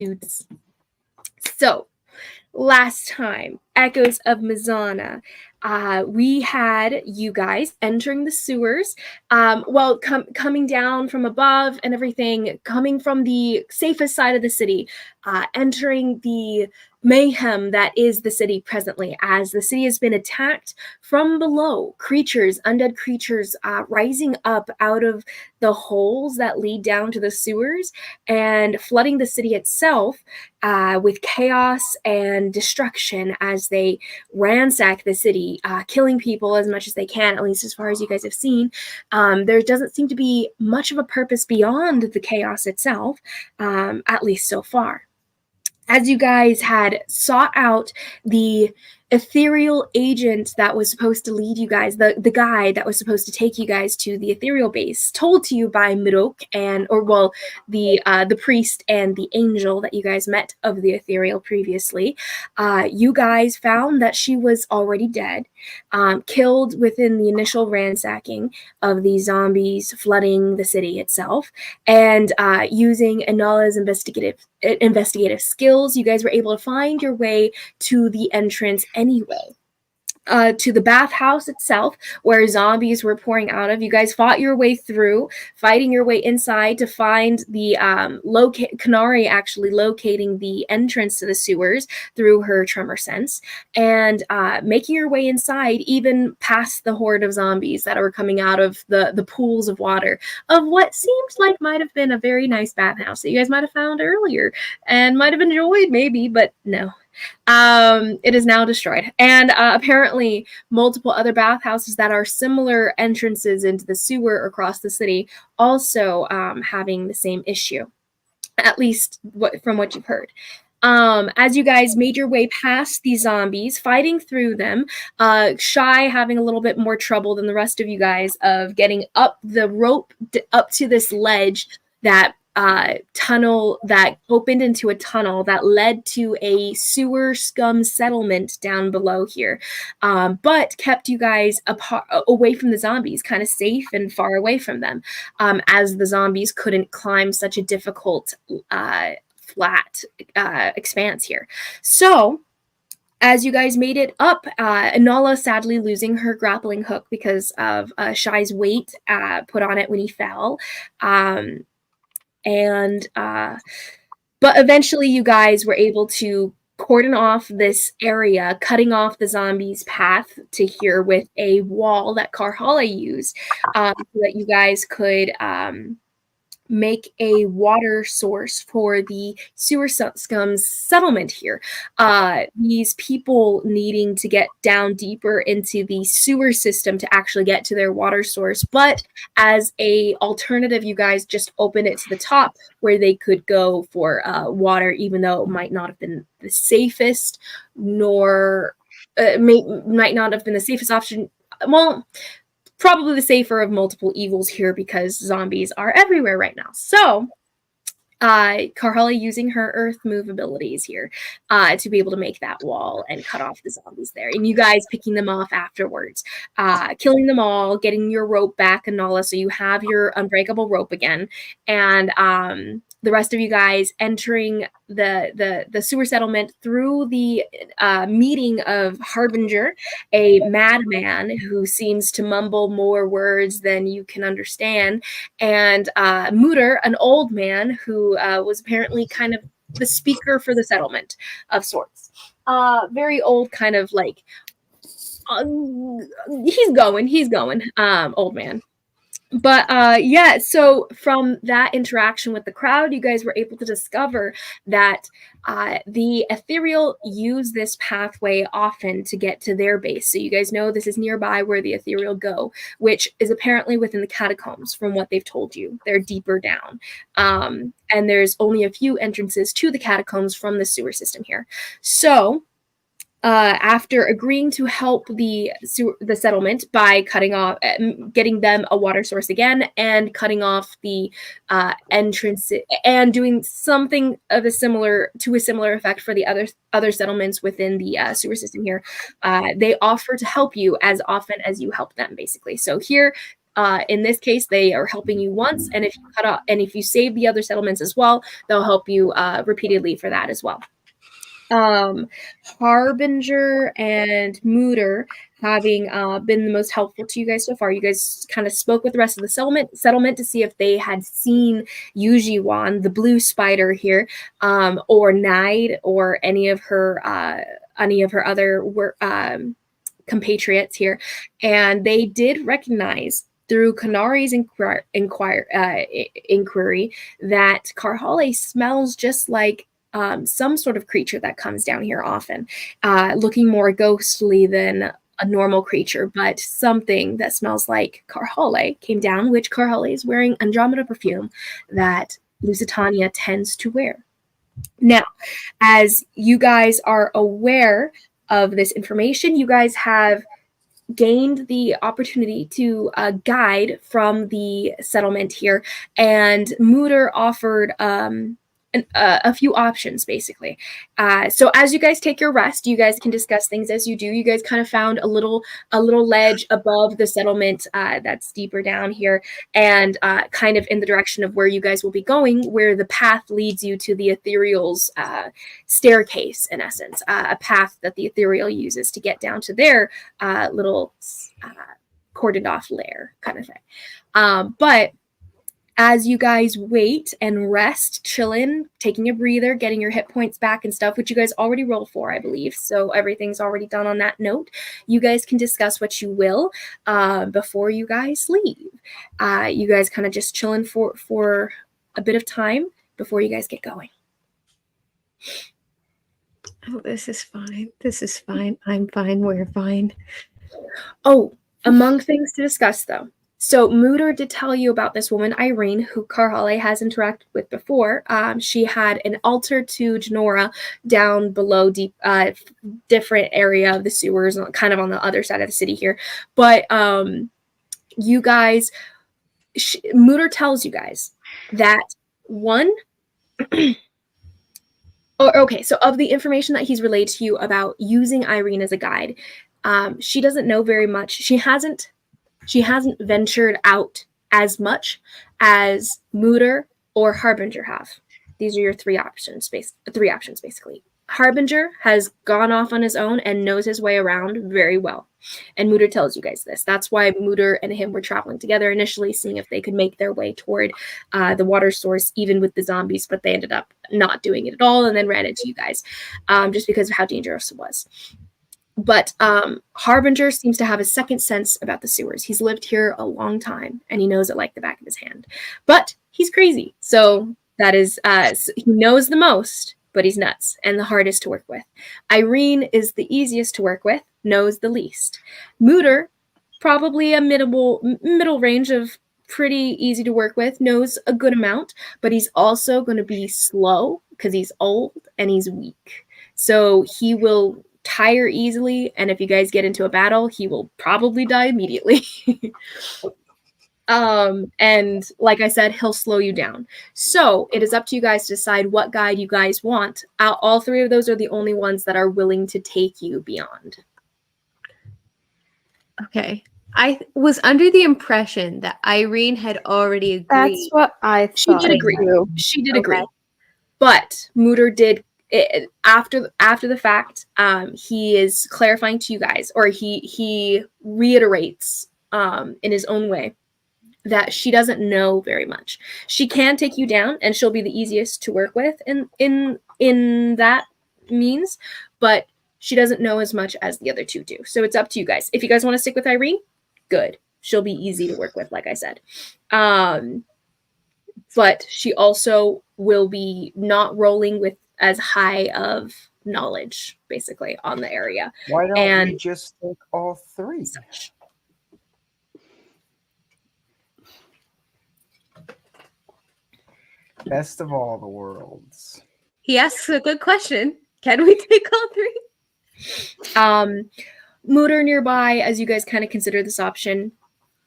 dudes. So, last time, Echoes of Mesona, we had you guys entering the sewers, coming down from above and everything, coming from the safest side of the city, entering the mayhem that is the city presently, as the city has been attacked from below. Undead creatures, rising up out of the holes that lead down to the sewers and flooding the city itself, with chaos and destruction as they ransack the city, killing people as much as they can, at least as far as you guys have seen. There doesn't seem to be much of a purpose beyond the chaos itself, at least so far. As you guys had sought out the ethereal agent that was supposed to lead you guys, the guide that was supposed to take you guys to the ethereal base, told to you by Midok the priest and the angel that you guys met of the ethereal previously, you guys found that she was already dead, killed within the initial ransacking of the zombies flooding the city itself, and using Anala's investigative skills, you guys were able to find your way to the entrance anyway. To the bathhouse itself, where zombies were pouring out of. You guys fought your way through, fighting your way inside to find the Kanari actually locating the entrance to the sewers through her tremor sense, and making your way inside, even past the horde of zombies that were coming out of the pools of water of what seemed like might have been a very nice bathhouse that you guys might have found earlier and might have enjoyed, maybe, but no. It is now destroyed, and apparently multiple other bathhouses that are similar entrances into the sewer across the city also having the same issue, at least from what you've heard. As you guys made your way past these zombies, fighting through them, Shy having a little bit more trouble than the rest of you guys of getting up the rope up to this ledge that tunnel that opened into a tunnel that led to a sewer scum settlement down below here, but kept you guys away from the zombies, kind of safe and far away from them, as the zombies couldn't climb such a difficult flat expanse here. So as you guys made it up, Anala sadly losing her grappling hook because of Shy's weight put on it when he fell. But eventually you guys were able to cordon off this area, cutting off the zombies' path to here with a wall that Karhala used, so that you guys could make a water source for the sewer scum's settlement here. These people needing to get down deeper into the sewer system to actually get to their water source, but as a alternative, you guys just opened it to the top where they could go for water, even though it might not have been the safest, nor might not have been the safest option. Well, probably the safer of multiple evils here because zombies are everywhere right now. So, Karhala using her earth move abilities here to be able to make that wall and cut off the zombies there. And you guys picking them off afterwards, killing them all, getting your rope back, Anala, so you have your unbreakable rope again. And the rest of you guys entering the sewer settlement through the meeting of Harbinger, a madman who seems to mumble more words than you can understand, and Mutter, an old man who was apparently kind of the speaker for the settlement of sorts. Very old, kind of like he's going, old man. But yeah, so from that interaction with the crowd, you guys were able to discover that the Ethereal use this pathway often to get to their base. So you guys know this is nearby where the Ethereal go, which is apparently within the Catacombs from what they've told you. They're deeper down. And there's only a few entrances to the Catacombs from the sewer system here. So after agreeing to help the settlement by cutting off, getting them a water source again, and cutting off the entrance, and doing something of a similar effect for the other settlements within the sewer system here, they offer to help you as often as you help them, basically. So here, In this case, they are helping you once, and if you cut off, and if you save the other settlements as well, they'll help you repeatedly for that as well. Harbinger and Mooter having been the most helpful to you guys so far. You guys kind of spoke with the rest of the settlement to see if they had seen Yujiwan, the blue spider here, or Nide, or any of her other compatriots here, and they did recognize through Kanari's inquiry that Karhale smells just like some sort of creature that comes down here often, looking more ghostly than a normal creature, but something that smells like Karhale came down, which Karhale is wearing Andromeda perfume that Lusitania tends to wear. Now, as you guys are aware of this information, you guys have gained the opportunity to guide from the settlement here, and Mooter offered a few options, basically. So as you guys take your rest, you guys can discuss things as you do. You guys kind of found a little ledge above the settlement that's deeper down here, and kind of in the direction of where you guys will be going, where the path leads you to the Ethereal's staircase, in essence, a path that the Ethereal uses to get down to their little cordoned off lair kind of thing. But as you guys wait and rest, chillin', taking a breather, getting your hit points back and stuff, which you guys already roll for, I believe. So everything's already done on that note. You guys can discuss what you will before you guys leave. You guys kind of just chillin' for a bit of time before you guys get going. Oh, this is fine. This is fine. I'm fine. We're fine. Oh, among things to discuss, though. So Mooter did tell you about this woman, Irene, who Karhale has interacted with before. She had an altar to Genora down below different area of the sewers, kind of on the other side of the city here. But you guys, Mooter tells you guys that one... Okay, so of the information that he's relayed to you about using Irene as a guide, she doesn't know very much. She hasn't ventured out as much as Mooter or Harbinger have. These are your three options, basically. Harbinger has gone off on his own and knows his way around very well. And Mooter tells you guys this. That's why Mooter and him were traveling together initially, seeing if they could make their way toward the water source, even with the zombies, but they ended up not doing it at all and then ran into you guys just because of how dangerous it was. But Harbinger seems to have a second sense about the sewers. He's lived here a long time, and he knows it like the back of his hand. But he's crazy, so that is he knows the most, but he's nuts and the hardest to work with. Irene is the easiest to work with, knows the least. Mooter, probably a middle range of pretty easy to work with, knows a good amount, but he's also going to be slow because he's old and he's weak. So he will tire easily, and if you guys get into a battle, he will probably die immediately. And like I said, he'll slow you down. So it is up to you guys to decide what guide you guys want. All three of those are the only ones that are willing to take you beyond. Okay. I was under the impression that Irene had already agreed. That's what I thought. She did agree. She did agree. But Mooter did after the fact. He is clarifying to you guys, or he reiterates in his own way, that she doesn't know very much. She can take you down, and she'll be the easiest to work with in that means, but she doesn't know as much as the other two do. So it's up to you guys. If you guys want to stick with Irene, good. She'll be easy to work with, like I said. But she also will be not rolling with as high of knowledge, basically, on the area. Why don't we just take all three? Best of all the worlds. He asks a good question. Can we take all three? Mooter nearby, as you guys kind of consider this option,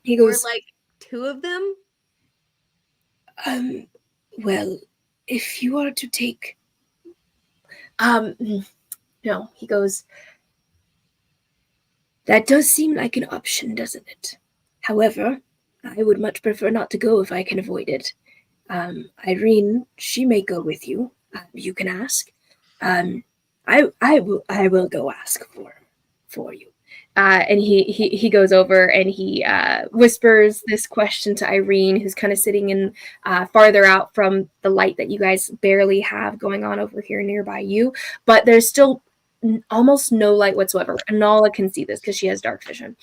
he goes, or like two of them? Well, if you are to take... no, he goes, that does seem like an option, doesn't it? However, I would much prefer not to go if I can avoid it. Irene, she may go with you. You can ask. Um, I will go ask for you. And he goes over and he whispers this question to Irene, who's kind of sitting in farther out from the light that you guys barely have going on over here nearby you. But there's still almost no light whatsoever. Nala can see this because she has dark vision.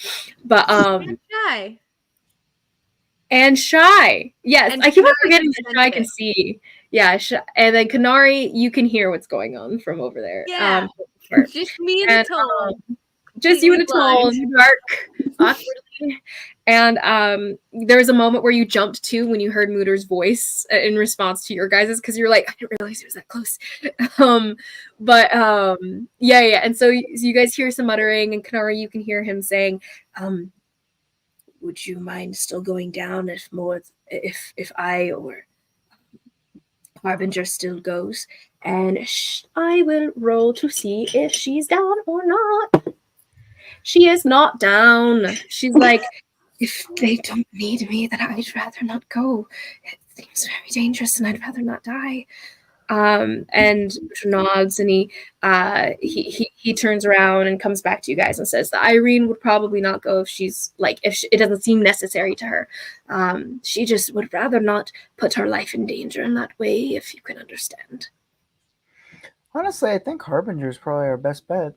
But Shy. and Shy. Yes, And I keep on Kanari forgetting can that Shy sense can it. see. Yeah, and then Kanari, you can hear what's going on from over there. Yeah. Sure. Just me and And, Atoll. just you and Completely Atoll blind. in the dark, awkwardly. And there was a moment where you jumped to when you heard Mooter's voice in response to your guys's, because you're like, I didn't realize he was that close. Yeah. And so you guys hear some muttering, and Kanari, you can hear him saying, would you mind still going down if I or Harbinger still goes? And I will roll to see if she's down or not. She is not down. She's like, if they don't need me, then I'd rather not go. It seems very dangerous, and I'd rather not die. And nods, and he turns around and comes back to you guys and says that Irene would probably not go if it doesn't seem necessary to her. She just would rather not put her life in danger in that way, if you can understand. Honestly, I think Harbinger's probably our best bet.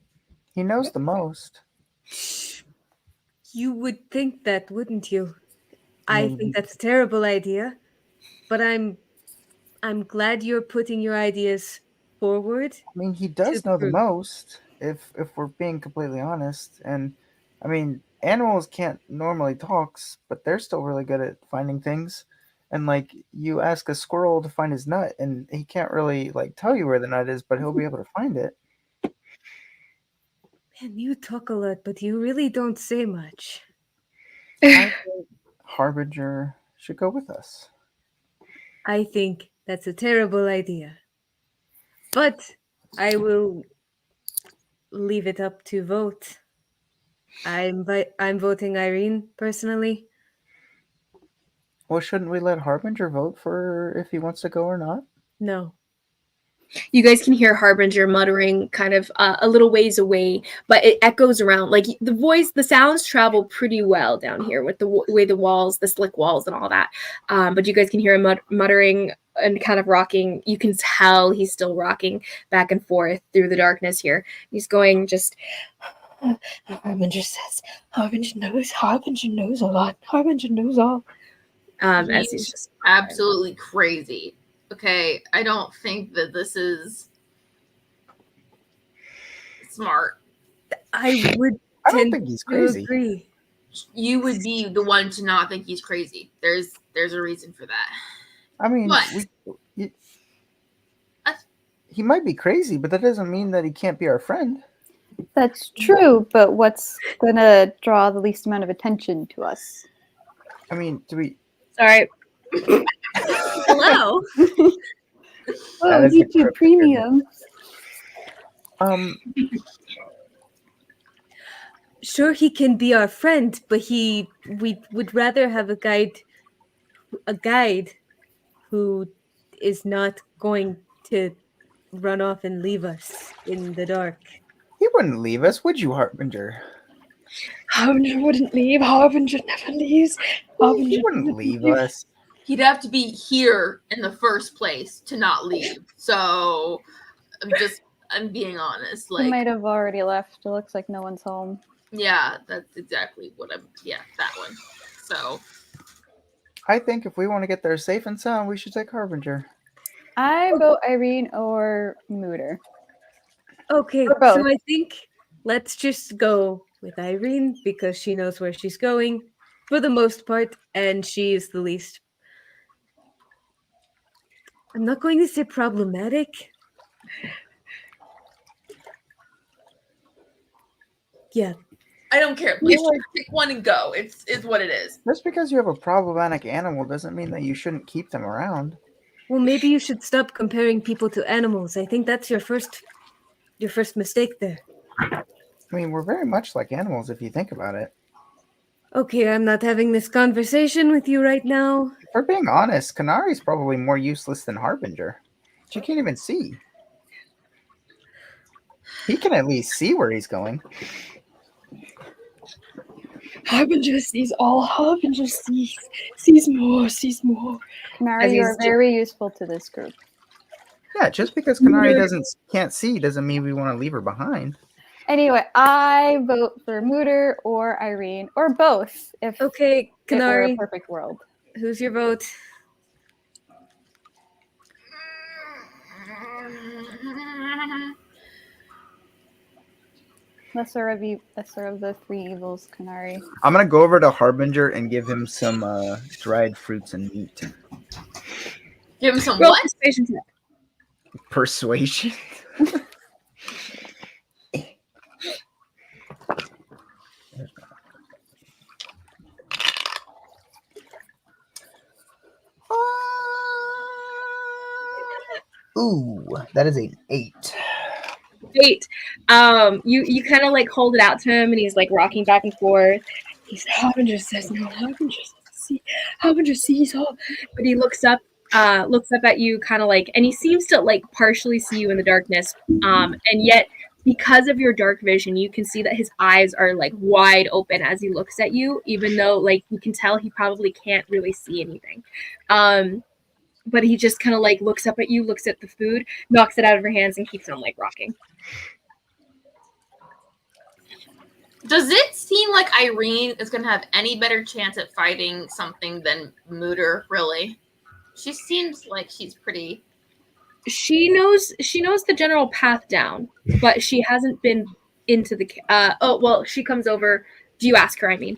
He knows the most. You would think that, wouldn't you? I Maybe. think that's a terrible idea, but I'm glad you're putting your ideas forward. I mean, he does to know the prove. most, if we're being completely honest. And I mean, animals can't normally talk, but they're still really good at finding things. And like, you ask a squirrel to find his nut, and he can't really like tell you where the nut is, but he'll be able to find it. Man, you talk a lot, but you really don't say much. I think Harbinger should go with us. I think that's a terrible idea. But I will leave it up to vote. I'm voting Irene personally. Well, shouldn't we let Harbinger vote for if he wants to go or not? No. You guys can hear Harbinger muttering kind of a little ways away, but it echoes around. Like the sounds travel pretty well down here with the way the walls, the slick walls and all that. But you guys can hear him muttering and kind of rocking. You can tell he's still rocking back and forth through the darkness here. He's going just, Harbinger says, Harbinger knows a lot. Harbinger knows all. As he's just absolutely crazy. Okay, I don't think that this is smart. I would I don't tend think he's to crazy. agree. You would be the one to not think he's crazy. There's a reason for that. I mean, What? he might be crazy, but that doesn't mean that he can't be our friend. That's true, but what's gonna draw the least amount of attention to us? I mean, do we? sorry. Hello. Oh, is a YouTube cryptic Premium. Sure, he can be our friend, but we would rather have a guide who is not going to run off and leave us in the dark. He wouldn't leave us, would you, Harbinger? Harbinger wouldn't leave. Harbinger never leaves. He wouldn't leave us. He'd have to be here in the first place to not leave. So I'm being honest. He Like, might have already left. It looks like no one's home. yeah, that's exactly what that one. So I think if we want to get there safe and sound, we should take Harbinger. I vote Irene or Mooter. Okay, Or both. so I think let's just go with Irene because she knows where she's going for the most part, and she is the least. I'm not going to say problematic. Yeah. I don't care. Let's just pick one and go. It's what it is. Just because you have a problematic animal doesn't mean that you shouldn't keep them around. Well, maybe you should stop comparing people to animals. I think that's your first mistake there. I mean, we're very much like animals if you think about it. Okay, I'm not having this conversation with you right now. If we're being honest, Kanari's probably more useless than Harbinger. She can't even see. He can at least see where he's going. Harbinger sees all. Harbinger sees more. Canary, As you he's are very useful to this group. Yeah, just because Kanari can't see doesn't mean we want to leave her behind. Anyway, I vote for Mooter or Irene or both if Okay, it were a Canary, perfect world. who's your vote? Lesser of the three evils, Canary. I'm gonna go over to Harbinger and give him some dried fruits and meat. Give him some Roll what? persuasion check. Persuasion. Ooh, that is an 8. Great. You kind of like hold it out to him, and he's like rocking back and forth. He's Harbinger says no. Harbinger sees all. But he looks up at you, kind of like, and he seems to like partially see you in the darkness. And yet, because of your dark vision, you can see that his eyes are like wide open as he looks at you, even though like you can tell he probably can't really see anything. But he just kind of like looks up at you, looks at the food, knocks it out of your hands, and keeps on like rocking. Does it seem like Irene is going to have any better chance at fighting something than Mooter, really? She seems like she's pretty... She knows the general path down, but she hasn't been into the... she comes over. Do you ask her, I mean?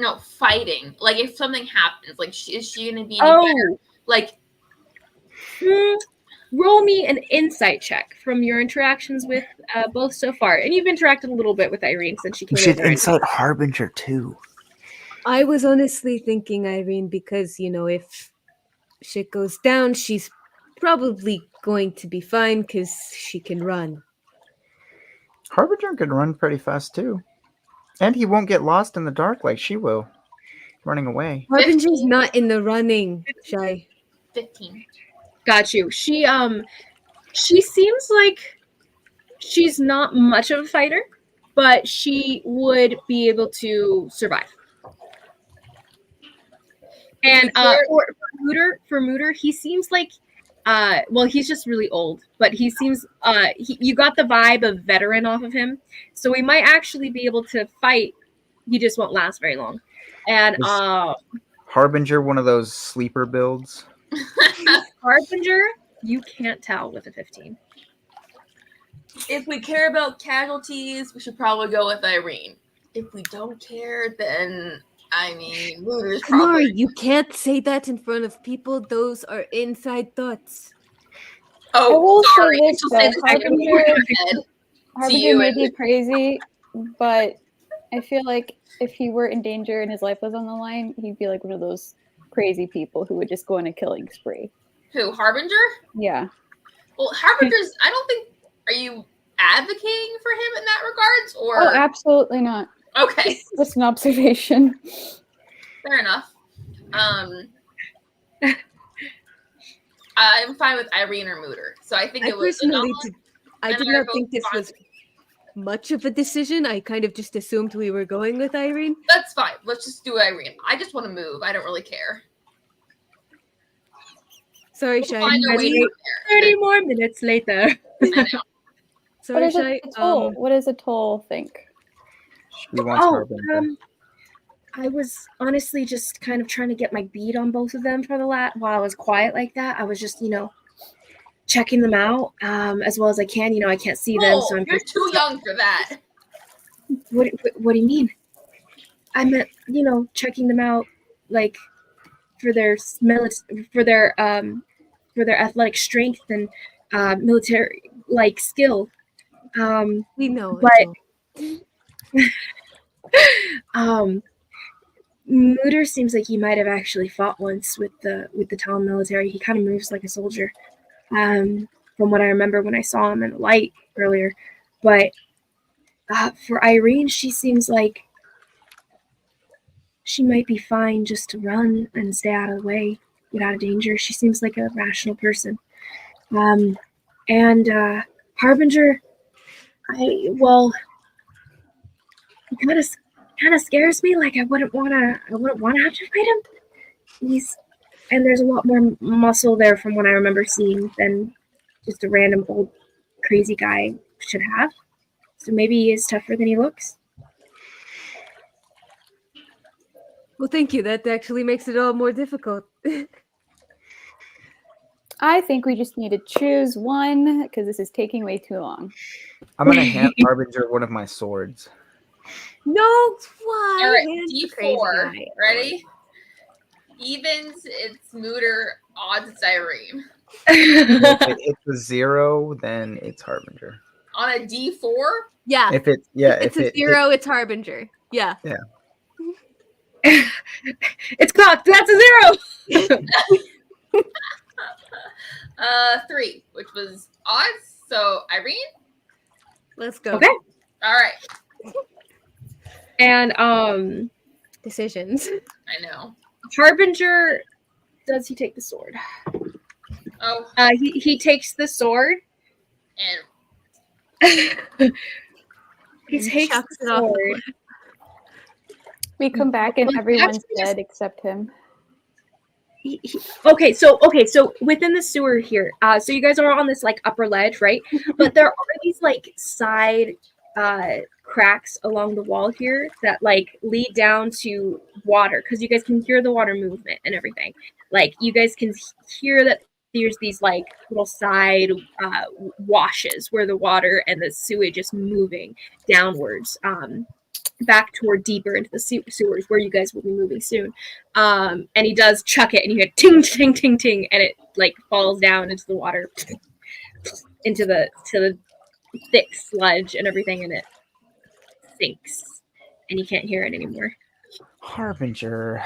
No, fighting. Like, if something happens, like, is she going to be any better? Like... Roll me an insight check from your interactions with both so far. And you've interacted a little bit with Irene since she came You should over. insult Harbinger too. I was honestly thinking Irene because, if shit goes down, she's probably going to be fine because she can run. Harbinger can run pretty fast too. And he won't get lost in the dark like she will, running away. Harbinger's not in the running, Shy. 15. Got you. She seems like she's not much of a fighter, but she would be able to survive. And for Mooter, he seems like he's just really old, but he seems you got the vibe of veteran off of him, so we might actually be able to fight. He just won't last very long. And Harbinger, one of those sleeper builds. Harbinger, you can't tell with a 15. If we care about casualties, we should probably go with Irene. If we don't care, then Mooter's probably... Kamari, you can't say that in front of people. Those are inside thoughts. Oh, sorry. Harbinger may be crazy, but I feel like if he were in danger and his life was on the line, he'd be like one of those crazy people who would just go on a killing spree. Who, Harbinger? Yeah. Well, Harbinger's... I don't think... Are you advocating for him in that regards? Or... Oh, absolutely not. Okay. Just an observation. Fair enough. I'm fine with Irene or Mooter. So I think I it was... I did not think this was much of a decision. I kind of just assumed we were going with Irene. That's fine. Let's just do Irene. I just want to move. I don't really care. Sorry, We'll Shy. find our way from there. 30 more minutes later. I know. Sorry, Shy. What does Atoll think? She wants Harbinger. I was honestly just kind of trying to get my beat on both of them for the while I was quiet like that. I was just, checking them out as well as I can. I can't see them, so I'm you're too young for that. What do you mean? I meant, checking them out, like for their athletic strength and military like skill. We know, but Mooter seems like he might have actually fought once with the Talon military. He kind of moves like a soldier, from what I remember when I saw him in the light earlier. But for Irene, she seems like she might be fine just to run and stay out of the way, get out of danger. She seems like a rational person. And Harbinger, well, he kind of scares me. Like I wouldn't wanna have to fight him. And there's a lot more muscle there from what I remember seeing than just a random old crazy guy should have. So maybe he is tougher than he looks. Well, thank you. That actually makes it all more difficult. I think we just need to choose one because this is taking way too long. I'm gonna hand Harbinger one of my swords. No, why? All right, Hands the crazy D4. guy. Ready? Evens, it's Mooter. Odds, it's Irene. If it's a 0, then it's Harbinger. On a D4? Yeah. If it's a 0, it's Harbinger. Yeah. It's cocked. That's a 0. 3, which was odds. So Irene. Let's go. Okay. All right. And Decisions. I know. Harbinger, does he take the sword? Oh, He takes the sword. and He takes chucks the it off the sword. cliff. We come back and Well, everyone's actually just- dead except him. Okay, so within the sewer here, so you guys are on this like upper ledge, right? But there are these like side cracks along the wall here that like lead down to water because you guys can hear the water movement and everything. Like you guys can hear that there's these like little side washes where the water and the sewage is moving downwards. Back toward deeper into the sewers where you guys will be moving soon. And he does chuck it and you hear ting, ting, ting, ting, and it like falls down into the water, into the thick sludge and everything, and it sinks and you can't hear it anymore. Harbinger.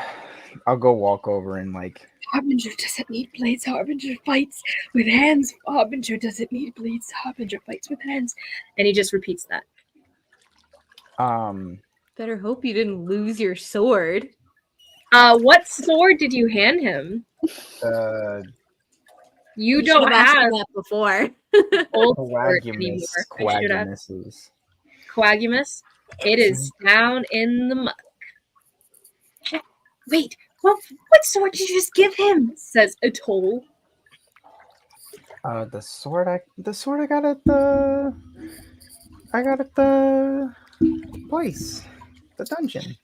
I'll go walk over and like. Harbinger doesn't need blades. Harbinger fights with hands. Harbinger doesn't need blades. Harbinger fights with hands. And he just repeats that. Better hope you didn't lose your sword. What sword did you hand him? You don't should've asked have me that before. old sword anymore. I should have. Coagumus. It is down in the muck. Wait, what sword did you just give him? Says Atoll. The sword I got at the place, the dungeon.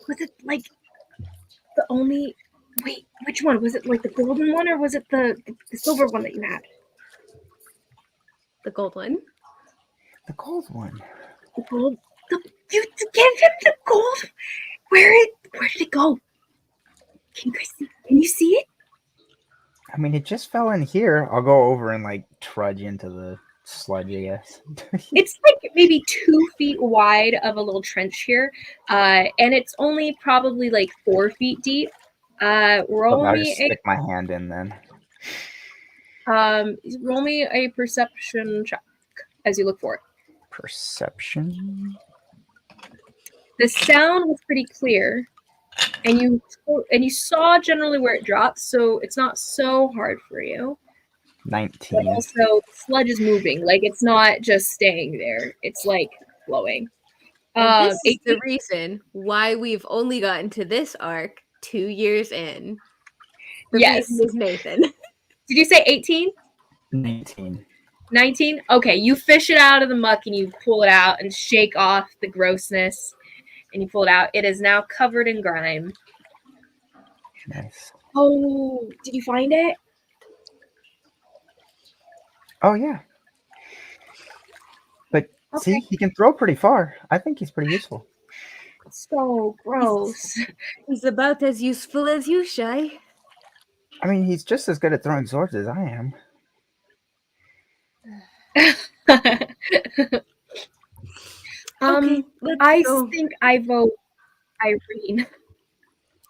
Was it like the only? Wait, which one was it? Like the golden one, or was it the silver one that you had? The gold one. The gold one. The gold. You gave him the gold. Where did it go? Can you see it? I mean, it just fell in here. I'll go over and like trudge into the sludge, I guess. It's like maybe 2 feet wide of a little trench here, and it's only probably like 4 feet deep. Roll I'll me just stick my hand in then. roll me a perception check as you look for it. Perception. The sound was pretty clear, and you saw generally where it drops, so it's not so hard for you. 19. But also, sludge is moving. Like, it's not just staying there. It's, like, flowing. And this is the reason why we've only gotten to this arc 2 years in. The Yes. reason is Nathan. Did you say 18? 19. 19? Okay, you fish it out of the muck and you pull it out and shake off the grossness. And you pull it out. It is now covered in grime. Nice. Oh, did you find it? Oh, yeah. But see, he can throw pretty far. I think he's pretty useful. So gross. He's about as useful as you, Shy. I mean, he's just as good at throwing swords as I am. Okay, let's I go. think I vote Irene.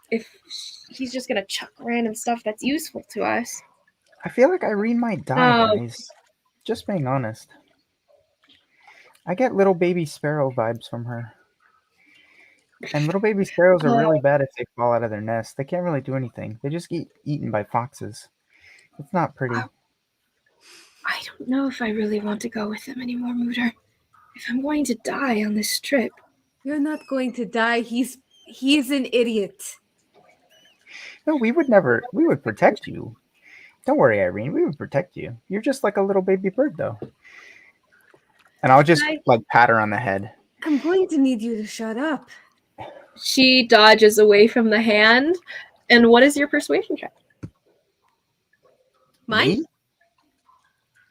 If he's just gonna chuck random stuff that's useful to us. I feel like Irene might die, Oh. guys. Just being honest. I get little baby sparrow vibes from her. And little baby sparrows are really bad if they fall out of their nest. They can't really do anything. They just get eaten by foxes. It's not pretty. I don't know if I really want to go with them anymore, Mooter. If I'm going to die on this trip. You're not going to die. He's an idiot. No, we would protect you. Don't worry, Irene, we would protect you. You're just like a little baby bird, though. And I'll just, pat her on the head. I'm going to need you to shut up. She dodges away from the hand. And what is your persuasion check? Mine? Me?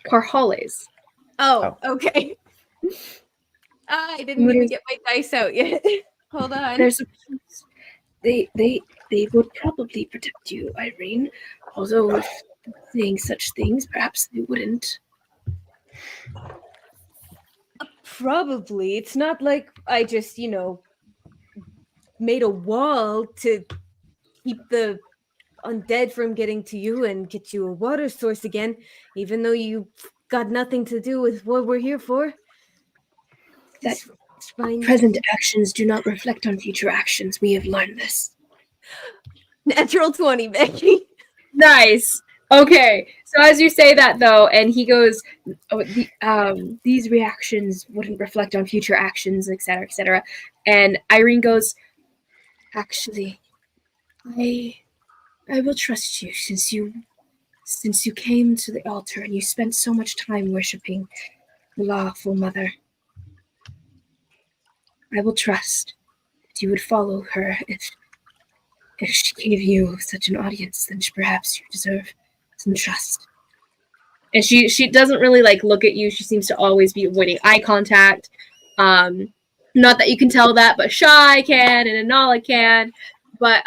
Karhale's. Oh, okay. I didn't even get my dice out yet. Hold on. There's a they would probably protect you, Irene. Although if saying such things, perhaps they wouldn't. Probably. It's not like I just, made a wall to keep the undead from getting to you and get you a water source again, even though you got nothing to do with what we're here for. That it's fine. Present actions do not reflect on future actions. We have learned this. Natural 20, Becky. Nice. Okay. So as you say that, though, and he goes, these reactions wouldn't reflect on future actions, etc., etc. And Irene goes, actually, I will trust you since you came to the altar and you spent so much time worshiping the lawful mother. I will trust that you would follow her. If she gave you such an audience, then perhaps you deserve some trust. And she doesn't really look at you. She seems to always be avoiding eye contact. Not that you can tell that, but Shai can and Anala can. But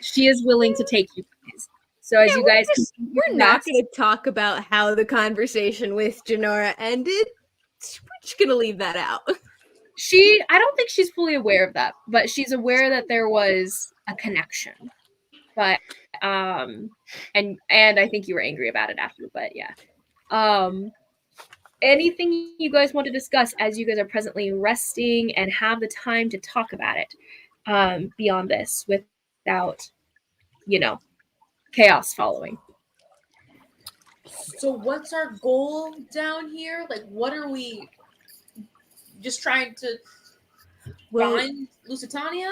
she is willing to take you guys. So as you guys, we're not going to talk about how the conversation with Janora ended. We're just going to leave that out. I don't think she's fully aware of that, but she's aware that there was a connection. But and I think you were angry about it after, but yeah. Anything you guys want to discuss as you guys are presently resting and have the time to talk about it beyond this without, chaos following? So what's our goal down here? What are we just trying to find Lusitania?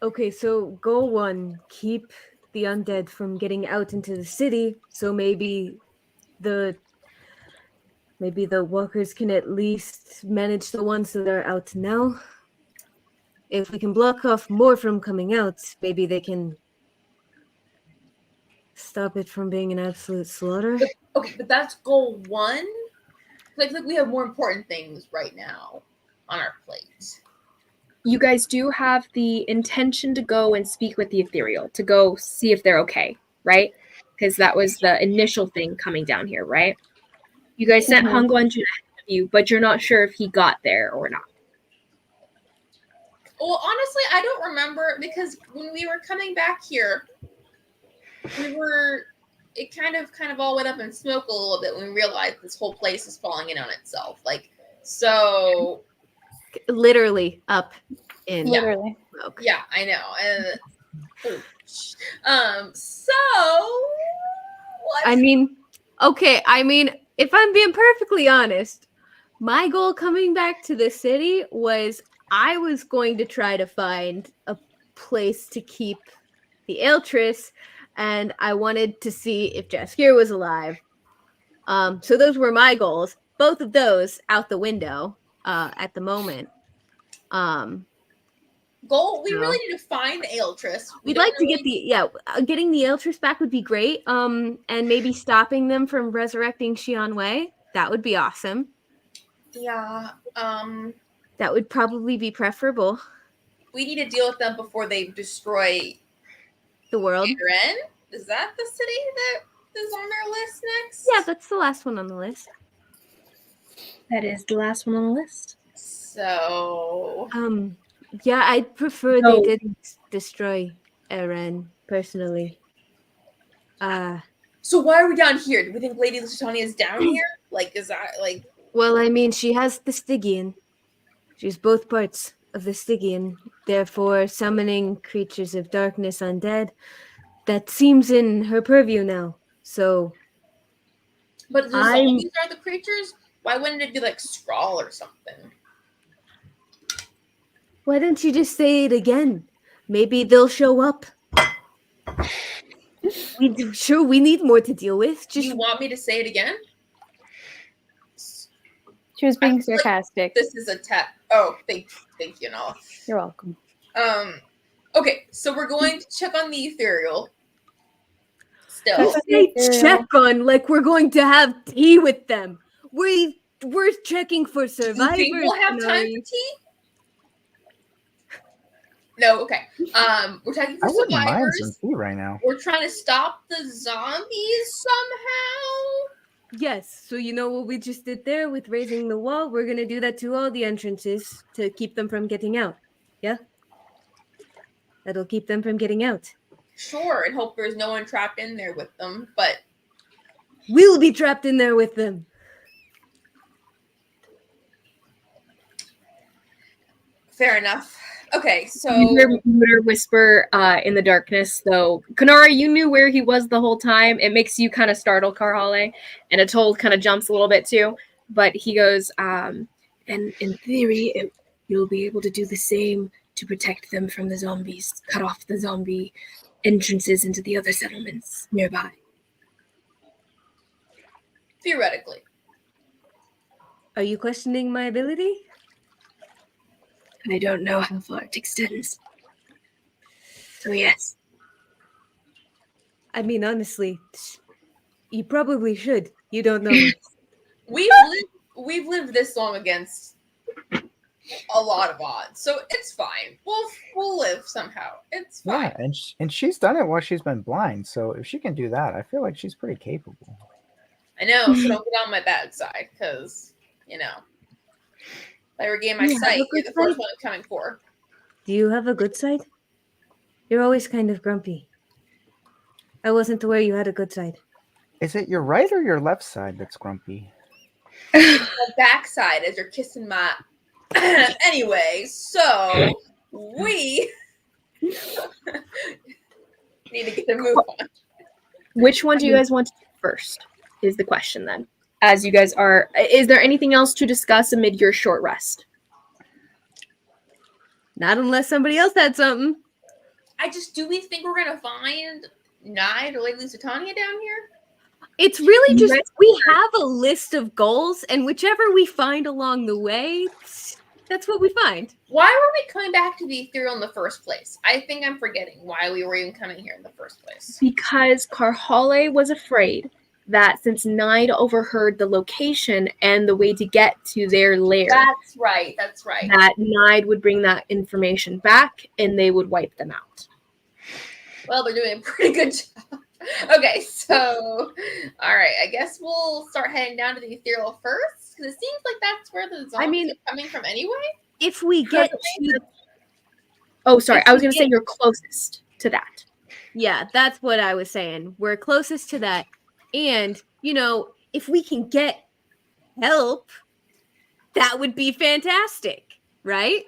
Okay, so goal 1, keep the undead from getting out into the city, so maybe the walkers can at least manage the ones that are out now. If we can block off more from coming out, maybe they can stop it from being an absolute slaughter. But that's goal 1. We have more important things right now on our plate. You guys do have the intention to go and speak with the Ethereal, to go see if they're okay, right? Because that was the initial thing coming down here, right? You guys sent Hongo and Jun ahead of you, but you're not sure if he got there or not. Well, honestly, I don't remember, because when we were coming back here, it kind of all went up in smoke a little bit when we realized this whole place is falling in on itself. So literally up in literally smoke. Yeah, I know. So what? I mean, if I'm being perfectly honest, my goal coming back to the city was I was going to try to find a place to keep the Eltress, and I wanted to see if Jaskier was alive. So those were my goals. Both of those out the window at the moment. We really need to find the Eltress. We'd like to get getting the Eltress back would be great. And maybe stopping them from resurrecting Xian Wei. That would be awesome. Yeah. That would probably be preferable. We need to deal with them before they destroy the world. Aren? Is that the city that is on their list next? Yeah, that's the last one on the list. That is the last one on the list. So yeah, I'd prefer they didn't destroy Eren personally. So why are we down here? Do we think Lady Lusitania is down here? Is that Well, I mean, she has the Stygian. She's both parts of the Stygian, therefore summoning creatures of darkness undead. That seems in her purview now. So But the zombies are the creatures? Why wouldn't it be like Skrull or something? why don't you just say it again? Maybe they'll show up. We need more to deal with. Do you want me to say it again? She was being I feel like sarcastic. This is a test. Oh, thank you, Nala. You're welcome. Okay, so we're going to check on the Ethereal. Still. You say check on like we're going to have tea with them. We're checking for survivors. Do you think we'll have time for tea? No, okay. We're checking for I wouldn't mind survivors. some tea right now. We're trying to stop the zombies somehow. Yes, so you know what we just did there with raising the wall? We're going to do that to all the entrances to keep them from getting out. Yeah? That'll keep them from getting out. Sure, and hope there's no one trapped in there with them, but We'll be trapped in there with them. fair enough. Okay, so You hear Mooter whisper in the darkness, though. Kanara, you knew where he was the whole time. It makes you kind of startle, Karhale, and Atoll kind of jumps a little bit too. But he goes, and in theory, you'll be able to do the same to protect them from the zombies, cut off the zombie entrances into the other settlements nearby. theoretically. Are you questioning my ability? I don't know how far it extends. So yes. I mean, honestly, you probably should. You don't know. We've lived this long against a lot of odds, so it's fine. We'll live somehow. It's fine. Yeah, and she's done it while she's been blind. So if she can do that, I feel like she's pretty capable. I know, so don't get on my bad side, because if I regain my sight, you're the first one I'm coming for. Do you have a good side? You're always kind of grumpy. I wasn't aware you had a good side. Is it your right or your left side that's grumpy? My backside as you're kissing my. Anyway, so we need to get the move on. Which one do you guys want to do first? Is the question then. As you guys are, is there anything else to discuss amid your short rest? Not unless somebody else had something. Do we think we're gonna find Nide or Lady Lusitania down here? It's really You just, guys- we have a list of goals, and whichever we find along the way, that's what we find. Why were we coming back to the Ethereal in the first place? I think I'm forgetting why we were even coming here in the first place. Because Karhale was afraid that since Nide overheard the location and the way to get to their lair, That's right. that Nide would bring that information back and they would wipe them out. Well, they're doing a pretty good job. Okay, so, all right, I guess we'll start heading down to the Ethereal first, because it seems like that's where the zombies are coming from anyway. If we get to... Oh, sorry, I was going to say you're closest to that. Yeah, that's what I was saying. We're closest to that. And, if we can get help, that would be fantastic, right?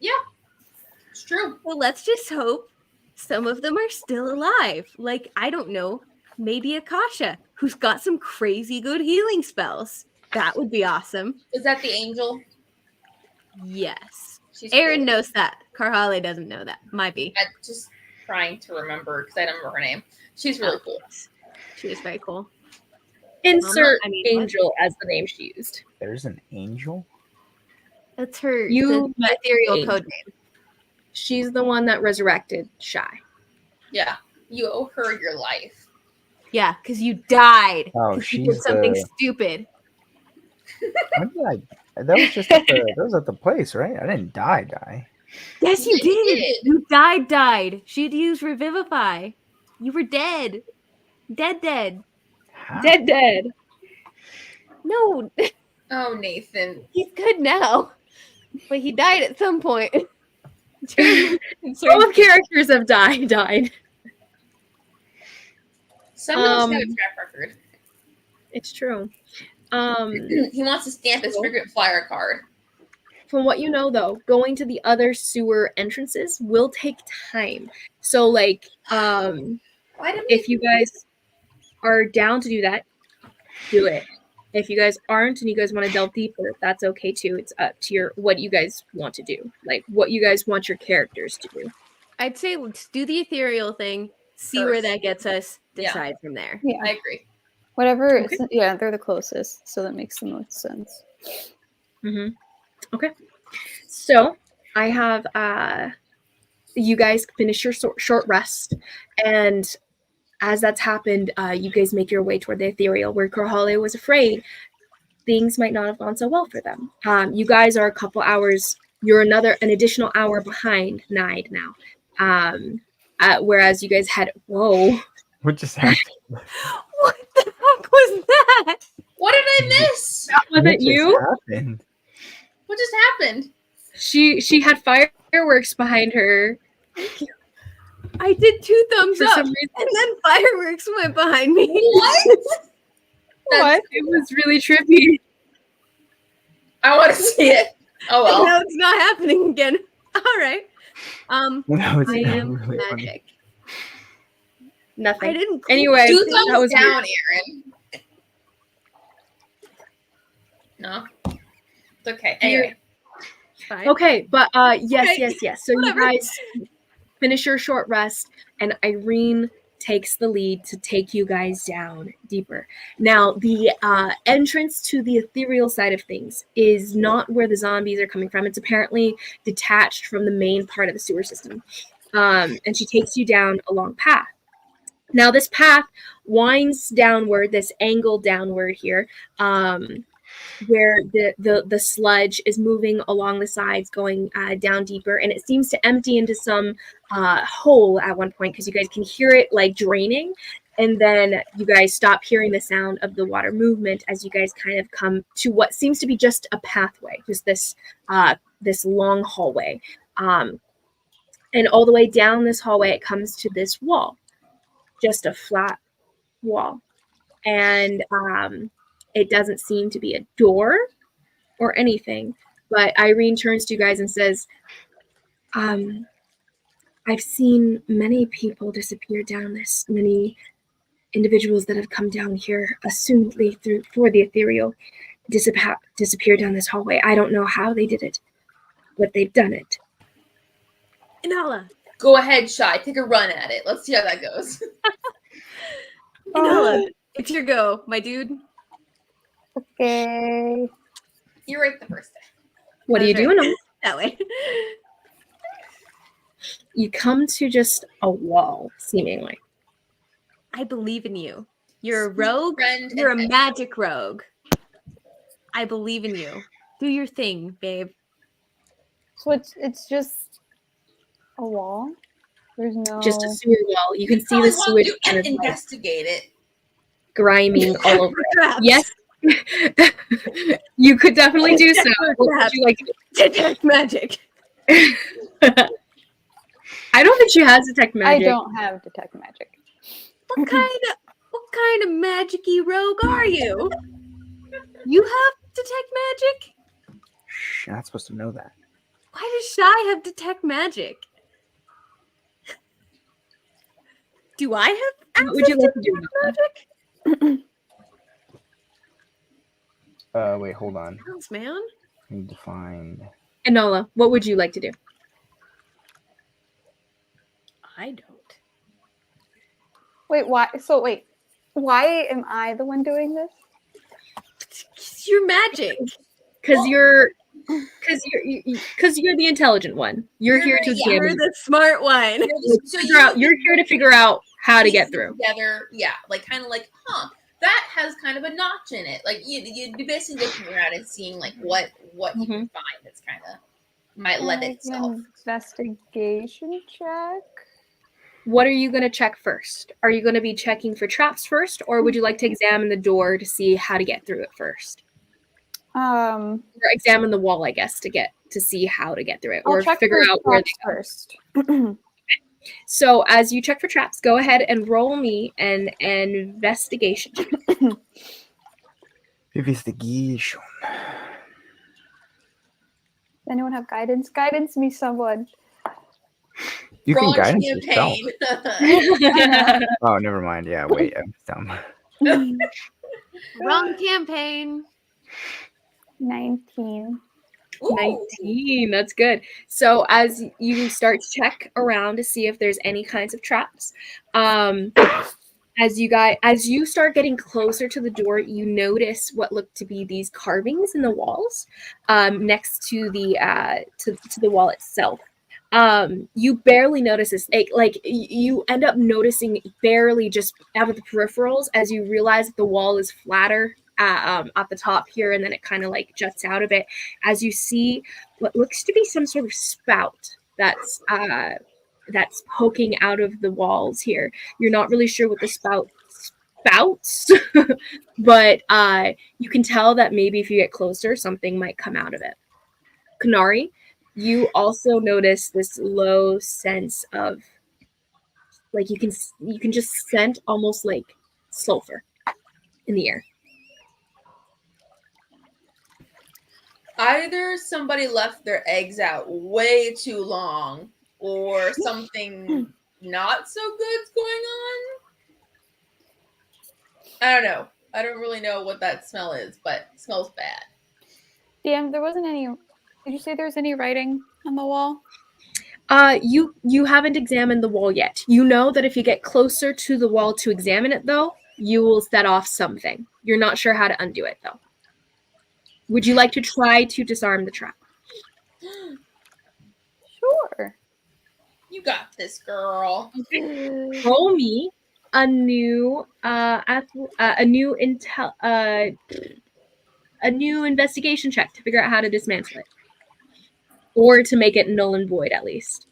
Yeah, it's true. Well, let's just hope some of them are still alive. Like, I don't know, maybe Akasha, who's got some crazy good healing spells. That would be awesome. Is that the angel? Yes. She's Aaron cool. knows that. Karhale doesn't know that. Might be. I'm just trying to remember, because I don't remember her name. She's really cool. She is very cool. Insert what? angel as the name she used. There's an angel? That's her You the met ethereal Angel. code name. She's the one that resurrected Shy. Yeah, you owe her your life. Yeah, because you died. Oh, 'Cause you she's did something the... stupid. When did I... That was just at that was at the place, right? I didn't die. Yes, you Yes, you did. did. You died. She'd use Revivify. You were dead. Dead. How? Dead. No, Oh, Nathan. he's good now. But he died at some point. Both characters have died. Someone's got a track record. It's true. He wants to stamp his frequent flyer card. From what you know, though, going to the other sewer entrances will take time. So, like, Why did we? if you guys are down to do that, do it. If you guys aren't and you guys want to delve deeper, that's okay too. It's up to what you guys want to do, like what you guys want your characters to do. I'd say let's do the ethereal thing, see where that gets us, decide from there. Yeah, I agree. whatever. Okay. Yeah, they're the closest, so that makes the most sense. Mm-hmm. Okay. So I have you guys finish your short rest, and as that's happened, you guys make your way toward the ethereal, where Korhale was afraid things might not have gone so well for them. You guys are a couple hours. You're an additional hour behind Nide now. Whereas you guys had What just happened? What the heck was that? What did I miss? that wasn't What just you. happened? What just happened? She had fireworks behind her. I did 2 thumbs For up, some reason. and then fireworks went behind me. What? It was really trippy. I want to see it. Oh well. No, it's not happening again. All right. That was I am really funny. magic. Nothing. I didn't. Anyway, 2 that thumbs was down, weird. Aaron. No. It's okay. Anyway. Fine. Okay, but yes, Okay, yes. So whatever. you guys finish your short rest, and Irene takes the lead to take you guys down deeper. Now, the entrance to the ethereal side of things is not where the zombies are coming from. It's apparently detached from the main part of the sewer system. And she takes you down a long path. Now, this path winds downward, this angle downward here, where the sludge is moving along the sides, going down deeper, and it seems to empty into some hole at one point, because you guys can hear it like draining, and then you guys stop hearing the sound of the water movement as you guys kind of come to what seems to be just a pathway, just this long hallway, and all the way down this hallway it comes to this wall, just a flat wall, and it doesn't seem to be a door or anything, but Irene turns to you guys and says, I've seen many people disappear down this, many individuals that have come down here, assumedly for the ethereal, disappear down this hallway. I don't know how they did it, but they've done it. Inala. Go ahead, Shy. Take a run at it. Let's see how that goes. Inala. It's your go, my dude. Okay. You're right the first time. What are you That's right. doing? That way. You come to just a wall, seemingly. I believe in you. You're a rogue. Friend You're a and- magic rogue. I believe in you. Do your thing, babe. So it's just a wall. There's no. Just a sewer wall. You can see Probably the want sewage to kind of like investigate it. grimy all over it. Traps. Yes. You could definitely do so. Detect What would you like to do? Detect magic. I don't think she has detect magic. I don't have detect magic. What kind of magic-y rogue are you? You have detect magic? Shh, you're not supposed to know that. Why does Shy have detect magic? Do I have access What would you like to do? to magic? Wait, hold on. Thanks, man. I need to find. Enola, what would you like to do? I don't. Wait, why? So wait, why am I the one doing this? It's your magic. Because you're the intelligent one. You're here to Yeah. You're examine. the smart one. You're here to figure out how to get through. Together, yeah, like kind of like, that has kind of a notch in it. Like you'd be basically looking around and seeing like what you can find that's kind of might lend itself. Investigation check. What are you going to check first? Are you going to be checking for traps first, or would you like to examine the door to see how to get through it first? Or examine the wall, I guess, to see how to get through it, or I'll check figure for out where they traps go. first. So as you check for traps, go ahead and roll me an investigation check. Investigation. anyone have guidance? Guidance me, someone. You can Launch guidance yourself. campaign. Oh, never mind. Yeah, wait. I'm dumb. Wrong campaign. 19. Ooh. 19. That's good. So as you start to check around to see if there's any kinds of traps, as you start getting closer to the door, you notice what look to be these carvings in the walls, next to the to the wall itself. You barely notice this, like you end up noticing barely just out of the peripherals as you realize that the wall is flatter at the top here, and then it kind of like juts out a bit as you see what looks to be some sort of spout that's poking out of the walls here. You're not really sure what the spouts, but you can tell that maybe if you get closer, something might come out of it. Kanari, you also notice this low sense of like you can just scent almost like sulfur in the air. Either somebody left their eggs out way too long, or something not so good's going on. I don't know. I don't really know what that smell is, but it smells bad. Damn, there wasn't any. Did you say there was any writing on the wall? You haven't examined the wall yet. You know that if you get closer to the wall to examine it, though, you will set off something. You're not sure how to undo it, though. Would you like to try to disarm the trap? Sure. You got this, girl. Roll me a new investigation check to figure out how to dismantle it, or to make it null and void at least.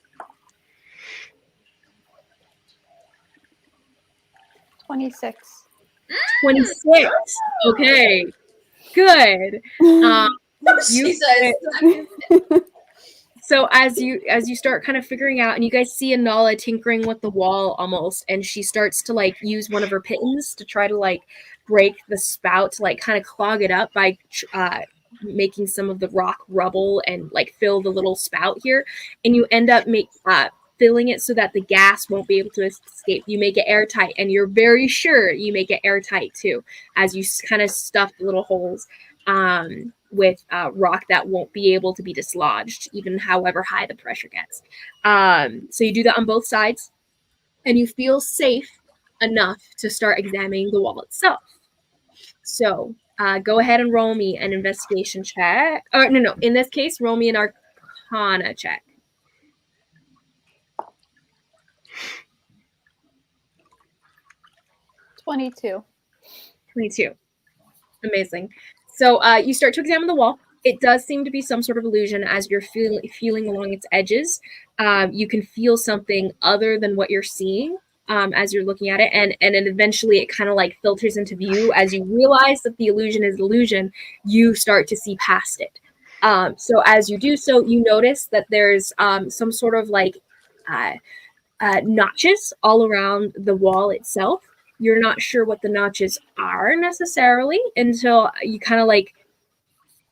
26. 26. Okay, good. She says. So as you start kind of figuring out, and you guys see Anala tinkering with the wall almost, and she starts to like use one of her pittons to try to like break the spout to like kind of clog it up by making some of the rock rubble and like fill the little spout here, and you end up filling it so that the gas won't be able to escape. You make it airtight, and you're very sure you make it airtight too, as you kind of stuff the little holes with rock that won't be able to be dislodged, even however high the pressure gets. So you do that on both sides, and you feel safe enough to start examining the wall itself. So go ahead and roll me an investigation check. Or no. In this case, roll me an Arcana check. 22. 22. Amazing. So you start to examine the wall. It does seem to be some sort of illusion as you're feeling along its edges. You can feel something other than what you're seeing as you're looking at it, and then eventually it kind of like filters into view. As you realize that the illusion is illusion, you start to see past it. So as you do so, you notice that there's some sort of like notches all around the wall itself. You're not sure what the notches are necessarily until you kind of like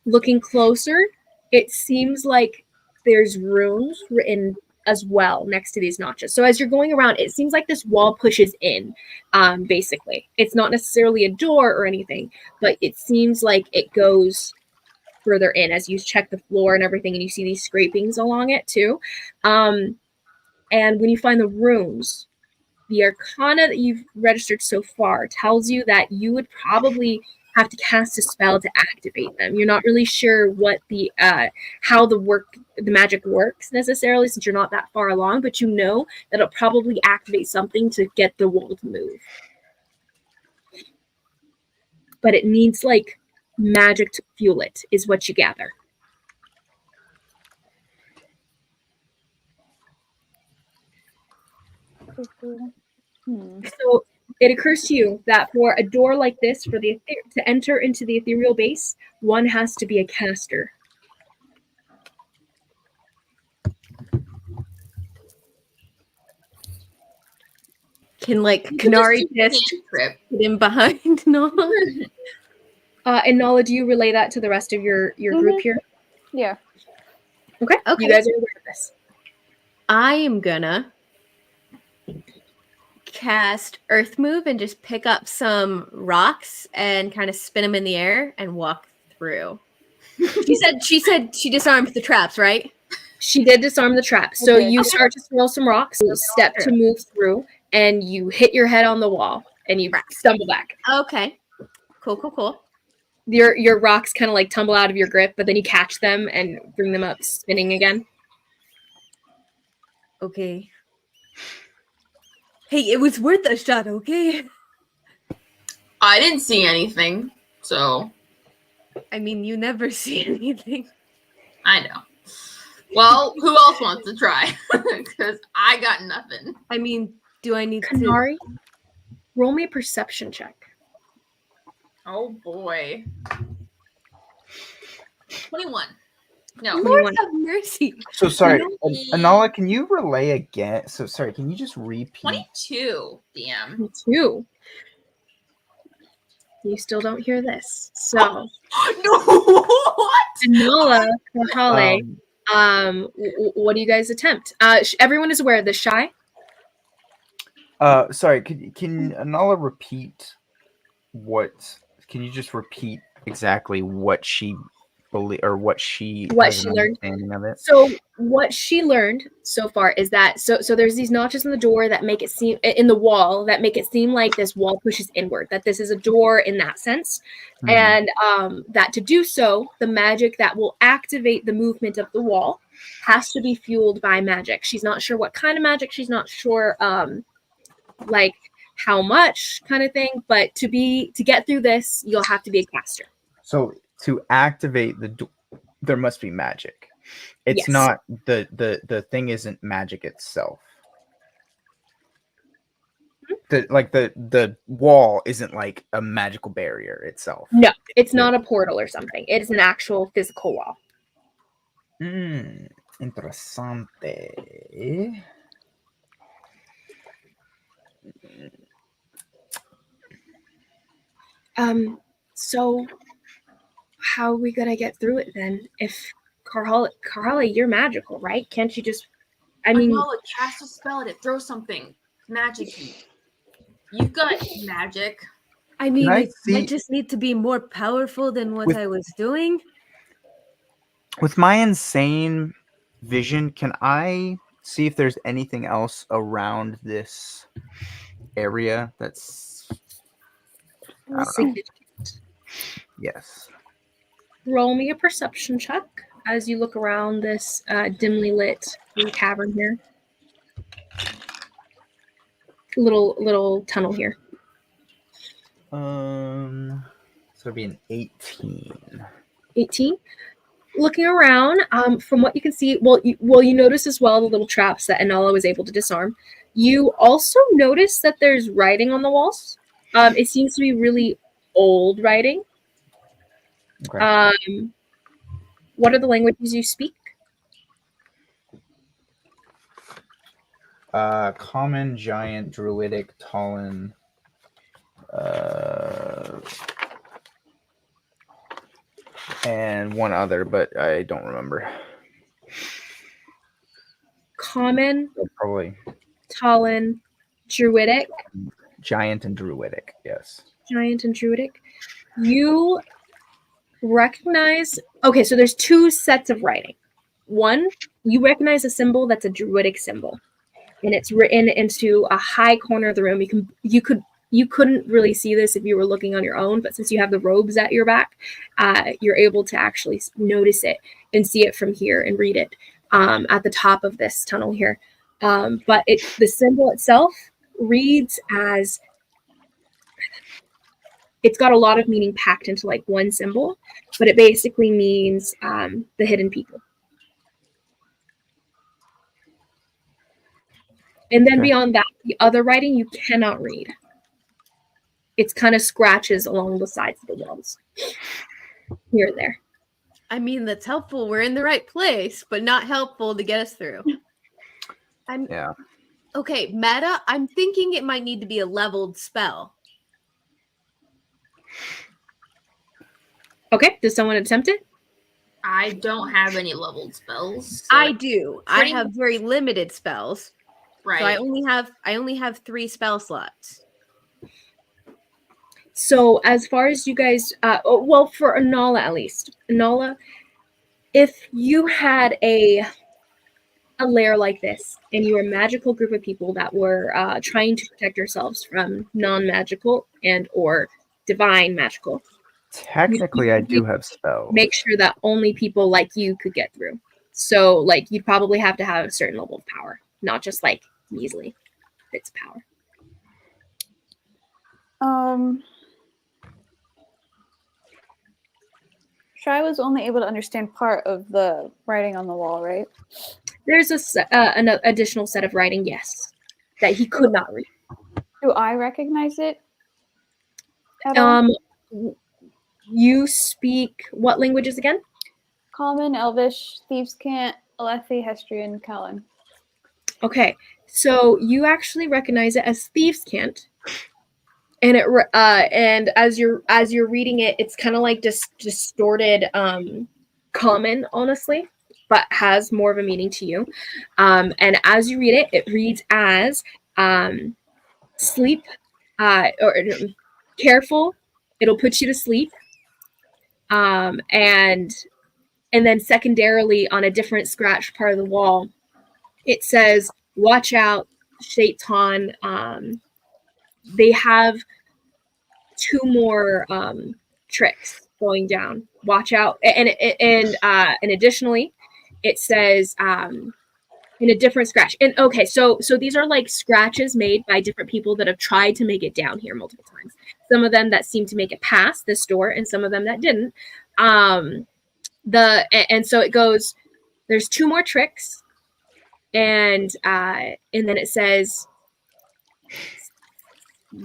looking closer. It seems like there's runes written as well next to these notches. So as you're going around, it seems like this wall pushes in, basically. It's not necessarily a door or anything, but it seems like it goes further in as you check the floor and everything, and you see these scrapings along it too. And when you find the runes, the Arcana that you've registered so far tells you that you would probably have to cast a spell to activate them. You're not really sure what the how the magic works necessarily, since you're not that far along, but you know that it'll probably activate something to get the wall to move. But it needs like magic to fuel it, is what you gather. So it occurs to you that for a door like this, for the to enter into the ethereal base, one has to be a caster. Can like Kanari just get in behind Nala? And Nala, do you relay that to the rest of your group here? Yeah. Okay. Okay. You guys are aware of this. I am gonna cast Earth Move and just pick up some rocks and kind of spin them in the air and walk through. She said she disarmed the traps, right? She did disarm the trap. So Okay. you start to throw some rocks, step to move through, and you hit your head on the wall and you stumble back. Okay. Cool. Your rocks kind of like tumble out of your grip, but then you catch them and bring them up spinning again. Okay. Hey, it was worth a shot, okay? I didn't see anything, so I mean, you never see anything. I know. Well, who else wants to try? Because I got nothing. I mean, do I need to? Kanari, roll me a perception check. Oh boy. 21. No. Lord have mercy. So sorry, You- Anala, can you relay again? So sorry, can you just repeat? 22, DM. 2. You still don't hear this. So, No, what? Nala, Kahale, Um, what do you guys attempt? Everyone is aware of this. Shy? sorry, can Anala repeat what? Can you just repeat exactly what she believe or what she has an learned. understanding of it? So what she learned so far is that so there's these notches in the door that make it seem in the wall that make it seem like this wall pushes inward, that this is a door in that sense. And that to do so, the magic that will activate the movement of the wall has to be fueled by magic. She's not sure what kind of magic, she's not sure like how much kind of thing, but to get through this, you'll have to be a caster. So to activate the door, there must be magic. It's Yes. not the thing isn't magic itself. The wall isn't like a magical barrier itself. No, it's not a portal or something. It is an actual physical wall. Interessante. So how are we gonna get through it then? If Carhala, you're magical, right? Can't you just I mean Anala, cast a spell and it throws something magic-y. You've got magic. I mean, I I see- just need to be more powerful than what With- I was doing. With my insane vision, can I see if there's anything else around this area that's I don't know. Yes. roll me a perception check as you look around this dimly lit cavern here. Little tunnel here. So it'd be an 18. 18. Looking around, from what you can see, you notice as well the little traps that Anala was able to disarm. You also notice that there's writing on the walls. It seems to be really old writing. Okay. What are the languages you speak? Common, Giant, Druidic, Talon, and one other, but I don't remember. Common, Probably Talon, Druidic, Giant and Druidic, yes. Giant, and Druidic. You recognize... Okay, so there's 2 sets of writing. One, you recognize a symbol that's a Druidic symbol, and it's written into a high corner of the room. You couldn't really see this if you were looking on your own, but since you have the robes at your back, you're able to actually notice it and see it from here and read it at the top of this tunnel here. But the symbol itself reads as... It's got a lot of meaning packed into like one symbol, but it basically means the hidden people. And then beyond that, the other writing you cannot read. It's kind of scratches along the sides of the walls. Here and there. I mean, that's helpful. We're in the right place, but not helpful to get us through. Yeah. Okay, meta, I'm thinking it might need to be a leveled spell. Okay, does someone attempt it? I don't have any leveled spells. So I do. I pretty have very limited spells. right. So I only have 3 spell slots. So as far as you guys, well, for Anala at least, Anala, if you had a lair like this and you were a magical group of people that were trying to protect yourselves from non-magical and or divine magical, Technically, I do have spells. make sure that only people like you could get through. So like you'd probably have to have a certain level of power, not just like measly bits of power. Shy was only able to understand part of the writing on the wall, right? There's an additional set of writing, yes, that he could not read. Do I recognize it at all? You speak what languages again? Common, Elvish, Thieves' Cant, Alethi, Hestrian, Callan. Okay, so you actually recognize it as Thieves' Cant, and and as you're reading it, it's kind of like distorted common, honestly, but has more of a meaning to you. And as you read it, it reads as sleep, or careful, it'll put you to sleep. And then secondarily on a different scratched part of the wall, it says, watch out, Shaitan. They have 2 more tricks going down. Watch out. And additionally, it says in a different scratch. And okay, so these are like scratches made by different people that have tried to make it down here multiple times. Some of them that seem to make it past this door, and some of them that didn't. And so it goes, there's 2 more tricks, and then it says,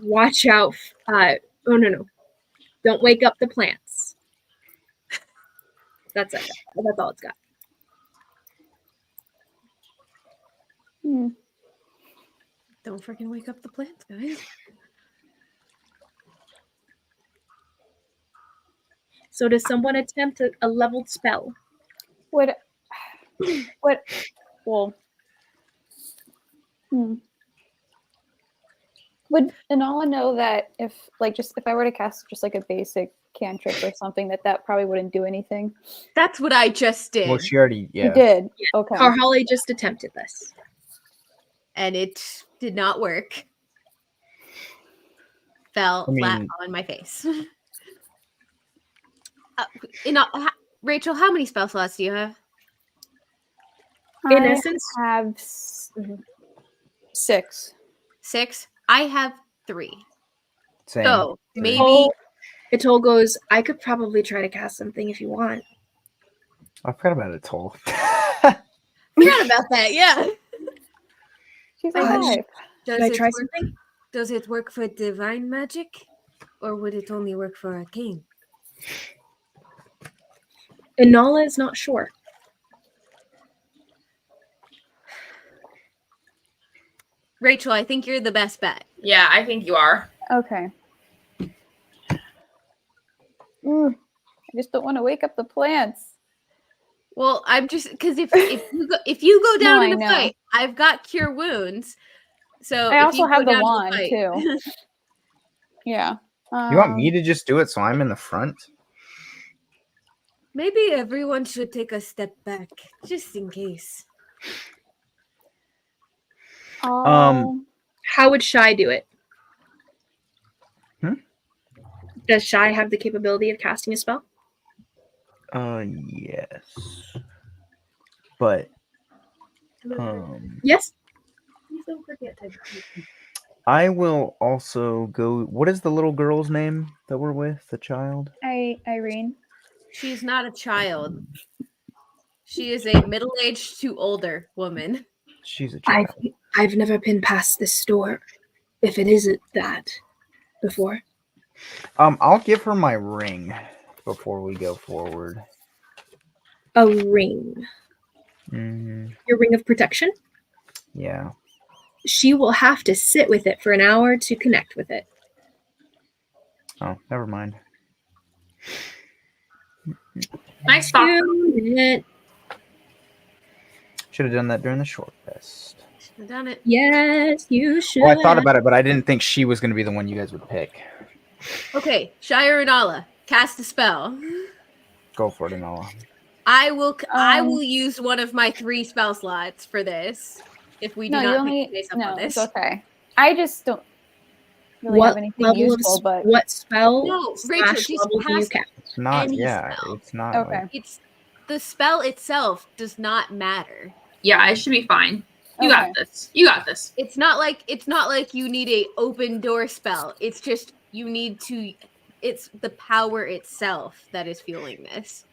watch out. Oh no, don't wake up the plants. That's it. That's all it's got. Don't freaking wake up the plants, guys. So does someone attempt a leveled spell? Would Would Inala know that if I were to cast just like a basic cantrip or something, that probably wouldn't do anything? That's what I just did. Well, she already, You did. Yeah. Okay. Carhali just attempted this. And it did not work. Fell flat on my face. Rachel, how many spell slots do you have? In essence, have 6. 6? I have 3. Same. So maybe Atoll goes, I could probably try to cast something if you want. I forgot about Atoll. forgot about that, yeah. She's alive. Should I try something? Does it work for divine magic? Or would it only work for arcane? Inala is not sure. Rachel, I think you're the best bet. Yeah, I think you are. Okay. I just don't want to wake up the plants. Well, I'm just because if you go down in a know. fight, I've got cure wounds. So I if also you have go the down wand in a too. Yeah. You want me to just do it so I'm in the front? Maybe everyone should take a step back, just in case. How would Shy do it? Does Shy have the capability of casting a spell? Yes. But Yes. I will also go. What is the little girl's name that we're with? The child? Irene. She's not a child. She is a middle-aged to older woman. She's a child. I've never been past this door, if it isn't that, before. I'll give her my ring before we go forward. A ring. Mm-hmm. Your ring of protection? Yeah. She will have to sit with it for an hour to connect with it. Oh, never mind. Nice thought. Should have done that during the short rest. Should have done it. Yes, you should. Oh, I thought about it, but I didn't think she was going to be the one you guys would pick. Okay, Shire and Allah, cast a spell. Go for it, Anala. I will use one of my 3 spell slots for this. If we do No, you not only pick space up on it's this. okay. I just don't really What have anything level useful, of but what spell? No, / Rachel, just level do you cast cast? It's not, any yeah, spell. it's not. okay. Like, It's the spell itself does not matter. Yeah, I should be fine. You Okay. got this. You got this. It's not like you need a open door spell. It's just you need to. It's the power itself that is fueling this.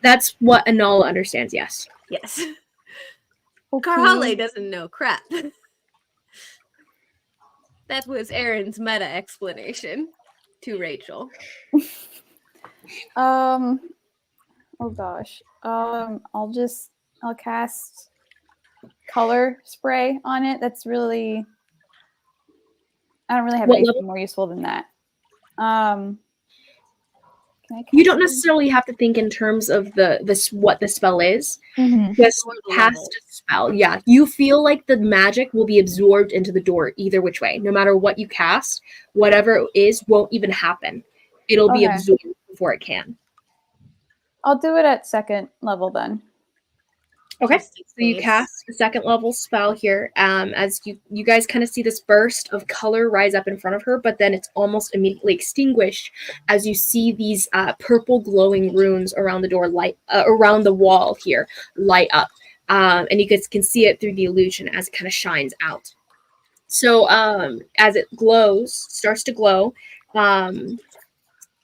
That's what Anala understands. Yes. Yes. Okay. Carhale doesn't know crap. That was Aaron's meta explanation to Rachel. Oh gosh. I'll cast color spray on it. That's really, I don't really have What anything level? more useful than that. Can I You don't cast it? necessarily have to think in terms of what the spell is. Mhm. Just Or the cast level. a spell. Yeah, you feel like the magic will be absorbed into the door either which way. No matter what you cast, whatever it is won't even happen. It'll be Okay. absorbed before it can. I'll do it at 2nd level then. Okay. Just in So you case. cast the 2nd level spell here. As you guys kind of see this burst of color rise up in front of her, but then it's almost immediately extinguished as you see these purple glowing runes around the door around the wall here light up, and you guys can see it through the illusion as it kind of shines out. So as it starts to glow,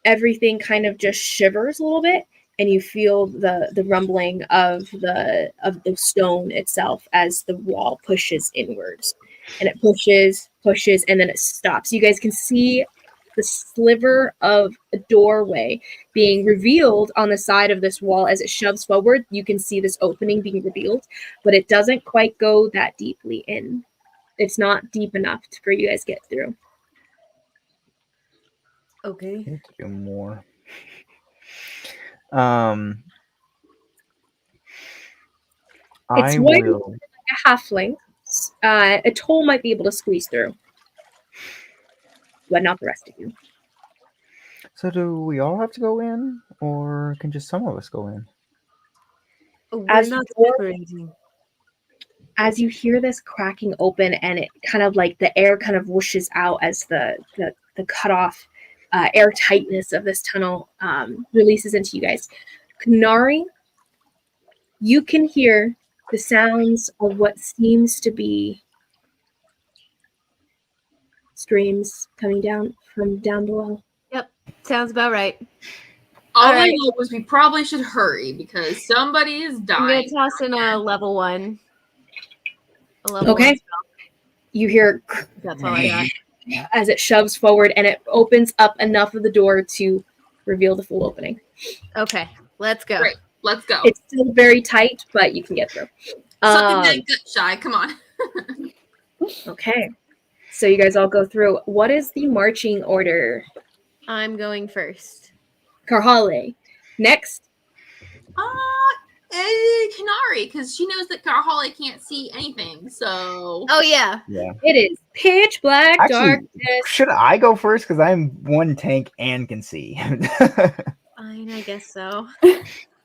everything kind of just shivers a little bit. And you feel the rumbling of the stone itself as the wall pushes inwards, and it pushes, and then it stops. You guys can see the sliver of a doorway being revealed on the side of this wall as it shoves forward. You can see this opening being revealed, but it doesn't quite go that deeply in. It's not deep enough for you guys to get through. Okay. I need to do more. It's I wide will. like a halfling. A toll might be able to squeeze through, but not the rest of you. So do we all have to go in, or can just some of us go in? We're As not the door- separating. As you hear this cracking open, and it kind of like the air kind of whooshes out as the cutoff air tightness of this tunnel releases into you guys. Kunari, you can hear the sounds of what seems to be screams coming down from down below. Sounds about right. All I right. know was we probably should hurry because somebody is I'm dying. gonna toss in a level 1. A level Okay. 1 spell. You hear That's all I got. as it shoves forward, and it opens up enough of the door to reveal the full opening. Okay, let's go. Great. Let's go. It's still very tight, but you can get through. Something that gut shy. Come on. Okay. So you guys all go through. What is the marching order? I'm going first. Carhale. Next. Canary, because she knows that Carhale can't see anything. So. Oh yeah. Yeah. It is pitch black Actually, darkness. should I go first? Because I'm one tank and can see. Fine, I guess so.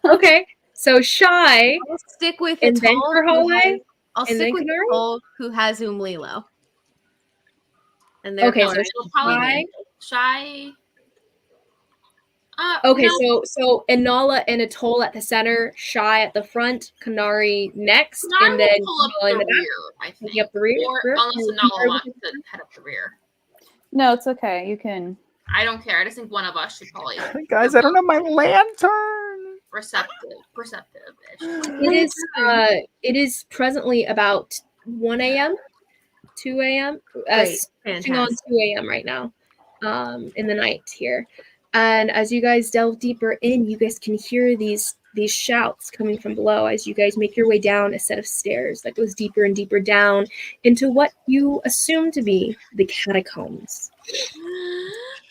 Okay. So Shy. I'll stick with And then Atul, Carhale? I'll And stick then with Canary? Atul, who has Umlilo. And they're Okay, so fine. It'll probably Shy. be shy. Okay, no, so Inala and Atoll at the center, Shy at the front, Canary next, Canary and will then pull up Inala in the the back. rear, I think. Picking up the rear. Or unless Anala wants to head up the rear. No, it's okay. You can. I don't care. I just think one of us should probably Guys, I don't have my lantern. perceptive-ish. It is presently about 1 a.m., 2 a.m. Great. Pushing on Fantastic. 2 a.m. right now, in the night here. And as you guys delve deeper in, you guys can hear these shouts coming from below as you guys make your way down a set of stairs that goes deeper and deeper down into what you assume to be the catacombs.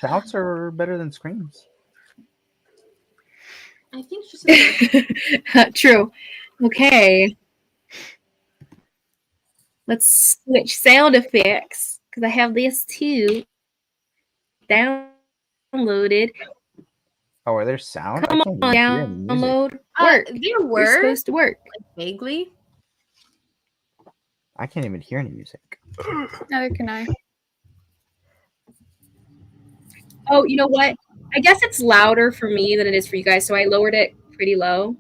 Shouts are better than screams. I think she's in True. Okay. Let's switch sound effects because I have this too downloaded. Oh, are there sound? Come I can't even hear any music. download. Work. There You're were supposed to work. vaguely. I can't even hear any music. Neither can I. Oh, you know what? I guess it's louder for me than it is for you guys, so I lowered it pretty low.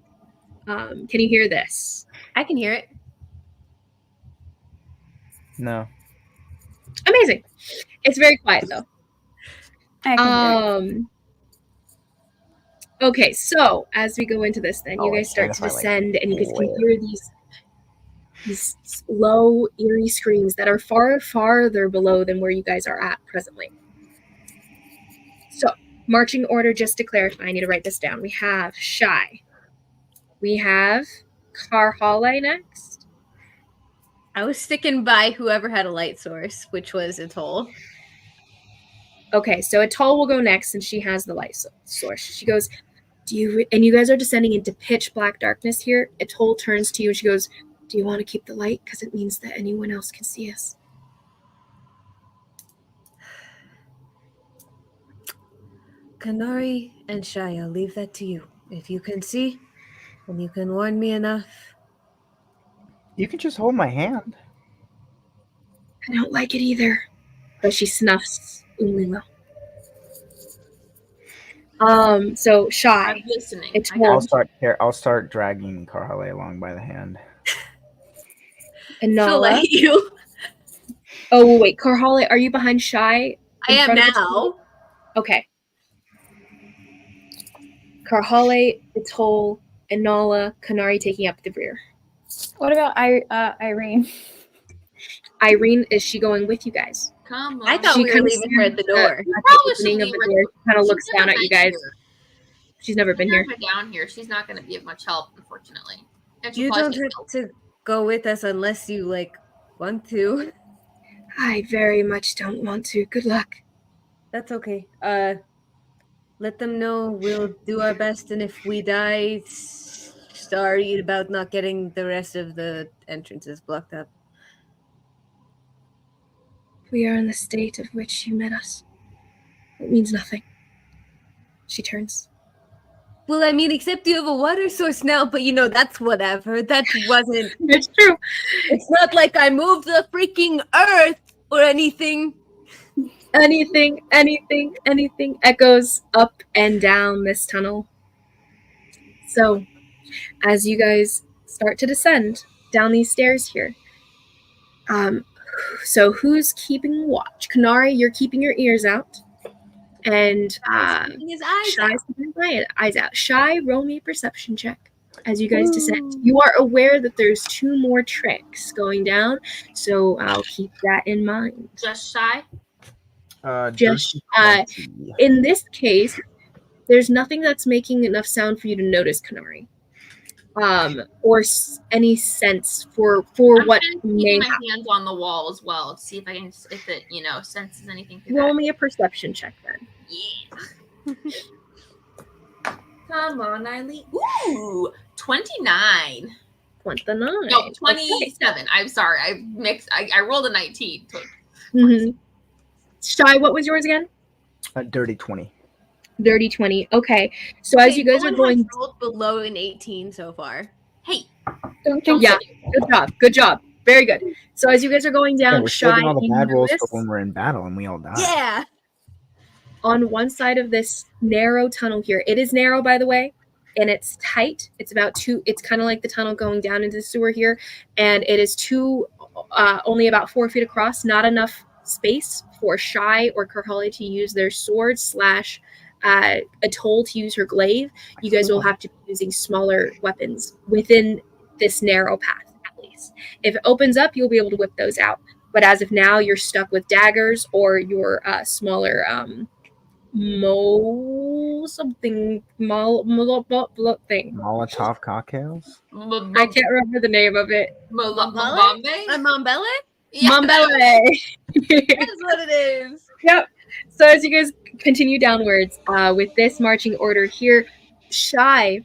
Can you hear this? I can hear it. No. Amazing. It's very quiet though. I can hear it. Okay, so as we go into this, then you Oh, I guys start can to if I, like, descend, and you guys can wail. hear these low, eerie screams that are far farther below than where you guys are at presently. So, marching order, just to clarify, I need to write this down. We have Shy. We have Karhale next. I was sticking by whoever had a light source, which was Atoll. Okay, so Atoll will go next, and she has the light source. She goes, and you guys are descending into pitch black darkness here. Atoll turns to you, and she goes, do you want to keep the light? Because it means that anyone else can see us. Kanari and Shy, I'll leave that to you. If you can see, and you can warn me enough. You can just hold my hand. I don't like it either. But she snuffs Umlilo. So Shy. I'm listening. It's I'll start dragging Karhale along by the hand. And She'll Nala. let you. Oh wait, Karhale, are you behind Shy? I am front of now. Okay. Karhale, Atoll, and Nala, Kanari taking up the rear. What about Irene? Irene, is she going with you guys? Come on. I thought She we were kinda leaving her at the door. At the Probably opening should of the leave her. door, kind of She's looks down never at you been guys. here. She's never been here. Down here. She's not going to be of much help, unfortunately. And she'll You probably don't stay have to go with us unless you want to. I very much don't want to. Good luck. That's okay. Let them know we'll do our best, and if we die, sorry about not getting the rest of the entrances blocked up. We are in the state of which you met us. It means nothing. She turns. Well, I mean, except you have a water source now, but that's whatever. That wasn't. It's true. It's not like I moved the freaking earth or anything. Anything echoes up and down this tunnel. So, as you guys start to descend down these stairs here, so who's keeping watch? Kanari, you're keeping your ears out, and His eyes Shy's keeping his eyes out. Shy, roll me a perception check as you guys descend. You are aware that there's 2 more tricks going down, so I'll keep that in mind. just Shy. Just dirty 20. in this case, there's nothing that's making enough sound for you to notice Kanari, or any sense for I'm what kind of may keeping my happen. hands on the wall as well to see if it senses anything through Roll that. me a perception check then. Yeah. Come on, Eileen. Ooh, 29. 29. No, 27. I'm sorry. I rolled a 19. Mm-hmm. Shy, what was yours again? A dirty 20. Dirty 20. Okay. So as you guys are going, rolled below an 18 so far. Hey, Don't think yeah, good job, very good. So as you guys are going Yeah, down, we're still Shy, doing all the you bad rolls notice for when we're in battle and we all die. Yeah. on one side of this narrow tunnel here. It is narrow, by the way, and it's tight. It's it's kind of like the tunnel going down into the sewer here, and it is only about 4 feet across. Not enough space for Shy or Karhale to use their swords / Atoll to use her glaive. You guys will have to be using smaller weapons within this narrow path, at least. If it opens up, you'll be able to whip those out. But as of now, you're stuck with daggers or your smaller thing. Molotov cocktails? I can't remember the name of it. Bombay? Mombele? Mambele. That's what it is. Yep. So as you guys continue downwards with this marching order here, Shy,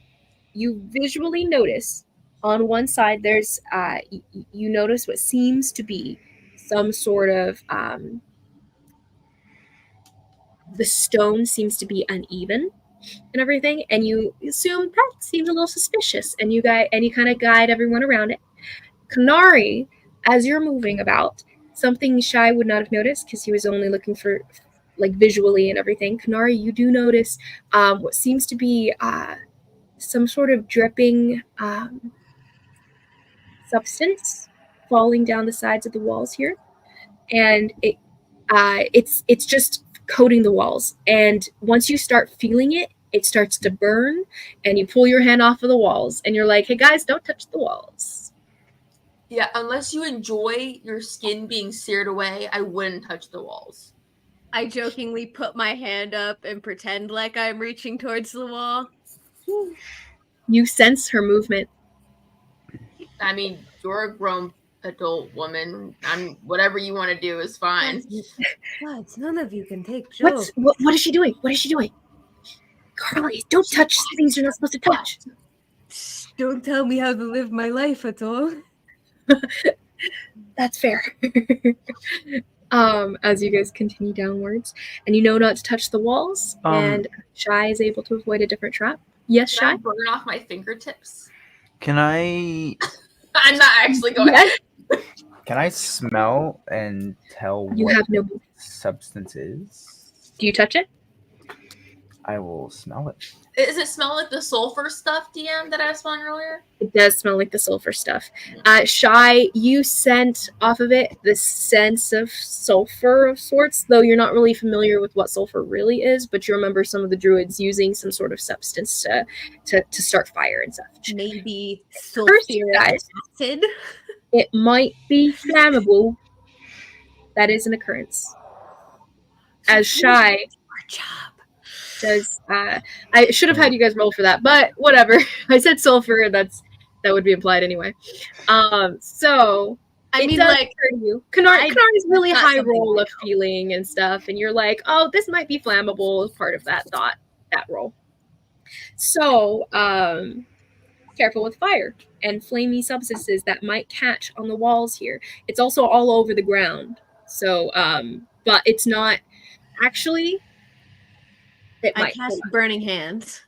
you visually notice on one side there's you notice what seems to be some sort of the stone seems to be uneven and everything, and you assume that seems a little suspicious, and you kind of guide everyone around it. Kanari, as you're moving about, something Shy would not have noticed because he was only looking for like visually and everything. Kanari, you do notice what seems to be some sort of dripping substance falling down the sides of the walls here, and it's just coating the walls. And once you start feeling it, it starts to burn, and you pull your hand off of the walls, and you're like, "Hey guys, don't touch the walls." Yeah, unless you enjoy your skin being seared away, I wouldn't touch the walls. I jokingly put my hand up and pretend like I'm reaching towards the wall. You sense her movement. I mean, you're a grown adult woman. Whatever you want to do is fine. What? None of you can take jokes. What is she doing? What is she doing? Carly, don't touch things you're not supposed to touch. Don't tell me how to live my life at all. That's fair. As you guys continue downwards, and you know not to touch the walls, and Shy is able to avoid a different trap. Yes, Can I Shy? burn off my fingertips? Can I I'm not actually going. Yes. can I smell and tell You what have no. substance is? Do you touch it? I will smell it. Does it smell like the sulfur stuff, DM, that I was smelling earlier? It does smell like the sulfur stuff. Shy, you scent off of it the sense of sulfur of sorts, though you're not really familiar with what sulfur really is, but you remember some of the druids using some sort of substance to start fire and such. Maybe First, sulfuric guys, acid. it might be flammable. That is an occurrence. As Shy Our job. does, I should have had you guys roll for that, but whatever. I said sulfur, that would be implied anyway. So I mean, does like, occur to you. Kanari's really not high something roll I of feeling and stuff, and you're like, oh, this might be flammable as part of that thought, that roll. So, careful with fire and flamey substances that might catch on the walls here. It's also all over the ground. So, but it's not actually. It I might. cast burning hands.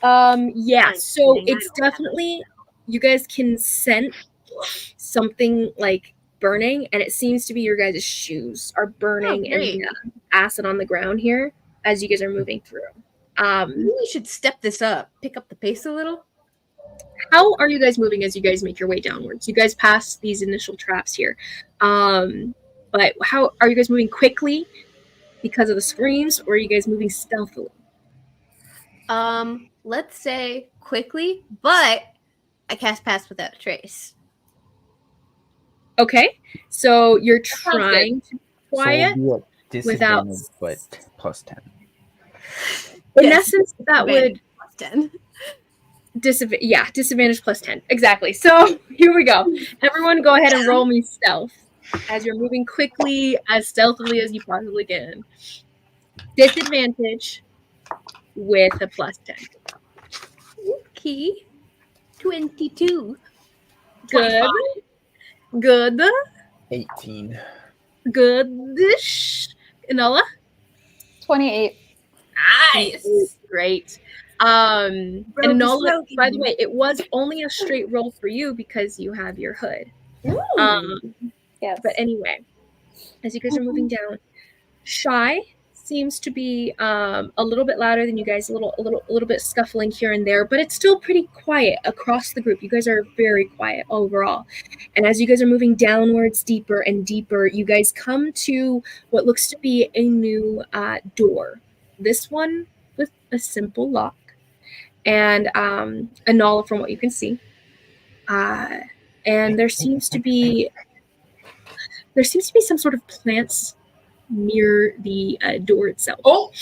Yeah, I'm so kidding, I it's don't have definitely, you guys can sense something like burning, and it seems to be your guys' shoes are burning and great. the acid on the ground here as you guys are moving through. Maybe we should step this up, pick up the pace a little. How are you guys moving as you guys make your way downwards? You guys pass these initial traps here. But how are you guys moving quickly because of the screams, or are you guys moving stealthily? Let's say quickly, but I cast Pass Without a Trace. Okay, so you're sounds good. trying to be quiet. So we'll be at without- disadvantage, but plus 10. In Yes, essence, that would Plus 10. disadvantage plus 10. Exactly. So here we go. Everyone go ahead and roll me stealth as you're moving quickly, as stealthily as you possibly can. Disadvantage with a plus 10. Okay. 22. Good. Good. 18. Goodish. Enola? 28. Nice. Great. And Rogue is Enola, rogue. by the way, it was only a straight roll for you because you have your hood. Yes. But anyway, as you guys are moving down, Shy seems to be a little bit louder than you guys, a little bit scuffling here and there, but it's still pretty quiet across the group. You guys are very quiet overall. And as you guys are moving downwards deeper and deeper, you guys come to what looks to be a new door. This one with a simple lock. And Anala, from what you can see. And there seems to be some sort of plants near the door itself. Oh,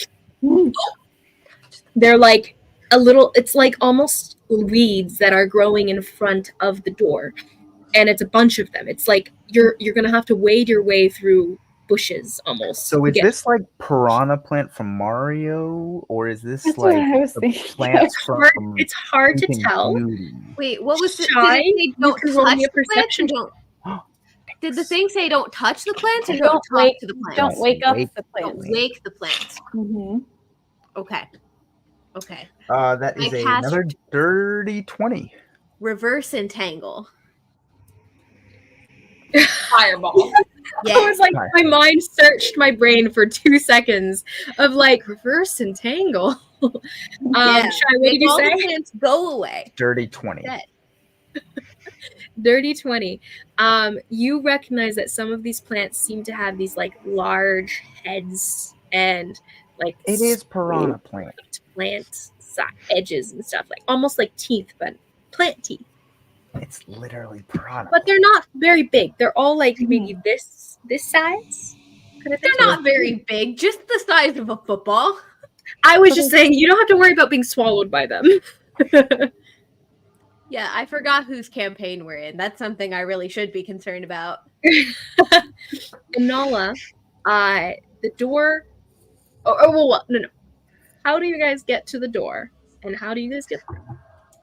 They're like it's like almost weeds that are growing in front of the door, and it's a bunch of them. It's like you're gonna have to wade your way through bushes almost. So is Get- this like piranha plant from Mario, or is this That's what like I was the thinking. plants it's hard to Sleeping tell. Beauty? Wait, what was it? Shy, Did it say you don't can roll touch me a the plants or perception. don't? Did the thing say don't touch the plants or Don't don't talk wake- to the plants? Don't wake up wake the Don't plants. wake the plants. Mm-hmm. Okay. Okay. That is I cast- another dirty 20. Reverse entangle. Fireball. I Yeah. was like, Nice. my mind searched my brain for 2 seconds of like reverse entangle. Yeah. Shy, what Make did you all say? the plants go away. Dirty 20. Dead. Dirty 20. You recognize that some of these plants seem to have these like large heads and like It is piranha plant. plant edges and stuff, like almost like teeth, but plant teeth. It's literally piranha. But they're not very big. They're all like maybe this size. Kind of thing. They're not very big, just the size of a football. I was just saying, you don't have to worry about being swallowed by them. Yeah, I forgot whose campaign we're in. That's something I really should be concerned about. Nala, the door. No. How do you guys get to the door? And how do you guys get there?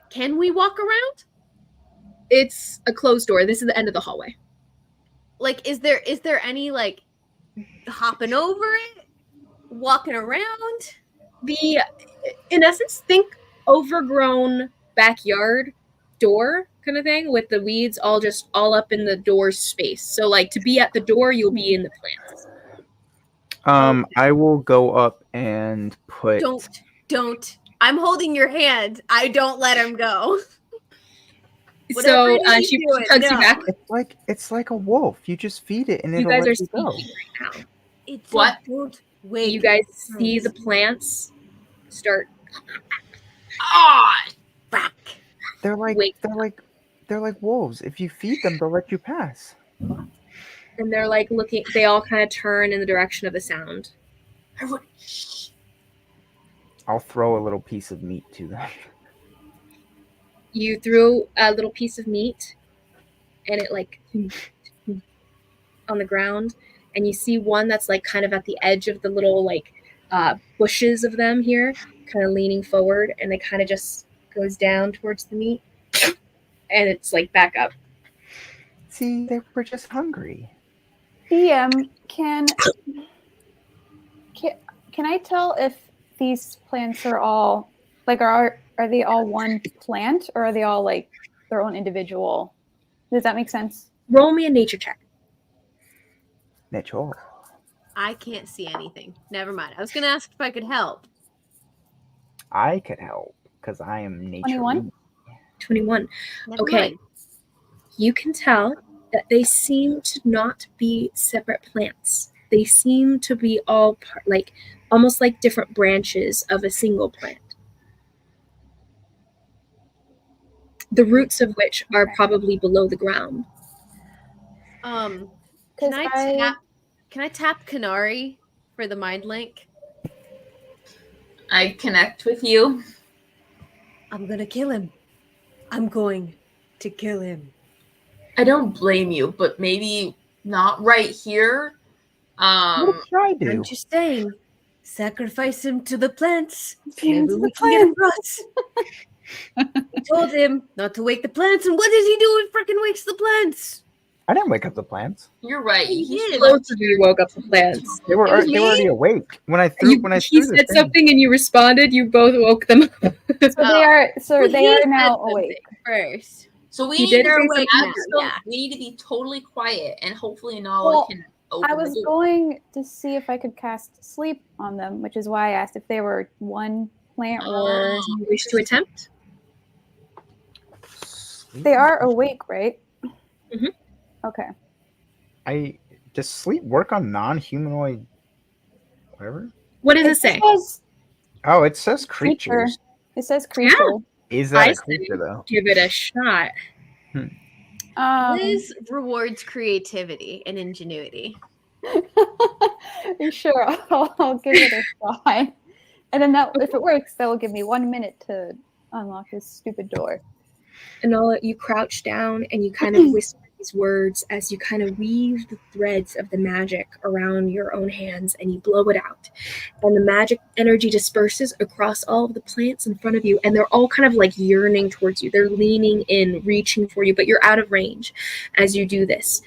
Can we walk around? It's a closed door. This is the end of the hallway. Like, is there any like hopping over it, walking around? In essence, think overgrown backyard door kind of thing with the weeds all up in the door space. So like to be at the door, you'll be in the plants. I will go up and put. Don't. I'm holding your hand. I don't let him go. So Whatever you she do it, tugs you no. back. It's like a wolf. You just feed it and You it'll guys let are you go. speaking right now. It's What? Don't wait. You guys see the plants start. Ah! back. They're like Wait. they're like wolves. If you feed them, they'll let you pass. And they're like looking. They all kind of turn in the direction of the sound. Everyone, shh. I'll throw a little piece of meat to them. You threw a little piece of meat, and it like on the ground, and you see one that's like kind of at the edge of the little like bushes of them here, kind of leaning forward, and it kind of just goes down towards the meat, and it's like back up. See, they were just hungry. DM, can I tell if these plants are all like are they all one plant, or are they all like their own individual? Does that make sense? Roll me a nature check. Nature. I can't see anything. Never mind. I was gonna ask if I could help. I could help because I am nature. 21? 21. Never Okay. mind. You can tell that they seem to not be separate plants. They seem to be all like almost like different branches of a single plant. The roots of which are probably below the ground. Can 'Cause I tap Canary for the mind link? I connect with you. I'm gonna kill him. I'm going to kill him. I don't blame you, but maybe not right here. What did I do? I'm just saying, sacrifice him to the plants. Maybe Maybe we can get across. I told him not to wake the plants, and what does he do? He freaking wakes the plants. I didn't wake up the plants. You're right. He He did. Both of you woke up the plants. They were was they were already me? awake when I threw He the said thing. something and you responded. You both woke them up. So they He are said now something awake. First. So we He need did to say be something. absolute- Yeah. we need to be totally quiet, and hopefully Nala Well, can open I was the door. going to see if I could cast sleep on them, which is why I asked if they were one plant or Do you wish to attempt? they are awake, right? Mhm. Okay. Does sleep work on non-humanoid whatever? What does it say? says Oh, it says creature. creatures. It says creature. Is that I a creature though? Give it a shot. Liz rewards creativity and ingenuity. Sure, I'll give it a try. And then if it works, that will give me 1 minute to unlock this stupid door. And all you crouch down and you kind of whisper these words as you kind of weave the threads of the magic around your own hands and you blow it out. And the magic energy disperses across all of the plants in front of you, and they're all kind of like yearning towards you. They're leaning in, reaching for you, but you're out of range as you do this.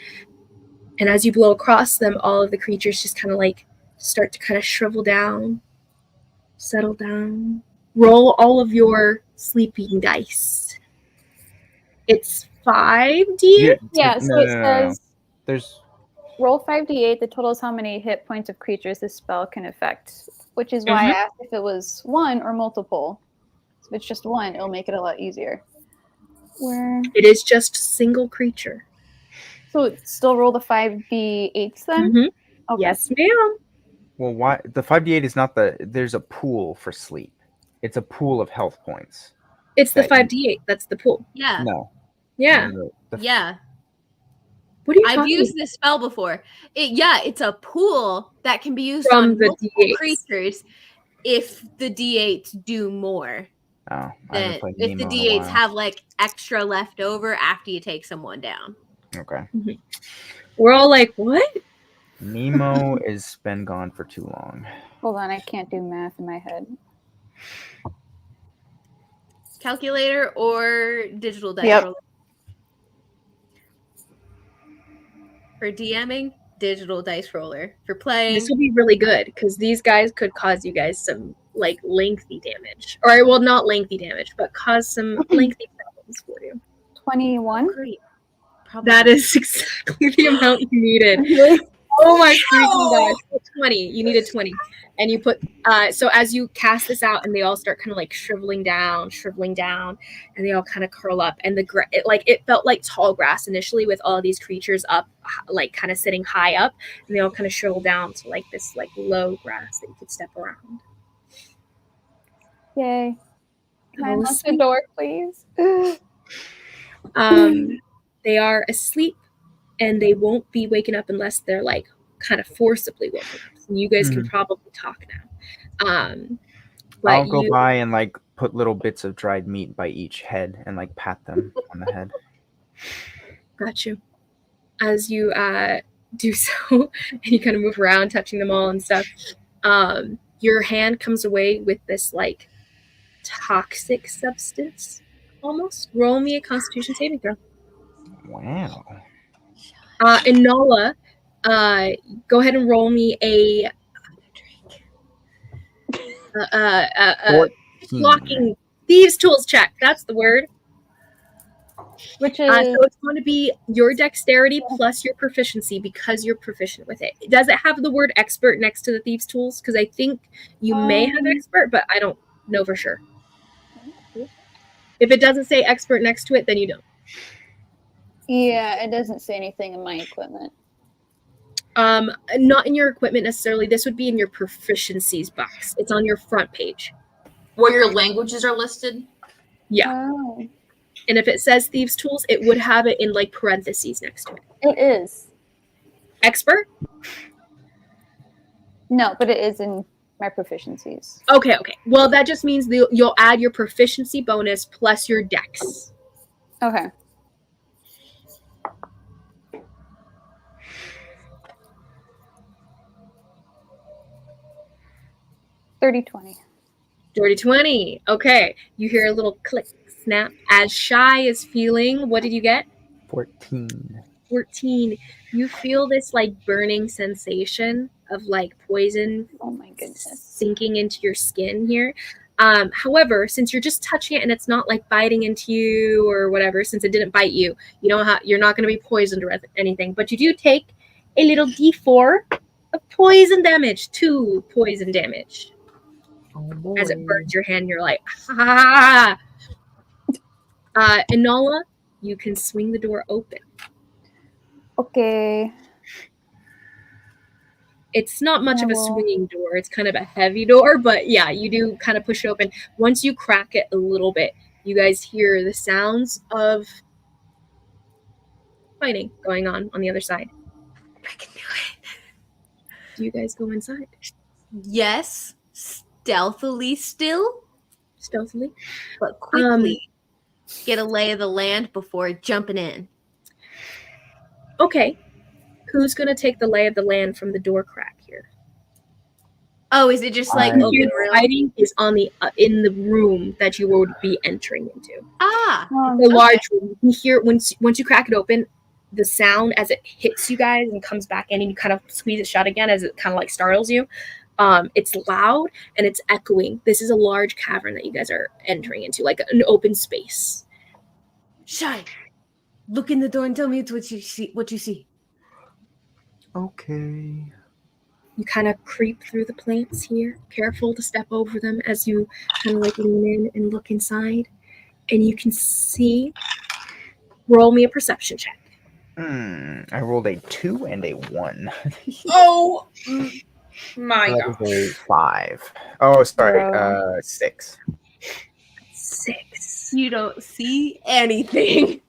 And as you blow across them, all of the creatures just kind of like start to kind of shrivel down, settle down. Roll all of your sleeping dice. It's 5d8. Yeah, so it says There's roll 5d8. The total is how many hit points of creatures this spell can affect, which is why I asked if it was one or multiple. So if it's just one, it'll make it a lot easier. Where It is just single creature. So still roll the 5d8s then? Mhm. Okay. Yes, ma'am. well, why the 5d8 is not the. There's a pool for sleep. It's a pool of health points. It's the That- 5d8. That's the pool. Yeah. No. Yeah. Yeah. What are you I've talking used this spell before. It's a pool that can be used From on the multiple D8s. creatures if the D8s do more. Oh, I haven't Then played if the Nemo in a D8s while. have like extra left over after you take someone down. Okay. We're all like, what? Nemo is been gone for too long. Hold on, I can't do math in my head. Calculator or digital dice Yep. roller? For DMing, digital dice roller. For playing, This will be really good because these guys could cause you guys some like lengthy damage. Or, well, not lengthy damage, but cause some lengthy problems for you. 21? great. Probably. That is exactly the amount you needed. Oh my freaking gosh. 20. You needed 20. And you put, so as you cast this out and they all start kind of like shriveling down, and they all kind of curl up. And it felt like tall grass initially with all of these creatures up, like kind of sitting high up. And they all kind of shrivel down to like this like low grass that you could step around. Yay. Can I Oh, unlock the sweet. door, please? They are asleep and they won't be waking up unless they're like kind of forcibly woken up. So you guys can probably talk now. But I'll go by and like put little bits of dried meat by each head and like pat them on the head. Got you. As you do so, and you kind of move around, touching them all and stuff, your hand comes away with this like toxic substance almost. Roll me a Constitution saving throw. Wow. And Nala, go ahead and roll me a 14. blocking thieves tools check. That's the word. Which is So it's going to be your dexterity plus your proficiency because you're proficient with it. Does it have the word expert next to the thieves tools? Because I think you may have expert, but I don't know for sure. If it doesn't say expert next to it, then you don't. yeah, it doesn't say anything in my equipment. Not in your equipment necessarily. This would be in your proficiencies box. It's on your front page. Where your languages are listed. Yeah. Oh, And if it says thieves tools, it would have it in like parentheses next to it. it is. Expert? No, but it is in my proficiencies. Okay. Well, that just means you'll add your proficiency bonus plus your dex. Okay. Dirty 20. Dirty 20. Okay. You hear a little click, snap. As Shy is feeling, what did you get? 14. 14. You feel this like burning sensation of like poison Oh my goodness. sinking into your skin here. However, since you're just touching it and it's not like biting into you or whatever, since it didn't bite you, you're not going to be poisoned or anything. But you do take a little D4 of poison damage, 2 poison damage. As it burns your hand, you're like, ah. Inala, you can swing the door open. Okay. It's not much of a Oh. swinging door. It's kind of a heavy door, but yeah, you do kind of push it open. Once you crack it a little bit, you guys hear the sounds of fighting going on the other side. I can do it. Do you guys go inside Yes, stealthily still, stealthily? but quickly get a lay of the land before jumping in. Okay. Who's going to take the lay of the land from the door crack here? Oh, is it just like I- open Your room? hiding is on the in the room that you would be entering into. Ah, The large room. You can hear once you crack it open, the sound as it hits you guys and comes back in, and you kind of squeeze it shut again as it kind of like startles you. It's loud and it's echoing. This is a large cavern that you guys are entering into, like an open space. Shy. Look in the door and tell me what you see. What you see. Okay. You kind of creep through the plants here, careful to step over them as you kind of like lean in and look inside. And you can see, roll me a perception check. I rolled a 2 and a 1. Oh my That god. is a 5. Oh, sorry. 6. 6. You don't see anything.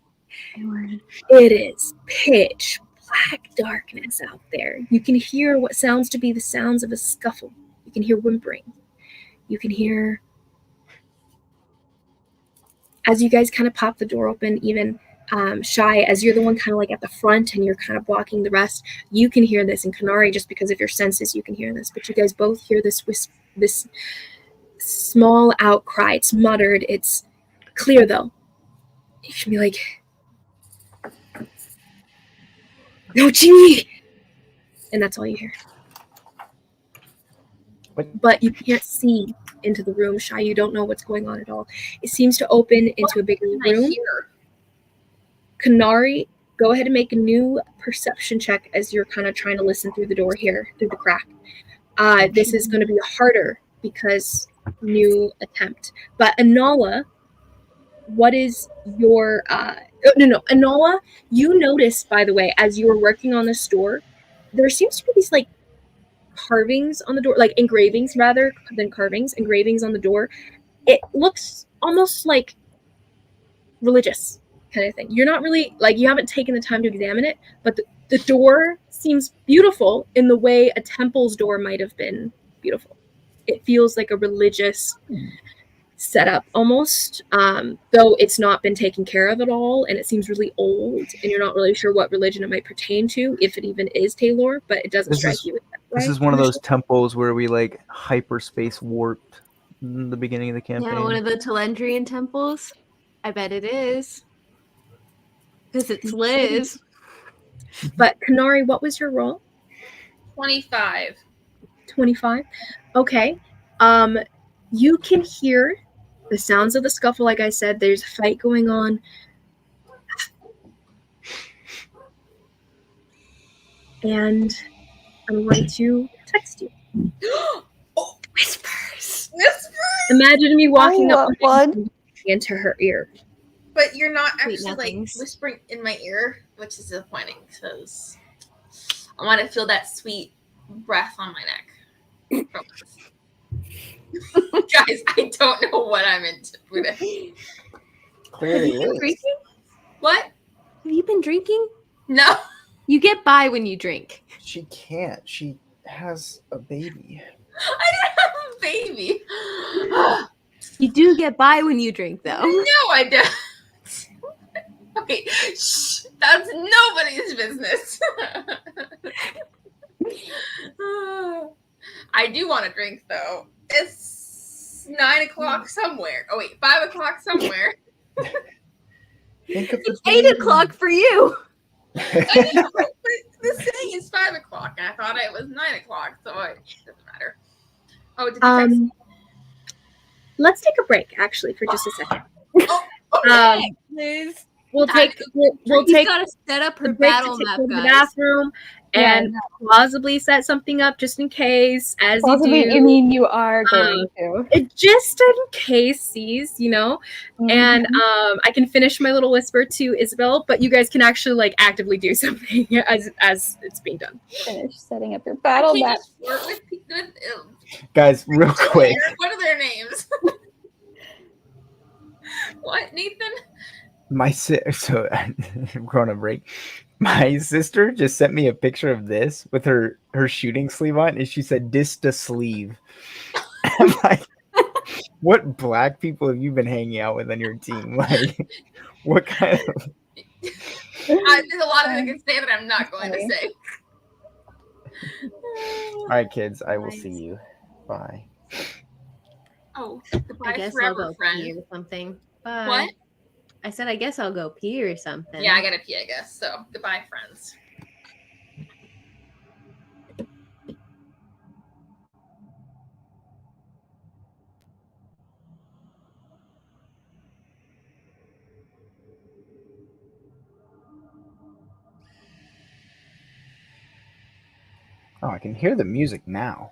It is pitch black darkness out there. You can hear what sounds to be the sounds of a scuffle. You can hear whimpering. You can hear, as you guys kind of pop the door open, even Shy, as you're the one kind of like at the front and you're kind of blocking the rest, you can hear this. And Kanari, just because of your senses, you can hear this. But you guys both hear this this small outcry. It's muttered. It's clear, though. You can be like, no, Jimmy! And that's all you hear. But you can't see into the room, Shy. You don't know what's going on at all. It seems to open into a bigger I room. hear. Kanari, go ahead and make a new perception check as you're kind of trying to listen through the door here, through the crack. This is going to be harder because new attempt. But Anala, what is your... Anala, you noticed, by the way, as you were working on this door, there seems to be these, like, carvings on the door, like engravings rather than carvings, engravings on the door. It looks almost like religious kind of thing. You're not really, like, you haven't taken the time to examine it, but the door seems beautiful in the way a temple's door might have been beautiful. It feels like a religious setup almost, though it's not been taken care of at all, and it seems really old, and you're not really sure what religion it might pertain to, if it even is Taylor, but it doesn't strike you. This is one of those temples where we like hyperspace warped in the beginning of the campaign. Yeah, one of the Telendrian temples. I bet it is. Because it's Liz. But Kanari, what was your roll? 25. 25. Okay. You can hear the sounds of the scuffle. Like I said, there's a fight going on. And I'm going to text you. Oh, Whispers. whispers! Imagine me walking up one. into her ear. But you're not Sweet actually like nothings. whispering in my ear, which is disappointing because I want to feel that sweet breath on my neck. Guys, I don't know what I'm into today. Clearly is. Drinking? What? Have you been drinking? No. You get by when you drink. She can't. She has a baby. I don't have a baby. You do get by when you drink, though. No, I don't. Okay, shh, that's nobody's business. I do want to drink, though. It's 9 o'clock somewhere. Oh, wait, 5 o'clock somewhere. Think of It's 8 o'clock for you. I know, but the saying is 5 o'clock, and I thought it was 9 o'clock, so it doesn't matter. Oh, did you text me? Let's take a break, actually, for just a second. Okay. Liz. We'll take He's got to set up her a break battle to take map, to the guys. bathroom and possibly set something up just in case, as Possibly, you do. you mean you are going to. Just in case, sees, you know. And I can finish my little whisper to Isabel, but you guys can actually like actively do something as it's being done. Finish setting up your I battle can't map. just flirt with good. Guys, real quick. What are their names? What, Nathan? So we're on a break. My sister just sent me a picture of this with her shooting sleeve on, and she said "Dista sleeve." I'm like, what black people have you been hanging out with on your team? Like, what kind of? There's a lot of things I can say that I'm not going to Funny. say. All right, kids. I will see you. Bye. Oh, I goodbye guess I'll forever, go friend. pee or something. Bye. What? I said I guess I'll go pee or something. Yeah, I gotta pee, I guess. So, goodbye, friends. Oh, I can hear the music now.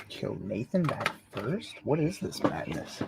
Kill Nathan back first? What is this madness?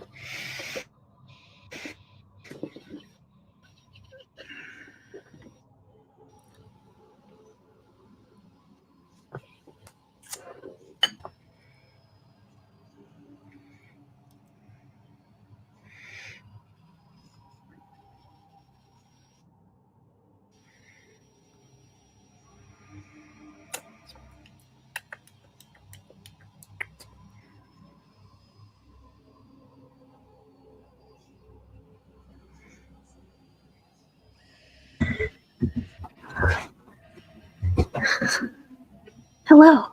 Hello.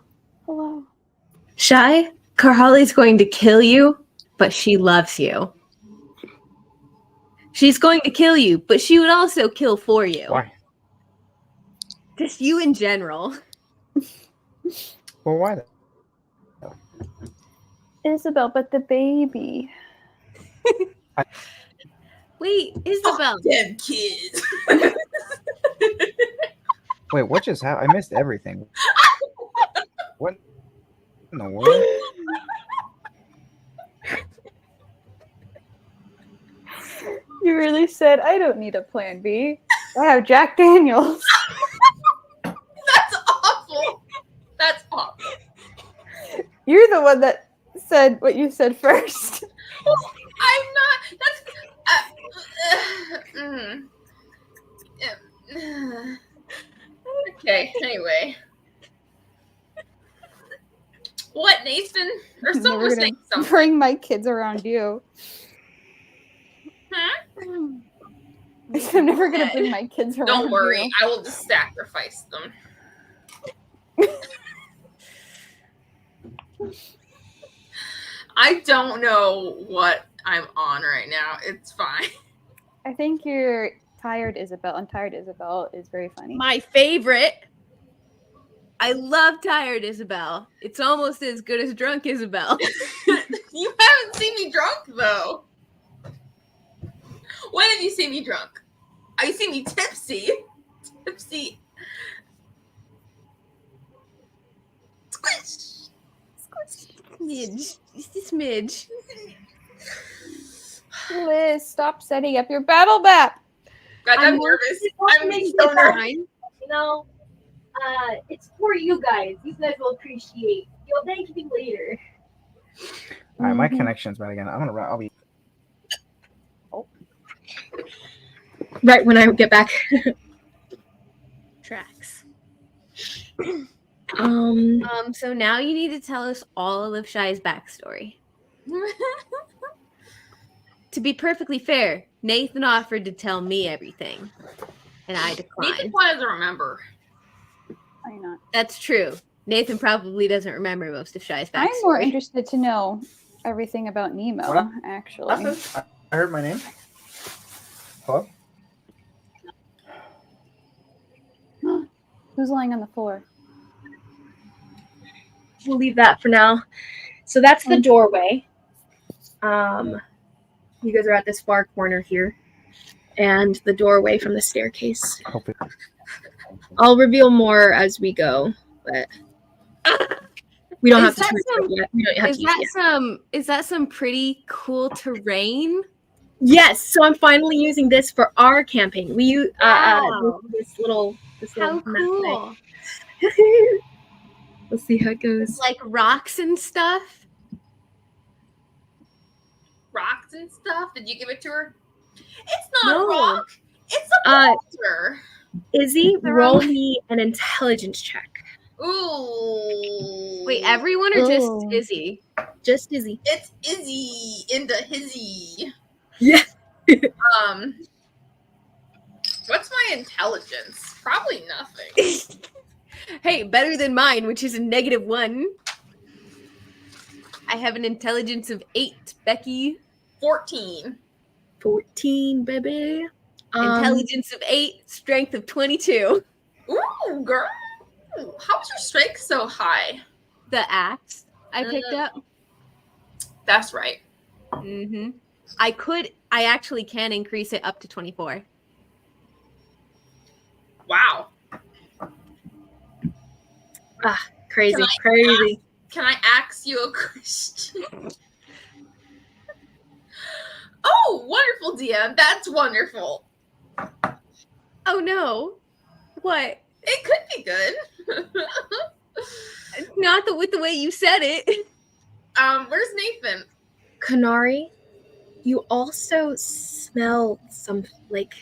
Hello. Shy, Carhali's going to kill you, but she loves you. She's going to kill you, but she would also kill for you. Why? Just you in general. Well, why? Though? Isabel, but the baby. Wait, Isabel. Damn kids. Wait, what just happened? I missed everything. What in the world? You really said, I don't need a plan B. I have Jack Daniels. That's awful. That's awful. You're the one that said what you said first. I'm not. Okay, anyway. What, Nathan? Or I'm someone never was gonna saying something. bring my kids around you. Huh? I'm never gonna bring my kids around Don't worry, you. I will just sacrifice them. I don't know what I'm on right now. It's fine. I think you're tired, Isabel, and tired Isabel is very funny. My favorite. I love Tired Isabel. It's almost as good as Drunk Isabel. You haven't seen me drunk, though. When have you seen me drunk? You see me tipsy. Tipsy. Squish. Smidge. Just a smidge. Liz, stop setting up your battle map. God, I'm nervous. I'm so nervous. You know, it's for you guys. You guys will appreciate. You'll thank me later. All right, my connection's bad again. I'll be. Right when I get back. Tracks. So now you need to tell us all of Shy's backstory. To be perfectly fair, Nathan offered to tell me everything, and I declined. Nathan probably doesn't remember. Why not? That's true. Nathan probably doesn't remember most of Shy's backstory. I'm more interested to know everything about Nemo, What? actually. I heard my name. Hello? Who's lying on the floor? We'll leave that for now. So that's the doorway. You guys are at this far corner here, and the doorway from the staircase. I'll reveal more as we go, but we don't have to tour yet. We don't have to yet. Is that some pretty cool terrain? Yes, so I'm finally using this for our campaign. We use this little How cool! We'll see how it goes. Like rocks and stuff. Rocks and stuff? Did you give it to her? It's not a rock. It's a boulder. Izzy, roll me an intelligence check. Ooh. Wait, everyone or just Izzy? Just Izzy. It's Izzy into hizzy. Yeah. What's my intelligence? Probably nothing. Hey, better than mine, which is a -1. I have an intelligence of 8, Becky. 14. 14, baby. Intelligence of 8, strength of 22. Ooh, girl. How was your strength so high? The axe I picked up. That's right. Mm-hmm. I actually can increase it up to 24. Wow. Crazy, crazy. Can I ask you a question? Oh, wonderful, DM. That's wonderful. Oh no. What? It could be good. Not with the way you said it. Where's Nathan? Kanari, you also smell some thick,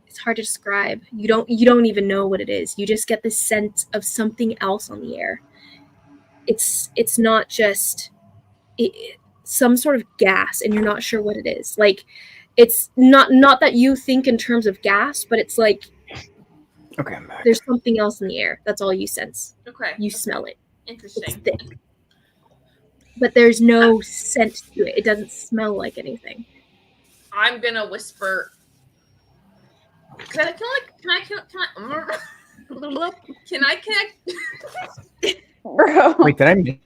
it's hard to describe. You don't even know what it is. You just get the sense of something else on the air. It's not just some sort of gas, and you're not sure what it is. Like, it's not that you think in terms of gas, but it's like, okay, I'm back. There's something else in the air. That's all you sense. Okay. You smell it. Interesting. It's thick. But there's no scent to it. It doesn't smell like anything. I'm gonna whisper. Can I connect? Bro. Wait, did I miss?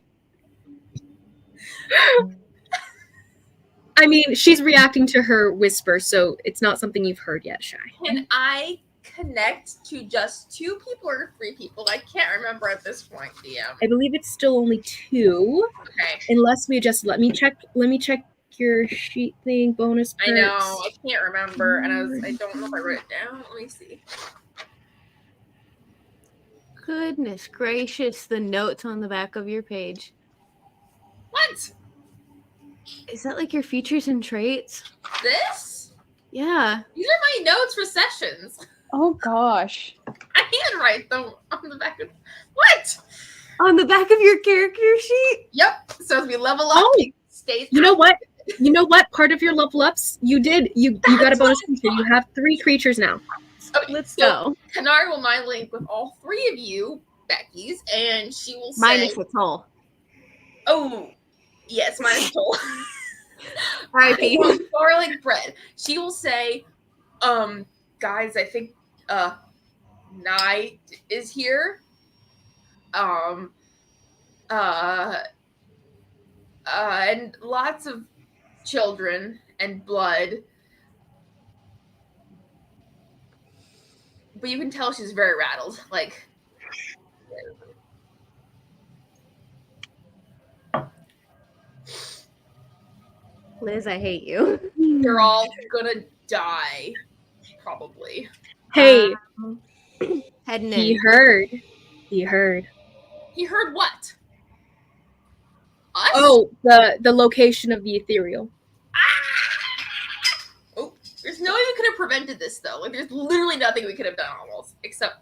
I mean, she's reacting to her whisper, so it's not something you've heard yet, Shy. Can I connect to just 2 people or 3 people? I can't remember at this point, DM. I believe it's still only 2. Okay. Unless we just let me check your sheet thing, bonus perks. I know, I can't remember, and I don't know if I wrote it down. Let me see. Goodness gracious, the notes on the back of your page. What? Is that like your features and traits? This? Yeah. These are my notes for sessions. Oh gosh. I handwrite them on the back of what? On the back of your character sheet? Yep. So as we level up, Oh, stays. you know what? You know what? Part of your level ups, you got a bonus creature. You have 3 creatures now. Okay, Let's so go. Kanari will mind link with all 3 of you, Becky's, and she will say, Minus a toll. "Oh, yes, minus toll." R.I.P. Garlic bread. She will say, guys, I think Night is here. And lots of children and blood. But you can tell she's very rattled. Like, Liz, I hate you. they're all gonna die, probably. Hey, Heading he in. heard. He heard. He heard what? Us? Oh, the location of the ethereal. Oh, there's no way we could have prevented this, though. Like, there's literally nothing we could have done almost, except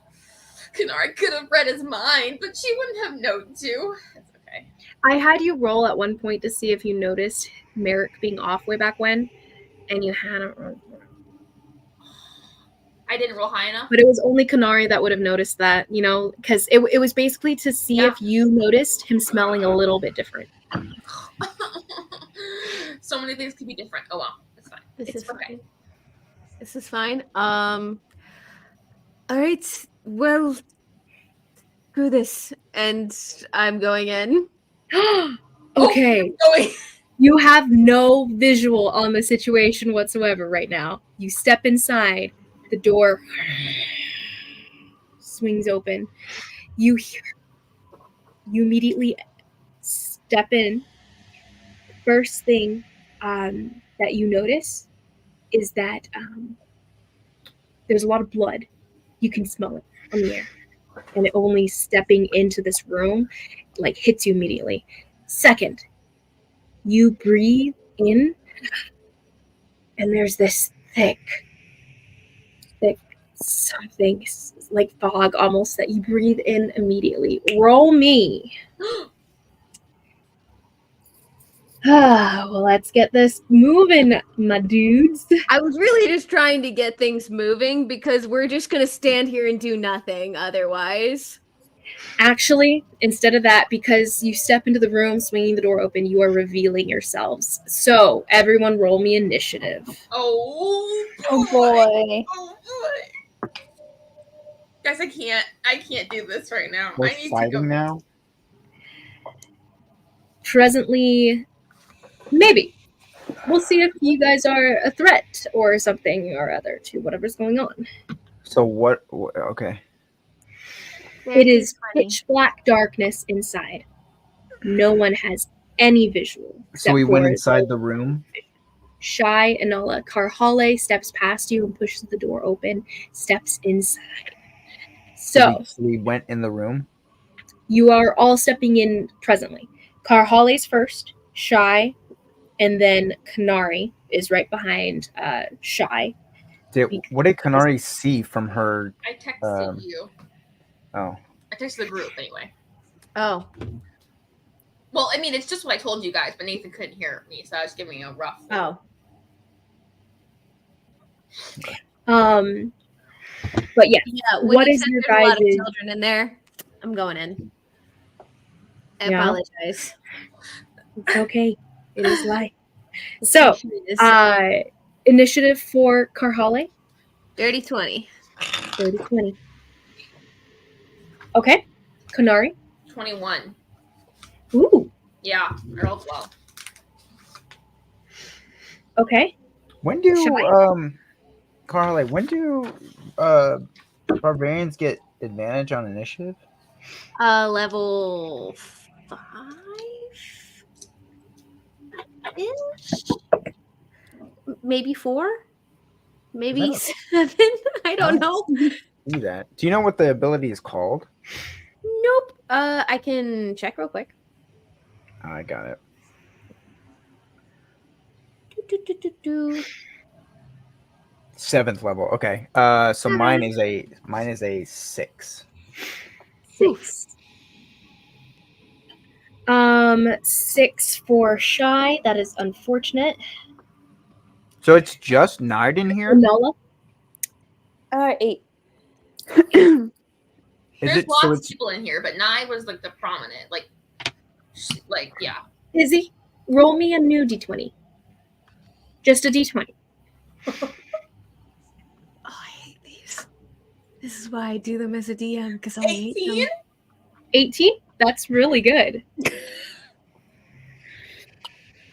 Kanari could have read his mind, but she wouldn't have known to. That's okay. I had you roll at one point to see if you noticed Merrick being off way back when, and you hadn't rolled. I didn't roll high enough. But it was only Kanari that would have noticed that, because it was basically to see if you noticed him smelling a little bit different. So many things could be different. Oh well, it's fine. This is okay. fine. This is fine. All right. Well, screw this, and I'm going in. Okay. Going. You have no visual on the situation whatsoever right now. You step inside, the door swings open. You immediately step in. First thing that you notice is that there's a lot of blood. You can smell it on the air. And only stepping into this room hits you immediately. Second, you breathe in, and there's this thick something like fog almost that you breathe in immediately. Roll me. Well, let's get this moving, my dudes. I was really just trying to get things moving because we're just going to stand here and do nothing otherwise. Actually, instead of that, because you step into the room, swinging the door open, you are revealing yourselves. So, everyone roll me initiative. Oh boy. Oh boy. Oh boy. Guys, I can't do this right now. We're I need fighting to go. now. Presently, maybe. We'll see if you guys are a threat or something or other to whatever's going on. So what? Okay. It is pitch black darkness inside. No one has any visual. So we went inside the room. Shy Enola Karhale steps past you and pushes the door open, steps inside. So we went in the room. You are all stepping in presently. Karhale's first, Shy, and then Kanari is right behind Shy. What did Kanari see from her? I texted you. Oh. I texted the group anyway. Oh. Well, I mean, it's just what I told you guys, but Nathan couldn't hear me, so I was giving you a rough. Oh. But yeah. What is your guys' a lot of children in there? I'm going in. I apologize. It's okay. It is life. So, initiative for Karhale? Dirty 20. Dirty 20. Okay. Kanari? 21. Ooh. Yeah, I rolled well. Okay. When do Carly, when do barbarians get advantage on initiative? Level 5 ish, maybe 4, maybe No. 7. I don't know. See that. Do you know what the ability is called? Nope. I can check real quick. I got it. Do. 7th level. Okay. So mine is a 6. 6. 6 for shy. That is unfortunate. So it's just Narden here? Nola. 8. Is There's it lots so of it's people in here, but Nye was like the prominent, like yeah. Izzy, roll me a new d20. Just a d20. Oh, I hate these. This is why I do them as a DM, because I hate 18? them. 18? That's really good.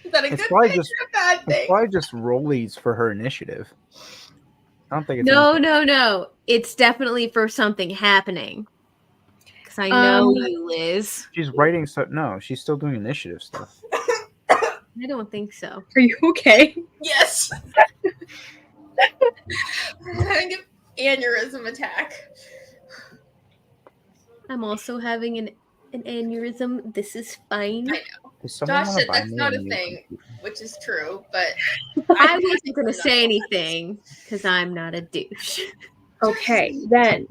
Is that a It's good probably thing just- or a bad it's thing? probably just rollies for her initiative. I don't think it's No. It's definitely for something happening. Because I know you, Liz. She's writing stuff. No, she's still doing initiative stuff. I don't think so. Are you okay? Yes. I'm having an aneurysm attack. I'm also having an aneurysm. This is fine. I know. Does someone Josh wanna said buy that's me not a new thing, computer? which is true, but I wasn't going to say anything because I'm not a douche. Okay, then.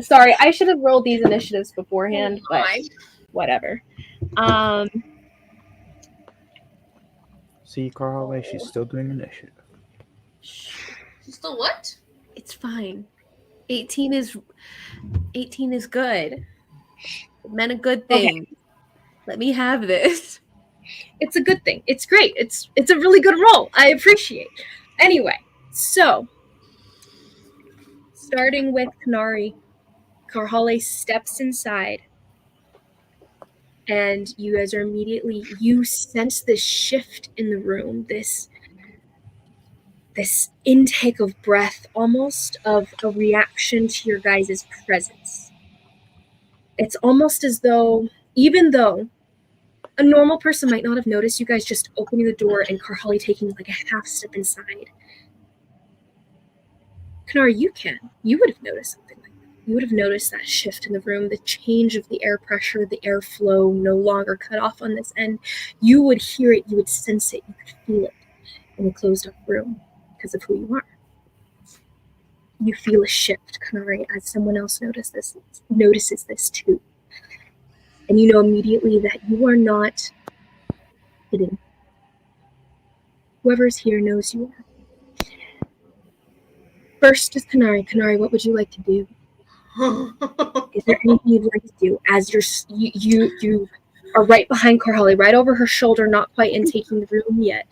Sorry, I should have rolled these initiatives beforehand, but Fine. whatever. See, Carly, she's still doing initiative. You still what? It's fine. 18 is good. It meant a good thing. Let me have this. It's a good thing. It's great. It's a really good roll. I appreciate. Anyway, so starting with Kanari, Karhale steps inside, and you guys are you sense this shift in the room, this intake of breath, almost of a reaction to your guys' presence. It's almost as though, even though a normal person might not have noticed you guys just opening the door and Karhale taking like a half step inside, Kanari, you would have noticed something like that. You would have noticed that shift in the room, the change of the air pressure, the airflow no longer cut off on this end. You would hear it, you would sense it, you could feel it in a closed up room because of who you are. You feel a shift, Kanari, as someone else notices this too. And you know immediately that you are not hidden. Whoever's here knows you are. First is Kanari. Kanari, what would you like to do? Is there anything you'd like to do? As you are right behind Karhale, right over her shoulder, not quite in taking the room yet.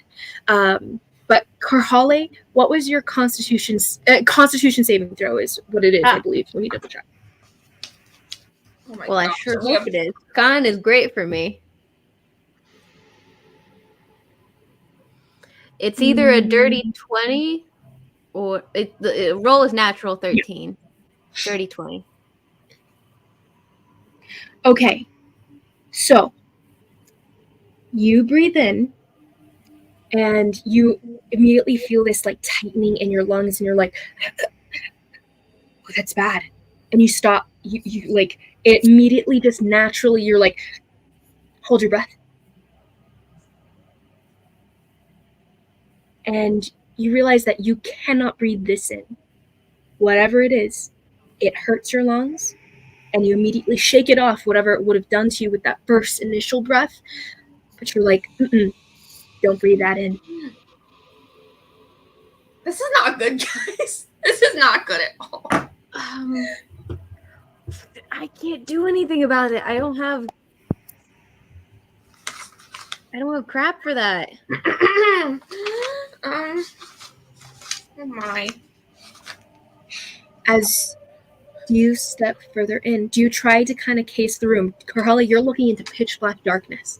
But Karhale, what was your Constitution saving throw? Is what it is, I believe. Let me double check. Oh my Well, I gosh, sure we hope it is. Con is great for me. It's either a dirty 20 or the roll is natural 13. Dirty 20. Okay, so you breathe in and you immediately feel this like tightening in your lungs and you're like, oh, that's bad. And you stop, you like, it immediately just naturally, you're like, hold your breath. And you realize that you cannot breathe this in. Whatever it is, it hurts your lungs, and you immediately shake it off, whatever it would have done to you with that first initial breath. But you're like, don't breathe that in. This is not good, guys. This is not good at all. I can't do anything about it. I don't have crap for that. Oh my. As you step further in, do you try to kind of case the room? Karhale, you're looking into pitch black darkness,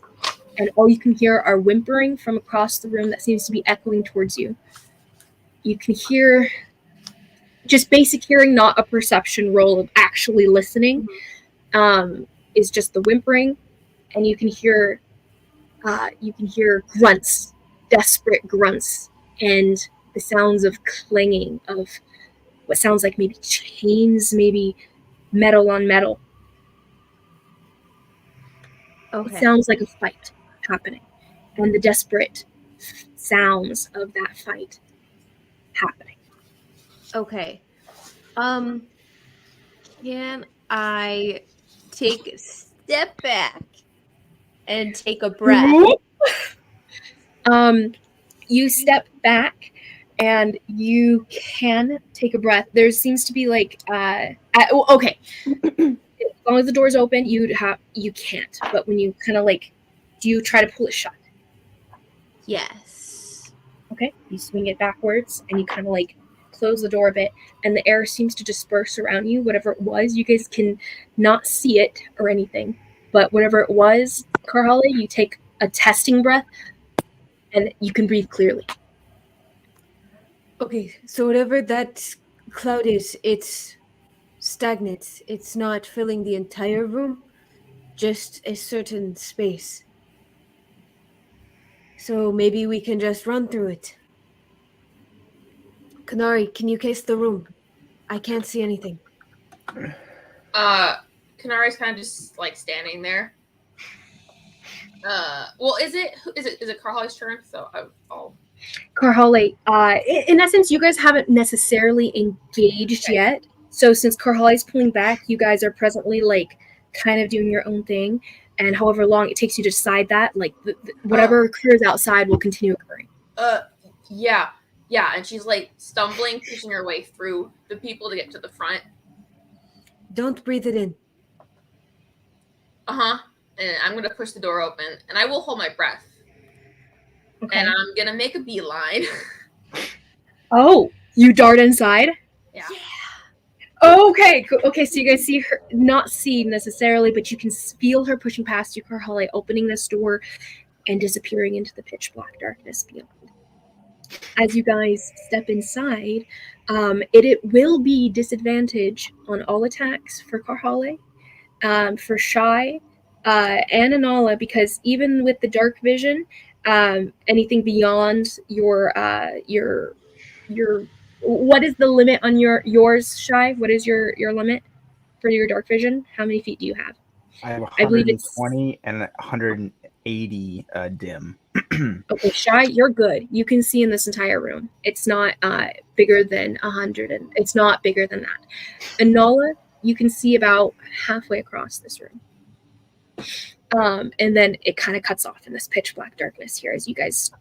and all you can hear are whimpering from across the room that seems to be echoing towards you. You can hear just basic hearing, not a perception roll of actually listening, is just the whimpering, and you can hear grunts, desperate grunts, and the sounds of clanging of what sounds like maybe chains, maybe metal on metal. Okay. It sounds like a fight happening, and the desperate sounds of that fight happening. Okay. Can I take a step back and take a breath? You step back and you can take a breath. There seems to be like okay. As long as the door's open, you can't. But when you kind of like, do you try to pull it shut? Yes. Okay. You swing it backwards and you kind of like close the door a bit, and the air seems to disperse around you. Whatever it was, you guys can not see it or anything, but whatever it was, Karhale, you take a testing breath and you can breathe clearly. Okay, so whatever that cloud is, it's stagnant. It's not filling the entire room, just a certain space. So maybe we can just run through it. Kanari, can you case the room? I can't see anything. Kanari's kind of just like standing there. Well, is it Karhale's turn? So I'll. Karhale, in essence, you guys haven't necessarily engaged yet. So since Karhale's pulling back, you guys are presently like kind of doing your own thing, and however long it takes you to decide that, like whatever occurs outside will continue occurring. Yeah, and she's like stumbling, pushing her way through the people to get to the front. Don't breathe it in. And I'm gonna push the door open, and I will hold my breath. Okay. And I'm gonna make a beeline. Oh, you dart inside? Yeah. Okay, okay. So you guys see her, not see necessarily, but you can feel her pushing past you, Karhale, opening this door and disappearing into the pitch black darkness beyond. As you guys step inside, it will be disadvantage on all attacks for Karhale, for Shy, and Anala, because even with the dark vision, anything beyond your what is the limit on yours, Shy? What is your limit for your dark vision? How many feet do you have? I have 120 and 180 dim. Okay, Shy, you're good. You can see in this entire room. It's not bigger than 100, and it's not bigger than that. Anala, you can see about halfway across this room. And then it kind of cuts off in this pitch black darkness here as you guys,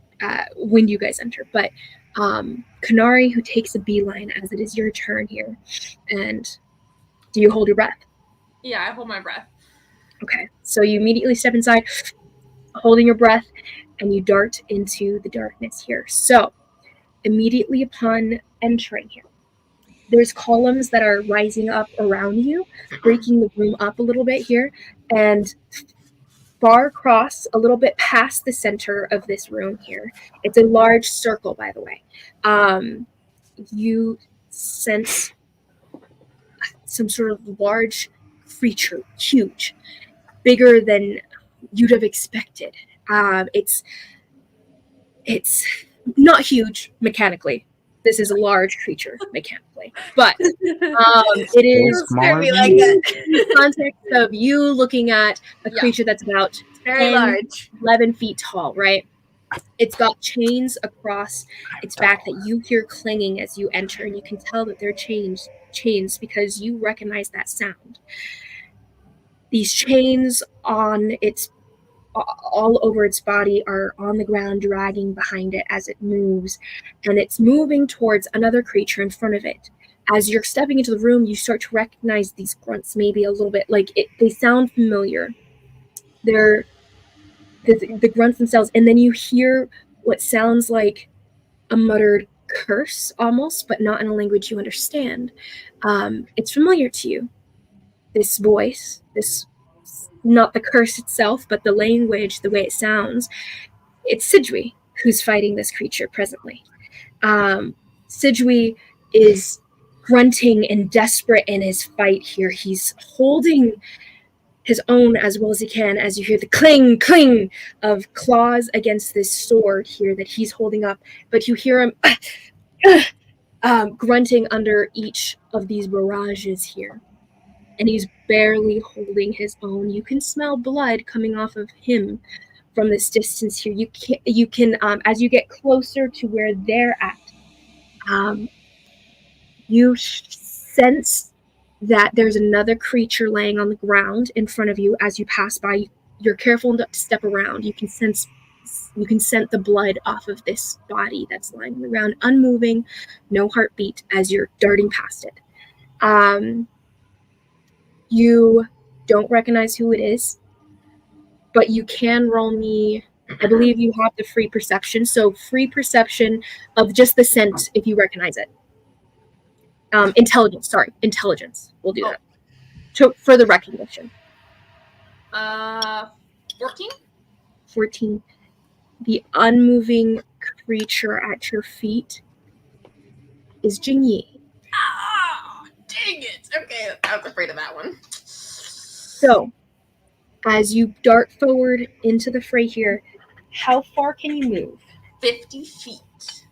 when you guys enter. But Kanari, who takes a beeline as it is your turn here, and do you hold your breath? Yeah, I hold my breath. Okay, so you immediately step inside, holding your breath, and you dart into the darkness here. So immediately upon entering here, there's columns that are rising up around you, breaking the room up a little bit here, and far across, a little bit past the center of this room here. It's a large circle, by the way. You sense some sort of large creature, huge, bigger than you'd have expected. It's not huge mechanically. This is a large creature mechanically, but it is like that. in the context of you looking at a creature that's about Very 10, large. 11 feet tall, right? It's got chains across its back that you hear clanging as you enter, and you can tell that they're chains because you recognize that sound. These chains on its all over its body are on the ground, dragging behind it as it moves, and it's moving towards another creature in front of it. As you're stepping into the room, you start to recognize these grunts maybe a little bit, like they sound familiar. They're the grunts themselves, and then you hear what sounds like a muttered curse almost, but not in a language you understand. It's familiar to you. This voice, this, not the curse itself, but the language, the way it sounds. It's Sidgwi who's fighting this creature presently. Sidgwi is grunting and desperate in his fight here. He's holding his own as well as he can as you hear the cling, cling of claws against this sword here that he's holding up. But you hear him grunting under each of these barrages here. And he's barely holding his own. You can smell blood coming off of him from this distance here. You can as you get closer to where they're at, you sense that there's another creature laying on the ground in front of you. As you pass by, you're careful to step around. You can scent the blood off of this body that's lying on the ground, unmoving, no heartbeat as you're darting past it. You don't recognize who it is, but you can roll me, I believe you have the free perception, so free perception of just the scent if you recognize it. Intelligence. We'll do that. For the recognition. 14? 14. The unmoving creature at your feet is Jingyi. Ah, dang it. Okay, I was afraid of that one. So, as you dart forward into the fray here, how far can you move? 50 feet.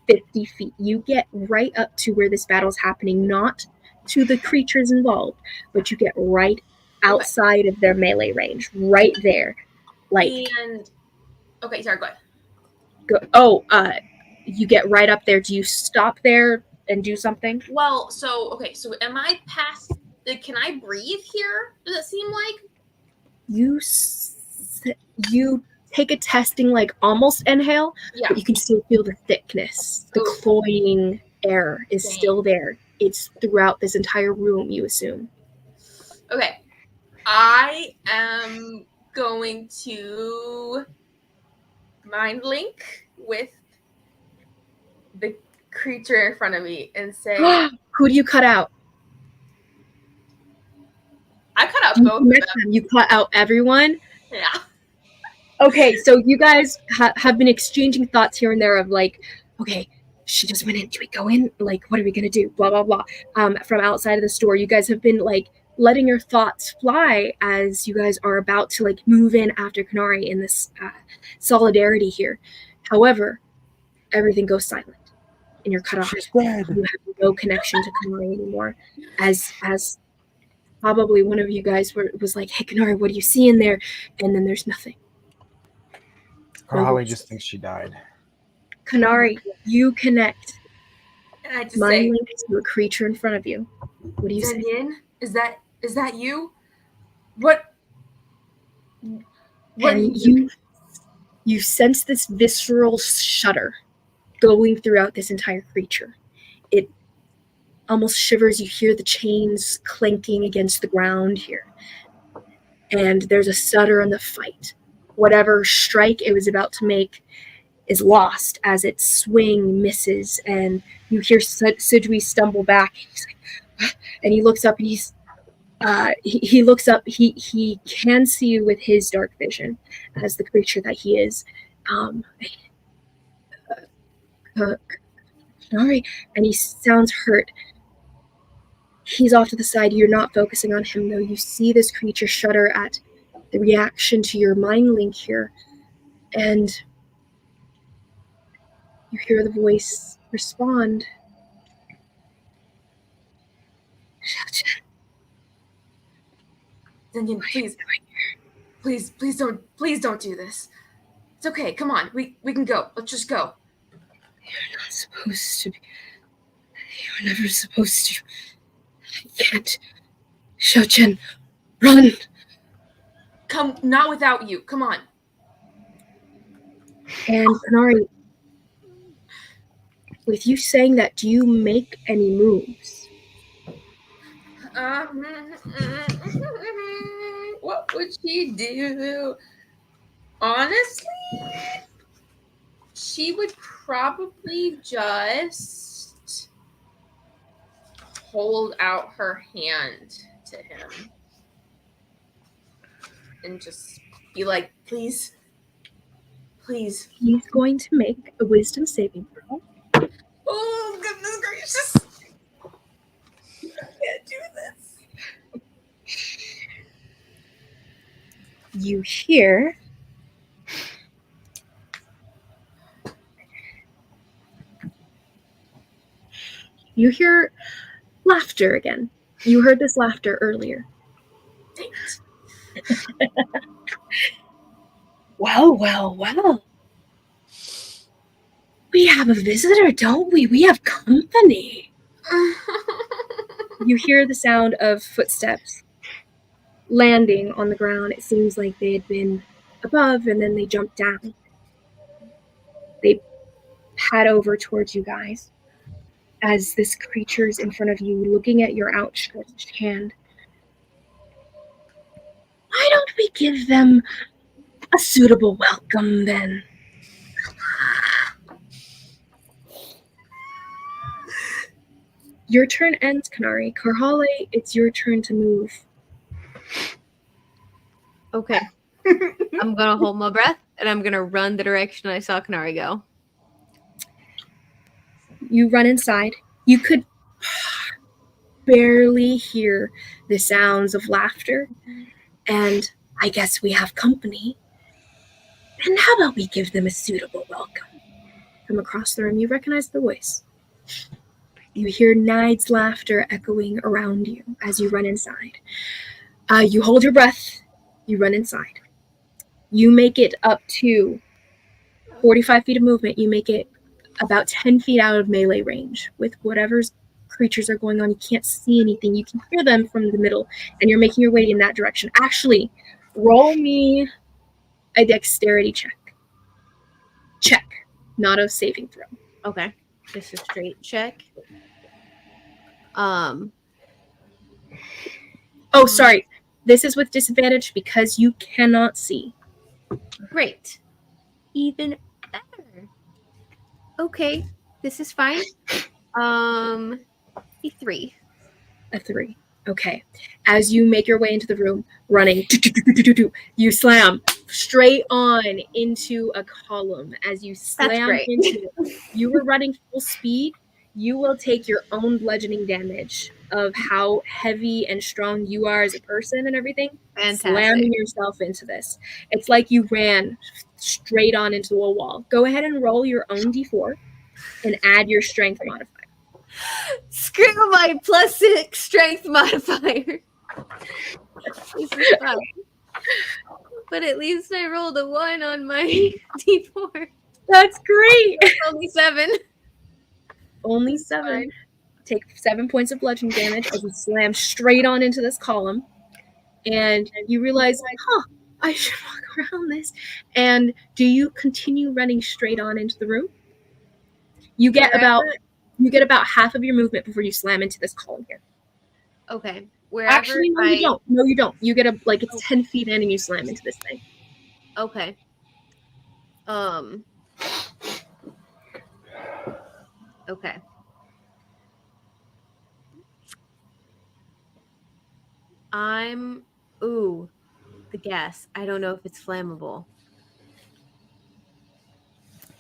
50 feet. You get right up to where this battle's happening, not to the creatures involved, but you get right outside of their melee range, right there. Okay, sorry, go ahead. You get right up there. Do you stop there and do something? Well, so am I past, can I breathe here? Does it seem like? You take a testing, like almost inhale, yeah, but you can still feel the thickness. The cloying air is still there. It's throughout this entire room, you assume. Okay. I am going to mind link with the creature in front of me and say, who do you cut out? I cut out both of them. You cut out everyone? Yeah. Okay, so you guys have been exchanging thoughts here and there of like, okay, she just went in. Do we go in? Like, what are we going to do? Blah, blah, blah. From outside of the store, you guys have been like letting your thoughts fly as you guys are about to like move in after Kanari in this solidarity here. However, everything goes silent and you're cut off. You have no connection to Kanari anymore. As probably one of you guys was like, hey, Kanari, what do you see in there? And then there's nothing. Probably just thinks she died. Kanari, you connect. And I just mind link to a creature in front of you. What do you say? Yin? Is that you? What And you sense this visceral shudder going throughout this entire creature. It almost shivers. You hear the chains clinking against the ground here. And there's a stutter in the fight. Whatever strike it was about to make is lost as its swing misses, and you hear Sidwi stumble back. He's like, and he looks up, and he looks up. He can see you with his dark vision as the creature that he is. Sorry, and he sounds hurt. He's off to the side. You're not focusing on him, though. You see this creature shudder at the reaction to your mind link here, and you hear the voice respond. Zenyin, please don't do this. It's okay. Come on, we can go. Let's just go. You're not supposed to be. You were never supposed to. I can't. Xiaochen, run! Come, not without you. Come on. And Kanari, with you saying that, do you make any moves? What would she do? Honestly, she would probably just hold out her hand to him and just be like, please. He's going to make a wisdom saving throw. Oh, goodness gracious. you hear laughter again. You heard this laughter earlier. Well. We have a visitor, don't we? We have company. You hear the sound of footsteps landing on the ground. It seems like they had been above and then they jumped down. They pad over towards you guys as this creature's in front of you, looking at your outstretched hand. Why don't we give them a suitable welcome then? Your turn ends, Kanari. Karhale, it's your turn to move. Okay. I'm gonna hold my breath and I'm gonna run the direction I saw Kanari go. You run inside. You could barely hear the sounds of laughter. And I guess we have company. And how about we give them a suitable welcome? From across the room, you recognize the voice. You hear Nide's laughter echoing around you as you run inside. You hold your breath. You run inside. You make it up to 45 feet of movement. You make it about 10 feet out of melee range. With whatever's creatures are going on, you can't see anything. You can hear them from the middle, and you're making your way in that direction. Actually, roll me a dexterity check. Check, not a saving throw. Okay. Just a straight check. Oh, sorry. This is with disadvantage because you cannot see. Great. Even better. Okay. This is fine. A 3. A 3. Okay. As you make your way into the room, running, you slam straight on into a column. As you slam into it, you were running full speed. You will take your own bludgeoning damage of how heavy and strong you are as a person and everything. Fantastic. Slamming yourself into this. It's like you ran straight on into a wall. Go ahead and roll your own d4 and add your strength modifier. Screw my +6 strength modifier. This is fun. But at least I rolled a 1 on my d4. That's great. Only 7. Only 7. Take 7 points of bludgeoning damage as you slam straight on into this column. And you realize, I should walk around this. And do you continue running straight on into the room? You get about half of your movement before you slam into this column here. Okay. Actually, no, you don't. No, you don't. You get it's 10 feet in and you slam into this thing. Okay. Okay. The gas. I don't know if it's flammable.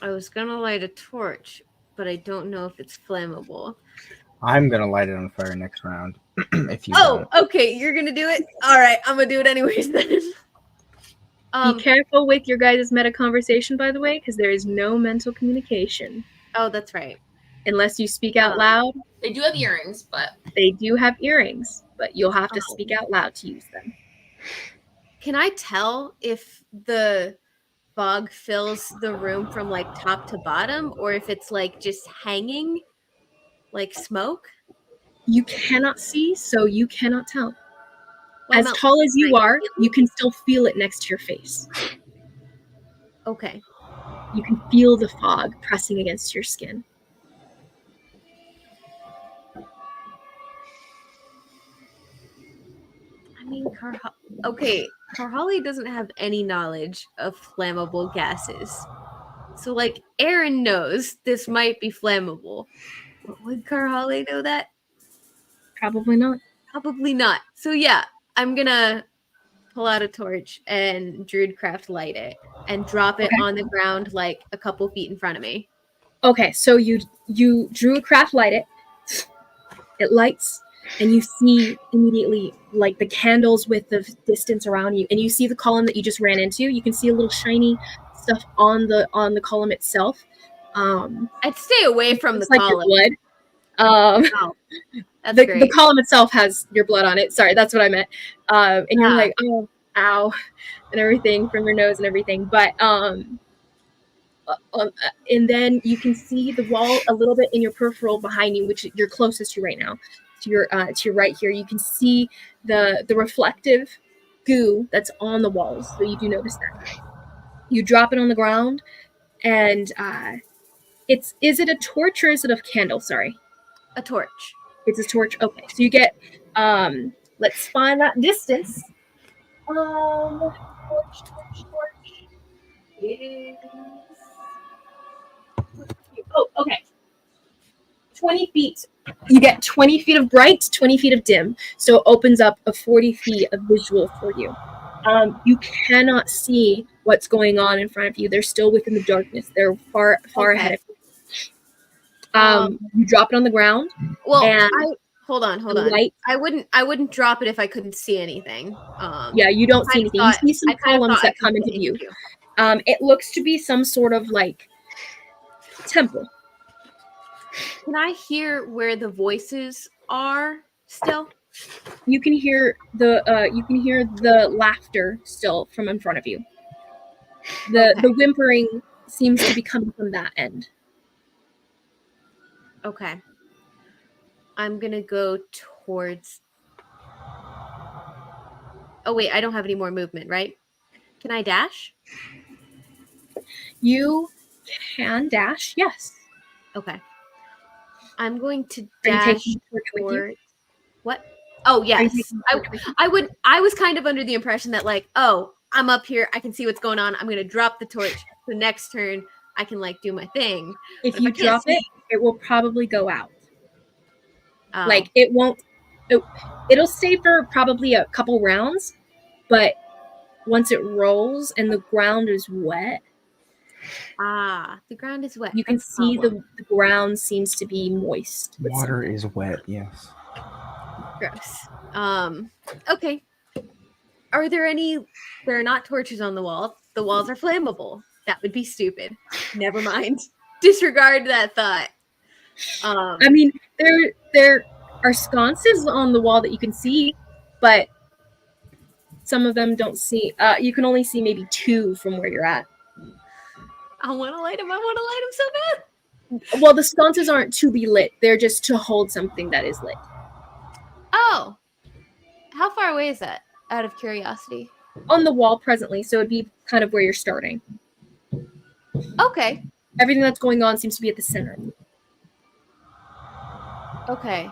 I was gonna light a torch, but I don't know if it's flammable. I'm gonna light it on fire next round. If you don't. Okay, you're gonna do it? Alright, I'm gonna do it anyways then. Be careful with your guys' meta conversation, by the way, because there is no mental communication. Oh, that's right. Unless you speak out loud. They do have earrings, but... They do have earrings, but you'll have to speak out loud to use them. Can I tell if the fog fills the room from top to bottom, or if it's just hanging like smoke? You cannot see, so you cannot tell. As tall as you are, you can still feel it next to your face. Okay. You can feel the fog pressing against your skin. I mean, Karhale doesn't have any knowledge of flammable gases. So, Aaron knows this might be flammable. But would Karhale know that? Probably not. Probably not. So, yeah, I'm gonna pull out a torch and Druidcraft light it and drop it on the ground a couple feet in front of me. Okay, so you Druidcraft light it. It lights. and you see immediately like the candles with the distance around you, and you see the column that you just ran into. You can see a little shiny stuff on the column itself. I'd stay away from the it's like your column. blood. Oh, that's the great. column itself has your blood on it. Sorry, that's what I meant. And you're like, oh, ow, and everything from your nose and everything. But and then you can see the wall a little bit in your peripheral behind you, which you're closest to right now. To your right here, you can see the reflective goo that's on the walls. So you do notice that. You drop it on the ground, and is it a torch or is it a candle? Sorry. A torch. It's a torch. Okay, so you get let's find that distance. Torch is okay. 20 feet. You get 20 feet of bright, 20 feet of dim. So it opens up a 40 feet of visual for you. You cannot see what's going on in front of you. They're still within the darkness. They're far ahead of you. You drop it on the ground. Well, and hold on. light. I wouldn't drop it if I couldn't see anything. Yeah, you don't see anything. You see some columns that come into view. It looks to be some sort of like temple. Can I hear where the voices are still? You can hear the laughter still from in front of you. The whimpering seems to be coming from that end. Okay. I'm gonna go towards. Oh wait, I don't have any more movement, right? Can I dash? You can dash, yes. Okay. I'm going to Are you dash taking the torch with you? What? Oh Are you yes. taking the torch with you? I was kind of under the impression that like, oh, I'm up here, I can see what's going on. I'm gonna drop the torch. The next turn, I can like do my thing. If you drop it, it will probably go out. Oh. Like it won't. It'll stay for probably a couple rounds, but once it rolls and the ground is wet. The ground is wet. You can see the ground seems to be moist. Water is wet, yes. Gross. Okay. Are there are not torches on the wall. The walls are flammable. That would be stupid. Never mind. Disregard that thought. I mean, there are sconces on the wall that you can see, but some of them don't see. You can only see maybe 2 from where you're at. I want to light them. So bad. Well, the sconces aren't to be lit. They're just to hold something that is lit. Oh. How far away is that, out of curiosity? On the wall presently, so it'd be kind of where you're starting. Okay. Everything that's going on seems to be at the center. Okay.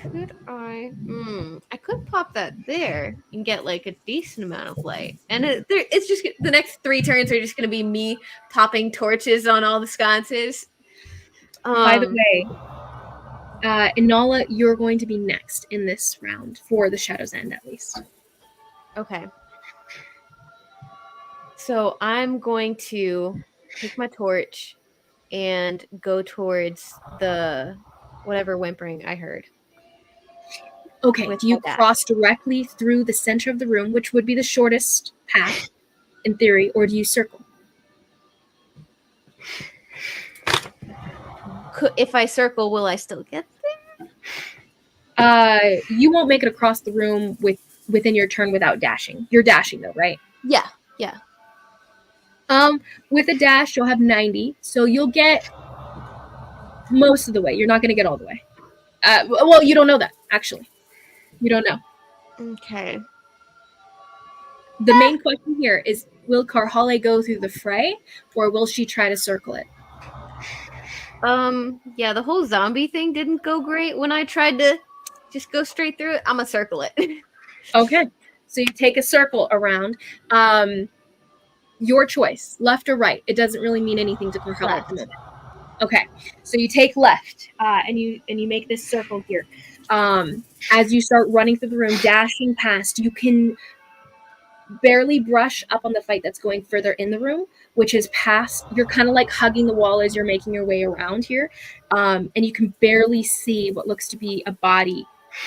Could I? I could pop that there and get like a decent amount of light. And it's just the next 3 turns are just going to be me popping torches on all the sconces. By the way, Inala, you're going to be next in this round for the Shadow's End, at least. Okay. So I'm going to take my torch and go towards the whatever whimpering I heard. Okay, do you cross directly through the center of the room, which would be the shortest path, in theory, or do you circle? If I circle, will I still get there? You won't make it across the room within your turn without dashing. You're dashing though, right? Yeah. With a dash, you'll have 90, so you'll get most of the way. You're not going to get all the way. Well, you don't know that, actually. You don't know. Okay. The main question here is, will Karhale go through the fray, or will she try to circle it? Yeah, the whole zombie thing didn't go great when I tried to just go straight through it. I'm gonna circle it. Okay. So you take a circle around. Your choice, left or right. It doesn't really mean anything to Karhale at the moment. Okay. So you take left, and you make this circle here. As you start running through the room, dashing past, you can barely brush up on the fight that's going further in the room, which is past. You're kind of like hugging the wall as you're making your way around here, and you can barely see what looks to be a body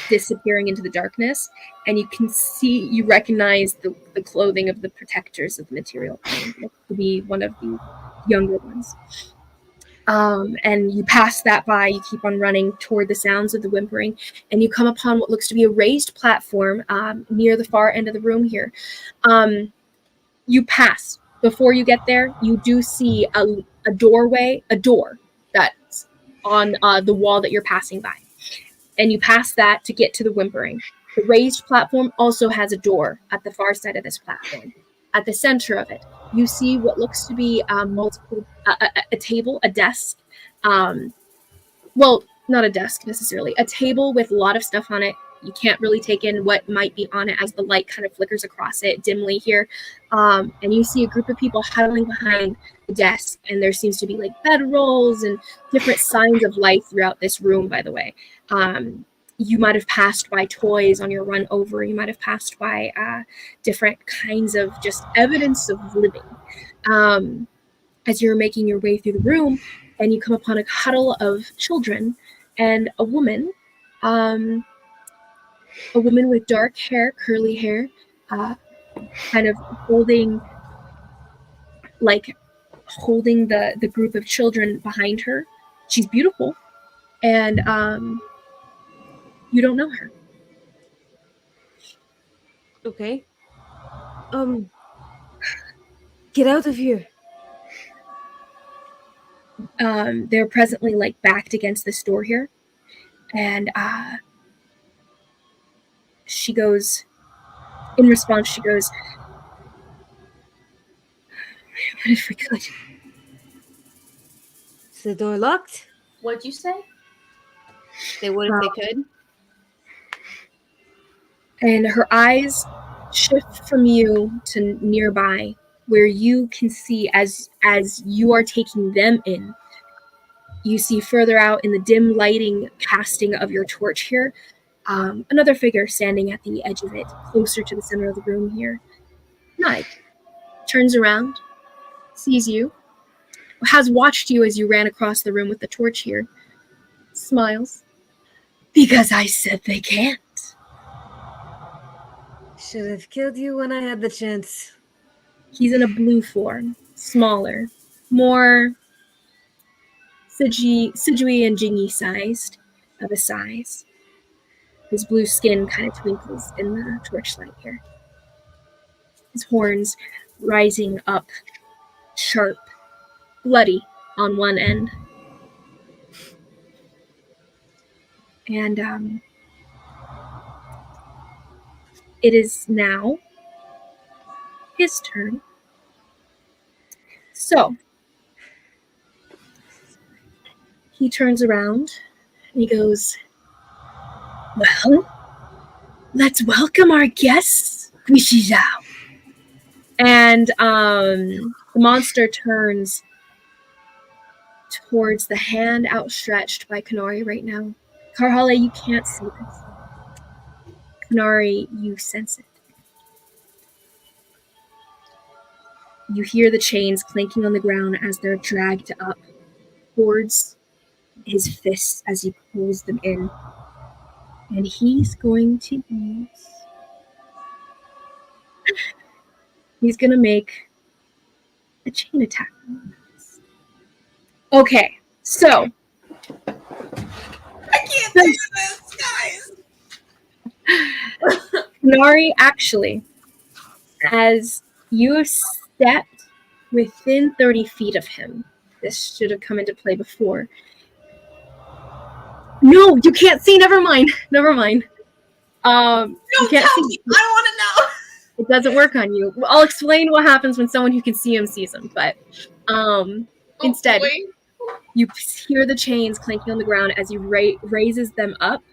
disappearing into the darkness, and you recognize the clothing of the protectors of the material plane. Looks to be one of the younger ones. And you pass that by, you keep on running toward the sounds of the whimpering, and you come upon what looks to be a raised platform near the far end of the room here. You pass. Before you get there, you do see a door that's on the wall that you're passing by. And you pass that to get to the whimpering. The raised platform also has a door at the far side of this platform. At the center of it, you see what looks to be a table, a desk. Well, not a desk necessarily, a table with a lot of stuff on it. You can't really take in what might be on it as the light kind of flickers across it dimly here. And you see a group of people huddling behind the desk, and there seems to be like bedrolls and different signs of life throughout this room, by the way. You might have passed by toys on your run over. You might have passed by different kinds of just evidence of living. As you're making your way through the room, and you come upon a huddle of children and a woman with dark hair, curly hair, kind of holding the group of children behind her. She's beautiful, and you don't know her. Okay. Get out of here. They're presently like backed against this door here, and she goes, in response, she goes, "What if we could?" Is the door locked? What'd you say? They would if they could. And her eyes shift from you to nearby, where you can see as you are taking them in. You see further out in the dim lighting casting of your torch here, another figure standing at the edge of it, closer to the center of the room here. Nike turns around, sees you, has watched you as you ran across the room with the torch here, smiles. Because I said they can't. Should have killed you when I had the chance. He's in a blue form, smaller, more Sujui and Jingy sized of a size. His blue skin kind of twinkles in the torchlight here. His horns rising up, sharp, bloody on one end. And it is now his turn. So he turns around and he goes, "Well, let's welcome our guests, Guishi Zhao." And the monster turns towards the hand outstretched by Kanari right now. Karhale, you can't see this. Kanari, you sense it. You hear the chains clanking on the ground as they're dragged up towards his fists as he pulls them in. And he's going to use... He's going to make a chain attack. Okay, so... I can't do this, guys! Kanari, actually, as you have stepped within 30 feet of him, this should have come into play before. No, you can't see. Never mind. You can't tell see. me. I want to know. It doesn't work on you. I'll explain what happens when someone who can see him sees him. But instead, boy. you hear the chains clanking on the ground as he raises them up,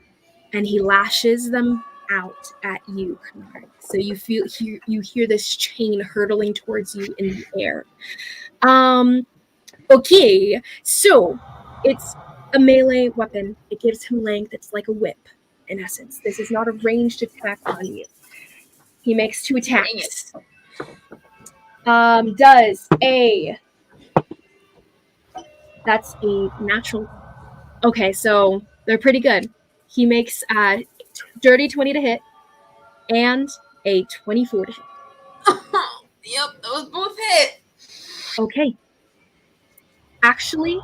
and he lashes them out at you, Kanari. So you hear this chain hurtling towards you in the air. Okay, so it's a melee weapon. It gives him length. It's like a whip, in essence. This is not a ranged attack on you. He makes 2 attacks. That's a natural. Okay, so they're pretty good. He makes dirty 20 to hit, and a 24 to hit. Yep, those both hit. Okay. Actually,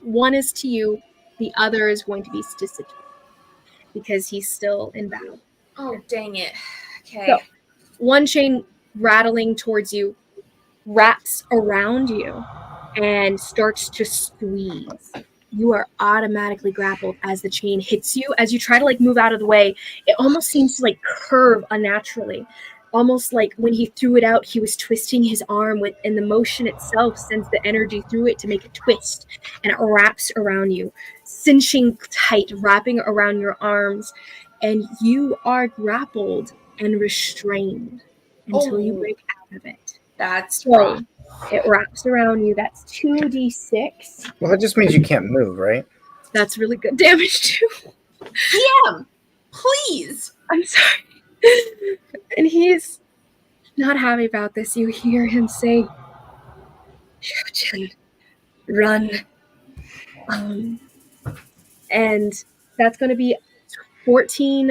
one is to you, the other is going to be to Sidney because he's still in battle. Oh, dang it. Okay. So, one chain rattling towards you wraps around you and starts to squeeze. You are automatically grappled as the chain hits you. As you try to like move out of the way, it almost seems to like curve unnaturally. Almost like when he threw it out, he was twisting his arm with, and the motion itself sends the energy through it to make it twist, and it wraps around you, cinching tight, wrapping around your arms, and you are grappled and restrained until you break out of it. That's So rough. it wraps around you. That's 2d6. Well, that just means you can't move, right? That's really good damage too. DM, please. I'm sorry. And he's not happy about this. You hear him say, "Shujin, run." And that's going to be 14.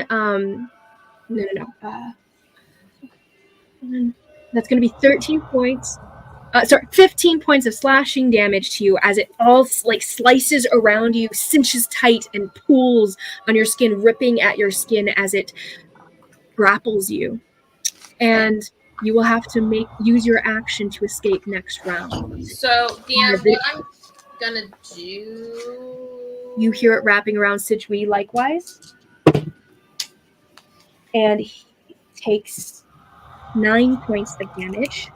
That's going to be 13 points. 15 points of slashing damage to you as it all like slices around you, cinches tight, and pulls on your skin, ripping at your skin as it grapples you. And you will have to use your action to escape next round. So, DM, what I'm gonna do... You hear it wrapping around Sidgwi likewise. And he takes 9 points of damage.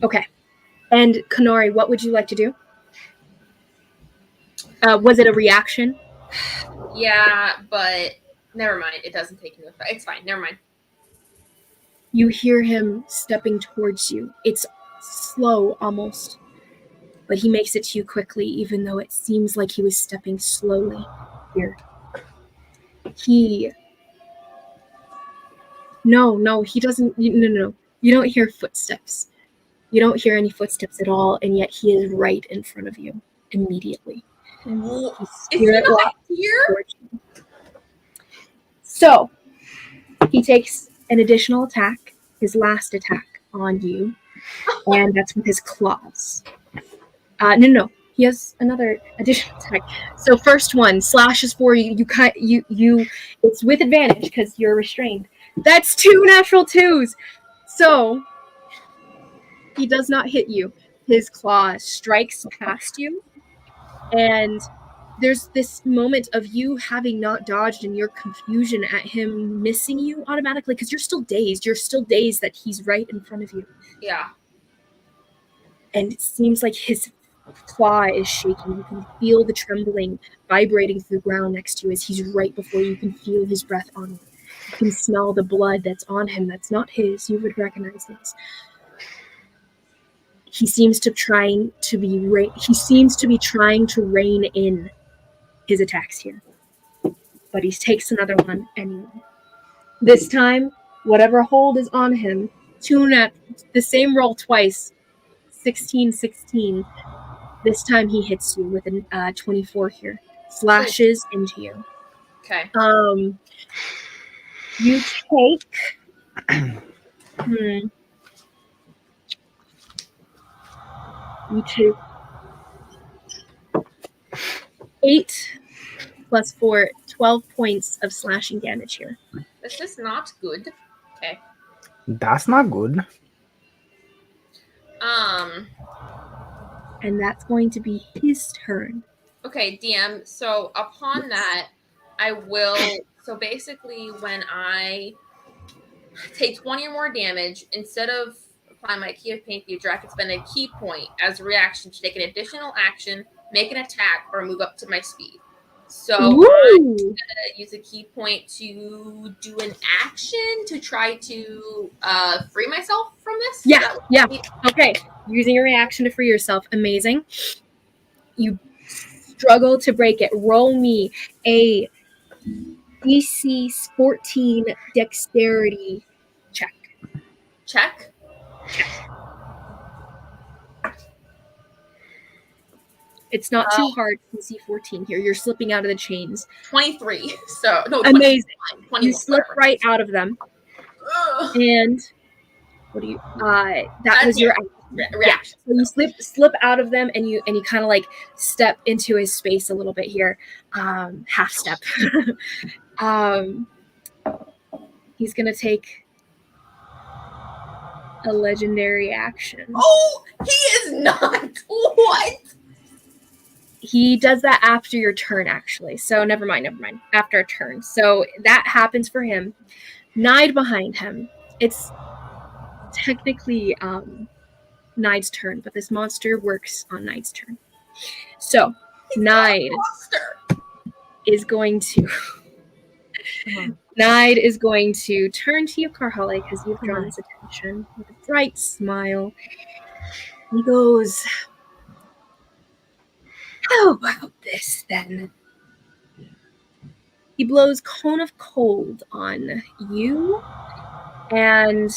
Okay. And Kanari, what would you like to do? Was it a reaction? Yeah, but never mind. It doesn't take into effect. It's fine. Never mind. You hear him stepping towards you. It's slow almost, but he makes it to you quickly, even though it seems like he was stepping slowly here. No, he doesn't. No. You don't hear footsteps. You don't hear any footsteps at all, and yet he is right in front of you immediately. Is he not here? So, he takes an additional attack, his last attack on you, and that's with his claws. No. He has another additional attack. So first one slashes for you. You. It's with advantage because you're restrained. That's 2 natural 2s. So he does not hit you. His claw strikes past you, and there's this moment of you having not dodged and your confusion at him missing you automatically because you're still dazed. You're still dazed that he's right in front of you. Yeah. And it seems like his claw is shaking. You can feel the trembling vibrating through the ground next to you as he's right before you. You can feel his breath on you. You can smell the blood that's on him. That's not his. You would recognize this. He seems to be trying to rein in his attacks here. But he takes another one anyway. This time, whatever hold is on him, the same roll twice, 16. This time he hits you with a 24 here. Slashes into you. Okay. You take... You take 8 plus 4, 12 points of slashing damage here. This is not good. Okay. That's not good. And that's going to be his turn. Okay, DM. So upon that, I will... So basically, when I take 20 or more damage, instead of applying my key of pain feature, I can spend a key point as a reaction to take an additional action, make an attack, or move up to my speed. So I'm going to use a key point to do an action to try to free myself from this. Yeah. Okay. Using a reaction to free yourself. Amazing. You struggle to break it. Roll me a DC 14 dexterity check. Check. It's not too hard. DC 14 here. You're slipping out of the chains. 23. So no, Amazing. 21, You slip right out of them. Ugh. And what do you that was your reaction. So you slip out of them and you kind of like step into his space a little bit here. Half step. He's gonna take a legendary action. Oh, he is not. What? He does that after your turn, actually. So never mind. After a turn. So that happens for him. Nide behind him. It's technically Nide's turn, but this monster works on Nide's turn. So Nide is going to Nide is going to turn to you, Karhale, because you've drawn his attention with a bright smile. He goes, "How about this then?" He blows Cone of Cold on you, and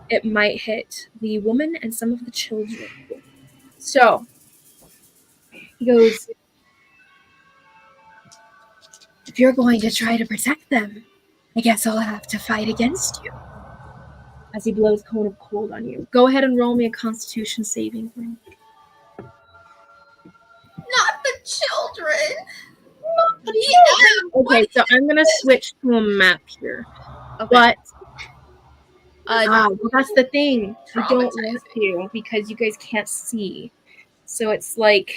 it might hit the woman and some of the children. So he goes, "If you're going to try to protect them, I guess I'll have to fight against you." As he blows Cone of Cold on you. Go ahead and roll me a Constitution saving throw. Not the children. Okay, so I'm gonna switch to a map here. Okay. But well, that's the thing. We don't want to because you guys can't see. So it's like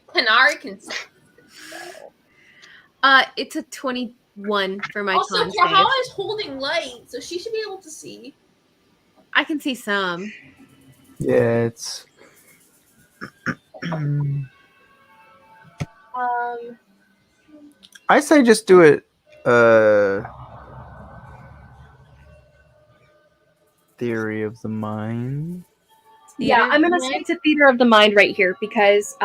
Kanari can see. It's a 21 for my Also, con Karhala save. is holding light, so she should be able to see. I can see some. Yeah, it's. I say just do it. Theory of the mind. yeah, I'm gonna stick to Theater of the Mind right here because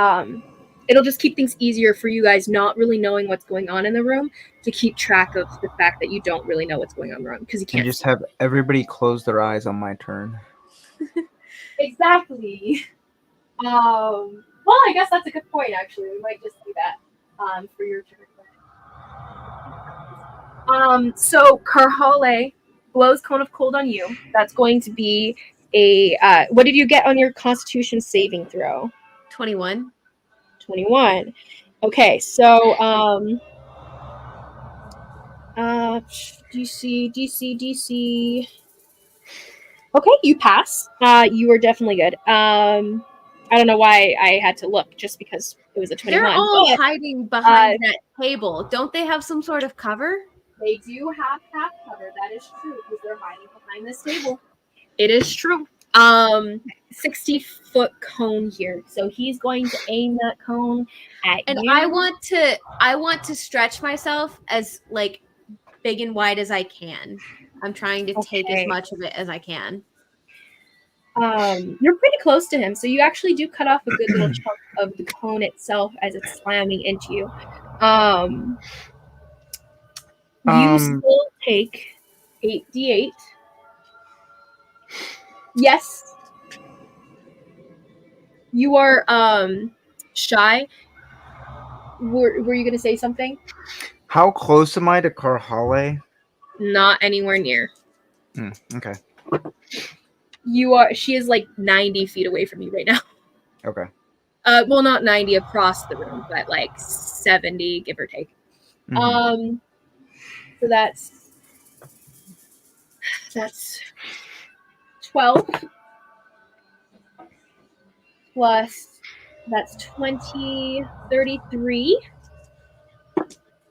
it'll just keep things easier for you guys not really knowing what's going on in the room to keep track of the fact that you don't really know what's going on in the room because you can't And just have everybody close their eyes on my turn. Exactly. Well, I guess that's a good point. Actually, we might just do that for your turn. So Karhale blows Cone of Cold on you. That's going to be a what did you get on your Constitution saving throw? 21. 21. Okay, so DC. Okay, you pass. You are definitely good. I don't know why I had to look just because it was a 21. They're all but hiding behind that table. Don't they have some sort of cover? they do have cover. That is true because they're hiding behind this table. It is true. 60-foot cone here. So he's going to aim that cone at And you. I want to stretch myself as like big and wide as I can. I'm trying to take as much of it as I can. You're pretty close to him, so you actually do cut off a good little chunk of the cone itself as it's slamming into you. You still take 8d8. Yes. You are shy. Were you going to say something? How close am I to Karhale? Not anywhere near. Okay. She is like 90 feet away from you right now. Okay. Well, not 90 across the room, but like 70, give or take. Mm-hmm. So that's 12 plus that's 20, 33,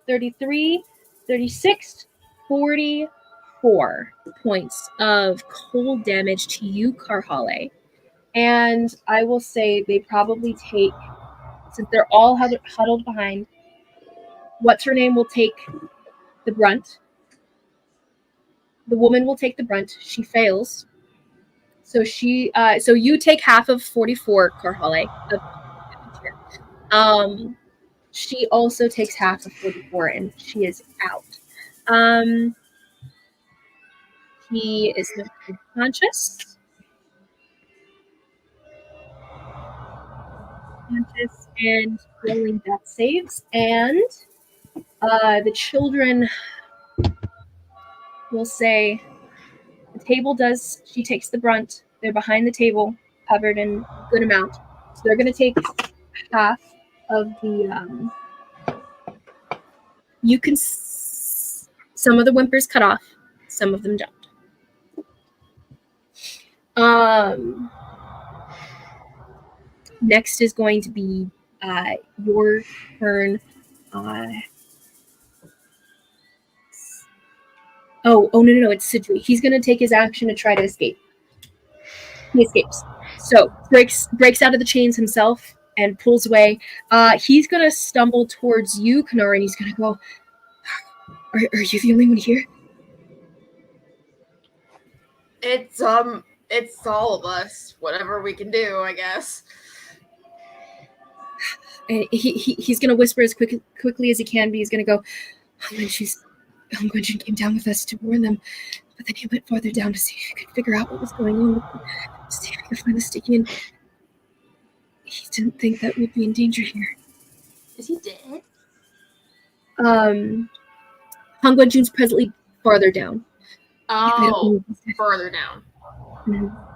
36, 44 points of cold damage to you, Karhale. And I will say they probably take, since they're all huddled behind, what's her name will take the brunt. The woman will take the brunt. She fails. So so you take half of 44, Karhale. She also takes half of 44, and she is out. He is unconscious. unconscious and rolling death saves, and the children will say the table does. She takes the brunt. They're behind the table, covered in a good amount, so they're going to take half of the. You can. Some of the whimpers cut off, some of them don't. Next is going to be your turn. No, it's Sidri. He's going to take his action to try to escape. He escapes. So breaks out of the chains himself and pulls away. He's going to stumble towards you, Kanara, and he's going to go, are you the only one here? It's all of us. Whatever we can do, I guess. And he's going to whisper as quickly as he can, but he's going to go, Hongwenjin came down with us to warn them, but then he went farther down to see if he could figure out what was going on, to see if he could find the sticky, and he didn't think that we'd be in danger here. Is he dead? Hongwenjin's presently farther down. Oh, further down.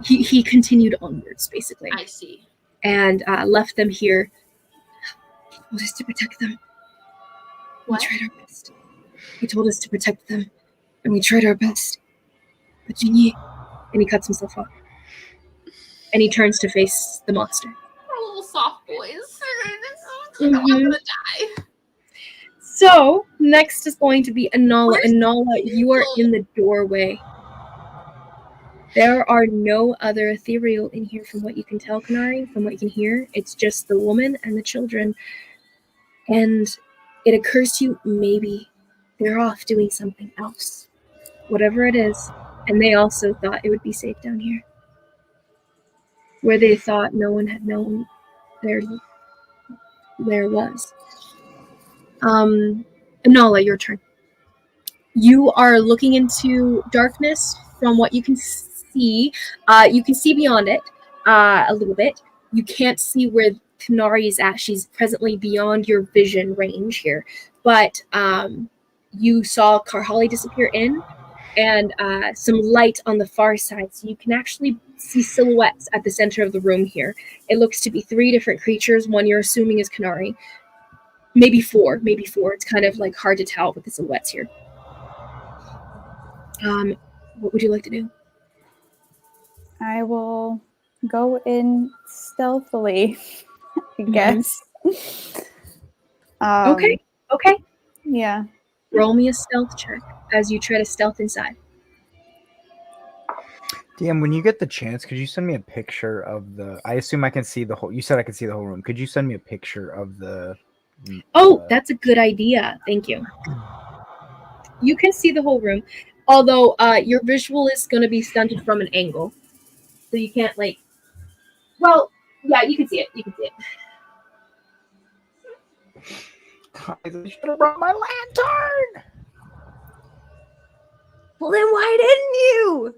He continued onwards, basically. I see. And left them here. He told us to protect them. What? We tried our best. He told us to protect them, and we tried our best. But Jinyi, and he cuts himself off. And he turns to face the monster. We're little soft boys. Mm-hmm. I'm gonna die. So, next is going to be Anala. Anala, you are in the doorway. There are no other ethereal in here from what you can tell, Kanari, from what you can hear. It's just the woman and the children. And it occurs to you, maybe they're off doing something else. Whatever it is. And they also thought it would be safe down here. Where they thought no one had known there was. Anala, your turn. You are looking into darkness from what you can see. You can see beyond it a little bit. You can't see where Kanari is at. She's presently beyond your vision range here. But you saw Karhali disappear in, and some light on the far side. So you can actually see silhouettes at the center of the room here. It looks to be 3 different creatures. One you're assuming is Kanari. Maybe four. It's kind of like hard to tell with the silhouettes here. What would you like to do? I will go in stealthily, I guess. Okay. Yeah. Roll me a stealth check as you try to stealth inside. DM, when you get the chance, could you send me a picture of the... I assume I can see the whole... You said I could see the whole room. Could you send me a picture of the... That's a good idea. Thank you. You can see the whole room, although your visual is going to be stunted from an angle. So you can't, like... Well, yeah, you can see it. I should have brought my lantern! Well, then why didn't you?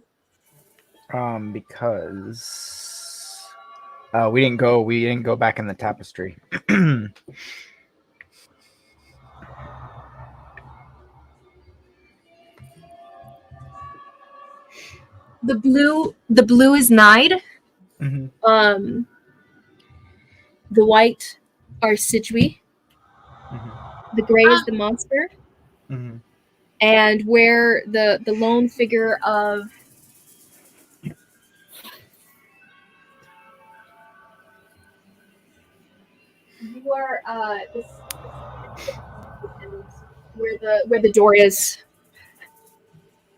Because... we didn't go back in the tapestry. The blue is Nide. Mm-hmm. The white are Sidri. Mm-hmm. The gray is the monster. Mm-hmm. And where the lone figure of you are where the door is,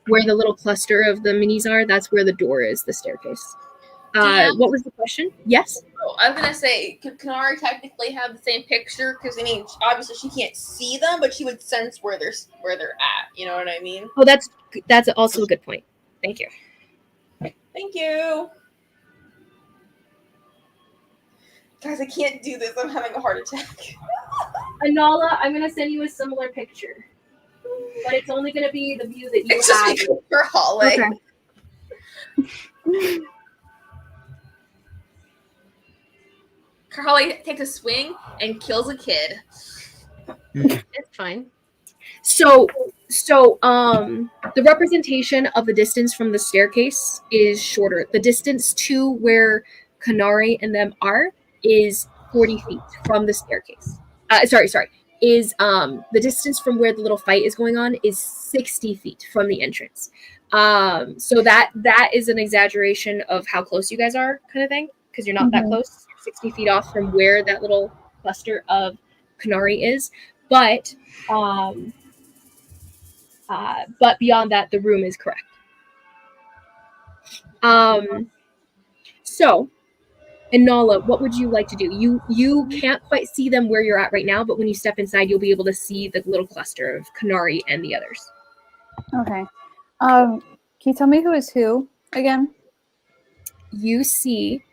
where the little cluster of the minis are, that's where the door is, the staircase. What was the question? Yes? Oh, I was going to say, could Kanari technically have the same picture? Because, I mean, obviously she can't see them, but she would sense where they're at. You know what I mean? Oh, that's also a good point. Thank you. Thank you. Guys, I can't do this. I'm having a heart attack. Anala, I'm going to send you a similar picture. But it's only going to be the view that you It's have. just me for hallway. Okay. Carly takes a swing and kills a kid. It's fine. So the representation of the distance from the staircase is shorter. The distance to where Kanari and them are is 40 feet from the staircase. Sorry. Is the distance from where the little fight is going on is 60 feet from the entrance. So that is an exaggeration of how close you guys are, kind of thing, because you're not that close. You're 60 feet off from where that little cluster of Kanari is, but beyond that, the room is correct. So, Inala, what would you like to do? You can't quite see them where you're at right now, but when you step inside, you'll be able to see the little cluster of Kanari and the others. Okay. Can you tell me who is who again? You see,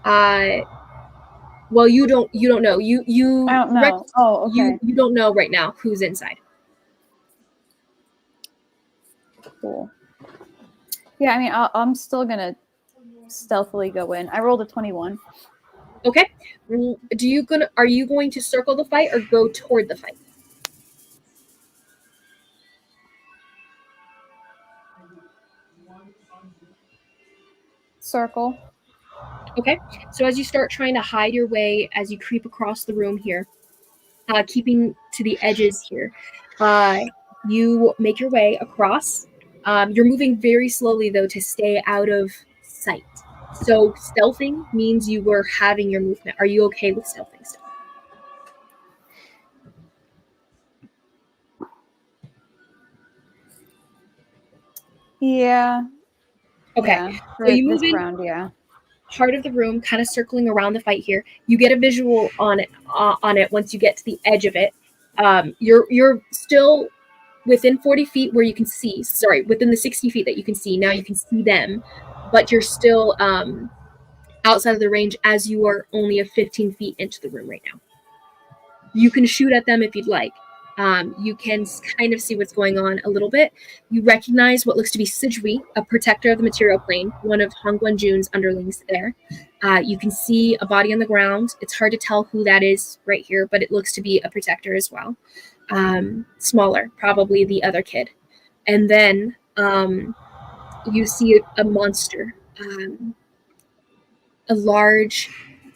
well, you don't know. You I don't know. Oh, okay. You don't know right now who's inside. Cool. Yeah, I mean, I'm still gonna stealthily go in. I rolled a 21. Okay. Are you going to circle the fight or go toward the fight? Circle. Okay. So as you start trying to hide your way, as you creep across the room here, keeping to the edges here, you make your way across. You're moving very slowly, though, to stay out of sight. So stealthing means you were having your movement. Are you okay with stealthing still? Yeah. Okay. Yeah. So you this move in round, yeah. part of the room, kind of circling around the fight here. You get a visual on it once you get to the edge of it. You're still within 40 feet where you can see. Sorry, within the 60 feet that you can see. Now you can see them, but you're still outside of the range as you are only 15 feet into the room right now. You can shoot at them if you'd like. You can kind of see what's going on a little bit. You recognize what looks to be Sijui, a protector of the material plane, one of Hong Guanjun's underlings there. You can see a body on the ground. It's hard to tell who that is right here, but it looks to be a protector as well. Smaller, probably the other kid. And then you see a monster, a large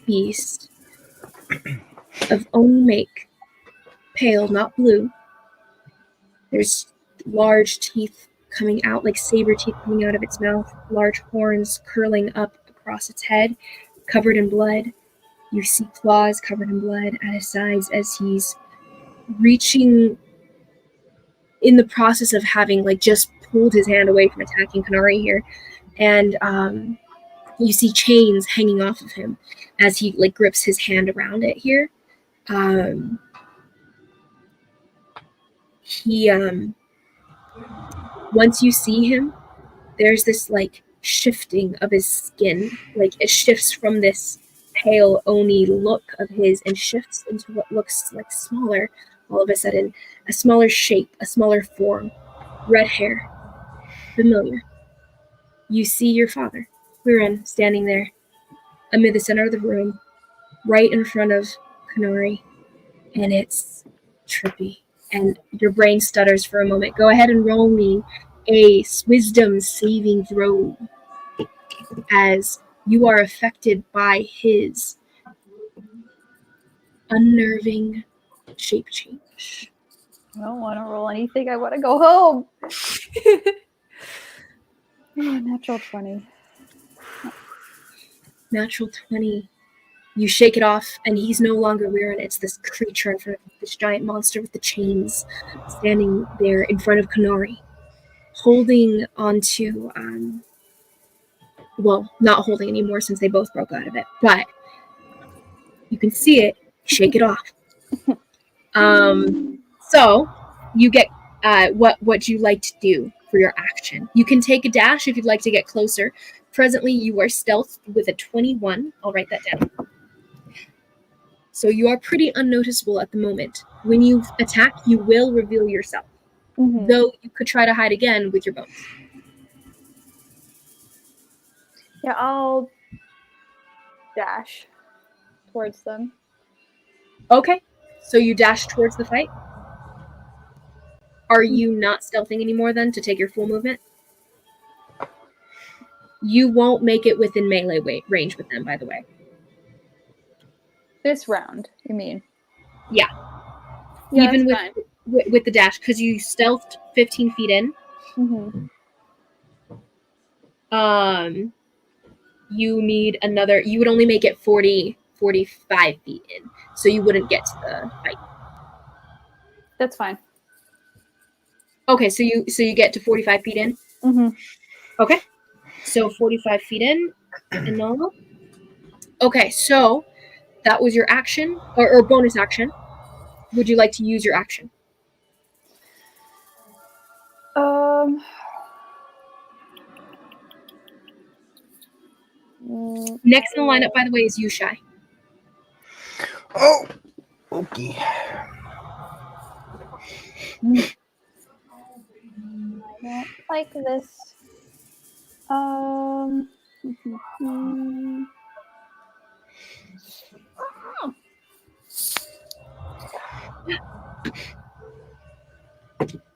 beast of own make, pale, not blue. There's large teeth coming out, like saber teeth coming out of its mouth, large horns curling up across its head, covered in blood. You see claws covered in blood at his sides as he's reaching, in the process of having just pulled his hand away from attacking Kanari here. And you see chains hanging off of him as he grips his hand around it here. Once you see him, there's this shifting of his skin. It shifts from this pale oni look of his and shifts into what looks smaller all of a sudden, a smaller shape, a smaller form, red hair, familiar. You see your father, Quirin, standing there amid the center of the room, right in front of Kanari, and it's trippy. And your brain stutters for a moment. Go ahead and roll me a wisdom saving throw as you are affected by his unnerving shape change. I don't want to roll anything. I want to go home. Oh, natural 20. Natural 20. You shake it off, and he's no longer Weirin. It's this creature in front of this giant monster with the chains standing there in front of Kanari, holding onto, well, not holding anymore since they both broke out of it, but you can see it, shake it off. So you get what you like to do for your action. You can take a dash if you'd like to get closer. Presently, you are stealthed with a 21. I'll write that down. So you are pretty unnoticeable at the moment. When you attack, you will reveal yourself. Mm-hmm. Though you could try to hide again with your bones. Yeah, I'll dash. towards them. Okay, so you dash towards the fight. Are you not stealthing anymore then to take your full movement? You won't make it within melee range with them, by the way. This round, you mean? Yeah. Yeah, Even that's with the dash, because you stealthed 15 feet in. fine. You need another. You would only make it 45 feet in, so you wouldn't get to the fight. That's fine. Okay, so you get to 45 feet in. Okay, so 45 feet in, and all. Okay, so that was your action or bonus action. Would you like to use your action? Next in the lineup, by the way, is Yushai. Oh, okay. I don't like this.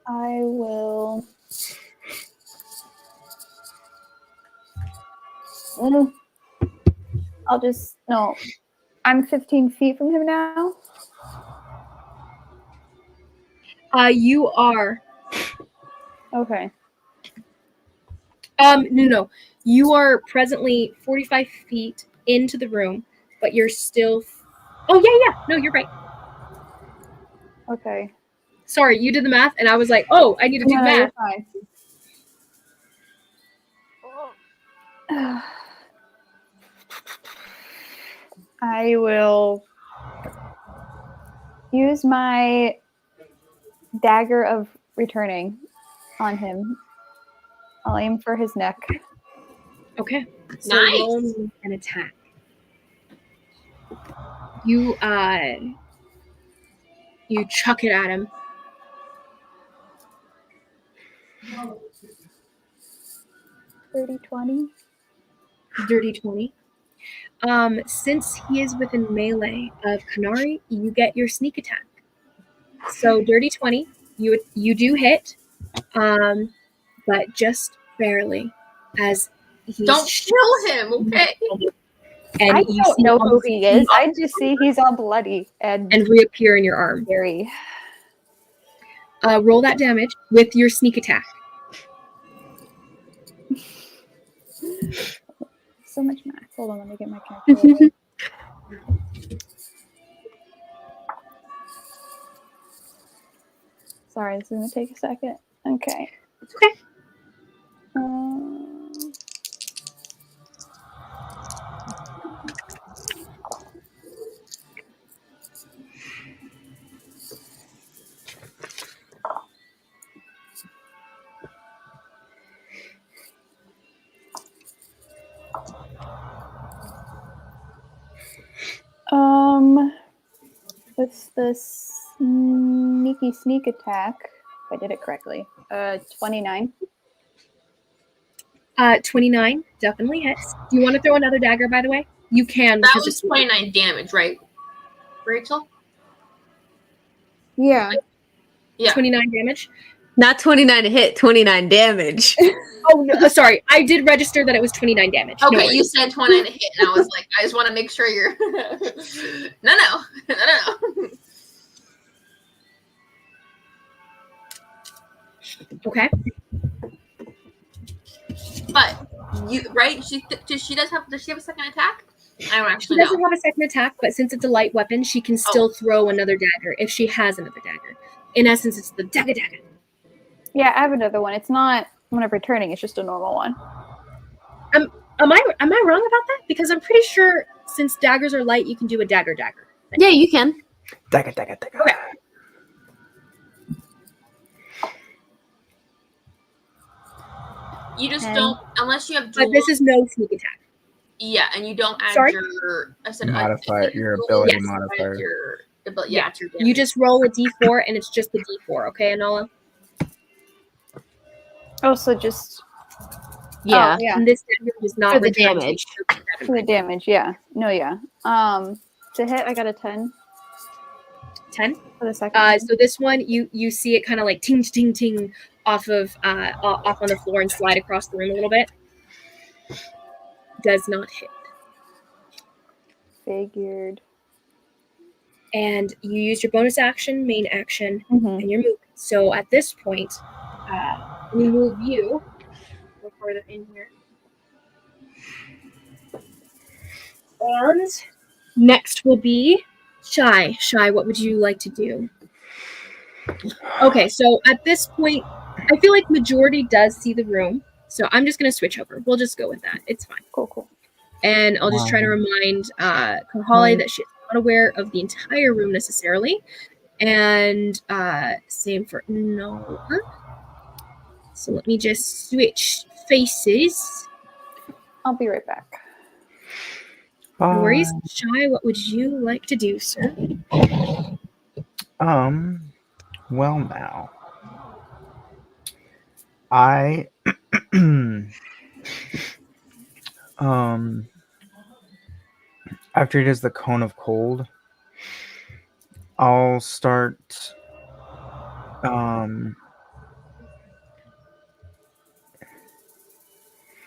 I will. I'll just no. I'm 15 feet from him now. You are. Okay. No. You are presently 45 feet into the room, but you're still. Oh yeah. No, you're right. Okay. Sorry, you did the math, and I was like, oh, I need to do No, math. you're fine. I will use my dagger of returning on him. I'll aim for his neck. Okay. So Nice. roll me an attack. You chuck it at him. Dirty 20. Dirty 20. Since he is within melee of Kanari, you get your sneak attack. So dirty 20, you do hit, but just barely, as he's Don't kill him, okay? And I you don't see know all who of he him is. I just see he's all bloody and reappear in your arm. scary. Roll that damage with your sneak attack. So much math. Hold on, let me get my calculator. Sorry, this is gonna take a second. Okay. It's okay. What's the sneak attack? If I did it correctly. 29. 29 definitely hits. Do you want to throw another dagger, by the way? You can. That because was it's 29 damage, right, Rachel? Yeah. Yeah. 29 damage. Not 29 to hit, 29 damage. Oh, no, sorry. I did register that it was 29 damage. No Okay, worries. you said 29 to hit, and I was like, I just want to make sure you're. No. Okay. But you right? Does she have a second attack? I don't She actually doesn't know. have a second attack, but since it's a light weapon, she can still throw another dagger if she has another dagger. In essence, it's the dagger. Yeah, I have another one. It's not one of returning. It's just a normal one. Am I wrong about that? Because I'm pretty sure since daggers are light, you can do a dagger. Yeah, you can. Dagger. Okay. You just don't unless you have dual. But this is no sneak attack. Yeah, and you don't add Sorry? your. I said Modifier, your dual ability Yes. modifier. Your ability. Yeah. It's your You damage. just roll a d4, and it's just the d4. Okay, Anola? Oh, so just Yeah. Oh, yeah. And this dagger does not For the return to damage. For the damage, yeah. No, yeah. To hit, I got a 10 10. for the second one. So this one, you see it kind of like ting ting ting off on the floor and slide across the room a little bit. Does not hit. Figured. And you used your bonus action, main action, Mhm. and your move. So at this point, we move you go further in here. And next will be Shy. Shy, what would you like to do? Okay, so at this point, I feel like majority does see the room. So I'm just going to switch over. We'll just go with that. It's fine. Cool. And I'll just try to remind Kahale that she's not aware of the entire room necessarily. And same for Noah. So let me just switch faces. I'll be right back. No worries. Shy, what would you like to do, sir? Well now. I after he does the cone of cold, I'll start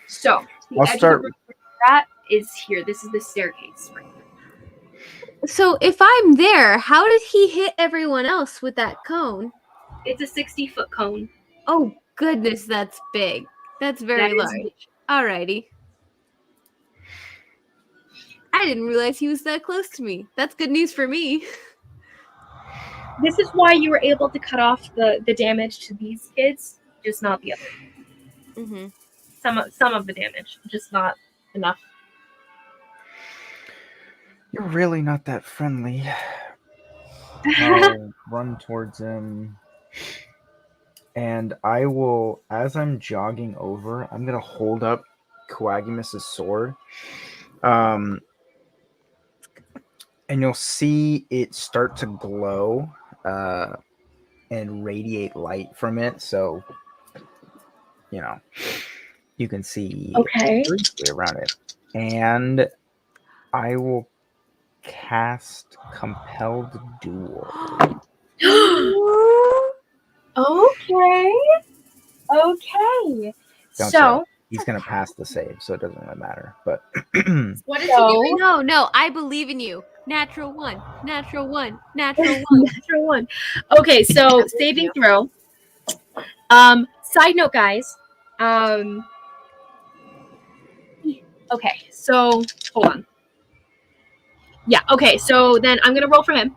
So the I'll edge start- of the room where you're at is here. This is the staircase. Right here. So if I'm there, how did he hit everyone else with that cone? It's a 60-foot cone. Oh goodness, that's big. That's very That is large. big. Alrighty. I didn't realize he was that close to me. That's good news for me. This is why you were able to cut off the damage to these kids, just not the other. Mm-hmm. Some of the damage, just not enough. You're really not that friendly. I'll run towards him. And I will, as I'm jogging over, I'm going to hold up Coagumus's sword. And you'll see it start to glow and radiate light from it. So, you can see Okay. briefly around it. And I will cast Compelled Duel. Okay. Don't So say he's going to pass the save, so it doesn't really matter. But What is So- he doing? No, I believe in you. Natural one. Natural one. natural one. Okay, so saving throw. Side note, guys. Okay, so hold on. Yeah. Okay, so then I'm gonna roll for him.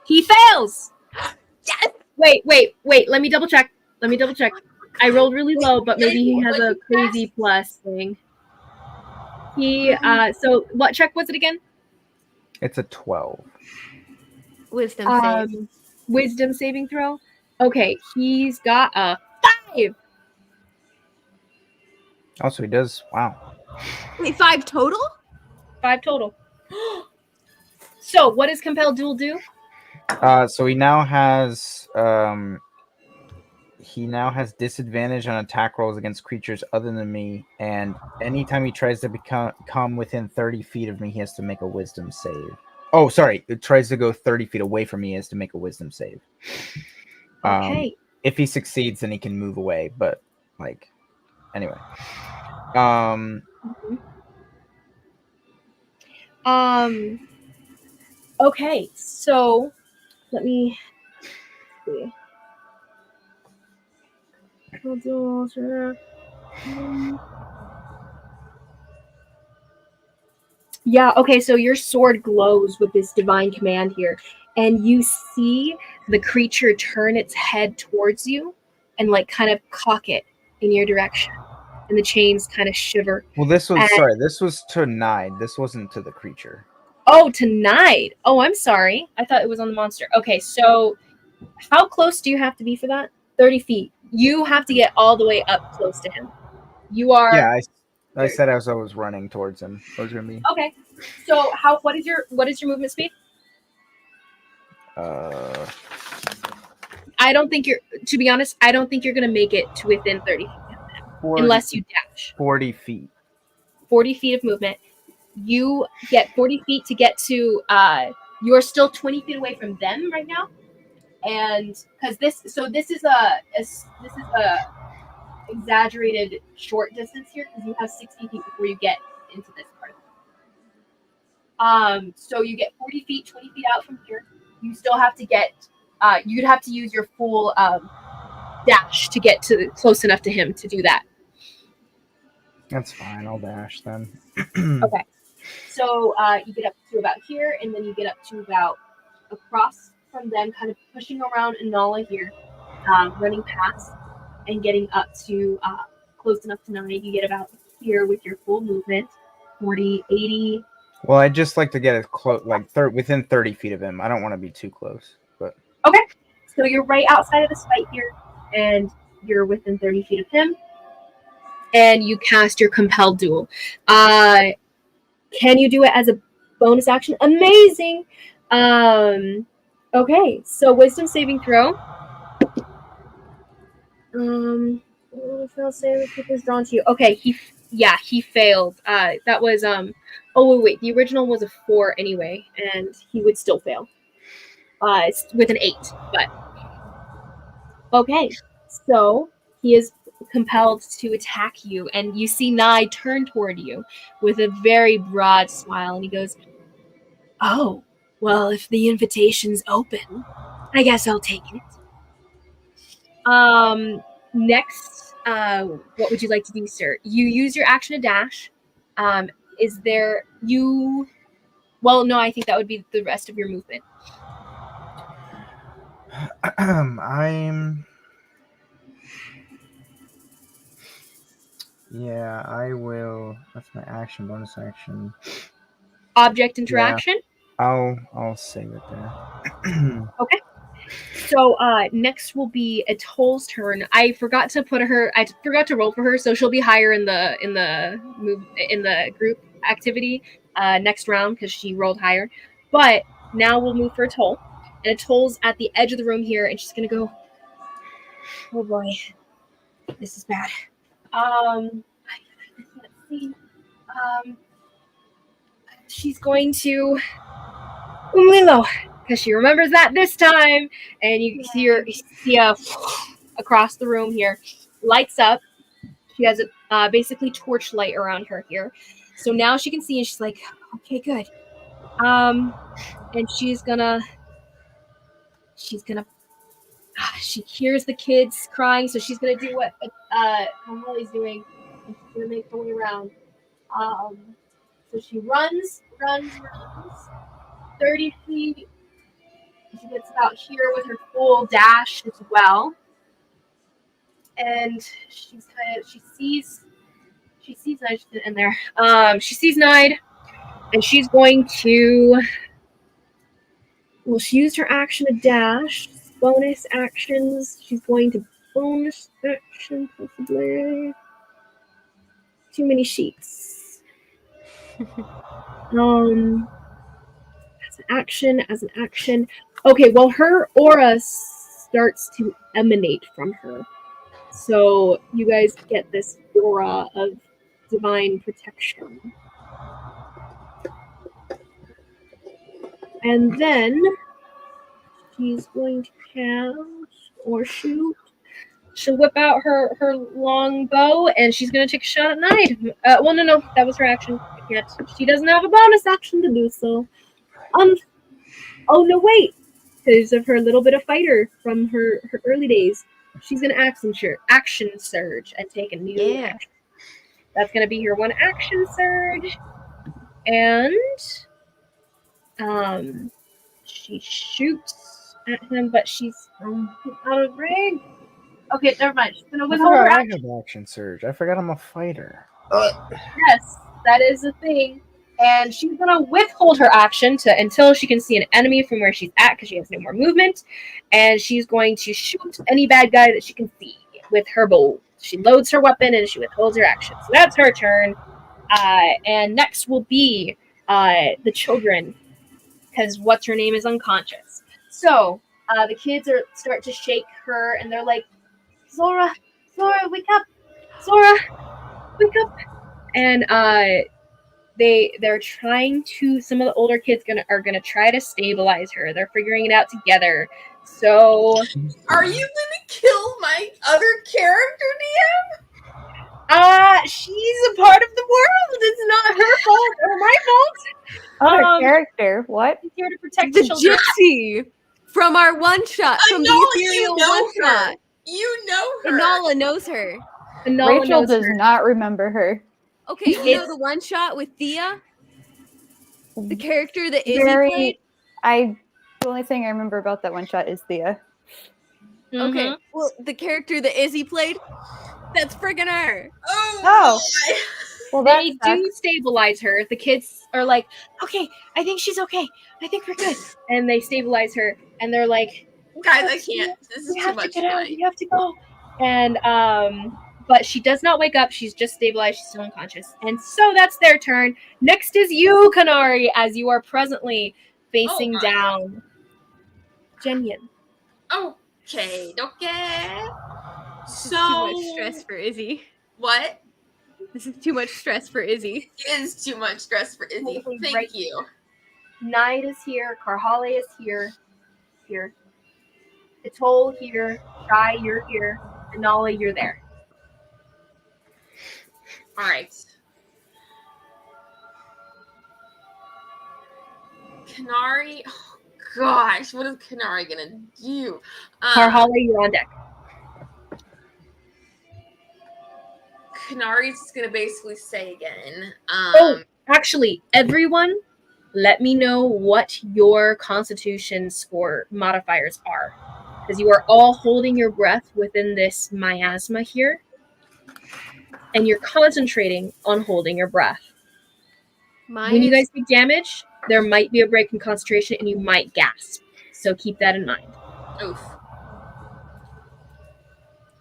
He fails. Yes! Wait. Let me double check. I rolled really low, but maybe he has a crazy plus thing. He so what check was it again? it's a 12. Wisdom save. Wisdom saving throw. Okay, he's got a 5. Also, he does. Wow. Wait, 5 total? 5 total. So what does compelled duel do? So he now has disadvantage on attack rolls against creatures other than me, and anytime he tries to come within 30 feet of me, he has to make a wisdom save. Oh, sorry, it tries to go 30 feet away from me, he has to make a wisdom save. Okay. If he succeeds, then he can move away. But anyway. Okay, so let me see. Yeah, okay, so your sword glows with this divine command here, and you see the creature turn its head towards you and kind of cock it in your direction. And the chains kind of shiver. Well, this was And- this was to Nide. This wasn't to the creature. Oh, tonight. Oh, I'm sorry. I thought it was on the monster. Okay, so how close do you have to be for that? 30 feet. You have to get all the way up close to him. You are. Yeah, I said as I was running towards him. I was gonna be. Okay. So what is your movement speed? I don't think to be honest, I don't think you're gonna make it to within 30 feet of him, 40, unless you dash. 40 feet. 40 feet of movement. you get 40 feet to get to. You're still 20 feet away from them right now, and because this is a exaggerated short distance here because you have 60 feet before you get into this part. So you get 40 feet, 20 feet out from here. You still have to get. You'd have to use your full dash to get to close enough to him to do that. That's fine. I'll dash then. Okay. So you get up to about here, and then you get up to about across from them, kind of pushing around Inala here, running past, and getting up to close enough to 9. You get about here with your full movement, 40, 80. Well, I'd just like to get as close, like within 30 feet of him. I don't want to be too close, but Okay. So you're right outside of the fight here, and you're within 30 feet of him. And you cast your Compelled Duel. Can you do it as a bonus action? Amazing. Okay, so Wisdom saving throw. Fail save if is drawn to you. Okay, he failed. That was oh wait, the original was a 4 anyway, and he would still fail. It's with an 8, but okay. So he is compelled to attack you, and you see Nye turn toward you with a very broad smile, and he goes, "Oh, well, if the invitation's open, I guess I'll take it." Next, what would you like to do, sir? You use your action to dash. Is there you? Well, no, I think that would be the rest of your movement. Yeah, I will. That's my action, bonus action. Object interaction. Yeah, I'll save it there. Okay. So next will be Atoll's turn. I forgot to roll for her, so she'll be higher in the group activity next round because she rolled higher. But now we'll move for Atoll, and Atoll's at the edge of the room here, and she's gonna go. Oh boy, this is bad. Let's see. She's going to Umlilo because she remembers that this time, and you see across the room here, lights up. She has a basically torchlight around her here, so now she can see, and she's like, "Okay, good." And she's gonna. She hears the kids crying, so she's gonna do what Molly's doing, and she's gonna make her way around. So she runs 30 feet. She gets about here with her full dash as well. And she sees Nide in there. She sees Nide, and she's going to. Well, she used her action to dash. Bonus actions. She's going to bonus action possibly. Too many sheets. As an action. Okay, well, her aura starts to emanate from her. So you guys get this aura of divine protection. And then she's going to cast or shoot. She'll whip out her long bow, and she's going to take a shot at Nide. Well, no, that was her action. Yet she doesn't have a bonus action to do so. Oh no, wait, because of her little bit of fighter from her early days, she's gonna action surge and take a new action. That's gonna be her one action surge, and she shoots at him, but she's out of range. Okay, never mind. She's gonna withhold her action. I have action surge. I forgot I'm a fighter. Yes, that is a thing. And she's gonna withhold her action until she can see an enemy from where she's at because she has no more movement. And she's going to shoot any bad guy that she can see with her bow. She loads her weapon and she withholds her action. So that's her turn. And next will be the children, because what's her name is unconscious. So the kids start to shake her, and they're like, Zora, wake up! Zora, wake up! And they're trying to. Some of the older kids are gonna try to stabilize her. They're figuring it out together. So, Are you gonna kill my other character, DM? she's a part of the world. It's not her fault or my fault. Other character? What? She's here to protect The children. gypsy from our one shot, from the Anala, Ethereal one shot. You know her. Inala knows her. Anala Rachel knows does her. not remember her. Okay, you know It's- the one shot with Thea? The character that Izzy played? The only thing I remember about that one shot is Thea. Okay, well, the character that Izzy played, that's friggin' her. Oh. Well, that They sucks. do stabilize her. The kids are like, okay, I think she's okay. I think we're good. And they stabilize her, and they're like, Guys, I can't. This is we too have to much get out. tonight. We have to go. And but she does not wake up. She's just stabilized. She's still unconscious. And so that's their turn. Next is you, Kanari, as you are presently facing my. down Jenyan. Okay. This is So too much stress for Izzy. what? This is too much stress for Izzy. It is too much stress for Izzy. Totally Thank right. you. Knight is here. Karhale is here. Here. Atol here. Shy, you're here. Anala, you're there. All right. Kanari. Oh gosh, what is Kanari gonna do? Karhale, you're on deck. Kanari's just gonna basically say again. Actually, everyone, let me know what your Constitution score modifiers are, because you are all holding your breath within this miasma here, and you're concentrating on holding your breath. Mine When you is guys take damage, there might be a break in concentration, and you might gasp. So keep that in mind. Oof.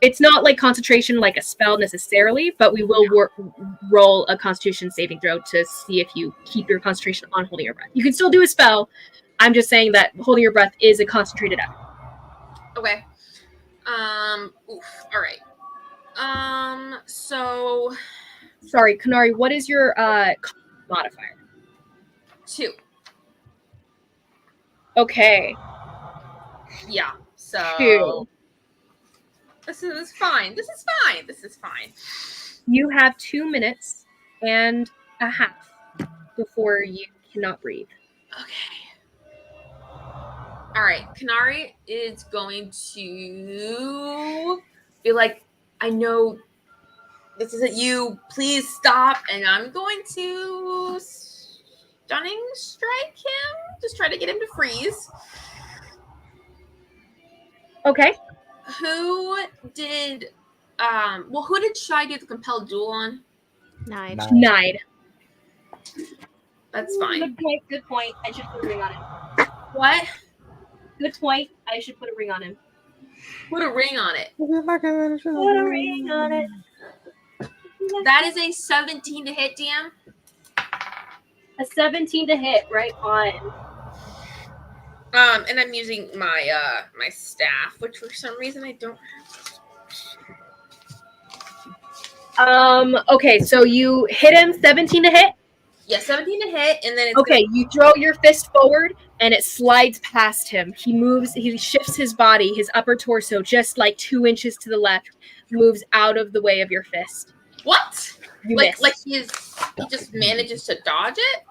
It's not like concentration like a spell necessarily, but we will roll a Constitution saving throw to see if you keep your concentration on holding your breath. You can still do a spell. I'm just saying that holding your breath is a concentrated effort. Okay. Oof. All right. So Sorry, Kanari, what is your modifier? 2. Okay. Yeah. So 2. This is fine. This is fine. You have 2 minutes and a half before you cannot breathe. Okay. All right. Kanari is going to be like, I know this isn't you. Please stop. And I'm going to stunning strike him. Just try to get him to freeze. Okay. Who did Shy do the compelled duel on? Nine. Nine. That's fine. Good point. I should put a ring on him. What? Good point. I should put a ring on him. Put a ring on it. Put a ring on it. That is a 17 to hit, DM. A 17 to hit, right on. And I'm using my my staff, which for some reason I don't have. Okay, so you hit him 17 to hit? Yeah, 17 to hit, and then it's okay, you throw your fist forward and it slides past him. He shifts his body, his upper torso, just like 2 inches to the left, moves out of the way of your fist. What? You like missed. he just manages to dodge it?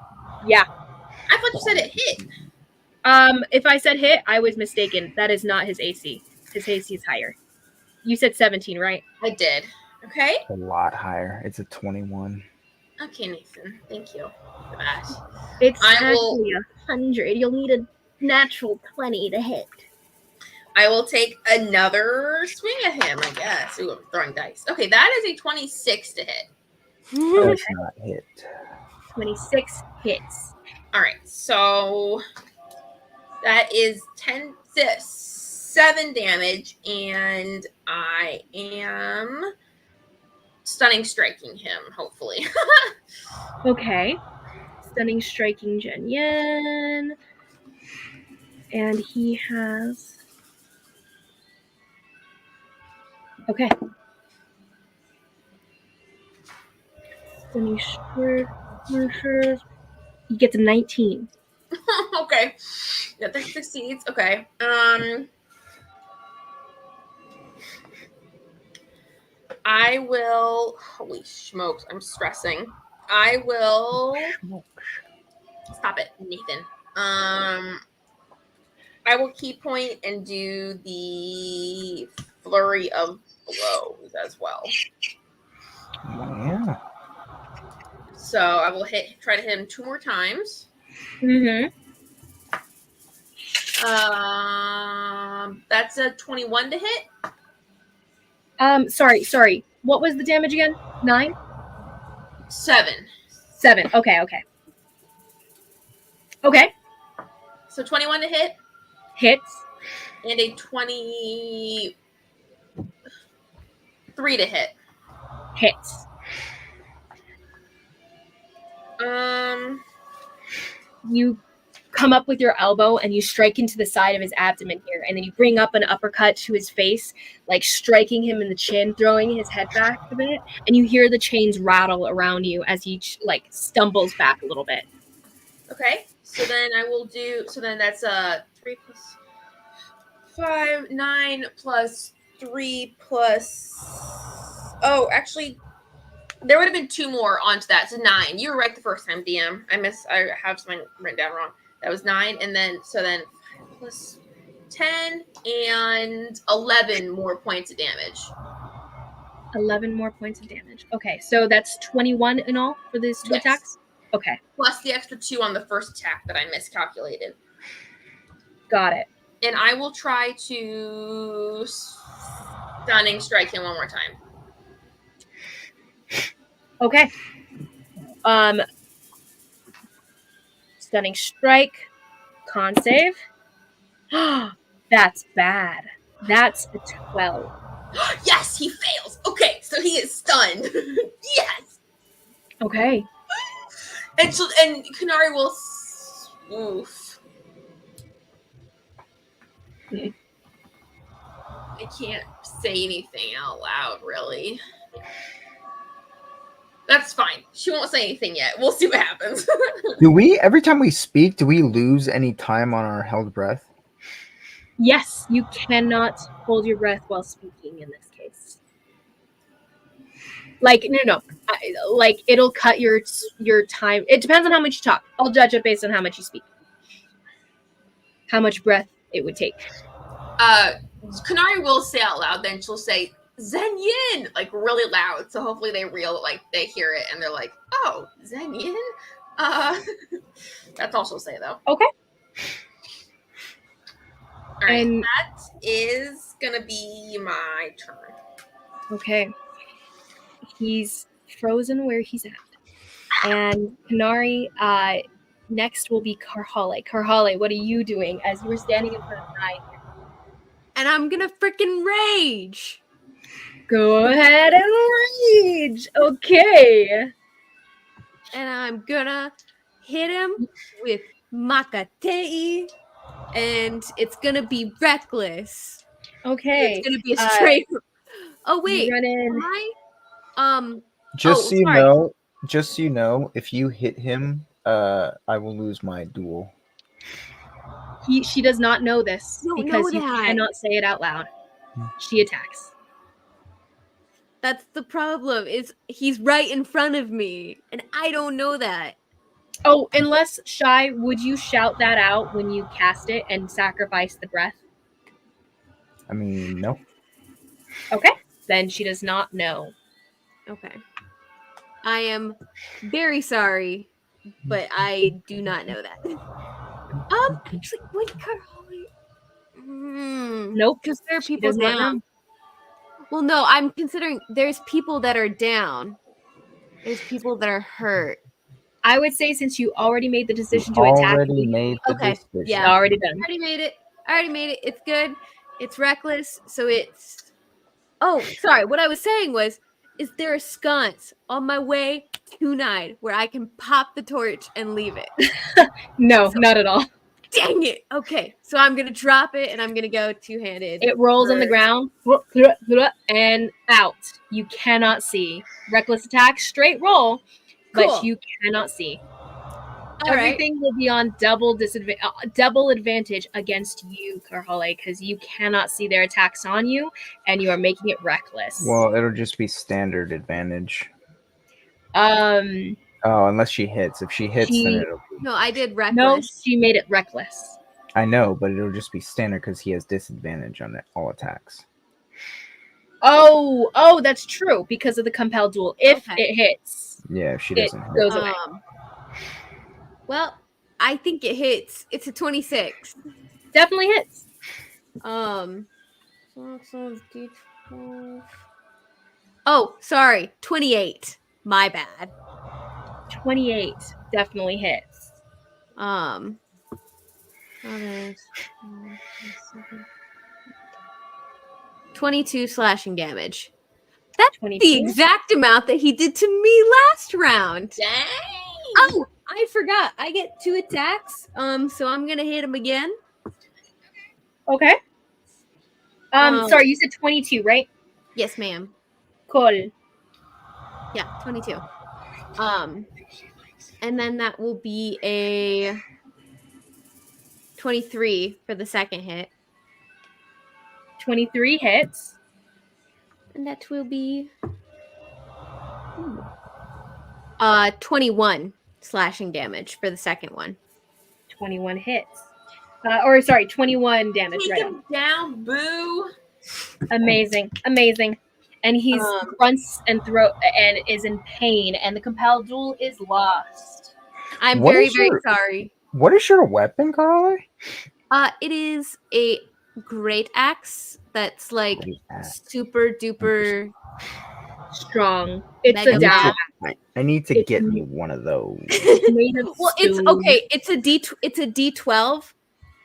Yeah. I thought you said it hit. If I said hit, I was mistaken. That is not his AC. His AC is higher. You said 17, right? I did. Okay. A lot higher. It's a 21. Okay, Nathan. Thank you for that. It's I will- actually 100. You'll need a natural 20 to hit. I will take another swing at him, I guess. Ooh, I'm throwing dice. Okay, that is a 26 to hit. Does not hit. 26 hits. All right, so that is 7 damage, and I am stunning striking him, hopefully. Okay. Stunning striking Jenyen. And he has... Okay. Stunning strike. He gets a 19. Okay. Yeah, that succeeds. Okay. I will. Holy smokes! I'm stressing. I will. Stop it, Nathan. I will key point and do the flurry of blows as well. Yeah. So I will try to hit him 2 more times. Mm-hmm. That's a 21 to hit. Sorry. What was the damage again? 9? 7. 7. Okay. So 21 to hit Hits. and a 23 to hit. Hits. You come up with your elbow and you strike into the side of his abdomen here, and then you bring up an uppercut to his face, like striking him in the chin, throwing his head back a bit, and you hear the chains rattle around you as he like stumbles back a little bit. Okay. So then I will do. So then that's 3 plus 5, 9 plus 3 plus. Oh, actually, there would have been 2 more onto that. So 9. You were right the first time, DM. I have something written down wrong. That was 9, and then 5 plus 10 and 11 more points of damage. 11 more points of damage. Okay, so that's 21 in all for these 2 attacks? Okay. Plus the extra 2 on the first attack that I miscalculated. Got it. And I will try to stunning strike him 1 more time. Okay. Stunning strike. Con save. That's bad. That's a 12. Yes, he fails. Okay, so he is stunned. Yes. Okay. And Kunari will. Oof. I can't say anything out loud, really. That's fine. She won't say anything yet. We'll see what happens. Do we, every time we speak, do we lose any time on our held breath? Yes, you cannot hold your breath while speaking in this case. Like, no. Like, it'll cut your time. It depends on how much you talk. I'll judge it based on how much you speak. How much breath it would take. Kunari will say out loud, then she'll say, Zen Yin! Like, really loud. So hopefully they they hear it, and they're like, oh, Zen Yin? That's all she'll say, though. Okay. All right, And that is gonna be my turn. okay. He's frozen where he's at. And Kanari, next will be Karhale. Karhale, what are you doing as you were standing in front of Ryan? And I'm gonna freaking rage. Go ahead and rage. Okay. And I'm gonna hit him with Makatei. And it's gonna be reckless. Okay. It's gonna be a straight. Oh wait, Run in. am I? Just so you sorry. know, if you hit him, I will lose my duel. She does not know this Don't because know you that. cannot say it out loud. She attacks. That's the problem. Is he's right in front of me, and I don't know that. Oh, unless Shy, would you shout that out when you cast it and sacrifice the breath? I mean, no. Okay. Then she does not know. Okay. I am very sorry, but I do not know that. Actually, wait, Carly. Nope. Because there are She people does not down. know. Well, no, I'm considering there's people that are down. There's people that are hurt. I would say since you already made the decision to attack, Already made the Okay, decision. yeah. already done. I already made it. It's good. It's reckless. So it's. Oh, sorry. What I was saying was, is there a sconce on my way tonight where I can pop the torch and leave it? No, not at all. Dang it. Okay. So I'm going to drop it and I'm going to go two-handed. It rolls on the ground and out. You cannot see. Reckless attack, straight roll. but Cool. you cannot see. All right. Everything will be on double advantage against you, Karhale, because you cannot see their attacks on you, and you are making it reckless. Well, it'll just be standard advantage. Um, Oh, unless she hits. If she hits, then She- it'll be. No, I did no, reckless. she made it reckless. I know, but it'll just be standard because he has disadvantage on all attacks. Oh, that's true because of the compelled duel. If Okay. it hits, Yeah, if she it doesn't hit. goes away. Well, I think it hits. It's a 26. Definitely hits. So it's D12. Oh, sorry, 28. My bad. 28 definitely hits. Others, 22 slashing damage. That's 22. the exact amount that he did to me last round. Dang. Oh, I forgot. I get 2 attacks. So I'm gonna hit him again. Okay. Sorry, you said 22, right? Yes, ma'am. Cool. Yeah, 22. And then that will be a 23 for the second hit. 23 hits. And that will be 21 slashing damage for the second one. 21 hits. Or sorry, 21 damage. Take Right. him down, boo. Amazing. And he's grunts and and is in pain, and the compelled duel is lost. I'm What very, is very your- sorry. What is your weapon, Carly? It is a great axe that's like Great axe. super duper. Strong. It's Mega a dab. I need to It's get me one of those. Made of Well, it's stone. okay. It's a D12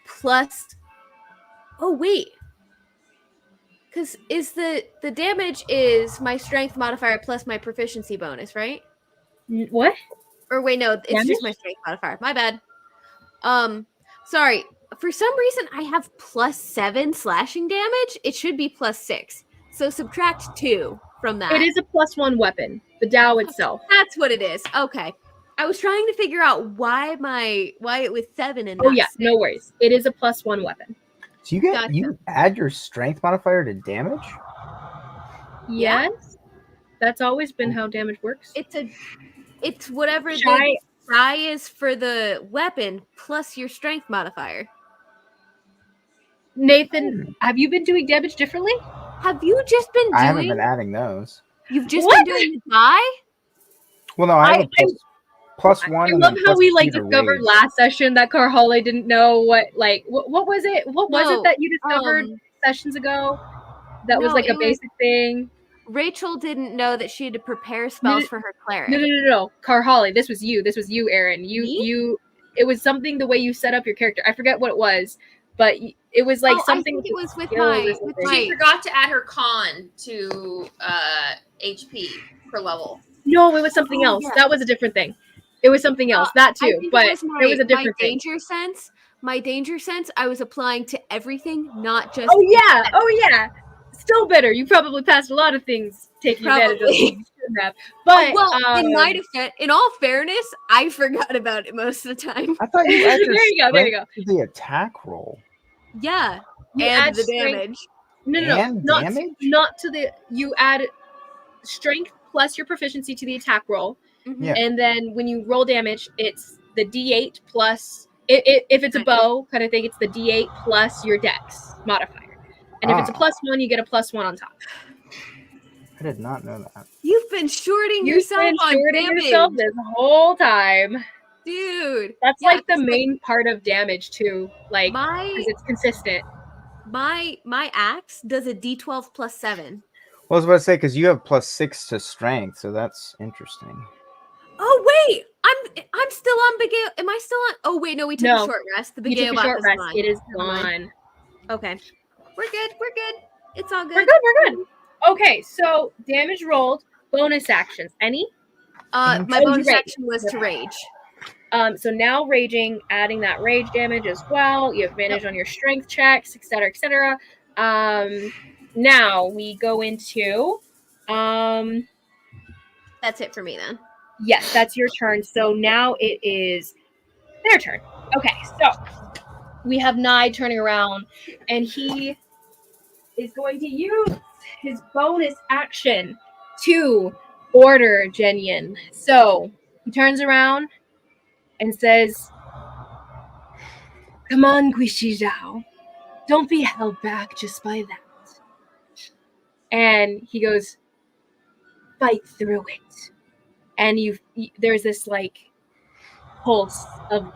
plus. Oh wait, because is the damage is my strength modifier plus my proficiency bonus, right? What? Or wait, no, it's Damage? just my strength modifier. My bad. Sorry. For some reason, I have +7 slashing damage. It should be +6. So subtract 2 from that. It is a +1 weapon. The Dao itself. That's what it is. Okay. I was trying to figure out why it was 7 and Oh not yeah, 6. no worries. It is a +1 weapon. So you Gotcha. you add your strength modifier to damage? Yeah. Yes. That's always been how damage works. It's whatever Shy. the die is for the weapon plus your strength modifier. Nathan, have you been doing damage differently? Have you just been I haven't doing? been adding those. You've just What? been doing the die? Well, no, I have I- a plus one. I and love then how plus we like 2 to discovered rage. last session that Karhale didn't know what was it? What was No, it that you discovered sessions ago? That was no, like a it was- basic thing. Rachel didn't know that she had to prepare spells for her cleric. No. Karhale, this was you. This was you, Aaron. Me? You. It was something the way you set up your character. I forget what it was, but it was like something. I think it was with skill or my something. She forgot to add her con to HP per level. No, it was something else. yeah. That was a different thing. It was something else. That I too, think but it was there was a different my thing. danger sense. My danger sense I was applying to everything, not just Oh yeah. Still better. You probably passed a lot of things taking advantage of Probably. things you shouldn't have. But in my defense, in all fairness, I forgot about it most of the time. I thought you add your There you go, there you strength to the attack roll. Yeah, you and add the strength- damage. No. And Not damage? not to the. You add strength plus your proficiency to the attack roll, Mhm. Yeah. and then when you roll damage, it's the D8 plus. If it's a bow kind of thing, it's the D8 plus your Dex modifier. And if it's a +1, you get a +1 on top. I did not know that. You've been shorting You've yourself been on shorting damage, yourself this whole time. dude. That's Yeah, like the 'cause, main part of damage too. Like, my because it's consistent. my axe does a D12 plus 7. Well, I was about to say because you have +6 to strength, so that's interesting. Oh wait, I'm still on Begale. Am I still on? Oh wait, no, we took No. a short rest. The You took Begale a bot short is rest. gone. It is Never mind. gone. Okay, we're good. We're good. It's all good. We're good. Okay, so damage rolled. Bonus actions. Any? My you bonus rage. action was to rage. So now raging, adding that rage damage as well. You have advantage on your strength checks, etc., etc. Now we go into That's it for me then. Yes, that's your turn. So now it is their turn. Okay, so we have Nye turning around, and he is going to use his bonus action to order Jenyan. So he turns around and says, "Come on, Guishi Zhao. Don't be held back just by that." And he goes, "Fight through it." And there's this like pulse of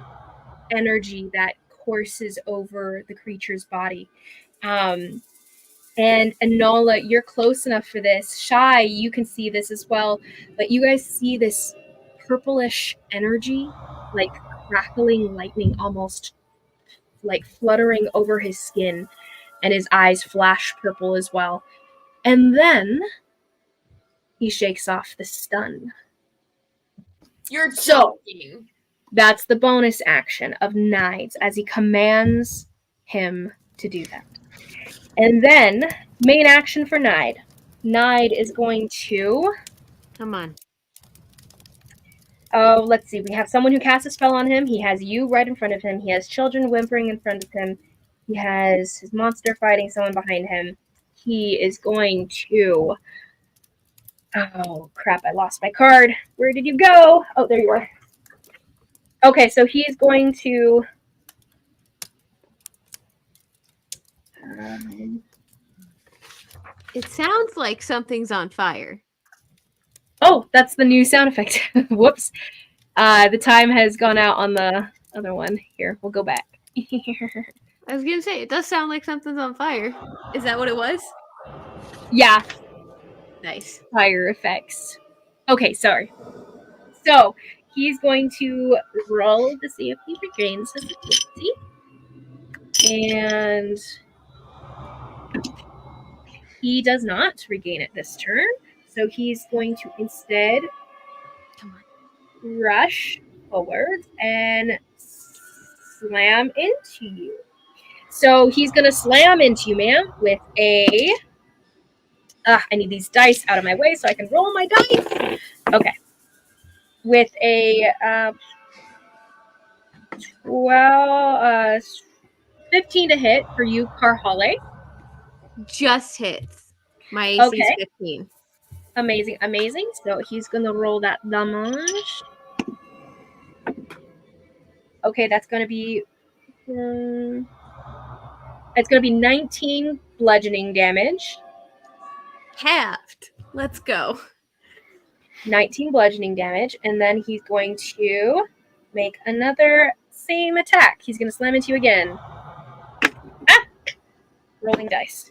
energy that courses over the creature's body. And Enola, you're close enough for this. Shy, you can see this as well. But you guys see this purplish energy, like crackling lightning, almost like fluttering over his skin, and his eyes flash purple as well. And then he shakes off the stun. You're So joking. that's the bonus action of Knives as he commands him to do that. And then, main action for Nide. Nide is going to... Come on. Oh, let's see. We have someone who casts a spell on him. He has you right in front of him. He has children whimpering in front of him. He has his monster fighting someone behind him. He is going to... Oh, crap. I lost my card. Where did you go? Oh, there you are. Okay, so he is going to... It sounds like something's on fire. Oh, that's the new sound effect. Whoops. The time has gone out on the other one. Here, we'll go back. I was gonna say, it does sound like something's on fire. Is that what it was? Yeah, Nice. fire effects. Okay, sorry. So, he's going to roll to see if he regains his ability. And he does not regain it this turn. So he's going to instead rush forward and slam into you. So he's going to slam into you, ma'am, with a... I need these dice out of my way so I can roll my dice. Okay. With a 15 to hit for you, Carhale. Just hits. My AC is Okay. 15. Amazing, amazing. So he's going to roll that damage. Okay, that's going to be... it's going to be 19 bludgeoning damage. Halved. Let's go. 19 bludgeoning damage. And then he's going to make another same attack. He's going to slam into you again. Rolling dice.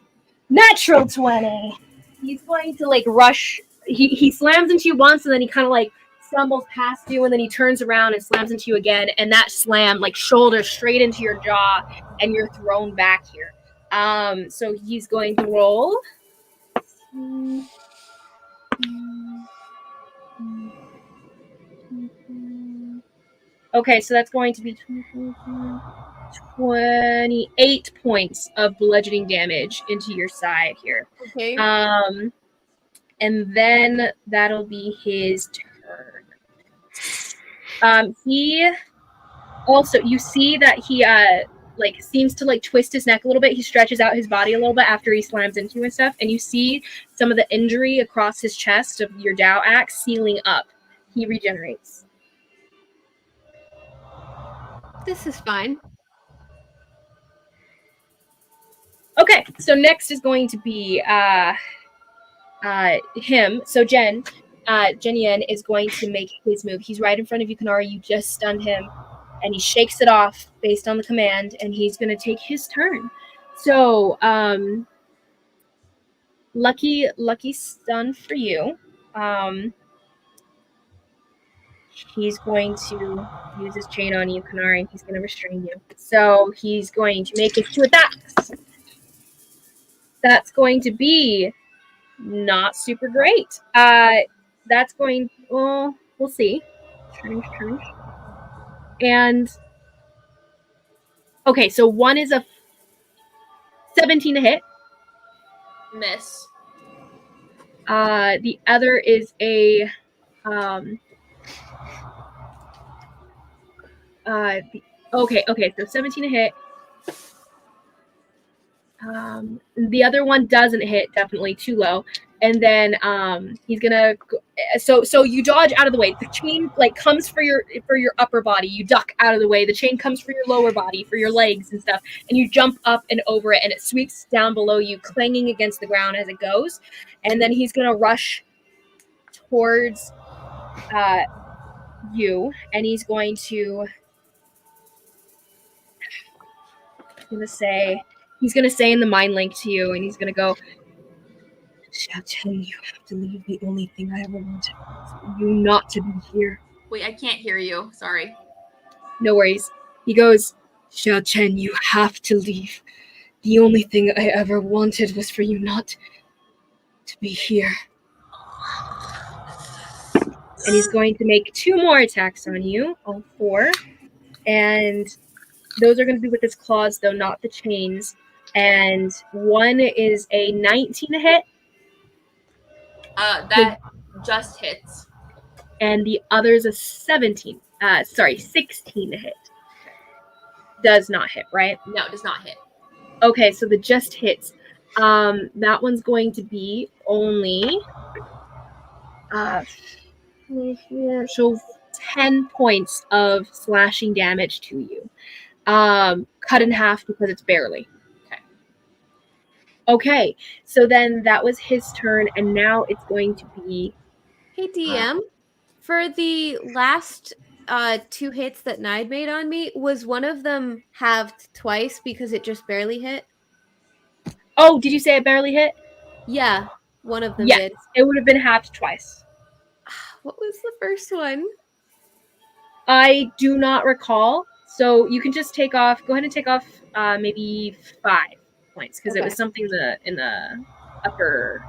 Natural 20. He's going to like rush. He slams into you once, and then he kind of like stumbles past you, and then he turns around and slams into you again. And that slam like shoulders straight into your jaw, and you're thrown back here. So he's going to roll. Okay, so that's going to be 28 points of bludgeoning damage into your side here. Okay. And then that'll be his turn. He also, you see that he like seems to like twist his neck a little bit. He stretches out his body a little bit after he slams into you and stuff, and you see some of the injury across his chest of your Dao axe sealing up. He regenerates. This is fine. Okay, so next is going to be him. So Jen Yen is going to make his move. He's right in front of you, Kanara. You just stunned him, and he shakes it off based on the command, and he's going to take his turn. So lucky stun for you. He's going to use his chain on you, Kanari, and he's going to restrain you. So he's going to make his 2 attacks. That's going to be not super great. That's going... Well, we'll see. Turn. And... Okay, so one is a 17 to hit. Miss. The other is a Okay, so 17 to hit. The other one doesn't hit, definitely too low. And then he's gonna so you dodge out of the way. The chain like comes for your upper body. You duck out of the way. The chain comes for your lower body, for your legs and stuff, and you jump up and over it, and it sweeps down below you, clanging against the ground as it goes. And then he's gonna rush towards you, and he's going to he's gonna say in the mind link to you, and he's gonna go, Xiaochen, you have to leave. The only thing I ever wanted was for you not to be here. Wait, I can't hear you. Sorry. No worries. He goes, Xiaochen, you have to leave. The only thing I ever wanted was for you not to be here. And he's going to make 2 more attacks on you, all 4. And those are going to be with his claws, though, not the chains. And one is a 19 to hit. That just hits. And the other's a 16 to hit. Does not hit, right? No, it does not hit. Okay, so the just hits. That one's going to be only so 10 points of slashing damage to you. Cut in half because it's barely. Okay, so then that was his turn, and now it's going to be. Hey DM, for the last 2 hits that Nide made on me, was one of them halved twice because it just barely hit? Oh, did you say it barely hit? Yeah, one of them Yes, did. it would have been halved twice. What was the first one? I do not recall. So you can just take off. Go ahead and take off maybe 5 points because it was something in the upper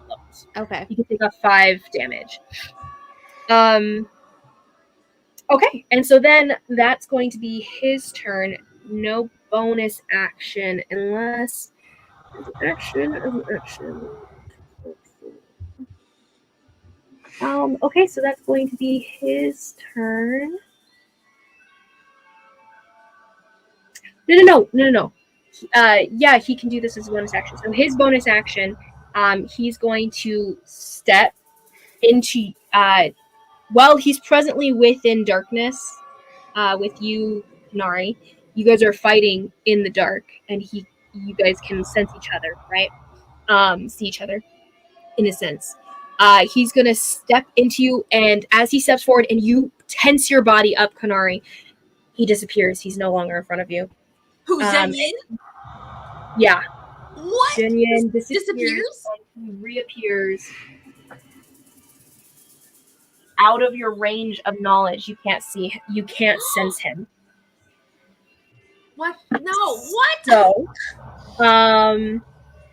levels. Okay. You can take off 5 damage. Okay, and so then that's going to be his turn. No bonus action unless action. Okay, so that's going to be his turn. No. Yeah, he can do this as a bonus action. So his bonus action, he's going to step into while he's presently within darkness, with you, Nari. You guys are fighting in the dark, and you guys can sense each other, right? See each other, in a sense. He's gonna step into you, and as he steps forward, and you tense your body up, Kanari, he disappears. He's no longer in front of you. Who's Zenyin? Yeah. What? Zenyin Disappears? and he reappears out of your range of knowledge. You can't see. You can't sense him. What? No. What? So,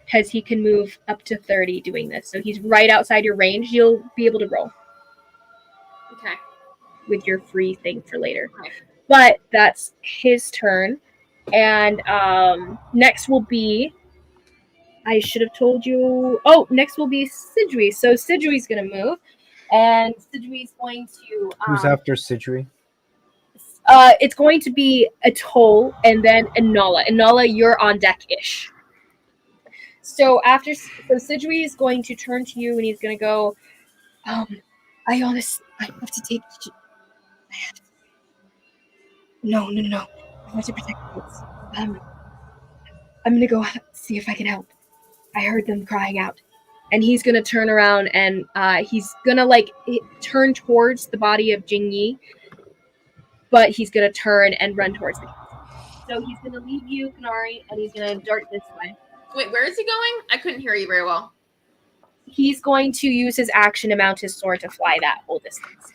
because he can move up to 30 doing this, so he's right outside your range. You'll be able to roll. Okay. With your free thing for later. Okay. But that's his turn. And next will be, I should have told you. Oh, next will be Sidgwi. So Sidgwi's going to move. And Sidgwi's going to. Who's after Sidgwi? It's going to be Atoll and then Inala. Inala, you're on deck-ish. So Sidgwi is going to turn to you and he's going to go, I have to take. No. I want to protect the kids. I'm gonna go see if I can help. I heard them crying out. And he's gonna turn around and he's gonna turn towards the body of Jingyi, but he's gonna turn and run towards the kids. So he's gonna leave you, Kanari, and he's gonna dart this way. Wait, where is he going? I couldn't hear you very well. He's going to use his action to mount his sword to fly that whole distance.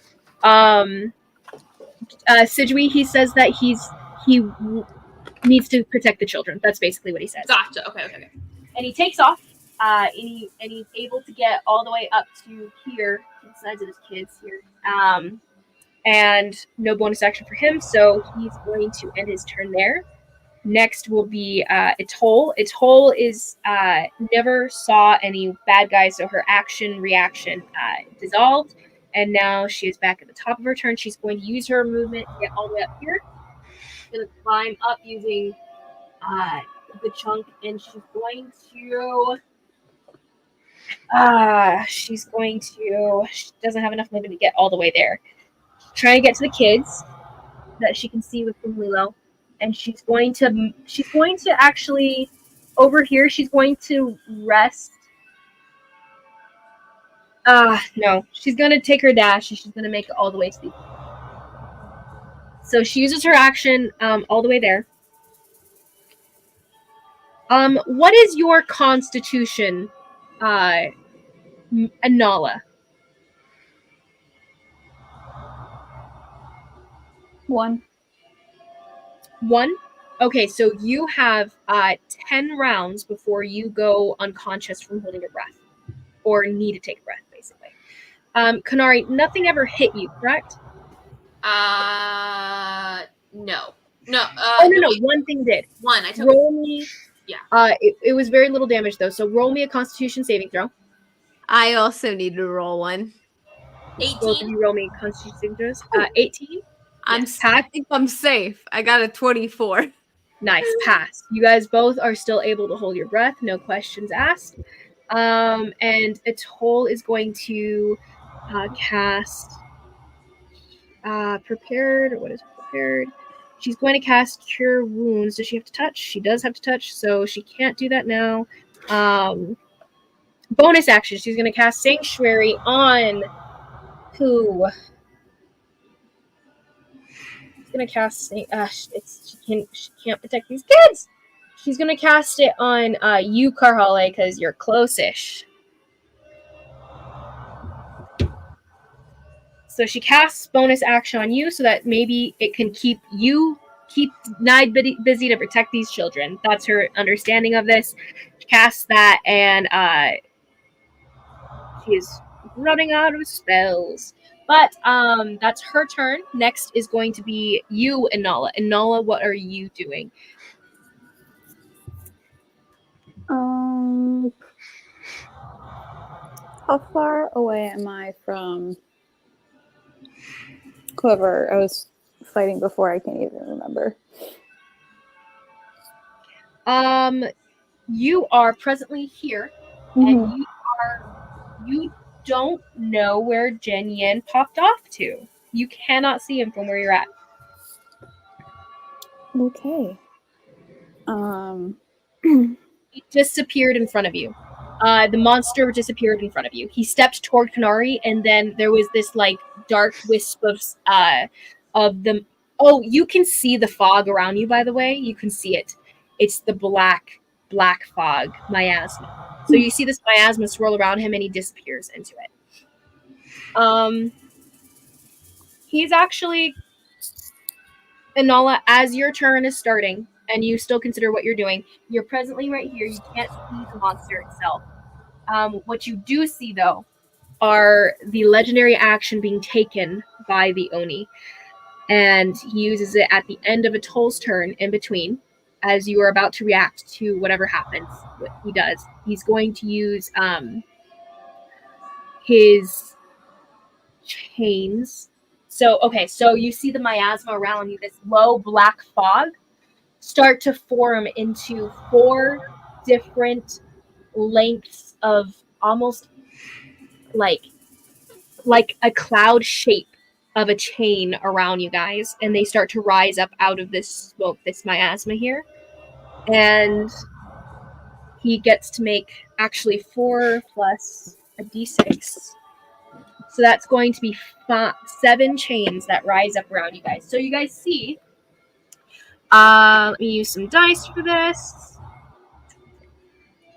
Sidgwi, he says that he needs to protect the children. That's basically what he says. Gotcha. Okay. And he takes off, and he's able to get all the way up to here, to the sides of his kids here. And no bonus action for him, so he's going to end his turn there. Next will be Atoll. Atoll is never saw any bad guys, so her action reaction dissolved. And now she is back at the top of her turn. She's going to use her movement to get all the way up here. She's going to climb up using the chunk, and she's going to. She doesn't have enough movement to get all the way there. Trying to get to the kids that she can see with Lilo, and she's going to actually over here. She's going to rest. No, she's going to take her dash and she's going to make it all the way to the. So she uses her action all the way there. What is your constitution, Anala? 1. 1? Okay, so you have 10 rounds before you go unconscious from holding your breath. Or need to take a breath, basically. Kanari, nothing ever hit you, correct? No. No, one thing did. 1. I took. Roll me. Yeah. It was very little damage, though, so roll me a constitution saving throw. I also need to roll one. 18. Both of you roll me constitution saving throws. 18? I think I'm safe. I got a 24. Nice, pass. You guys both are still able to hold your breath, no questions asked. And Atoll is going to cast prepared. What is prepared? She's going to cast Cure Wounds. Does she have to touch? She does have to touch, so she can't do that now. Bonus action. She's going to cast Sanctuary on who? She's going to cast. She can't protect these kids. She's going to cast it on you, Karhale, because you're close-ish. So she casts bonus action on you so that maybe it can keep Nide busy to protect these children. That's her understanding of this. She casts that, and she is running out of spells. But that's her turn. Next is going to be you, Inala. Inala, what are you doing? How far away am I from whoever I was fighting before? I can't even remember. You are presently here, and you don't know where Jen Yen popped off to. You cannot see him from where you're at. Okay. He disappeared in front of you. The monster disappeared in front of you. He stepped toward Kanari, and then there was this like dark wisp of the. Oh, you can see the fog around you. By the way, you can see it. It's the black fog, miasma. So you see this miasma swirl around him, and he disappears into it. He's actually, Inala, as your turn is starting, and you still consider what you're doing, you're presently right here. You can't see the monster itself. What you do see, though, are the legendary action being taken by the Oni. And he uses it at the end of Atoll's turn in between, as you are about to react to whatever happens. What he does, he's going to use his chains. So you see the miasma around you, this low black fog, start to form into 4 different lengths of almost like a cloud shape of a chain around you guys, and they start to rise up out of this smoke, this miasma here. And he gets to make actually 4 plus a d6. So that's going to be 7 chains that rise up around you guys. So you guys see, let me use some dice for this.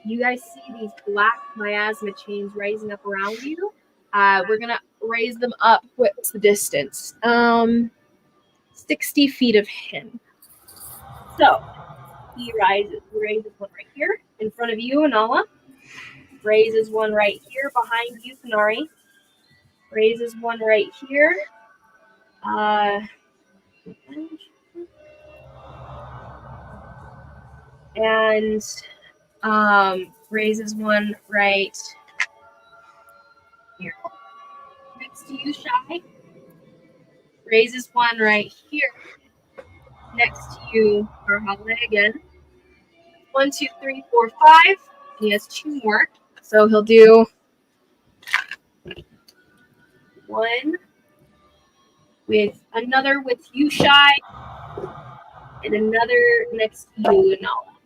You guys see these black miasma chains rising up around you. We're going to raise them up. What's the distance? 60 feet of him. So he raises one right here in front of you, Inala. Raises one right here behind you, Kanari. Raises one right here. And raises one right here. next to you, Shy. Raises one right here. Next to you, Harhale again. 1, 2, 3, 4, 5. He has 2 more. So he'll do 1 with another with you, Shy, and another next to you, Nala.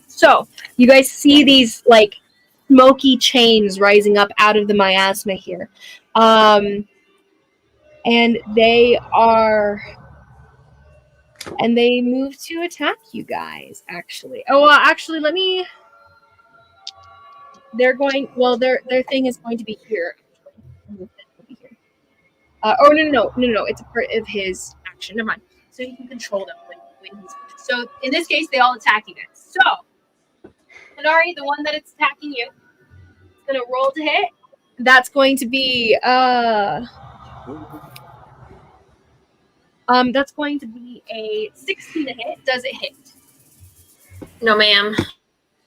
So you guys see these like smoky chains rising up out of the miasma here. And they move to attack you guys, actually. Oh, well, actually, their thing is going to be here. No. It's a part of his action. Never mind. So you can control them when he's. So in this case, they all attack you guys. So, Hanari, the one that it's attacking you, is gonna roll to hit. That's going to be that's going to be a 16 to hit. Does it hit? No, ma'am.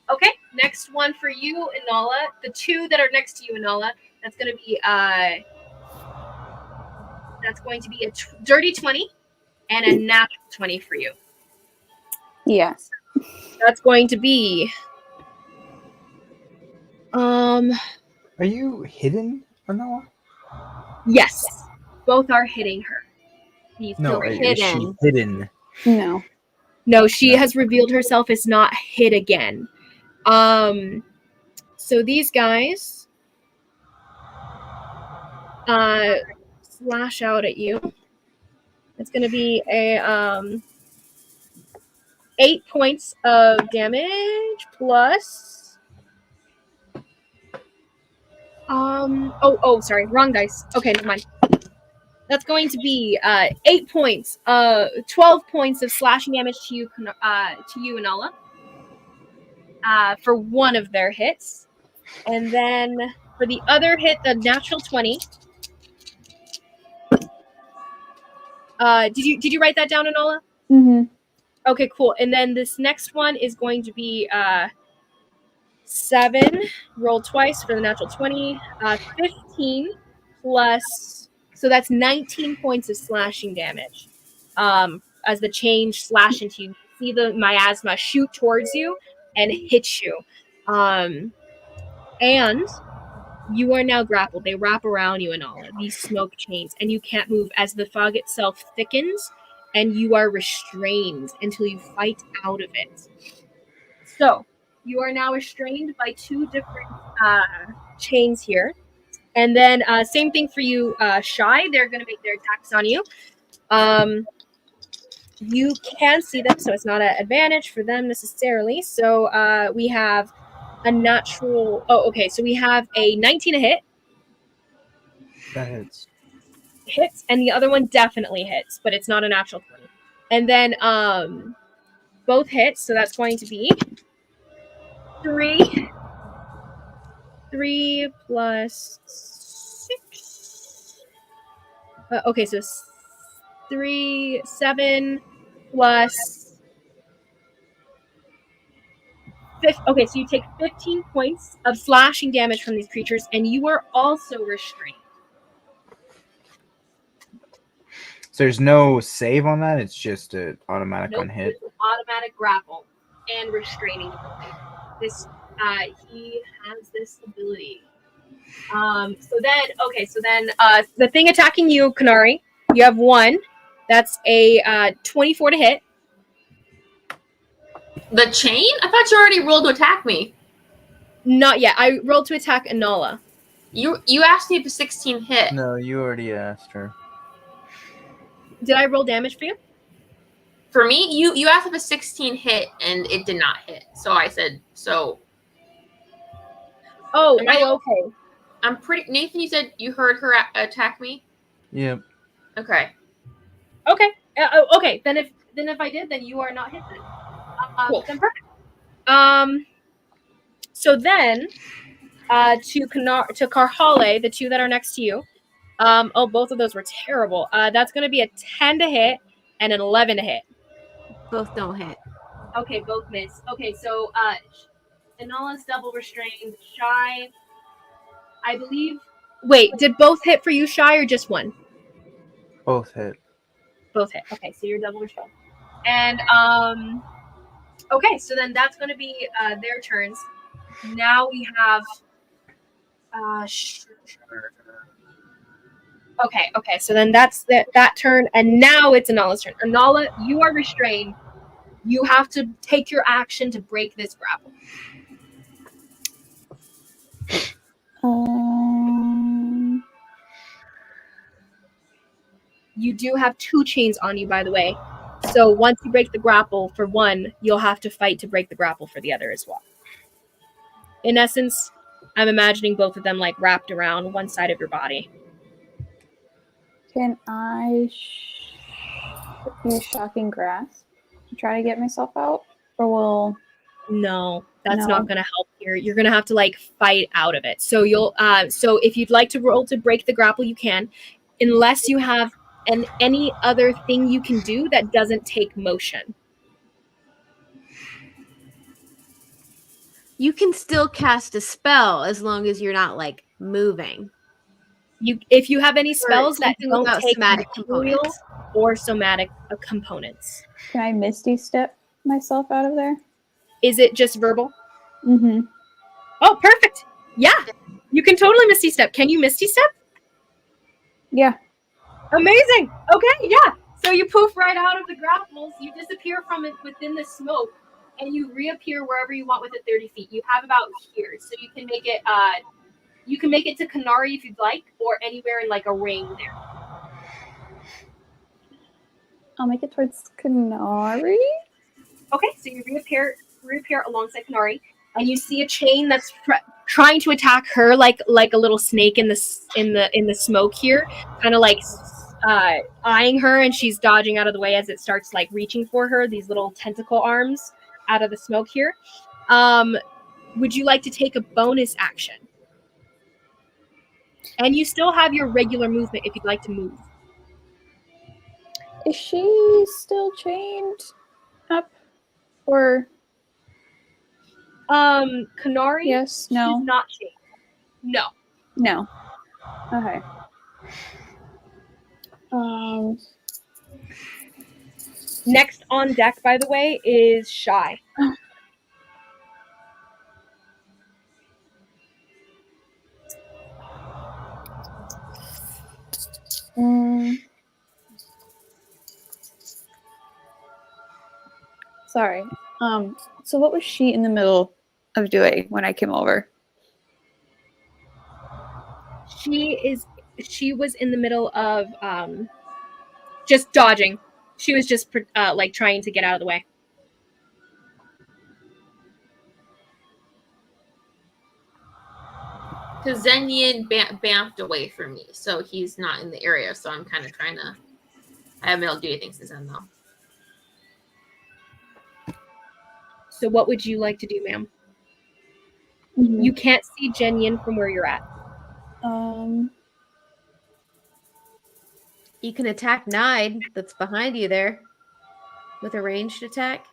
Okay. Next one for you, Inala. The 2 that are next to you, Inala. That's going to be a dirty 20 and a natural 20 for you. Yeah. That's going to be Are you hidden, Anoa? yes. Both are hitting her. He's No, still is hidden. she hidden? No. No, she has revealed herself as not hit again. So these guys slash out at you. It's gonna be a 8 points of damage plus sorry, wrong dice. Okay, never mind. That's going to be 8 points, 12 points of slashing damage to you, Inala, for one of their hits. And then for the other hit, the natural 20. Did you write that down, Inala? Mm-hmm. Okay, cool. And then this next one is going to be 7. Roll twice for the natural 20. 15 plus, so that's 19 points of slashing damage. As the chains slash into you, see the miasma shoot towards you and hit you. And you are now grappled. They wrap around you and all of these smoke chains, and you can't move as the fog itself thickens, and you are restrained until you fight out of it. So you are now restrained by 2 different chains here. And then same thing for you, Shy. They're going to make their attacks on you. You can see them, so it's not an advantage for them necessarily. So we have a natural... Oh, okay. So we have a 19 to hit. That hits. Hits, and the other one definitely hits, but it's not a natural 20. And then both hits, so that's going to be 3 plus 6. Okay, so 3, 7 plus 5. Okay, so you take 15 points of slashing damage from these creatures, and you are also restrained. So there's no save on that. It's just an automatic Nope, on hit. it's an automatic grapple and restraining ability. This he has this ability. So then the thing attacking you, Kanari, you have 1. That's a 24 to hit. The chain? I thought you already rolled to attack me. Not yet. I rolled to attack Inala. You asked me if a 16 hit. No, you already asked her. Did I roll damage for you? For me, you asked if a 16 hit, and it did not hit. So I said, so. Okay. I'm pretty... Nathan, you said you heard her attack me? Yep. Okay. Okay. Okay. Then if I did, then you are not hit then. Cool. Then perfect. So then, to Karhale, the 2 that are next to you. Both of those were terrible. That's going to be a 10 to hit and an 11 to hit. Both don't hit. Okay, both miss. Okay, so Inala's double restrained. Shy, I believe Wait, did both hit for you, Shy, or just one? Both hit. Both hit. Okay, so you're double restrained. And okay, so then that's going to be their turns. Now we have okay, so then that's that turn, and now it's Anala's turn. Anala, you are restrained. You have to take your action to break this grapple. You do have 2 chains on you, by the way. So once you break the grapple for one, you'll have to fight to break the grapple for the other as well. In essence, I'm imagining both of them like wrapped around one side of your body. Can I use shocking grasp to try to get myself out, or will? No, that's not going to help here. You're going to have to like fight out of it. So you'll so if you'd like to roll to break the grapple, you can, unless you have any other thing you can do that doesn't take motion. You can still cast a spell as long as you're not like moving. If you have any spells that something don't without take somatic material components. or somatic components. Can I Misty Step myself out of there? Is it just verbal? Mm-hmm. Oh, perfect. Yeah, you can totally Misty Step. Can you Misty Step? Yeah. Amazing. Okay, yeah. So you poof right out of the grapples. You disappear from it within the smoke, and you reappear wherever you want within 30 feet. You have about here, so you can make it. You can make it to Kanari if you'd like, or anywhere in like a ring there. I'll make it towards Kanari. Okay, so you reappear alongside Kanari, and you see a chain that's trying to attack her, like a little snake in the smoke here, kind of like eyeing her, and she's dodging out of the way as it starts like reaching for her. These little tentacle arms out of the smoke here. Would you like to take a bonus action? And you still have your regular movement if you'd like to move. Is she still chained up? Or Kanari? yes, no. She's not chained. No. No. Okay. Next on deck, by the way, is Shy. Sorry. So what was she in the middle of doing when I came over? She was in the middle of just dodging. She was just like trying to get out of the way. Because Zenyin bamfed away from me, so he's not in the area. So I'm kind of trying to. I haven't been able to do anything since then, though. So what would you like to do, ma'am? Mm-hmm. You can't see Jen from where you're at. You can attack Nide that's behind you there with a ranged attack.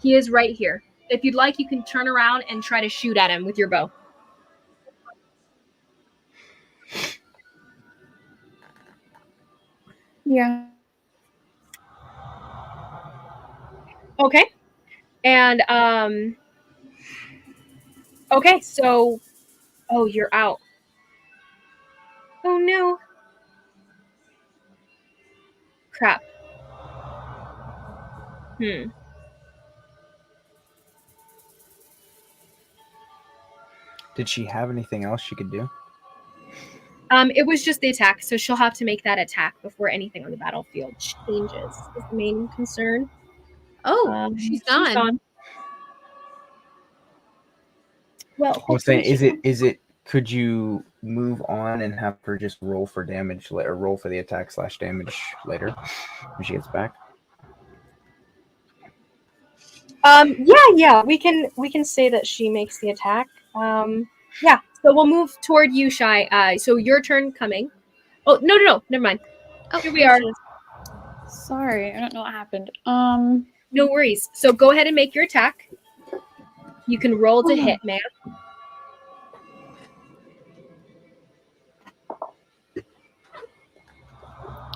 He is right here. If you'd like, you can turn around and try to shoot at him with your bow. Yeah. Okay. And okay, so you're out. Oh no. Crap. Did she have anything else she could do? It was just the attack, so she'll have to make that attack before anything on the battlefield changes. Is the main concern. Oh, she's gone. Well, I was saying, is it? Could you move on and have her just roll for damage or roll for the attack / damage later when she gets back? Yeah. We can say that she makes the attack. Yeah. So we'll move toward you, Shy. So your turn coming. Oh no, never mind. Oh, here we are. Sorry, I don't know what happened. No worries. So go ahead and make your attack. You can roll to hit, ma'am.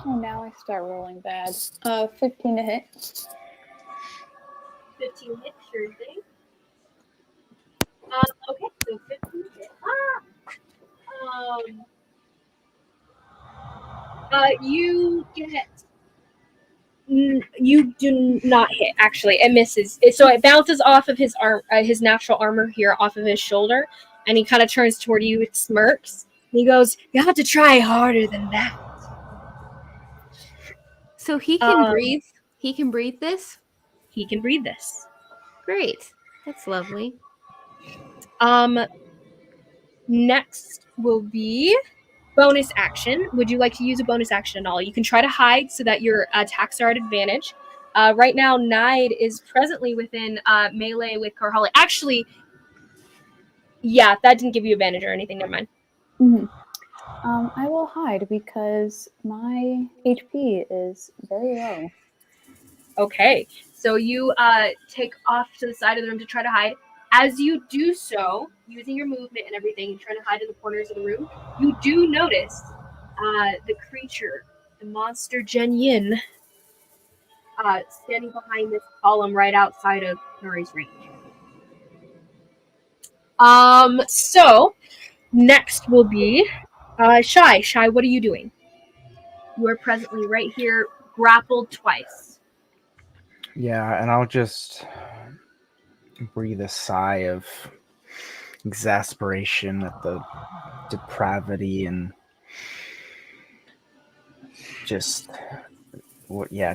Oh, now I start rolling bad. 15 to hit. 15 hit, sure thing. Okay, so 15 hit. You get. You do not hit. Actually, it misses. So it bounces off of his arm, his natural armor here, off of his shoulder, and he kind of turns toward you, smirks, and he goes, "You have to try harder than that." So he can breathe. He can breathe this. He can breathe this. Great. That's lovely. Next will be bonus action. Would you like to use a bonus action at all? You can try to hide so that your attacks are at advantage. Right now, Nide is presently within melee with Karhali. Actually, yeah, that didn't give you advantage or anything. Never mind. I will hide because my HP is very low. Okay, so you take off to the side of the room to try to hide. As you do so, using your movement and everything, trying to hide in the corners of the room, you do notice the creature, the monster Jen Yin, standing behind this column right outside of Nuri's range. So next will be Shy. Shy, what are you doing? You are presently right here, grappled twice. Yeah, and I'll just breathe a sigh of exasperation at the depravity and just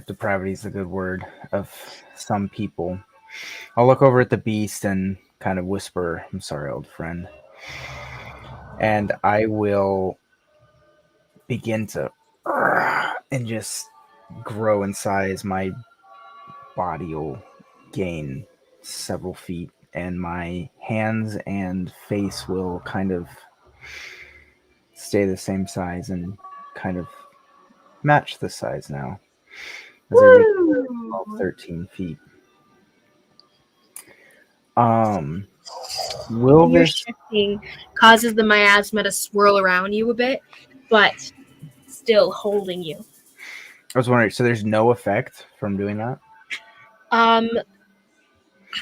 depravity is a good word of some people. I'll look over at the beast and kind of whisper, "I'm sorry, old friend." And I will begin to and just grow in size. My body will gain several feet, and my hands and face will kind of stay the same size and kind of match the size now as I reach 12, 13 feet. Will Your this shifting causes the miasma to swirl around you a bit, but still holding you. I was wondering, so there's no effect from doing that?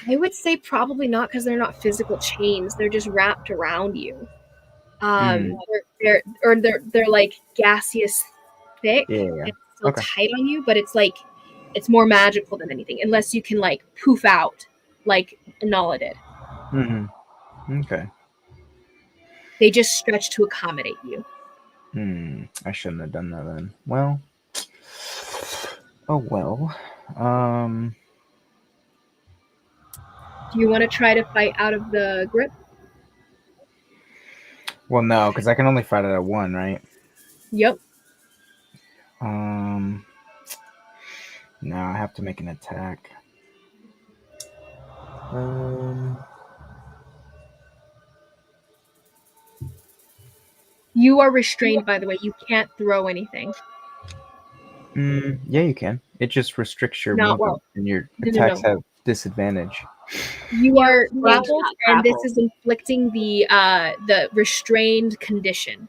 I would say probably not, because they're not physical chains. They're just wrapped around you. They're like gaseous thick and still tight on you, but it's like it's more magical than anything, unless you can like poof out like Nala did. Okay. They just stretch to accommodate you. I shouldn't have done that then. Well. Oh well. Do you want to try to fight out of the grip? Well, no, because I can only fight out of one, right? Yep. No, I have to make an attack. You are restrained, by the way. You can't throw anything. Yeah, you can. It just restricts your Not movement, well. and your No. attacks have disadvantage. You are grappled, and this is inflicting the restrained condition.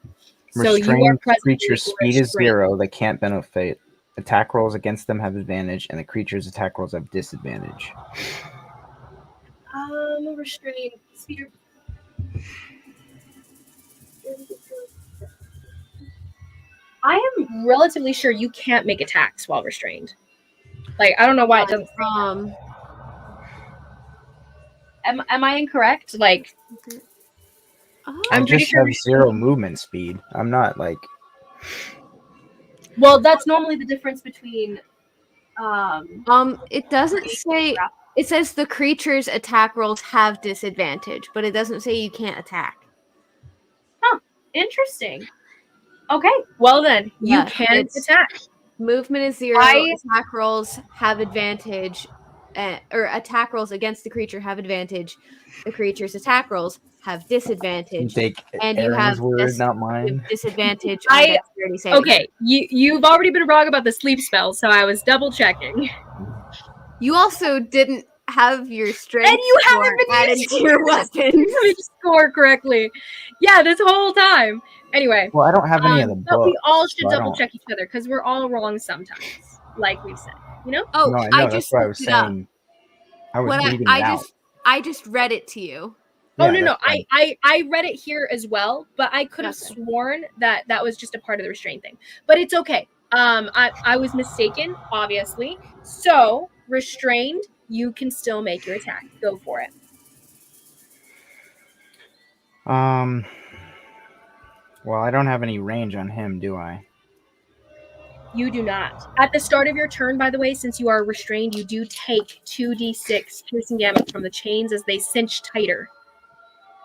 So you are Restrained presently creature's speed is 0. They can't benefit. Attack rolls against them have advantage, and the creature's attack rolls have disadvantage. Restrained speed. I am relatively sure you can't make attacks while restrained. Like, I don't know why it doesn't. Am I incorrect? Like, I'm pretty sure have 0 movement speed. I'm not like. Well, that's normally the difference between. It doesn't say. It says the creature's attack rolls have disadvantage, but it doesn't say you can't attack. Huh. Interesting. Okay. Well then, you can attack. Movement is 0. Attack rolls have advantage, or attack rolls against the creature have advantage. The creature's attack rolls have disadvantage. And you have word, not mine. Disadvantage on dexterity saving. Okay, you've already been wrong about the sleep spell, so I was double checking. You also didn't have your strength And you haven't score been added using to your it. weapons. Let me just score correctly. Yeah, this whole time. Anyway, Well, I don't have any of the but we books. all should so I double don't- check each other because we're all wrong sometimes, like we've said. You know? Oh, No, I I know. That's just what I looked was it up. saying. I was What reading I it out. just read it to you. Oh Yeah, no, that's fine. I read it here as well, but I could have Gotcha. sworn that that was just a part of the restraint thing. But it's okay. I was mistaken, obviously. So restrained, you can still make your attack. Go for it. Well, I don't have any range on him, do I? You do not. At the start of your turn, by the way, since you are restrained, you do take 2d6 piercing damage from the chains as they cinch tighter.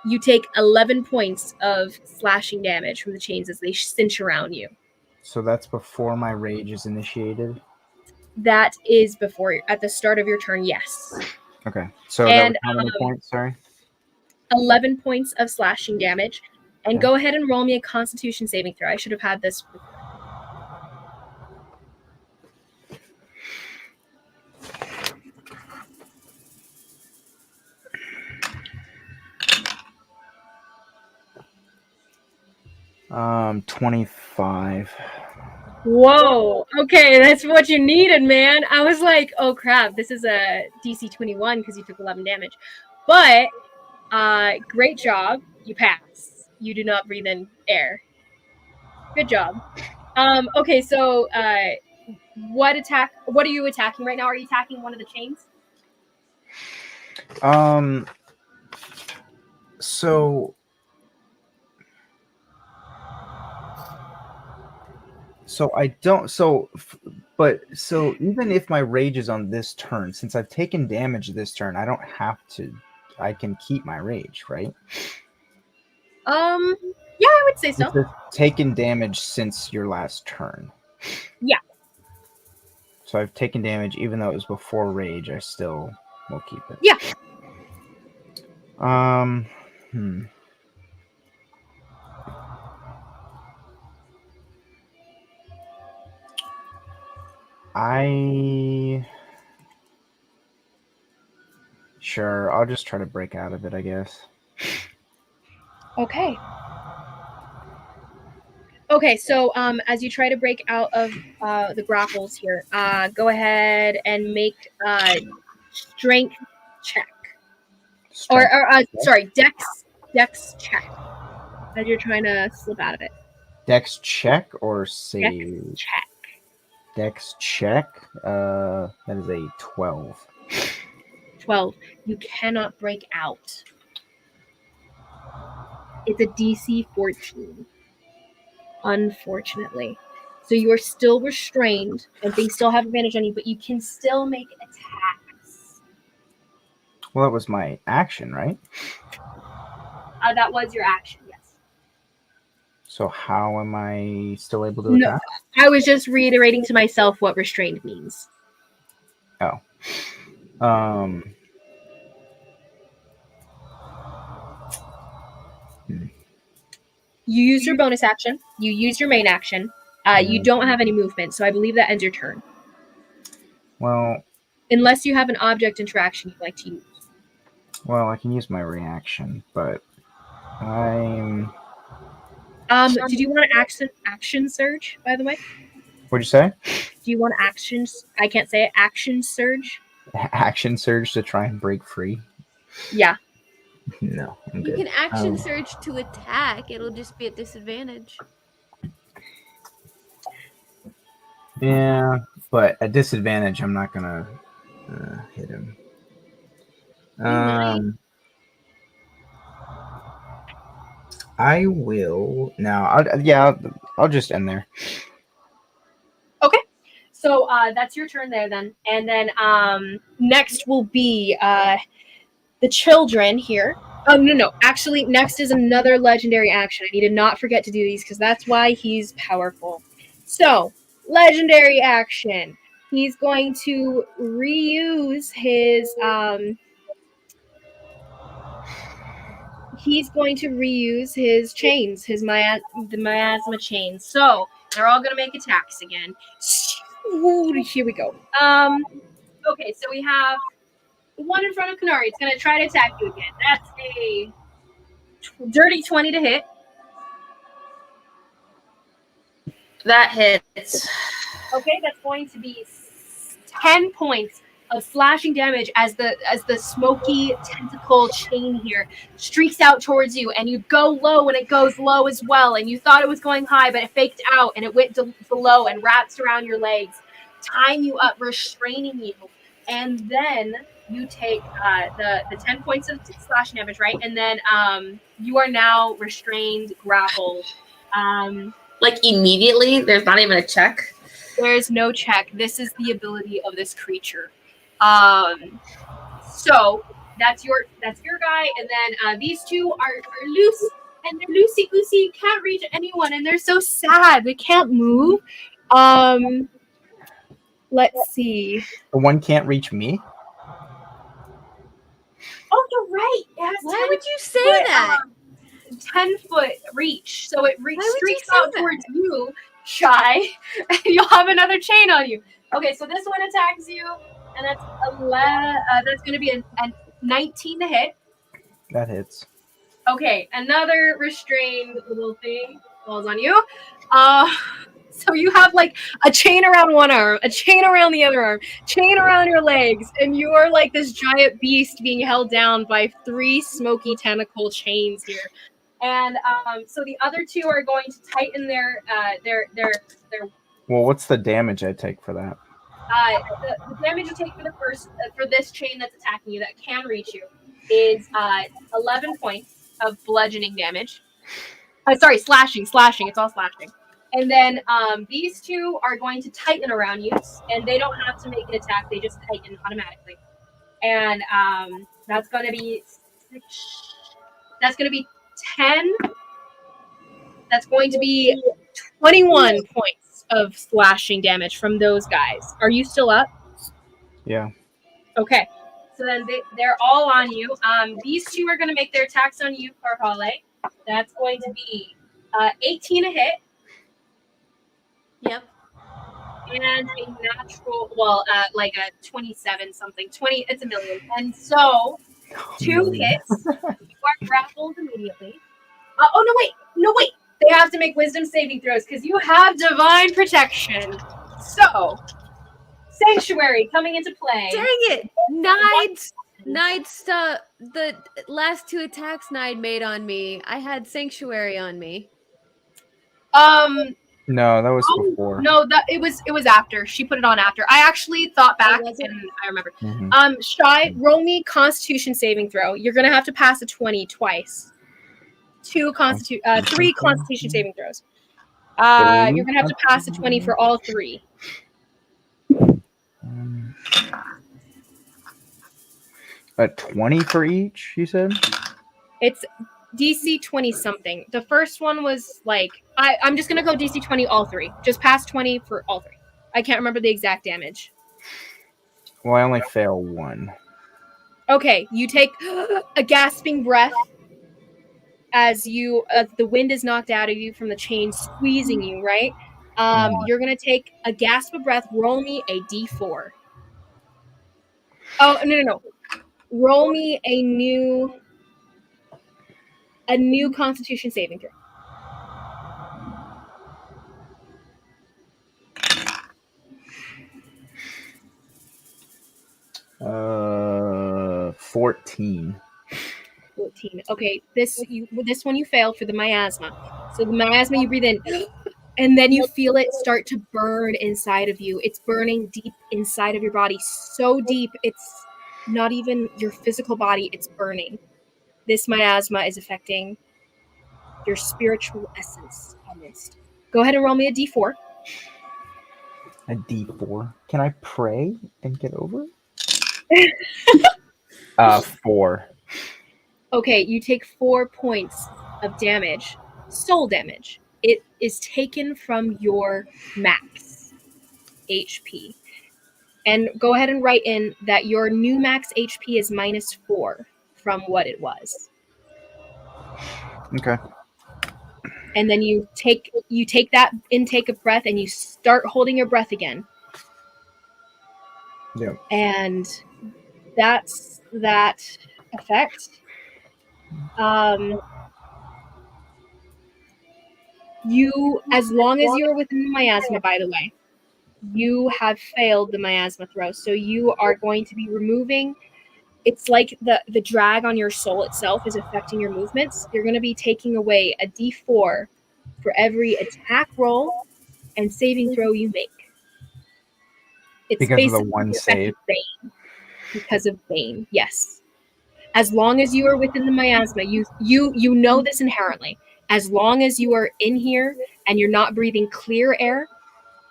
You take 11 points of slashing damage from the chains as they cinch around you. So that's before my rage is initiated. That is before, at the start of your turn, yes. Okay. So And, that was how many points? Sorry. 11 points of slashing damage. And Okay. go ahead and roll me a Constitution saving throw. I should have had this before. Um, 25. Whoa. Okay, that's what you needed, man. I was like, oh crap, this is a DC 21 because you took 11 damage. But great job. You pass. You do not breathe in air. Good job. Okay, so what are you attacking right now? Are you attacking one of the chains? So I don't. So even if my rage is on this turn, since I've taken damage this turn, I don't have to. I can keep my rage, right? Yeah, I would say so. It says taken damage since your last turn. Yeah. So I've taken damage even though it was before rage. I still will keep it. Yeah. Sure, I'll just try to break out of it, I guess. Okay. Okay, so as you try to break out of the grapples here, go ahead and make strength check. Strength Sorry, dex check. As you're trying to slip out of it. Dex check or save? Dex check. Dex check. That is a 12. 12. You cannot break out. It's a DC 14. Unfortunately. So you are still restrained, and things still have advantage on you, but you can still make attacks. Well, that was my action, right? That was your action, yes. So how am I still able to attack? I was just reiterating to myself what restrained means. Oh. You use your bonus action. You use your main action. You don't have any movement, so I believe that ends your turn. Well, unless you have an object interaction you'd like to use. Well, I can use my reaction, but I'm. Did you want an action surge, by the way? What'd you say? Do you want actions? I can't say it. Action surge? Action surge to try and break free? Yeah. No, I'm You good. can action surge to attack. It'll just be at disadvantage. Yeah, but at disadvantage, I'm not gonna hit him. I will now. I'll just end there. Okay, so that's your turn there then, and then next will be the children here. Oh no! Actually, next is another legendary action. I need to not forget to do these because that's why he's powerful. So, legendary action. He's going to reuse his chains, the miasma chains. So they're all gonna make attacks again. Ooh, here we go. Okay, so we have the one in front of Kanari. It's gonna try to attack you again. That's a dirty 20 to hit. That hits. Okay, that's going to be 10 points of slashing damage as the smoky tentacle chain here streaks out towards you, and you go low and it goes low as well, and you thought it was going high, but it faked out and it went below and wraps around your legs, tying you up, restraining you, and then you take the 10 points of slashing damage, right? And then you are now restrained, grappled. Like immediately, there's not even a check. There's no check. This is the ability of this creature. So that's your guy, and then these two are loose, and they're loosey goosey, can't reach anyone, and they're so sad. They can't move. Let's see. The one can't reach me. Oh, you're right. It has Why would you say foot, that? 10-foot reach, so it Why would you streaks say out that? towards you, Shy, and you'll have another chain on you. Okay, so this one attacks you, and that's that's going to be a 19 to hit. That hits. Okay, another restrained little thing falls on you. So you have like a chain around one arm, a chain around the other arm, chain around your legs, and you are like this giant beast being held down by 3 smoky tentacle chains here. And so the other two are going to tighten their Well, what's the damage I take for that? the damage you take for the first for this chain that's attacking you that can reach you is 11 points of bludgeoning damage. Sorry, slashing. It's all slashing. And then these two are going to tighten around you, and they don't have to make an attack; they just tighten automatically. And that's going to be 10. That's going to be 21 points of slashing damage from those guys. Are you still up? Yeah. Okay. So then they're all on you. These two are going to make their attacks on you, Carhale. That's going to be 18 to hit. Yep. And a natural, like a 27 something. 20, it's a million. And so, 2 hits. You are grappled immediately. No, wait. They have to make wisdom saving throws because you have divine protection. So, Sanctuary coming into play. Dang it! Nide's the last 2 attacks Nide made on me. I had Sanctuary on me. No, that was before. No, it was after. She put it on after. I actually thought back and I remember. Mhm. Shy, roll me Constitution saving throw. You're gonna have to pass a 20 twice. 3 Constitution saving throws. You're gonna have to pass a 20 for all 3. A 20 for each, you said? It's DC 20 something. The first one was like I'm just gonna go DC 20 all 3. Just pass 20 for all 3. I can't remember the exact damage. Well, I only fail 1. Okay, you take a gasping breath as the wind is knocked out of you from the chain squeezing you, right? You're gonna take a gasp of breath. Roll me a D4. Oh no! Roll me a new Constitution saving throw. 14. 14. Okay, this one you failed for the miasma. So the miasma, you breathe in, and then you feel it start to burn inside of you. It's burning deep inside of your body, so deep it's not even your physical body. It's burning. This miasma is affecting your spiritual essence almost. Go ahead and roll me a D4. A D4. Can I pray and get over it? 4. Okay, you take 4 points of damage, soul damage. It is taken from your max HP. And go ahead and write in that your new max HP is -4 from what it was. Okay. And then you take that intake of breath and you start holding your breath again. Yeah. And that's that effect. You, as long as you're within the miasma, by the way, you have failed the miasma throw. So you are going to be removing. It's like the drag on your soul itself is affecting your movements. You're going to be taking away a D4 for every attack roll and saving throw you make. It's Because of the basically one the effect save. of Bane. Because of Bane, yes. As long as you are within the miasma, you know this inherently. As long as you are in here and you're not breathing clear air,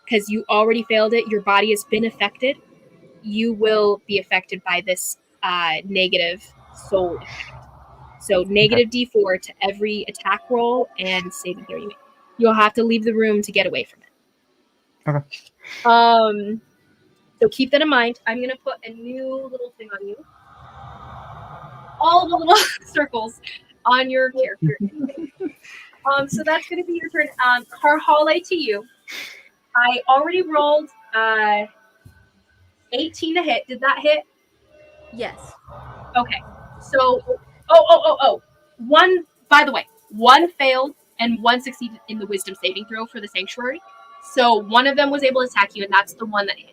because you already failed it, your body has been affected, you will be affected by this negative soul effect. So negative D4 to every attack roll and saving throw you make. You'll have to leave the room to get away from it. Okay. So keep that in mind. I'm gonna put a new little thing on you. All the little circles on your character. So that's gonna be your turn. Carhale, to you. I already rolled 18 to hit. Did that hit? Yes. Okay. So, one, by the way, one failed and one succeeded in the wisdom saving throw for the sanctuary. So one of them was able to attack you, and that's the one that hits.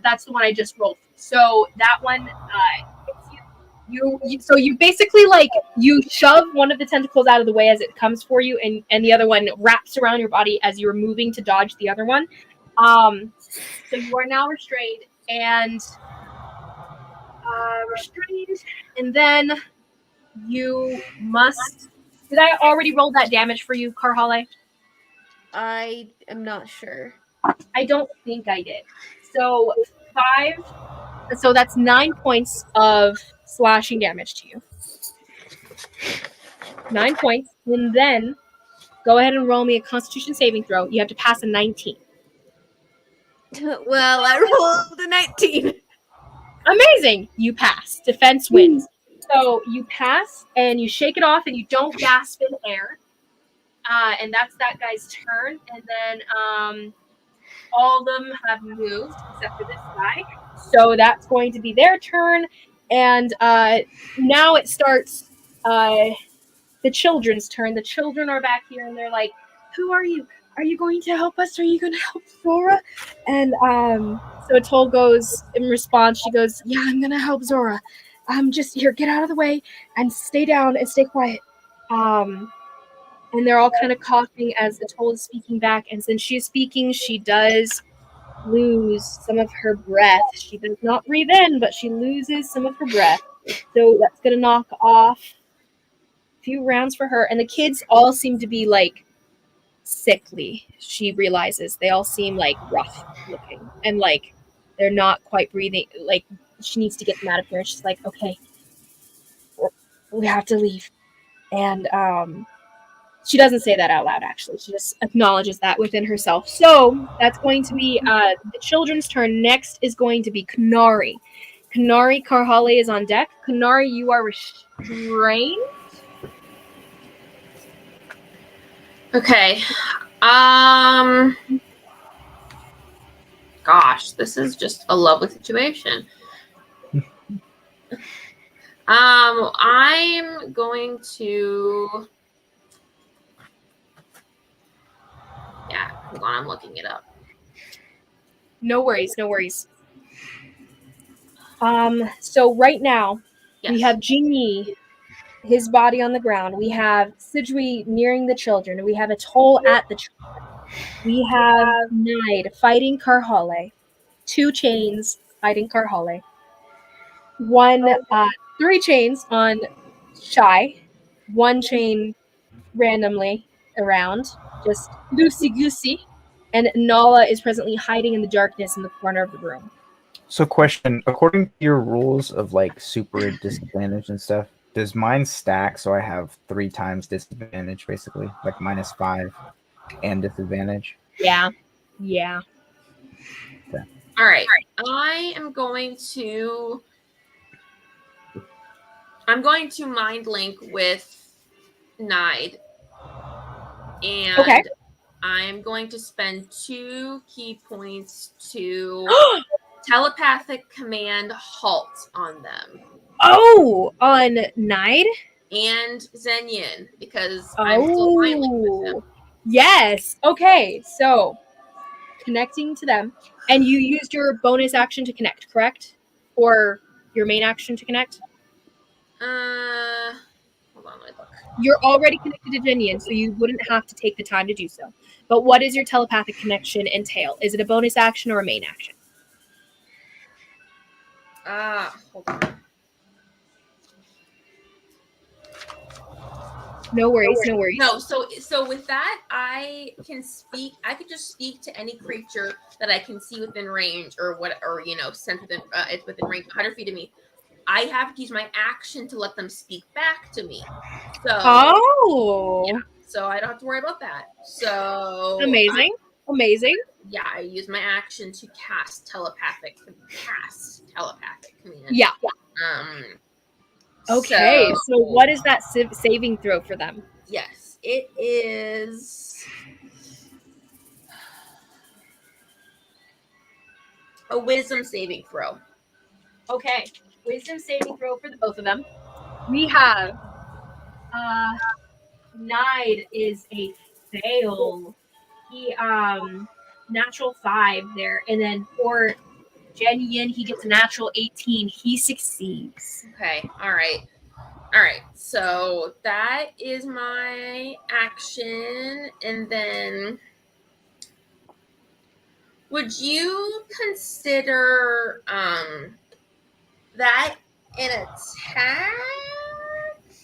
That's the one I just rolled. So that one hits you. So you basically you shove one of the tentacles out of the way as it comes for you, and the other one wraps around your body as you're moving to dodge the other one. So you are now restrained and and then you must. Did I already roll that damage for you, Carhale? I am not sure. I don't think I did. So 5. So that's 9 points of slashing damage to you. 9 points, and then go ahead and roll me a Constitution saving throw. You have to pass a 19. Well, I rolled a 19. Amazing! You pass. Defense wins. So you pass, and you shake it off, and you don't gasp in air. And that's that guy's turn. And then all of them have moved except for this guy. So that's going to be their turn. And now it starts the children's turn. The children are back here, and they're like, "Who are you? Are you going to help us? Are you going to help Zora?" And so Atoll goes in response. She goes, "Yeah, I'm going to help Zora. Just here, get out of the way and stay down and stay quiet." And they're all kind of coughing as Atoll is speaking back. And since she's speaking, she does lose some of her breath. She does not breathe in, but she loses some of her breath. So that's going to knock off a few rounds for her. And the kids all seem to be sickly. She realizes they all seem rough looking and they're not quite breathing. She needs to get them out of here. And she's like, "Okay, we have to leave." And she doesn't say that out loud, actually. She just acknowledges that within herself. So that's going to be the children's turn. Next is going to be Kanari. Kanari, Carhale is on deck. Kanari, you are restrained. Okay. Gosh, this is just a lovely situation. I'm going to. Yeah, hold on, I'm looking it up. No worries, no worries. So right now, we have Jinyi, his body on the ground. We have Sidgwi nearing the children. We have Atoll at the children. We have Nide fighting Carhale. 2 chains fighting Carhale. 3 chains on Shy. 1 chain randomly around, just loosey-goosey. And Nala is presently hiding in the darkness in the corner of the room. So, question: according to your rules of super disadvantage and stuff, does mine stack so I have 3 times disadvantage, basically, -5 and disadvantage? Yeah. Okay. All right. I am going to. I'm going to mind link with Nide, and Okay. I'm going to spend 2 key points to telepathic command halt on them. Oh, on Nide? And Zenyin, because I'm still mind linked with him. Yes. Okay, so connecting to them. And you used your bonus action to connect, correct? Or your main action to connect? Hold on, let me look. You're already connected to Jinian, so you wouldn't have to take the time to do so. But what does your telepathic connection entail? Is it a bonus action or a main action? Hold on. No worries, no worries. No, so with that, I can speak. I could just speak to any creature that I can see within range, or sense within. It's within range, 100 feet of me. I have to use my action to let them speak back to me. So, yeah, so I don't have to worry about that. So amazing. Yeah, I use my action to cast telepathic command. Yeah. Okay, so what is that saving throw for them? Yes, it is a wisdom saving throw. Okay, wisdom saving throw for the both of them. We have Nide is a fail. He natural 5 there, and then for Yin, he gets a natural 18. He succeeds. Okay, all right. So that is my action, and then would you consider that an attack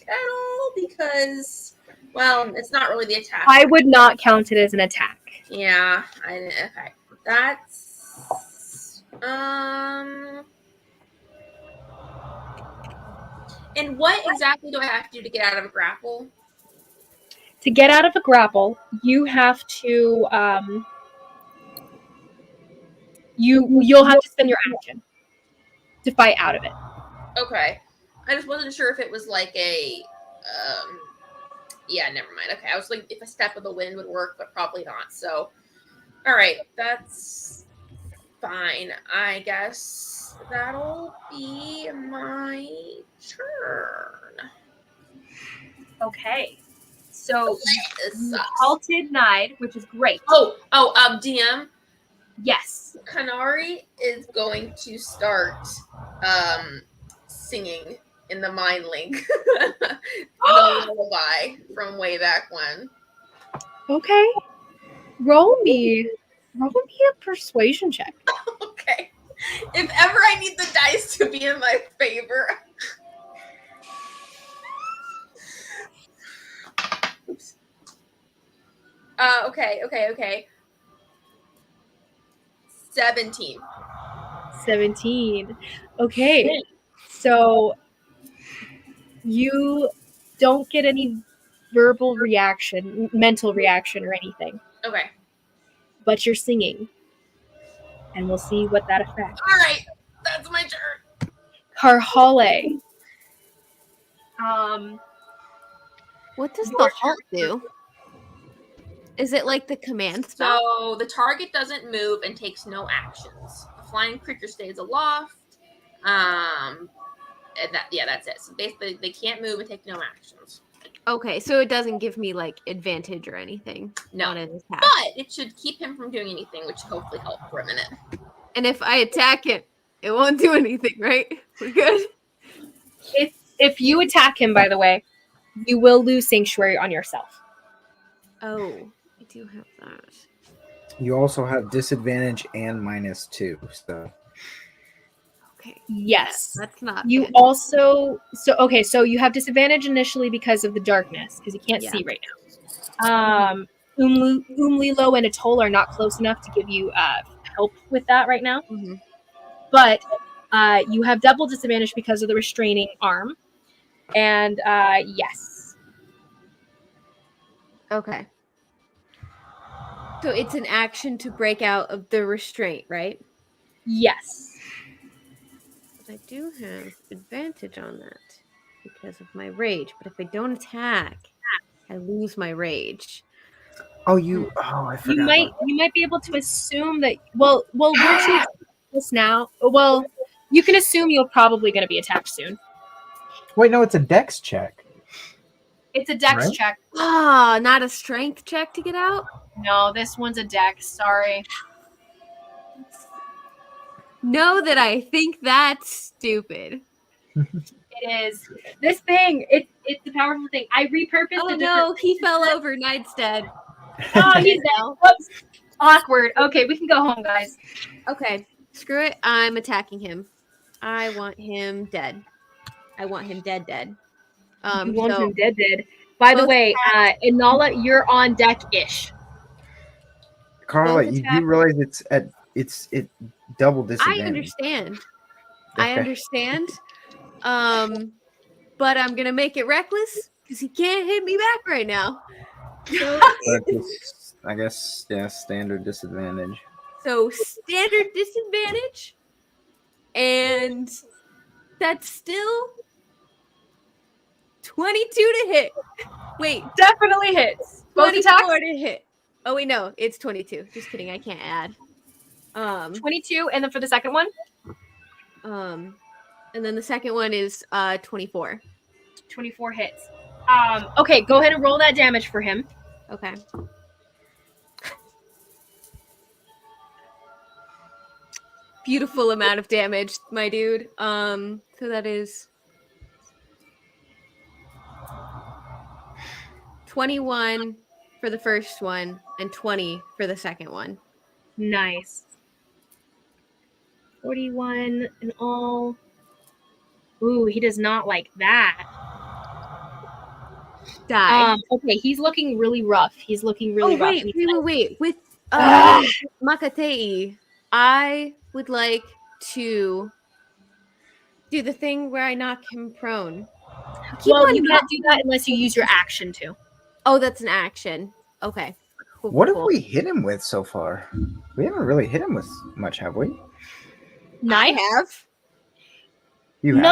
at all? Because, well, it's not really the attack. I would not count it as an attack. Yeah, okay. That's and what exactly do I have to do to get out of a grapple? To get out of a grapple, you have to you'll have to spend your action to fight out of it. Okay. I just wasn't sure if it was like a yeah, never mind. Okay, I was like if a step of the wind would work, but probably not. So all right, that's fine. I guess that'll be my turn. Okay. So you halted Nide, which is great. DM. Yes. Kanari is going to start singing in the mind link the lullaby from way back when. Okay. Roll me a persuasion check. Okay. If ever I need the dice to be in my favor. Oops. Okay. 17. Okay. So you don't get any verbal reaction, mental reaction or anything. Okay. But you're singing. And we'll see what that affects. All right. That's my turn. Karhale. What does the halt do? Is it like the command spell? So the target doesn't move and takes no actions. The flying creature stays aloft. And that's it. So basically, they can't move and take no actions. Okay, so it doesn't give me like advantage or anything. No, on an attack. but it should keep him from doing anything, which hopefully help for a minute. And if I attack it, it won't do anything, right? We're good. If you attack him, by the way, you will lose sanctuary on yourself. Oh, I do have that. You also have disadvantage and -2, so. Okay. Yes. That's not You good. also so you have disadvantage initially because of the darkness, because you can't see right now. Umlilo and Atoll are not close enough to give you help with that right now. Mm-hmm. But you have double disadvantage because of the restraining arm. And yes. Okay. So it's an action to break out of the restraint, right? Yes. But I do have advantage on that because of my rage. But if I don't attack, I lose my rage. I forgot. You might be able to assume that. Well, this now. Well, you can assume you're probably going to be attacked soon. Wait, no, it's a dex check. It's a dex Right? check. Ah, not a strength check to get out? No, this one's a dex. Sorry. Know that I think that's stupid. It is. This thing, it's a powerful thing. I repurposed Oh a different no, he thing. fell over. Knight's dead. Oh, he's dead. Whoops. Awkward. Okay, we can go home, guys. Okay, screw it. I'm attacking him. I want him dead. I want him dead. You want So him dead. By the both way, Inala, you're on deck-ish. Carla, Both you attack- do realize it's double I disadvantage. understand. I Okay. understand. But I'm gonna make it reckless because he can't hit me back right now. So, But it's, I guess, yeah, standard disadvantage. so standard disadvantage, and that's still 22 to hit. Wait, Definitely hits. Both 24 attacks. to hit. Oh wait, no, it's 22. Just kidding. I can't add. 22, and then for the second one, And then the second one is 24. 24 hits. Okay, go ahead and roll that damage for him. Okay. Beautiful amount of damage, my dude. So that is 21 for the first one and 20 for the second one. Nice. 41 in all. Ooh, he does not like that. Die. Okay, he's looking really rough. He's looking really rough. Wait. With Makatei, I would like to do the thing where I knock him prone. Well, you can't do that unless you use your action to. Oh, that's an action. Okay. Cool, What cool. have we hit him with so far? We haven't really hit him with much, have we? Knight have. You have.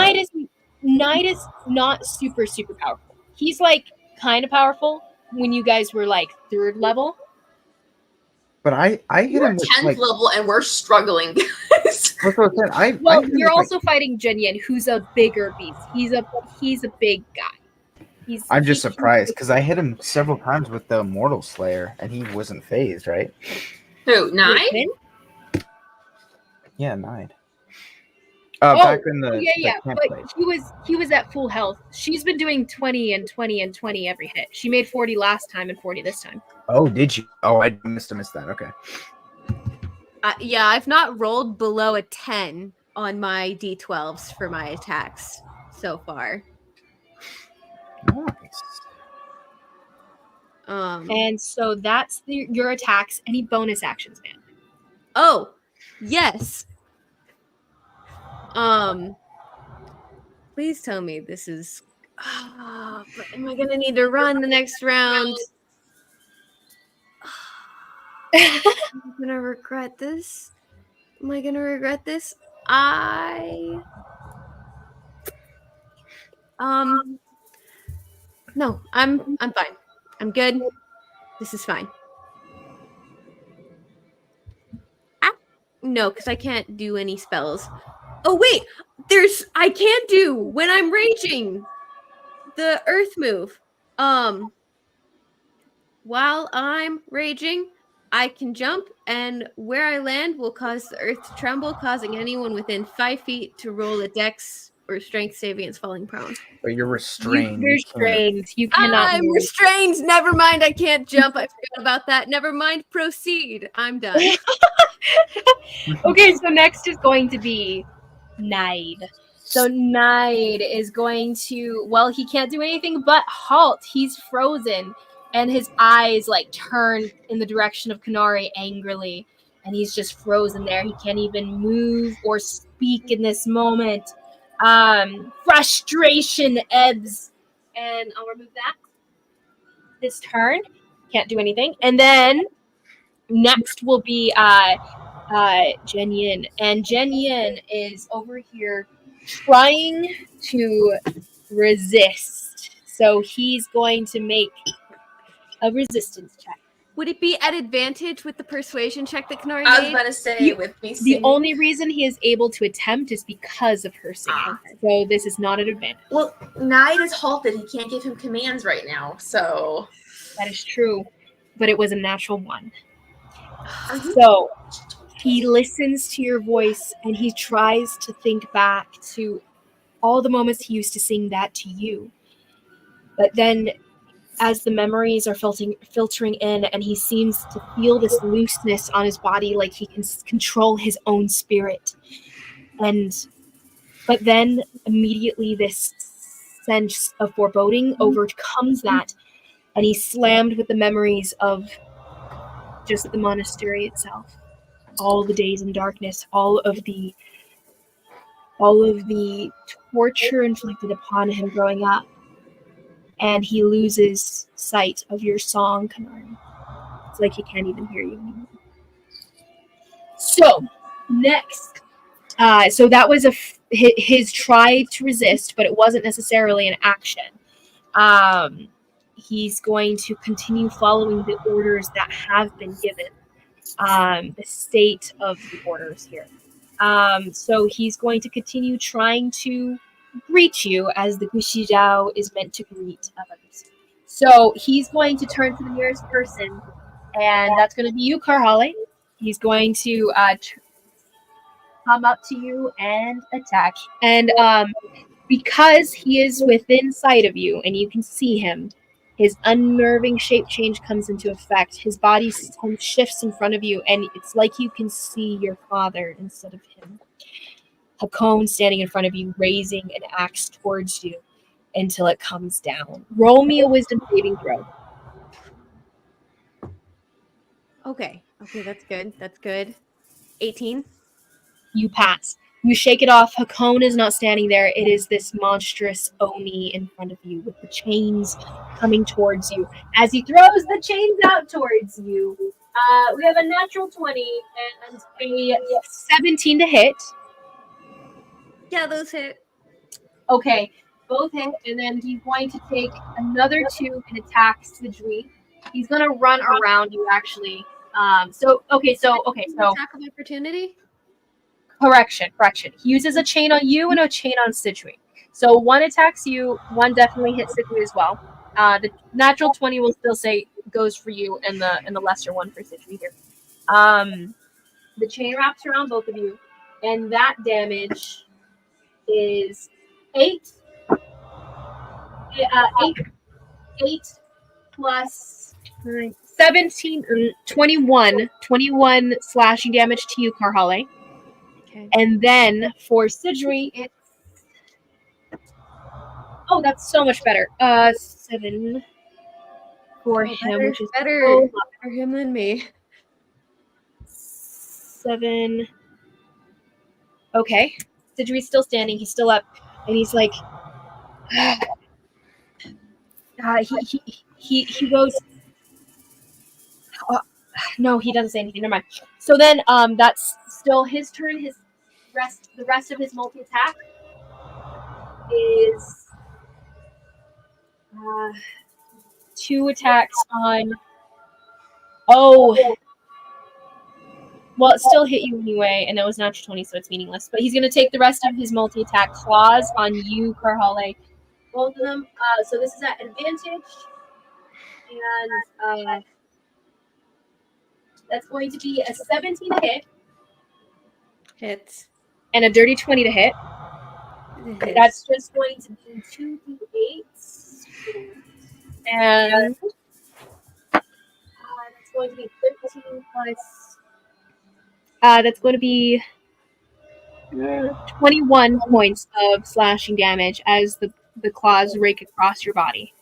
Knight is not super powerful. He's like kind of powerful when you guys were like 3rd level. But I hit We're him with 10th like. level and we're struggling, guys. That's what I said. I Well, hit him you're with, also fighting Jinyan, who's a bigger beast. He's a big guy. I'm just surprised because I hit him several times with the Mortal Slayer and he wasn't phased, right? Who, 9? Yeah, 9. Back in the camp but place. he was at full health. She's been doing 20 and 20 and 20 every hit. She made 40 last time and 40 this time. Oh, did you? Oh, I missed that. Okay. Yeah, I've not rolled below a 10 on my d12s for my attacks so far. Nice. And so that's your attacks. Any bonus actions, man? Oh, yes. Please tell me this is. But am I gonna need to run the next round? Am I gonna regret this? Am I gonna regret this? No, I'm fine. I'm good. This is fine. No, because I can't do any spells. Oh wait, I can do when I'm raging the earth move. While I'm raging, I can jump, and where I land will cause the earth to tremble, causing anyone within 5 feet to roll a dex or strength save against falling prone. But you're restrained. You're restrained. You cannot. I'm restrained. Never mind. I can't jump. I forgot about that. Never mind. Proceed. I'm done. Okay, so next is going to be Nide. So Nide is going to, well, he can't do anything but halt. He's frozen, and his eyes like turn in the direction of Kanari angrily, and he's just frozen there. He can't even move or speak in this moment. Frustration ebbs, and I'll remove that. This turn, can't do anything, and then next will be Jen Yin, and Jen Yin is over here trying to resist. So he's going to make a resistance check. Would it be at advantage with the persuasion check that Canary I was made? about to say You- with me The singing. only reason he is able to attempt is because of her singing. Ah. So this is not an advantage. Well, Knight is halted. He can't give him commands right now. So That is true, but it was a natural one. are you? So he listens to your voice and he tries to think back to all the moments he used to sing that to you. But then as the memories are filtering in and he seems to feel this looseness on his body, like he can control his own spirit. But then immediately this sense of foreboding overcomes that, and he's slammed with the memories of just the monastery itself, all the days in darkness, all of the torture inflicted upon him growing up, and he loses sight of your song, Kanari. It's like he can't even hear you anymore. So next, so that was his try to resist, but it wasn't necessarily an action. He's going to continue following the orders that have been given. The state of the orders here. So he's going to continue trying to greet you as the Gushi Zhao is meant to greet others. So he's going to turn to the nearest person, and that's going to be you, Karhale. He's going to come up to you and attack. And because he is within sight of you and you can see him, his unnerving shape change comes into effect. His body shifts in front of you, and it's like you can see your father instead of him. Hakone standing in front of you, raising an axe towards you until it comes down. Roll me a wisdom saving throw. Okay, that's good. That's good. 18. You pass. You shake it off. Hakone is not standing there. It is this monstrous Oni in front of you with the chains coming towards you. As he throws the chains out towards you, we have a natural 20 and a 17 to hit. Yeah, those hit. Okay, both hit, and then he's going to take another 2 and attack Sidri. He's going to run around you, actually. Okay, so Attack of opportunity. Correction. He uses a chain on you and a chain on Sidri. So one attacks you, one definitely hits Sidri as well. The natural 20 will still say goes for you, and the lesser one for Sidri here. The chain wraps around both of you, and that damage is 8 plus 17, 21 slashing damage to you, Karhale. Okay. And then for Sidri, it's that's so much better. 7 for him, which is better him than me. 7. Okay, Sidri's still standing. He's still up, and he's like, he goes. No, he doesn't say anything. Never mind. So then, that's still his turn. The rest of his multi attack is 2 attacks on. Oh, well, it still hit you anyway, and it was natural 20, so it's meaningless. But he's gonna take the rest of his multi attack claws on you, Karhale. Both of them. So this is at advantage, and that's going to be a 17 to hit. Hits. And a dirty 20 to hit. That's just going to be 2d8s. And that's going to be 13 plus. That's going to be 21 points of slashing damage as the claws rake across your body.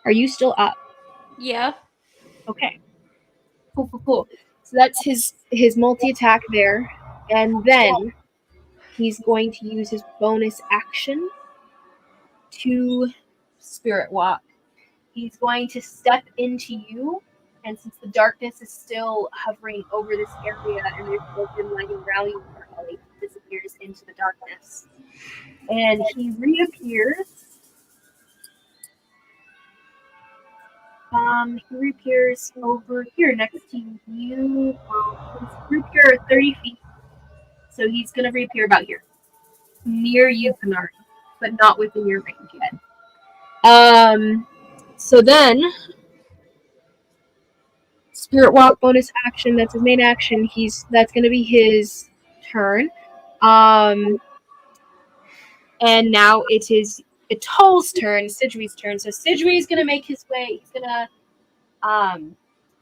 Are you still up? Yeah. Okay. Cool. So that's his multi-attack there. And then he's going to use his bonus action to Spirit Walk. He's going to step into you, and since the darkness is still hovering over this area and there's broken lighting around you, he disappears into the darkness. And he reappears He reappears over here next to you. He's reappear 30 feet. So he's going to reappear about here. Near you, Canary, but not within your range yet. So then, Spirit Walk bonus action, that's his main action. That's going to be his turn. And now it is Atoll's turn, Sidgwi's turn. So Sidgwi is going to make his way. He's going to,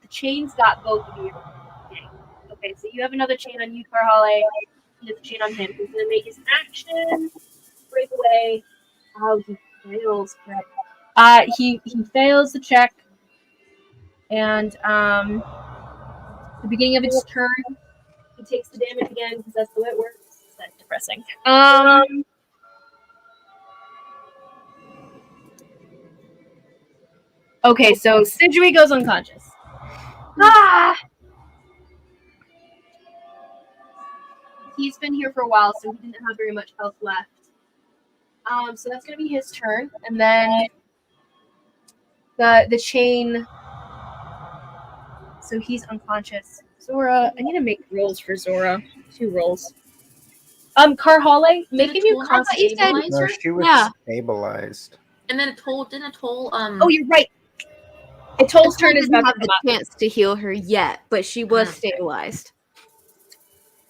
the chain's got both of you. Okay, so you have another chain on you, Carhale. He has a chain on him. He's going to make his action, break away. Oh, he fails. He fails the check. And the beginning of its turn, he takes the damage again because that's the way it works. That's depressing. Okay, so Sidgwi goes unconscious. He's been here for a while, so he didn't have very much health left. So that's gonna be his turn, and then the chain. So he's unconscious. Zora, I need to make rolls for Zora. 2 rolls. Carhale, make a new constitution. No, she was stabilized. And then didn't Atoll Oh, you're right. Atoll's turn is didn't about have to the chance to heal her yet, but she was stabilized.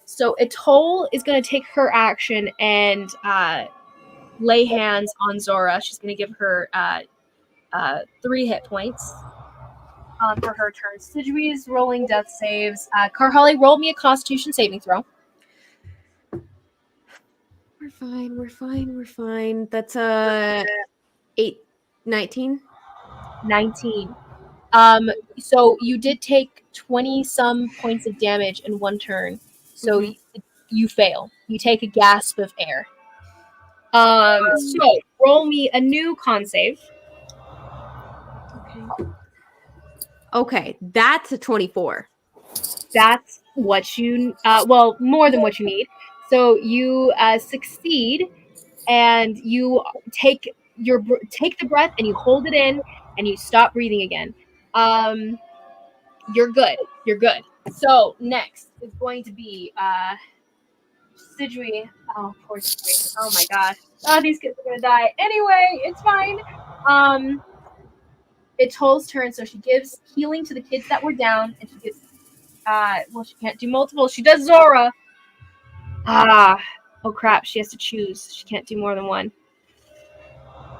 So Atoll is going to take her action and lay hands on Zora. She's going to give her 3 hit points for her turn. Sidgwi is rolling death saves. Carhale, roll me a Constitution saving throw. We're fine. That's 19. 19. So you did take 20-some points of damage in one turn. So you fail. You take a gasp of air. So roll me a new con save. Okay, that's a 24. That's what you, well, more than what you need. So you succeed, and you take the breath and you hold it in, and you stop breathing again. You're good. So next is going to be Sidgwi. Oh, poor Sidgwi. Oh my gosh. Oh, these kids are gonna die. Anyway, it's fine. It's Toll's turn, so she gives healing to the kids that were down, and she gives well, she can't do multiple. She does Zora. Oh crap, she has to choose. She can't do more than one.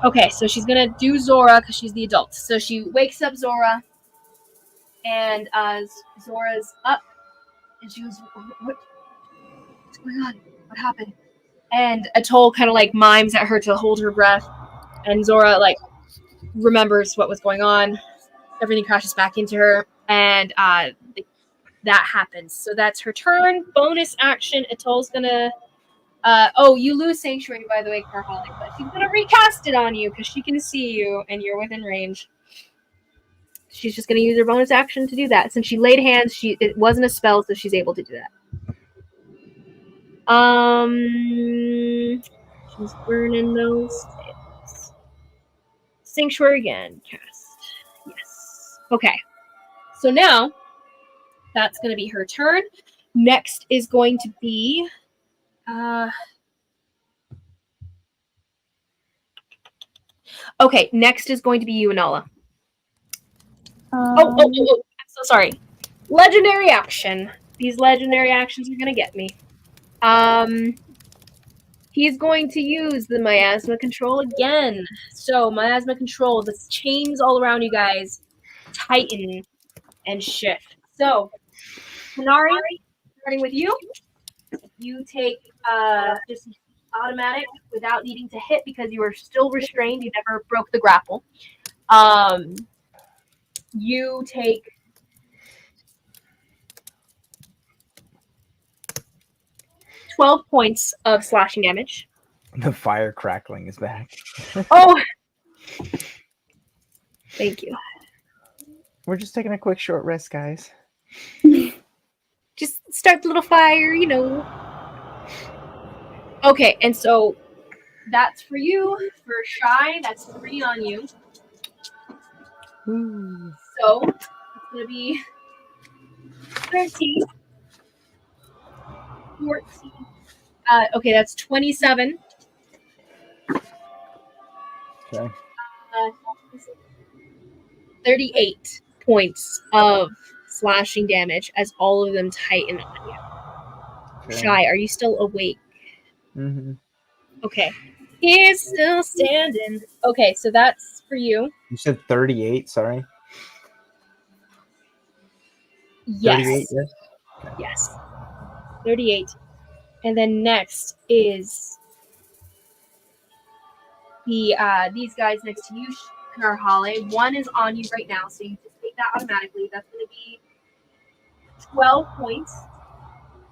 Okay, so she's gonna do Zora because she's the adult. So she wakes up Zora, and Zora's up, and she goes, what's going on? What happened? And Atoll kind of like mimes at her to hold her breath, and Zora like remembers what was going on. Everything crashes back into her, and that happens. So that's her turn. Bonus action. Atoll's gonna. You lose Sanctuary, by the way, Carhale, but she's gonna recast it on you because she can see you and you're within range. She's just gonna use her bonus action to do that. Since she laid hands, it wasn't a spell, so she's able to do that. She's burning those sails. Sanctuary again. Cast. Yes. Okay. So now that's going to be her turn. Next is going to be okay, next is going to be you, Anala. I'm so sorry. Legendary action. These legendary actions are going to get me. He's going to use the miasma control again. So miasma control, the chains all around you guys tighten and shift. So, Canary, starting with you, you take just automatic without needing to hit because you are still restrained. You never broke the grapple. You take 12 points of slashing damage. The fire crackling is back. Oh! Thank you. We're just taking a quick short rest, guys. Just start the little fire, you know. Okay, and so that's for you. For Shy, that's 3 on you. So it's going to be 13, 14. Okay, that's 27. Okay. 38 points of slashing damage as all of them tighten on you. Okay. Shy, are you still awake? Mm-hmm. Okay. He's still standing. Okay, so that's for you. You said 38. Sorry. Yes. 38. Yes. Yes. 38. And then next is these guys next to you, Karhale. One is on you right now, so you just take that automatically. That's going to be 12 points.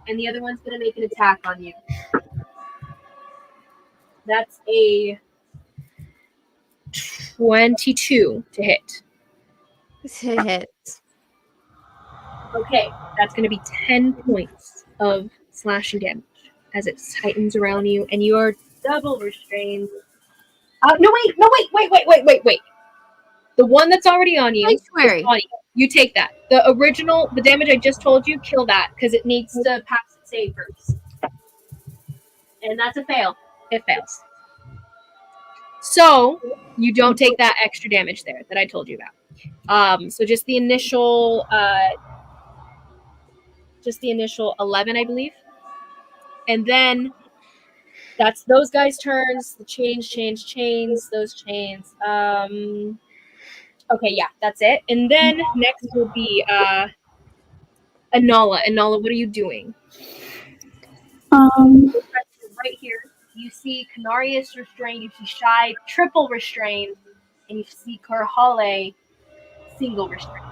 And the other one's going to make an attack on you. That's a 22 to hit. Hits. Okay, that's going to be 10 points of slashing damage as it tightens around you, and you are double restrained. No, wait. The one that's already on you Sanctuary. is on you. You take that. The damage I just told you, kill that, because it needs to pass its save first. And that's a fail. It fails. So, you don't take that extra damage there that I told you about. So just the initial 11, I believe. And then that's those guys' turns. The chains, those chains. Okay, yeah, that's it. And then next will be Anala. Anala, what are you doing? Right here, you see Canarius restrained, you see Shy triple restrained, and you see Karhale single restrained.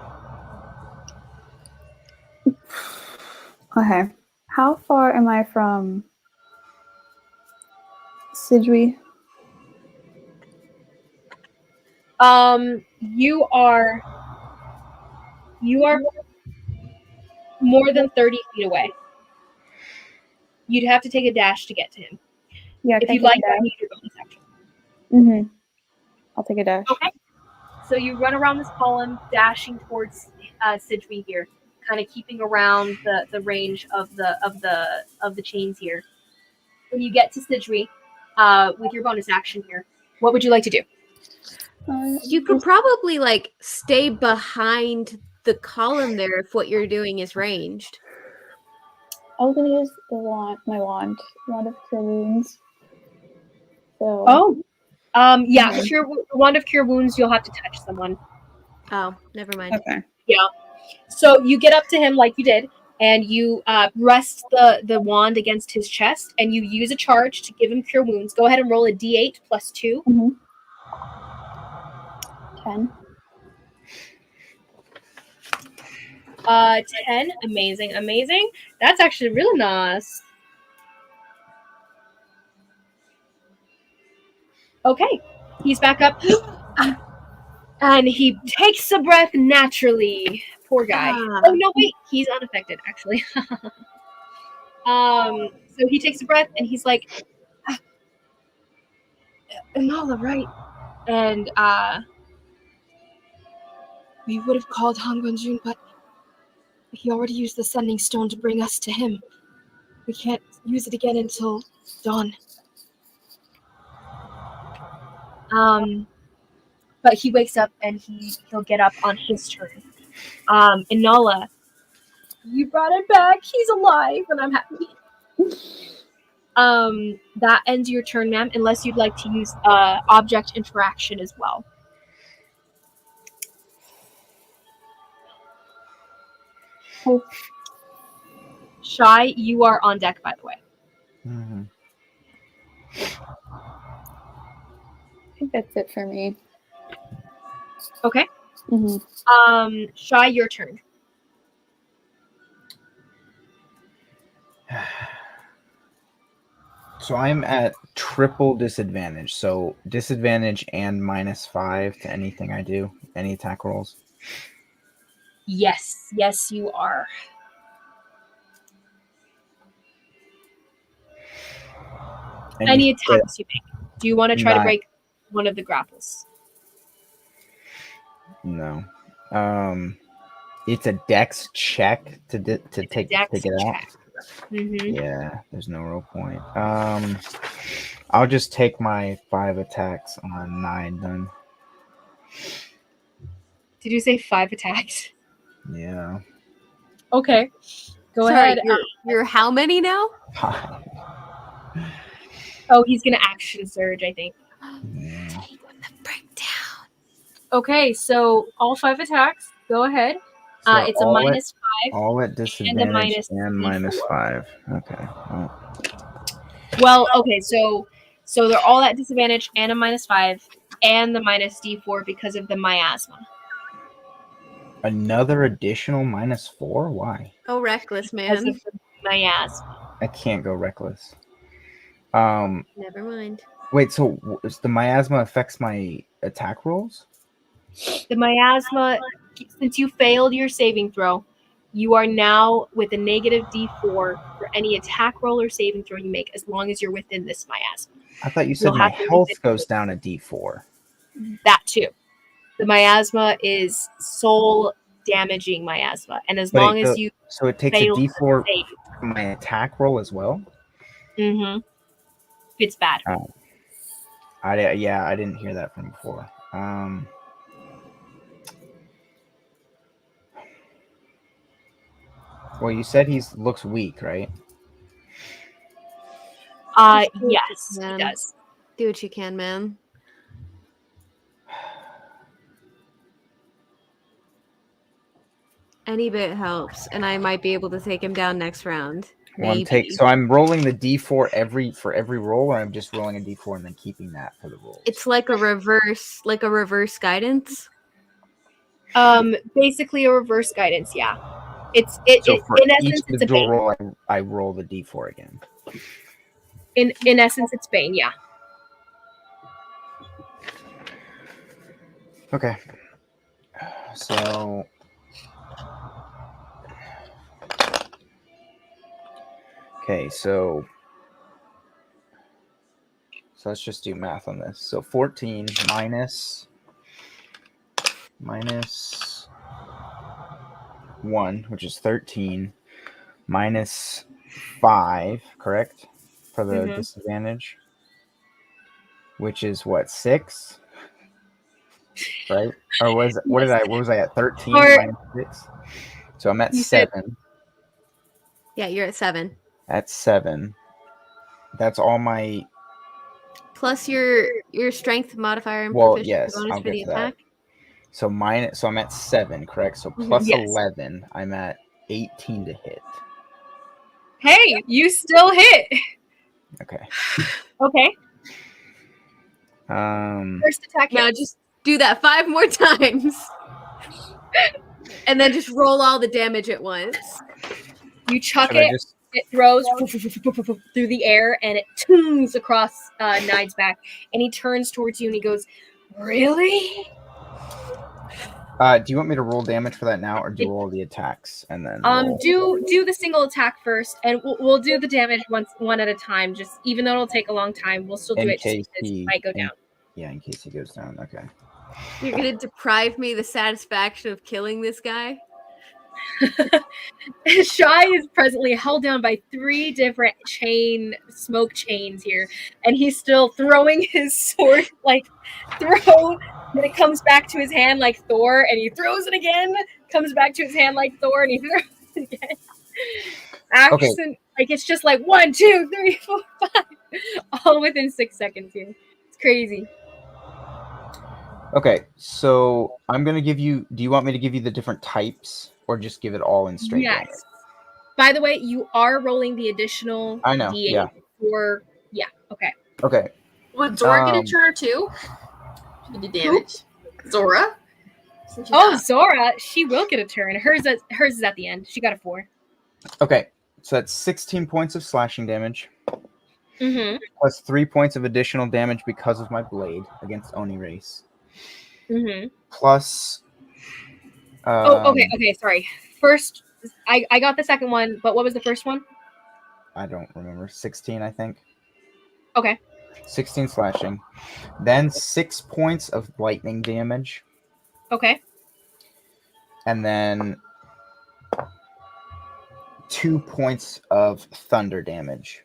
Okay. How far am I from Sidri? You are more than 30 feet away. You'd have to take a dash to get to him. Yeah, If you'd like that, you do bonus action. Mm-hmm. I'll take a dash. Okay. So you run around this column, dashing towards Sidri here, kind of keeping around the range of the chains here. When you get to Sidri, with your bonus action here, what would you like to do? You could probably like stay behind the column there if what you're doing is ranged. I was gonna use the wand of Cure Wounds. So. Oh. Yeah. Wand of Cure Wounds. You'll have to touch someone. Oh, never mind. Okay. Yeah. So you get up to him like you did, and you rest the wand against his chest, and you use a charge to give him Cure Wounds. Go ahead and roll a D8 plus 2. Mm-hmm. 10. 10. Amazing. That's actually really nice. Okay, he's back up, and he takes a breath naturally. Poor guy. Oh no, wait, he's unaffected actually. So he takes a breath, and he's like, "Anala, right?" And we would have called Han Guanjun, but he already used the sending stone to bring us to him. We can't use it again until dawn. But he wakes up and he'll get up on his turn. Inala, you brought him back. He's alive, and I'm happy. That ends your turn, ma'am, unless you'd like to use object interaction as well. Oh. Shy, you are on deck, by the way. Mm-hmm. I think that's it for me. Okay. Mm-hmm. Shy, your turn. So I'm at triple disadvantage. So disadvantage and -5 to anything I do, any attack rolls. Yes, you are. Any attacks you make. Do you want to try to break one of the grapples? No. It's a dex check to It's a take dex to get out. check. Mm-hmm. Yeah, there's no real point. I'll just take my 5 attacks on 9 then. Did you say 5 attacks? Yeah. Okay. Go Sorry, ahead. you're how many now? Oh, he's gonna action surge, I think. Yeah. Breakdown. Okay, so all 5 attacks. Go ahead. So It's a minus 5. all at disadvantage minus and minus D4. 5. Okay. Well, okay, so they're all at disadvantage and a minus 5 and the minus D4 because of the miasma. Another additional minus 4? Why? Oh, reckless, Because man. of the miasma. I can't go reckless. Never mind. Wait, so the miasma affects my attack rolls? The miasma, since you failed your saving throw, you are now with a negative D4 for any attack roll or saving throw you make, as long as you're within this miasma. I thought you said You'll my have to health resist goes it. down a D4. That too. The miasma is soul damaging miasma, and as But long as you so it takes a fail D4 to save, from my attack roll as well? it's bad. Oh. I didn't hear that from before. Well, you said he looks weak, right? Yes, he Man. does. Do what you can, man. Any bit helps, and I might be able to take him down next round. Well, Maybe. so I'm rolling the D4 for every roll, or I'm just rolling a D4 and then keeping that for the rolls. It's like a reverse guidance. Basically a reverse guidance. Yeah, So in for essence each it's a individual bane. roll, I roll the D4 again. In essence, it's bane. Yeah. Okay. So let's just do math on this. So 14 minus 1, which is 13, minus 5, correct? For the disadvantage, which is what, 6? Right? Or what was I at? 13 minus 6? So I'm at 7. Yeah, you're at 7. At 7. That's all my Plus your strength modifier and Well, proficiency yes, bonus I'll for the get to that. attack. So I'm at 7, correct? So plus Yes. 11, I'm at 18 to hit. Hey, you still hit. Okay. Okay. First attack. Now just do that 5 more times. And then just roll all the damage at once. You chuck Should I it. just It throws through the air and it tunes across Nide's back. And he turns towards you and he goes, "Really?" do you want me to roll damage for that now, or do all the attacks and then roll? Do the single attack first, and we'll do the damage one at a time. Just even though it'll take a long time, we'll still do In it just case because he it might go down. Yeah, in case he goes down. Okay. You're gonna deprive me the satisfaction of killing this guy? Shy is presently held down by 3 different smoke chains here, and he's still throwing his sword then it comes back to his hand like Thor, and he throws it again, comes back to his hand like Thor, and he throws it again. Accent, like it's just like 1, 2, 3, 4, 5, all within 6 seconds here. It's crazy. Okay, so I'm gonna give you. Do you want me to give you the different types, or just give it all in straight damage? By the way, you are rolling the additional I know. D8 Yeah. Okay. Okay. Would Zora get a turn too? To do damage. Zora? Zora, she will get a turn. Hers is at the end. She got a 4. Okay. So that's 16 points of slashing damage. Mm-hmm. Plus 3 points of additional damage because of my blade against Oni race. Mm-hmm. Plus. Okay. Sorry. First, I got the second one, but what was the first one? I don't remember. 16, I think. Okay. 16 slashing. Then 6 points of lightning damage. Okay. And then 2 points of thunder damage.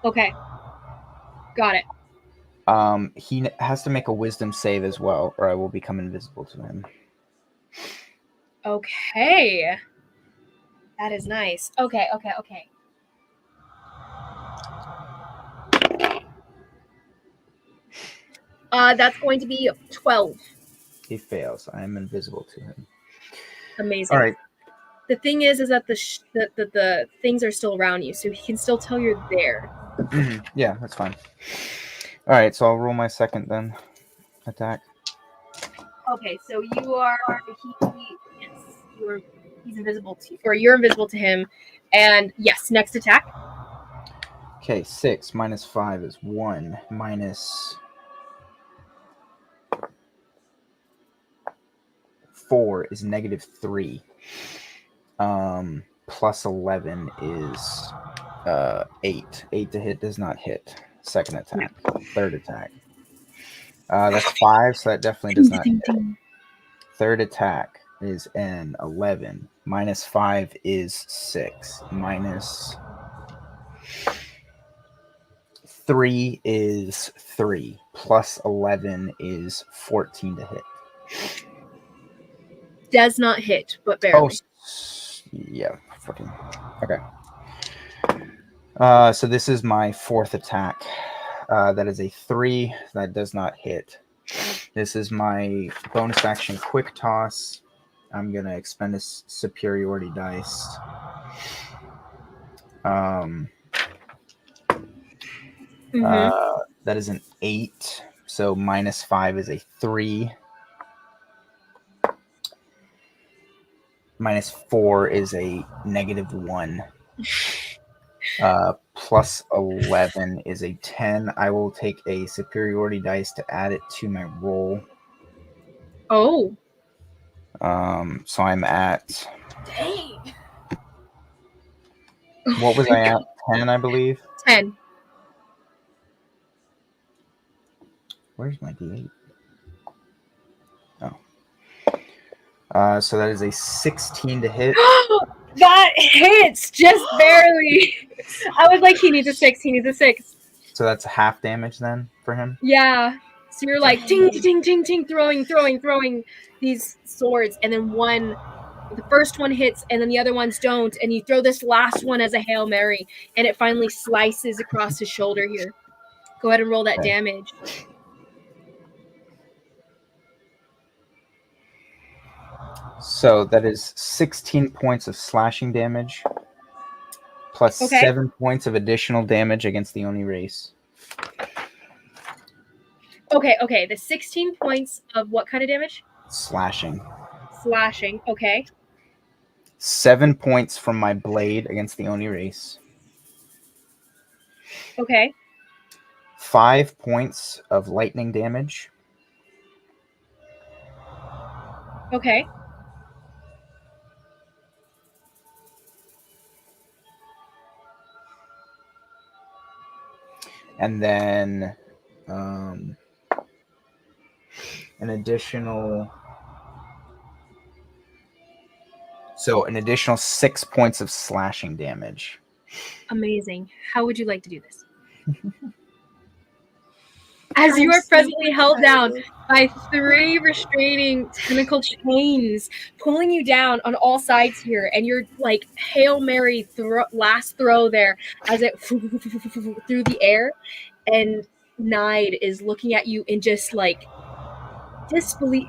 Okay. Got it. He has to make a wisdom save as well, or I will become invisible to him. Okay. That is nice. Okay. That's going to be 12. He fails. I am invisible to him. Amazing. All right. The thing is that the things are still around you, so he can still tell you're there. Yeah, that's fine. All right, so I'll roll my second then attack. Okay, so you are he's invisible to you, or you're invisible to him, and yes, next attack. Okay, 6 minus 5 is 1 minus 4 is -3. Plus 11 is 8. 8 to hit does not hit. Second attack. Third attack. That's 5, so that definitely does not hit. Third attack is an 11. Minus 5 is 6. Minus 3 is 3. Plus 11 is 14 to hit. Does not hit, but barely. Yeah, fucking. Okay. So this is my fourth attack. That is a 3. That does not hit. This is my bonus action quick toss. I'm going to expend a superiority dice. That is an 8. So minus 5 is a 3. Minus 4 is a -1. Plus 11 is a 10. I will take a superiority dice to add it to my roll. Oh. So I'm at... Dang. What was I at? 10, I believe? 10. Where's my D8? Oh. So that is a 16 to hit. That hits just barely. I was like, he needs a 6. So that's half damage then for him? Yeah. So you're like, ting, ting, ting, ting, throwing these swords, and then the first one hits, and then the other ones don't, and you throw this last one as a Hail Mary, and it finally slices across his shoulder here. Go ahead and roll that damage. So that is 16 points of slashing damage, plus 7 points of additional damage against the Oni race. Okay. The 16 points of what kind of damage? Slashing. Okay. 7 points from my blade against the Oni race. Okay. 5 points of lightning damage. Okay. And then an additional 6 points of slashing damage. Amazing. How would you like to do this? As you are presently held down by 3 restraining tentacle chains, pulling you down on all sides here, and you're like Hail Mary last throw there as it through the air, and Nide is looking at you in just like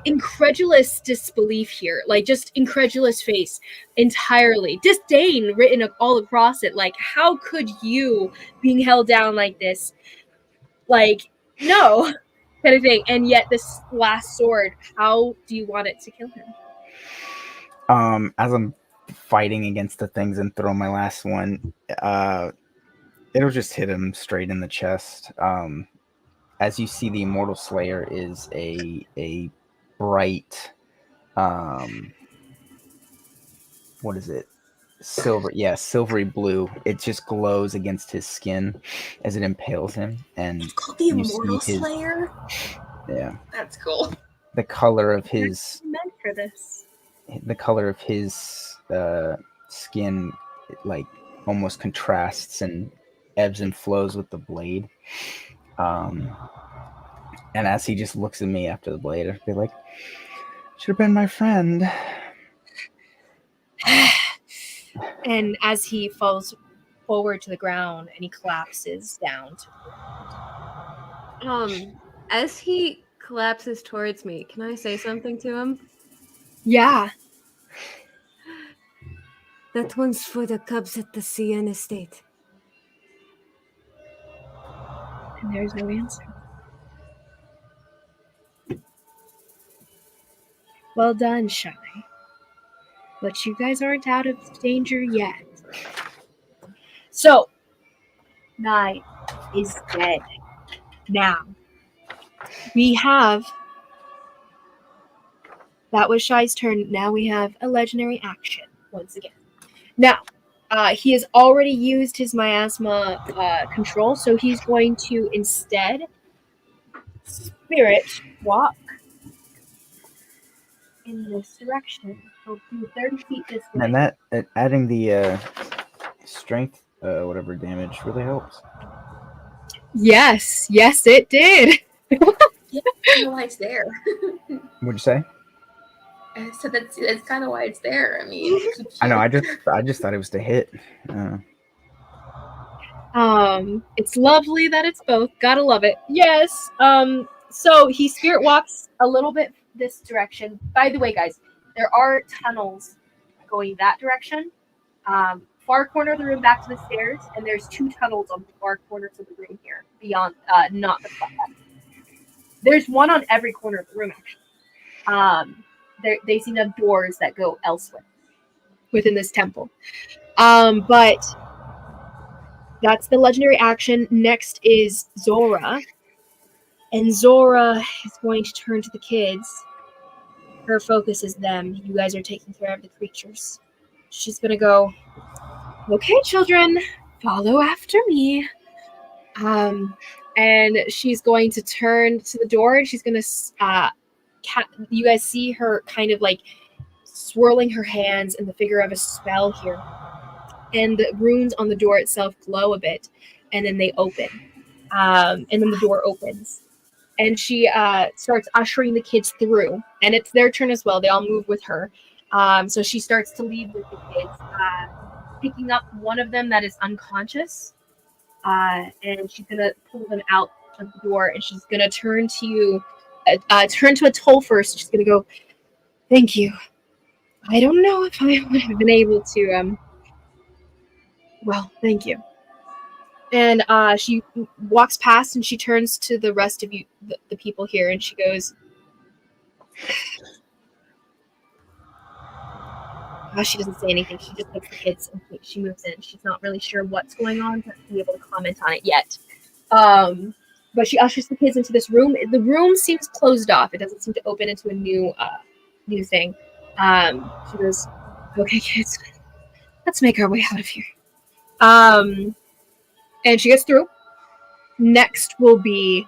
incredulous disbelief here, like just incredulous face entirely, disdain written all across it. Like, how could you, being held down like this, like, no, kind of thing. And yet this last sword, how do you want it to kill him? As I'm fighting against the things and throw my last one, it'll just hit him straight in the chest. As you see, the Immortal Slayer is a bright, what is it? Silvery blue. It just glows against his skin as it impales him, and it's called the Immortal Slayer. Yeah, That's cool. the color of his Meant for this. skin, like almost contrasts and ebbs and flows with the blade. And as he just looks at me after the blade, I'd be like, "Should have been my friend." And as he falls forward to the ground and he collapses down to As he collapses towards me, can I say something to him? Yeah. That one's for the cubs at the CN estate. And there's no answer. Well done, Shy. But you guys aren't out of danger yet. So, Night is dead. Now, we have... That was Shy's turn. Now we have a legendary action once again. Now, he has already used his miasma control, so he's going to instead spirit walk in this direction. He'll do 30 feet this way. And that adding the strength, whatever damage, really helps. Yes, it did. Yeah, I don't know why it's there. What'd you say? So that's kind of why it's there. I mean, I know. I just thought it was to hit. It's lovely that it's both. Gotta love it. Yes. So he spirit walks a little bit this direction. By the way, guys, there are tunnels going that direction. Far corner of the room back to the stairs, and there's 2 tunnels on the far corners of the room here, beyond not the platform. There's one on every corner of the room, actually. They seem to have doors that go elsewhere within this temple. But that's the legendary action. Next is Zora. And Zora is going to turn to the kids. Her focus is them. You guys are taking care of the creatures. She's going to go, "Okay, children, follow after me." And she's going to turn to the door, and she's going to... you guys see her kind of like swirling her hands in the figure of a spell here. And the runes on the door itself glow a bit, and then they open. And then the door opens. And she starts ushering the kids through. And it's their turn as well. They all move with her. So she starts to lead with the kids, picking up one of them that is unconscious. And she's going to pull them out of the door, and she's going to turn to you. Turn to Atoll first. She's going to go, "Thank you. I don't know if I would have been able to... Well, thank you." And she walks past, and she turns to the rest of you, the people here, and she goes, she doesn't say anything. She just looks at the kids, and she moves in. She's not really sure what's going on to be able to comment on it yet. But she ushers the kids into this room. The room seems closed off. It doesn't seem to open into a new thing. She goes, "Okay, kids, let's make our way out of here." And she gets through. Next will be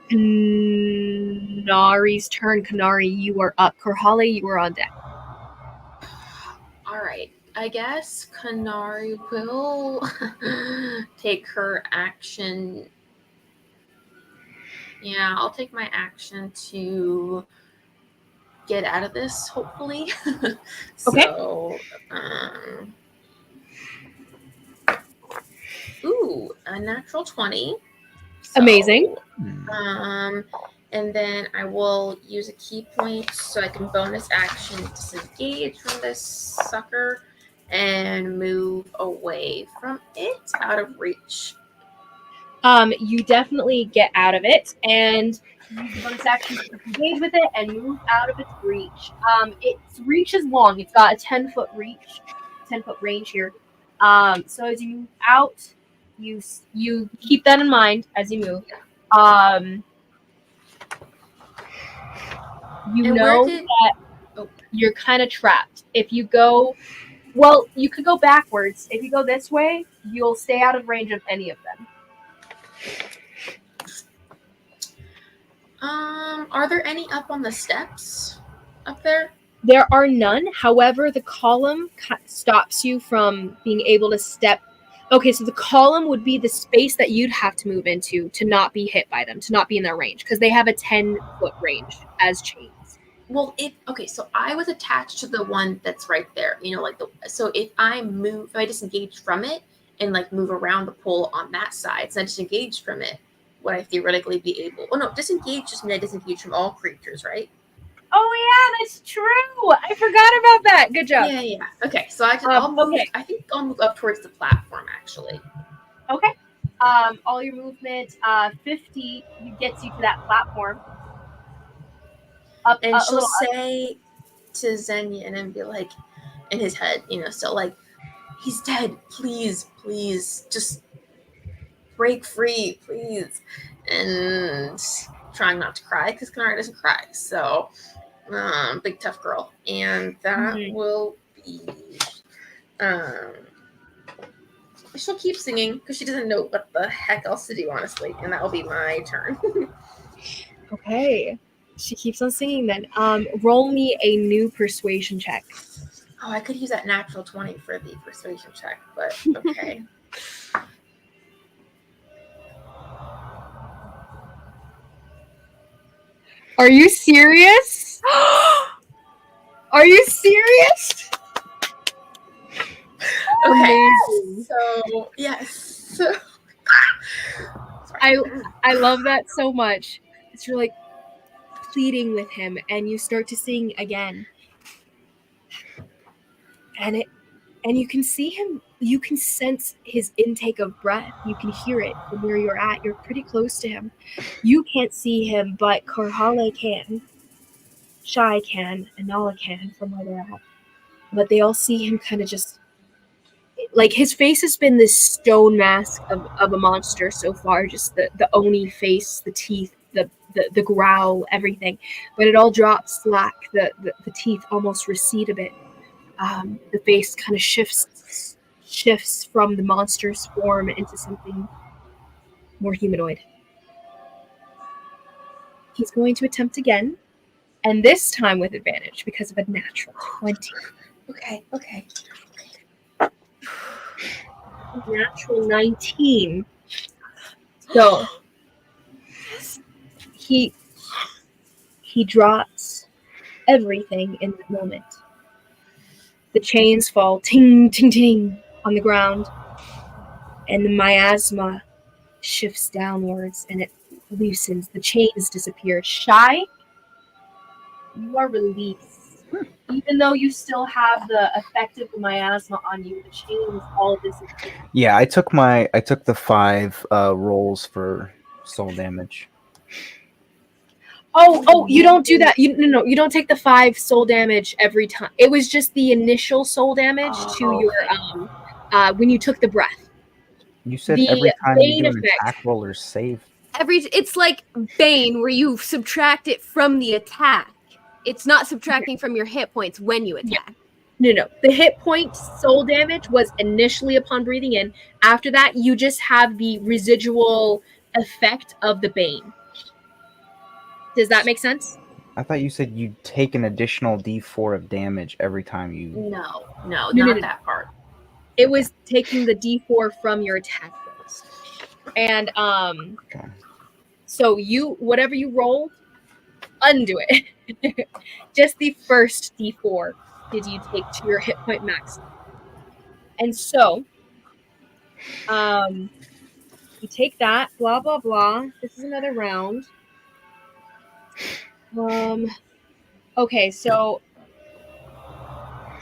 Kanari's turn. Kanari, you are up. Korhale, you are on deck. all right. I guess Kanari will take her action. Yeah, I'll take my action to get out of this, hopefully. Okay. So, a natural 20. So, Amazing. And then I will use a key point so I can bonus action disengage from this sucker and move away from it, out of reach. You definitely get out of it, and use the bonus action to engage with it and move out of its reach. Its reach is long. It's got a 10-foot reach, 10-foot range here. So as you move out, you keep that in mind as you move. You know that you're kind of trapped. If you go, well, you could go backwards. If you go this way, you'll stay out of range of any of them. Are there any up on the steps up there? There are none. However, the column stops you from being able to step. Okay, so the column would be the space that you'd have to move into to not be hit by them, to not be in their range, because they have a 10-foot range as chains. Well, so I was attached to the one that's right there. So if I disengage from it and like move around the pole on that side, so I disengage from it, would I theoretically be able? Oh no, disengage just means I disengage from all creatures, right? Oh yeah, that's true. I forgot about that. Good job. Yeah. Okay, so I'll move. Okay. I think I'll move up towards the platform actually. Okay. All your movement, 50 gets you to that platform. Up, And she'll little say to Zenyan and be like, in his head, so like, he's dead. Please, just break free, please. And trying not to cry because Kanara doesn't cry. So, big tough girl. And that will be. She'll keep singing because she doesn't know what the heck else to do, honestly. And that will be my turn. Okay. She keeps on singing then. Roll me a new persuasion check. Oh, I could use that natural 20 for the persuasion check, but okay. Are you serious? Are you serious? Okay. Amazing. So, yes. I love that so much. It's you're like pleading with him and you start to sing again. And you can see him, you can sense his intake of breath. You can hear it from where you're at. You're pretty close to him. You can't see him, but Karhale can. Shai can, and Nala can from where they're at. But they all see him kind of just like his face has been this stone mask of a monster so far, just the Oni face, the teeth, the growl, everything. But it all drops slack. The teeth almost recede a bit. The face kind of shifts from the monster's form into something more humanoid. He's going to attempt again, and this time with advantage because of a natural 20. Okay. Natural 19. So he drops everything in that moment. The chains fall ting ting ting on the ground, and the miasma shifts downwards and it loosens. The chains disappear. Shai, you are released. Even though you still have the effect of the miasma on you, the chains all disappear. Yeah, I took the 5 rolls for soul damage. Oh, you don't do that. No, you don't take the 5 soul damage every time. It was just the initial soul damage to your when you took the breath. You said The every time you do an Bane attack roll or save. It's like Bane, where you subtract it from the attack. It's not subtracting from your hit points when you attack. No. The hit point soul damage was initially upon breathing in. After that, you just have the residual effect of the Bane. Does that make sense? I thought you said you'd take an additional D4 of damage every time you. No, not that part. It was taking the D4 from your attack rolls. And Okay. so whatever you rolled, undo it. Just the first D4 did you take to your hit point max. And so you take that, blah blah blah. This is another round. Okay, so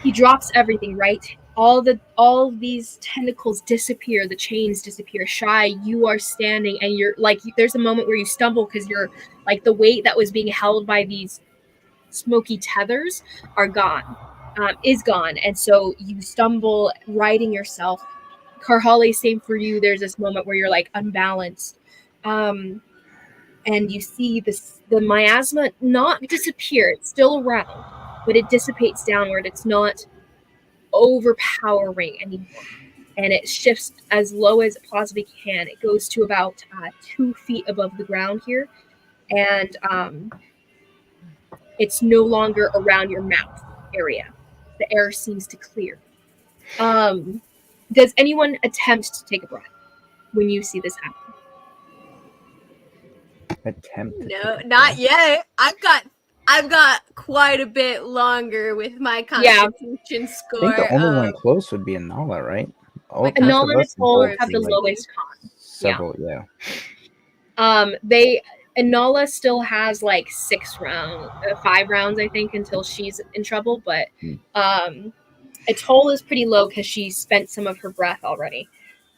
he drops everything, right? All these tentacles disappear, the chains disappear. Shai, you are standing and you're like, there's a moment where you stumble because you're like, the weight that was being held by these smoky tethers is gone. And so you stumble, righting yourself. Karhale, same for you. There's this moment where you're like unbalanced. And you see the miasma not disappear. It's still around, but it dissipates downward. It's not overpowering anymore. And it shifts as low as it possibly can. It goes to about 2 feet above the ground here. and it's no longer around your mouth area. The air seems to clear. Does anyone attempt to take a breath when you see this happen? Attempt. To No, take a not breath. yet. I've got quite a bit longer with my Yeah. constitution I score. think the only one close would be Anala, right? Oh, Like, most Anala of and us Nicole both have the see, like, lowest con. several, yeah. Anala still has like 5 rounds, I think, until she's in trouble. But Atoll is pretty low because she spent some of her breath already.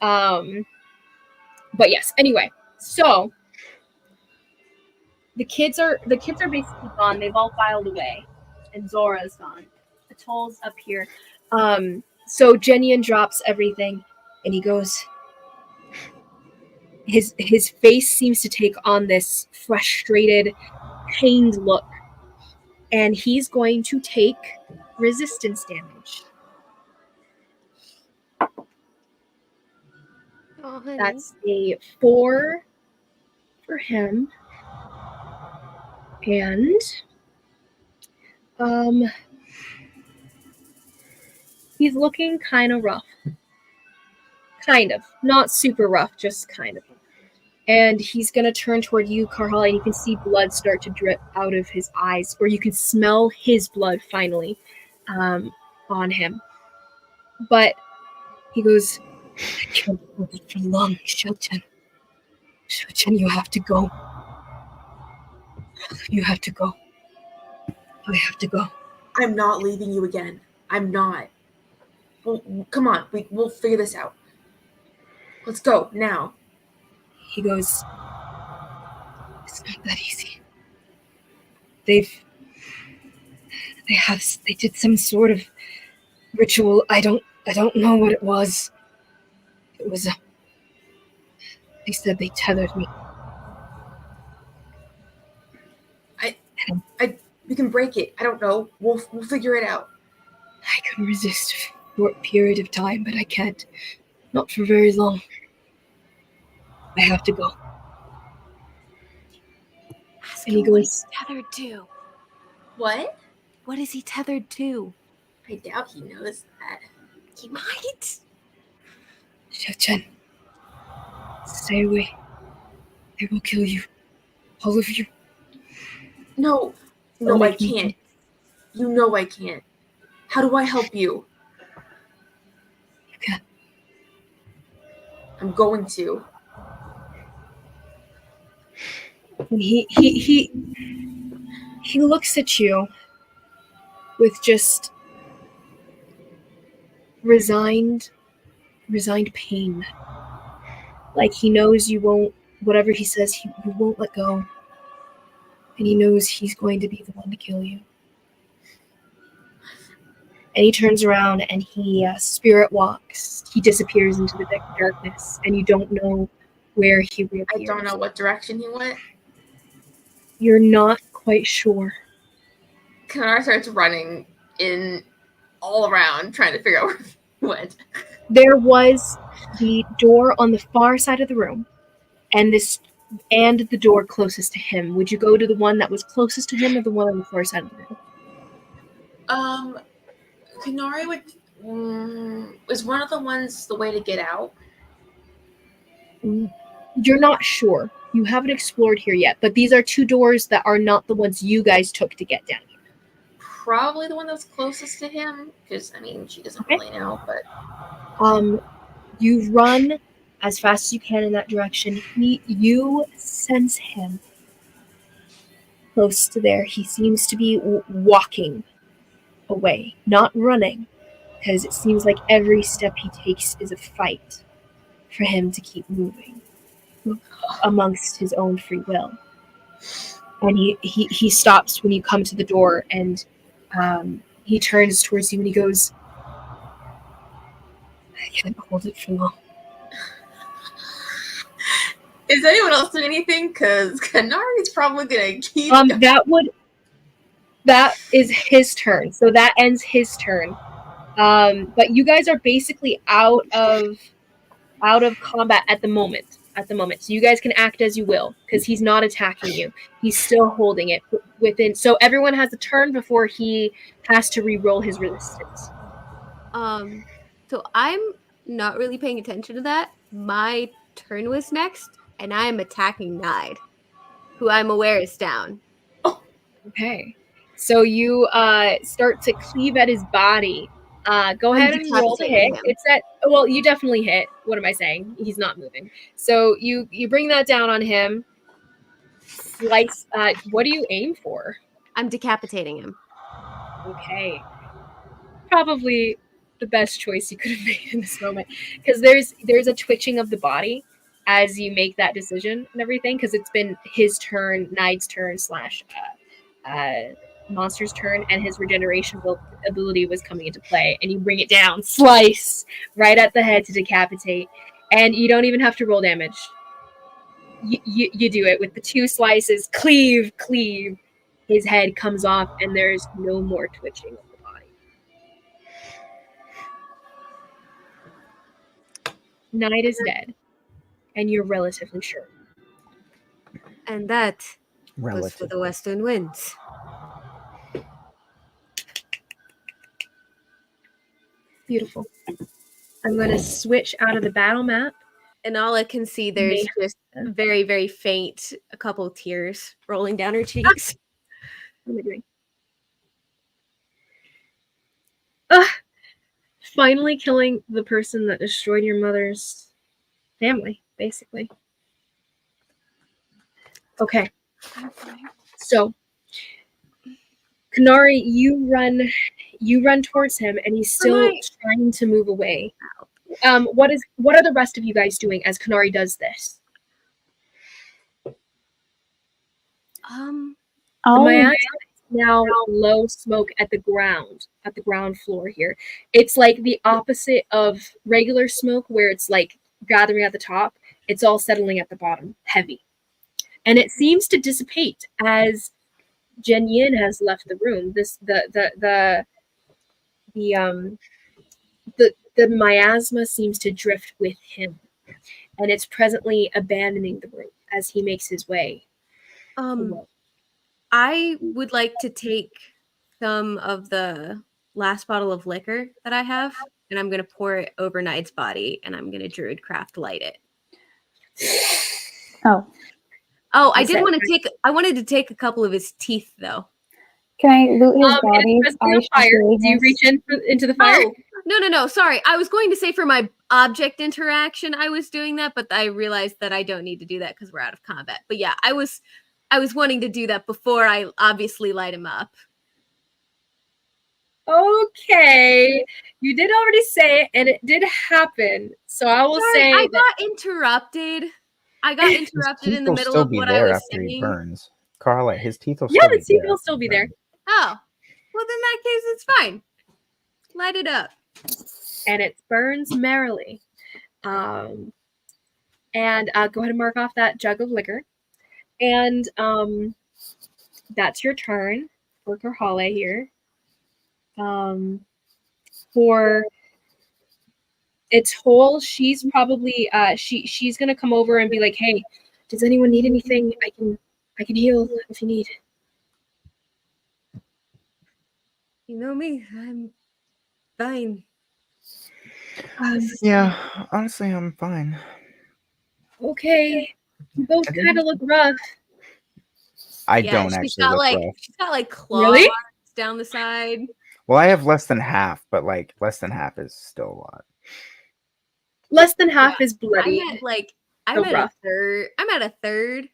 But yes, anyway, so the kids are basically gone. They've all filed away, and Zora's gone. Atoll's up here. So Jenian drops everything, and he goes. His face seems to take on this frustrated, pained look, and he's going to take resistance damage. Oh, honey. That's a 4 for him, and he's looking kind of rough. Kind of, not super rough, just kind of. And he's gonna turn toward you, Karhal, and you can see blood start to drip out of his eyes, or you can smell his blood finally on him. But he goes, I can't hold it for long, Shelton. Shelton, you have to go. You have to go. I have to go. I'm not leaving you again. I'm not. Well, come on, we'll figure this out. Let's go now. He goes, it's not that easy. They did some sort of ritual. I don't know what it was. It was they said they tethered me. We can break it. I don't know. We'll figure it out. I can resist for a period of time, but I can't. Not for very long. I have to go. Ask And he him what goes, he's tethered to. What? What is he tethered to? I doubt he knows that. He might. Xiaochen, stay away. They will kill you. All of you. No, Don't I make me can't. You know I can't. How do I help you? You can. I'm going to. And he looks at you with just resigned pain. Like he knows you won't, whatever he says, you won't let go. And he knows he's going to be the one to kill you. And he turns around and he spirit walks. He disappears into the darkness, and you don't know where he reappears. I don't know what direction he went. You're not quite sure. Kanar starts running in all around, trying to figure out where he went. There was the door on the far side of the room, and the door closest to him. Would you go to the one that was closest to him, or the one on the far side of the room? Kanari was one of the ones the way to get out? You're not sure. You haven't explored here yet, but these are 2 doors that are not the ones you guys took to get down here. Probably the one that was closest to him, because, I mean, she doesn't really know, but... You run as fast as you can in that direction. You sense him close to there. He seems to be walking away, not running, because it seems like every step he takes is a fight for him to keep moving amongst his own free will. And he stops when you come to the door, and he turns towards you and he goes, I can't hold it for long. Is anyone else doing anything? Because Kanari's probably going to keep... That is his turn. So that ends his turn. But you guys are basically out of combat at the moment. at the moment. So you guys can act as you will, because he's not attacking you. He's still holding it within. So everyone has a turn before he has to re-roll his resistance. So I'm not really paying attention to that. My turn was next, and I am attacking Nide, who I'm aware is down. Okay. So you start to cleave at his body. Go ahead and roll to hit. Him. It's at, well, you definitely hit. What am I saying? He's not moving. So you bring that down on him. Slice. What do you aim for? I'm decapitating him. Okay. Probably the best choice you could have made in this moment, because there's a twitching of the body as you make that decision and everything, because it's been his turn, Nide's turn / monster's turn, and his regeneration ability was coming into play, and you bring it down, slice right at the head to decapitate, and you don't even have to roll damage. You do it with the 2 slices, cleave. His head comes off, and there's no more twitching of the body. Night is dead, and you're relatively sure. And that was for Relative. the Western Winds. Beautiful. I'm going to switch out of the battle map. And all I can see, there's just very, very faint, a couple of tears rolling down her cheeks. What am I doing? Finally killing the person that destroyed your mother's family, basically. Okay. So, Kanari, you run towards him, and he's still trying to move away. What are the rest of you guys doing as Kanari does this? Oh, Miasma is now low smoke at the ground floor here. It's like the opposite of regular smoke, where it's like gathering at the top. It's all settling at the bottom, heavy. And it seems to dissipate as Jen Yin has left the room. The miasma seems to drift with him, and it's presently abandoning the room as he makes his way away. I would like to take some of the last bottle of liquor that I have, and I'm going to pour it over Nide's body, and I'm going to Druidcraft light it. Oh. Oh, I wanted to take a couple of his teeth, though. Can I loot his body? Do you reach into the fire? Oh, no. Sorry. I was going to say for my object interaction, I was doing that, but I realized that I don't need to do that because we're out of combat. But yeah, I was wanting to do that before I obviously light him up. Okay. You did already say it, and it did happen. So I will say I got interrupted. In the middle of what I was saying. He burns. Carla, his teeth will the teeth will still be there. Oh, well, in that case, it's fine. Light it up. And it burns merrily. And go ahead and mark off that jug of liquor. And that's your turn for Karhale here. For its whole, she's probably she's gonna come over and be like, "Hey, does anyone need anything? I can heal if you need." You know me, I'm fine. Yeah, honestly, I'm fine. Okay, you both kind of look rough. I don't actually look rough. She's got like claw Really? marks down the side. Well, I have less than half, but like less than half is still a lot. Less than half is bloody. I'm at a third. I'm at a third.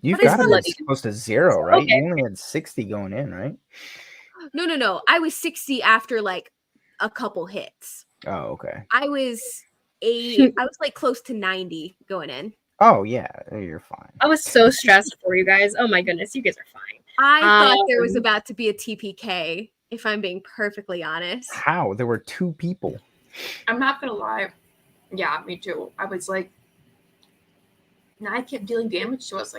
You've got to be close to 0, right? Okay. You only had 60 going in, right? No. I was 60 after like a couple hits. Oh, okay. I was like close to 90 going in. Oh yeah, you're fine. I was so stressed for you guys. Oh my goodness, you guys are fine. I thought there was about to be a TPK, if I'm being perfectly honest. How? There were 2 people. I'm not gonna lie. Yeah, me too. I was like, I kept dealing damage to us,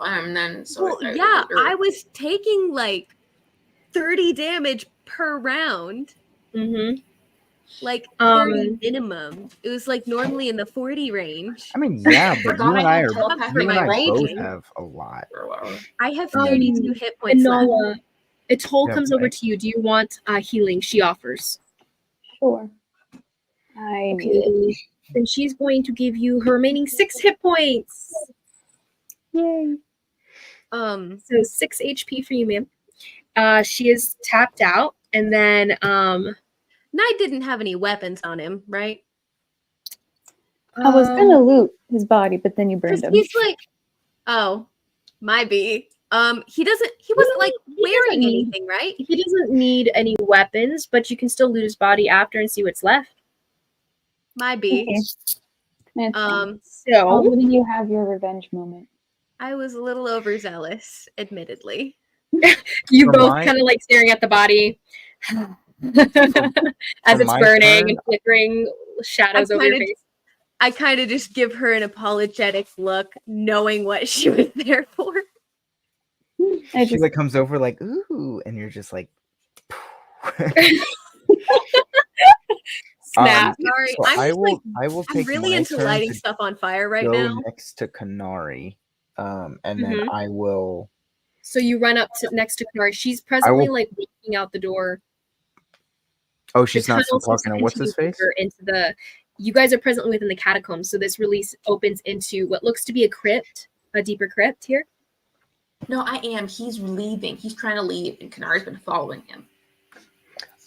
and then I was taking like 30 damage per round. Mm-hmm. Like Um, 30 minimum. It was like normally in the 40 range. I mean, yeah, but Forgot I had for telepathy my both raging. have a lot. Or whatever. I have 32 hit points left. Inala, Atoll Yeah, comes over right. to you. Do you want healing? She offers. Sure. I need it. Okay. Then she's going to give you her remaining 6 hit points. Yay. So 6 HP for you, ma'am. She is tapped out, and then Knight didn't have any weapons on him, right? I was gonna loot his body, but then you burned him. He's like, oh, might be. He wasn't like wearing anything, right? He doesn't need any weapons, but you can still loot his body after and see what's left. Might be. Okay. That's fine. So I'll let you have your revenge moment. I was a little overzealous, admittedly. you For both my- kind of like staring at the body as it's my burning turn- and flickering shadows over your face. I kind of just give her an apologetic look, knowing what she was there for. I She just like comes over like, ooh, and you're just like, Snap. Sorry, so I'm I just will. like, I will I'm take really my into turn lighting to stuff on fire right go now. next to Kanari, and then I will. So you run up to next to Kanari. She's presently like walking out the door. Oh, she's The not still tunnel seems to talking to what's his continue face? deeper into the. You guys are presently within the catacombs, so this release opens into what looks to be a crypt, a deeper crypt here. No, I am. He's leaving. He's trying to leave, and Kanari's been following him.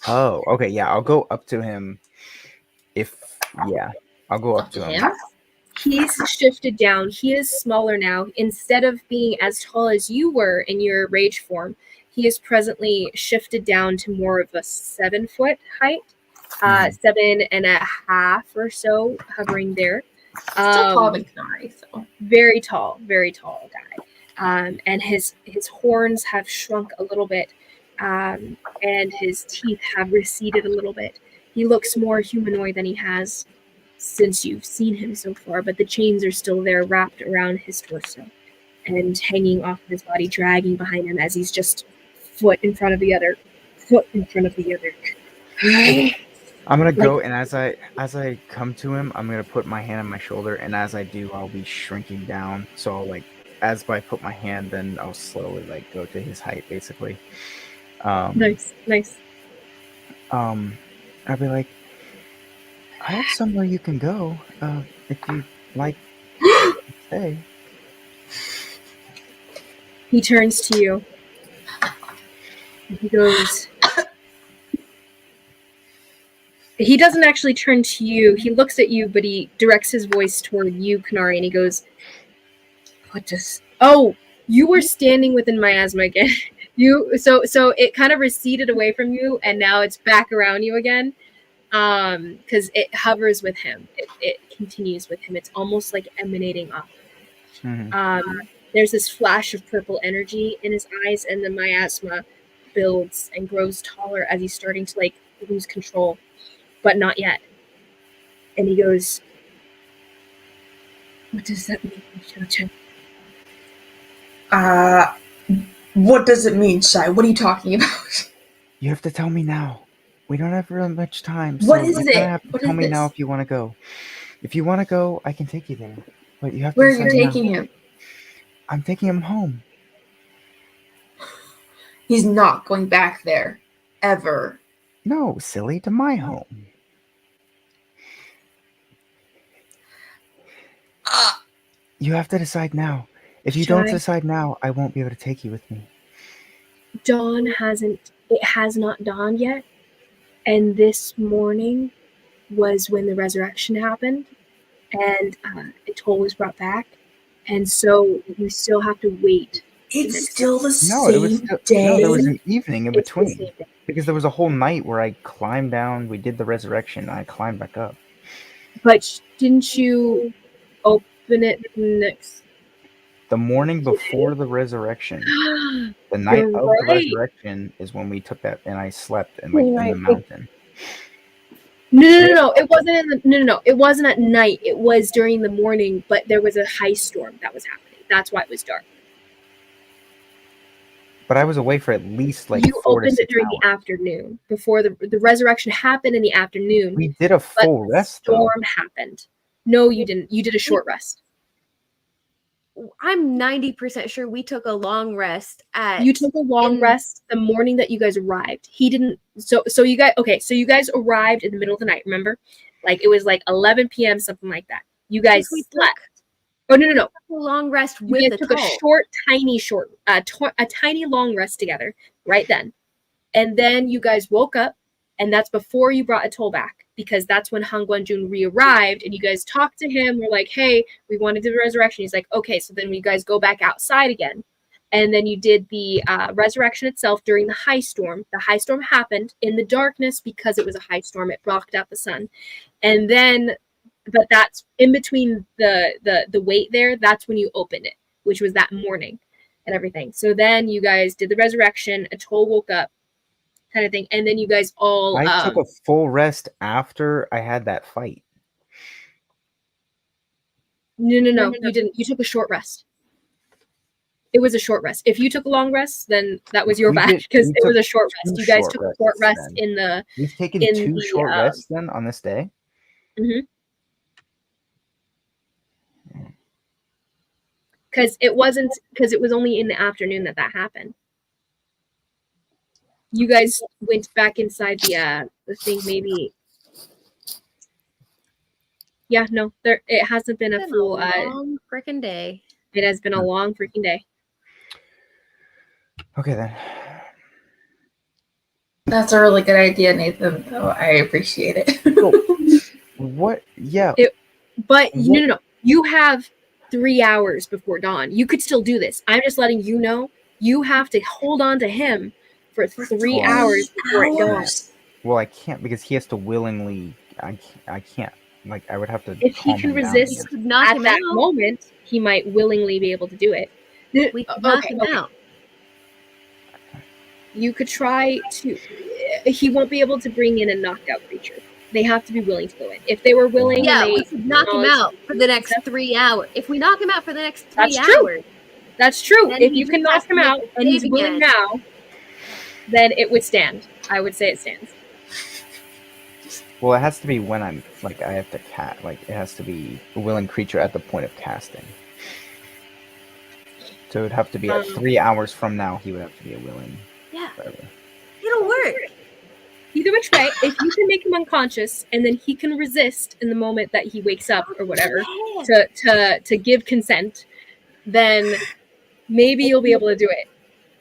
Oh, okay, yeah, I'll go up to him. I'll go up to him. He's shifted down. He is smaller now. Instead of being as tall as you were in your rage form, he is presently shifted down to more of a 7-foot height, 7.5 or so, hovering there. Still taller than Kanari, so Very tall guy. And his horns have shrunk a little bit, and his teeth have receded a little bit. He looks more humanoid than he has since you've seen him so far, but the chains are still there wrapped around his torso and hanging off of his body, dragging behind him as he's just foot in front of the other. I'm gonna go, and as I come to him, I'm gonna put my hand on my shoulder, and as I do, I'll be shrinking down. So I'll, like, as I put my hand, then I'll slowly like go to his height, basically. Nice. I'll be like, I have somewhere you can go, if you like to stay. He turns to you. He goes. He doesn't actually turn to you. He looks at you, but he directs his voice toward you, Kanari, and he goes, "What does? Oh, you were standing within miasma again. So it kind of receded away from you, and now it's back around you again. Because it hovers with him. It continues with him. It's almost like emanating off. There's this flash of purple energy in his eyes, and the miasma builds and grows taller as he's starting to like lose control, but not yet. And he goes, "What does that mean, Shouchen?" What does it mean, Shai? What are you talking about? You have to tell me now. We don't have really much time. What so is you it? kinda have to What tell is me now this? if you want to go. If you want to go, I can take you there. But you have to Where are you decide now. taking him? I'm taking him home. He's not going back there. Ever. No, silly, to my home. You have to decide now. If you don't Shai. decide now, I won't be able to take you with me. It has not dawned yet. And this morning was when the resurrection happened. And Atoll was brought back. And so we still have to wait. It's still the No, it was same still, day. no, there was an evening in It's the between. same day. Because there was a whole night where I climbed down, we did the resurrection, and I climbed back up. But didn't you open it next? The morning before the resurrection, the night You're of the right. resurrection is when we took that, and I slept in like You're in right. the mountain. No. It wasn't no. It wasn't at night. It was during the morning, but there was a high storm that was happening. That's why it was dark. But I was away for at least like You 4 to opened it 6 during hours. the afternoon before the resurrection happened in the afternoon. We did a but full the rest though. storm happened. No, you didn't. You did a short rest. I'm 90% sure we took a long rest at. You took a long rest the morning that you guys arrived. He didn't. So you guys. Okay, so you guys arrived in the middle of the night. Remember, like it was like 11 p.m. something like that. You guys we slept. Oh no. a long rest You with guys the took a tiny long rest together right then, and then you guys woke up, and that's before you brought Atoll back, because that's when Han Guanjun re-arrived, and you guys talked to him. We're like, hey, we want to do the resurrection. He's like, okay. So then you guys go back outside again, and then you did the resurrection itself during the high storm. The high storm happened in the darkness because it was a high storm. It blocked out the sun, and then. But that's in between the wait there. That's when you opened it, which was that morning, and everything. So then you guys did the resurrection. Atoll woke up, kind of thing, and then you guys all. I took a full rest after I had that fight. No, you didn't. You took a short rest. It was a short rest. If you took a long rest, then that was your We bad, did- because we it was took a short rest. two You guys short took a short rests rest then. in the. We've taken in 2 the, short rests then on this day. Because it was only in the afternoon that happened. You guys went back inside the thing, maybe. Yeah, no, it hasn't been a full. long freaking day. It has been a long freaking day. Okay then. That's a really good idea, Nathan. Oh, I appreciate it. What? Yeah. But no. You have 3 hours before dawn. You could still do this. I'm just letting you know. You have to hold on to him for 3 hours before it dawns. Well, I can't because he has to willingly. I can't. Like I would have to. If he calm can him down resist here. Knock at him that out. moment, he might willingly be able to do it. We could knock him out. You could try to. He won't be able to bring in a knocked out creature. They have to be willing to go in. If they were willing, Yeah, and we could knock him out for the next 3 hours. If we knock him out for the next 3 That's true. hours, That's true. Then If he you can just has knock to him make out the and he's save willing again. now, then it would stand. I would say it stands. Well, it has to be when I'm like I have to cast. Like it has to be a willing creature at the point of casting. So it would have to be at 3 hours from now. He would have to be a willing. Yeah. Whatever. It'll work. Either which way, if you can make him unconscious and then he can resist in the moment that he wakes up or whatever to give consent, then maybe you'll be able to do it.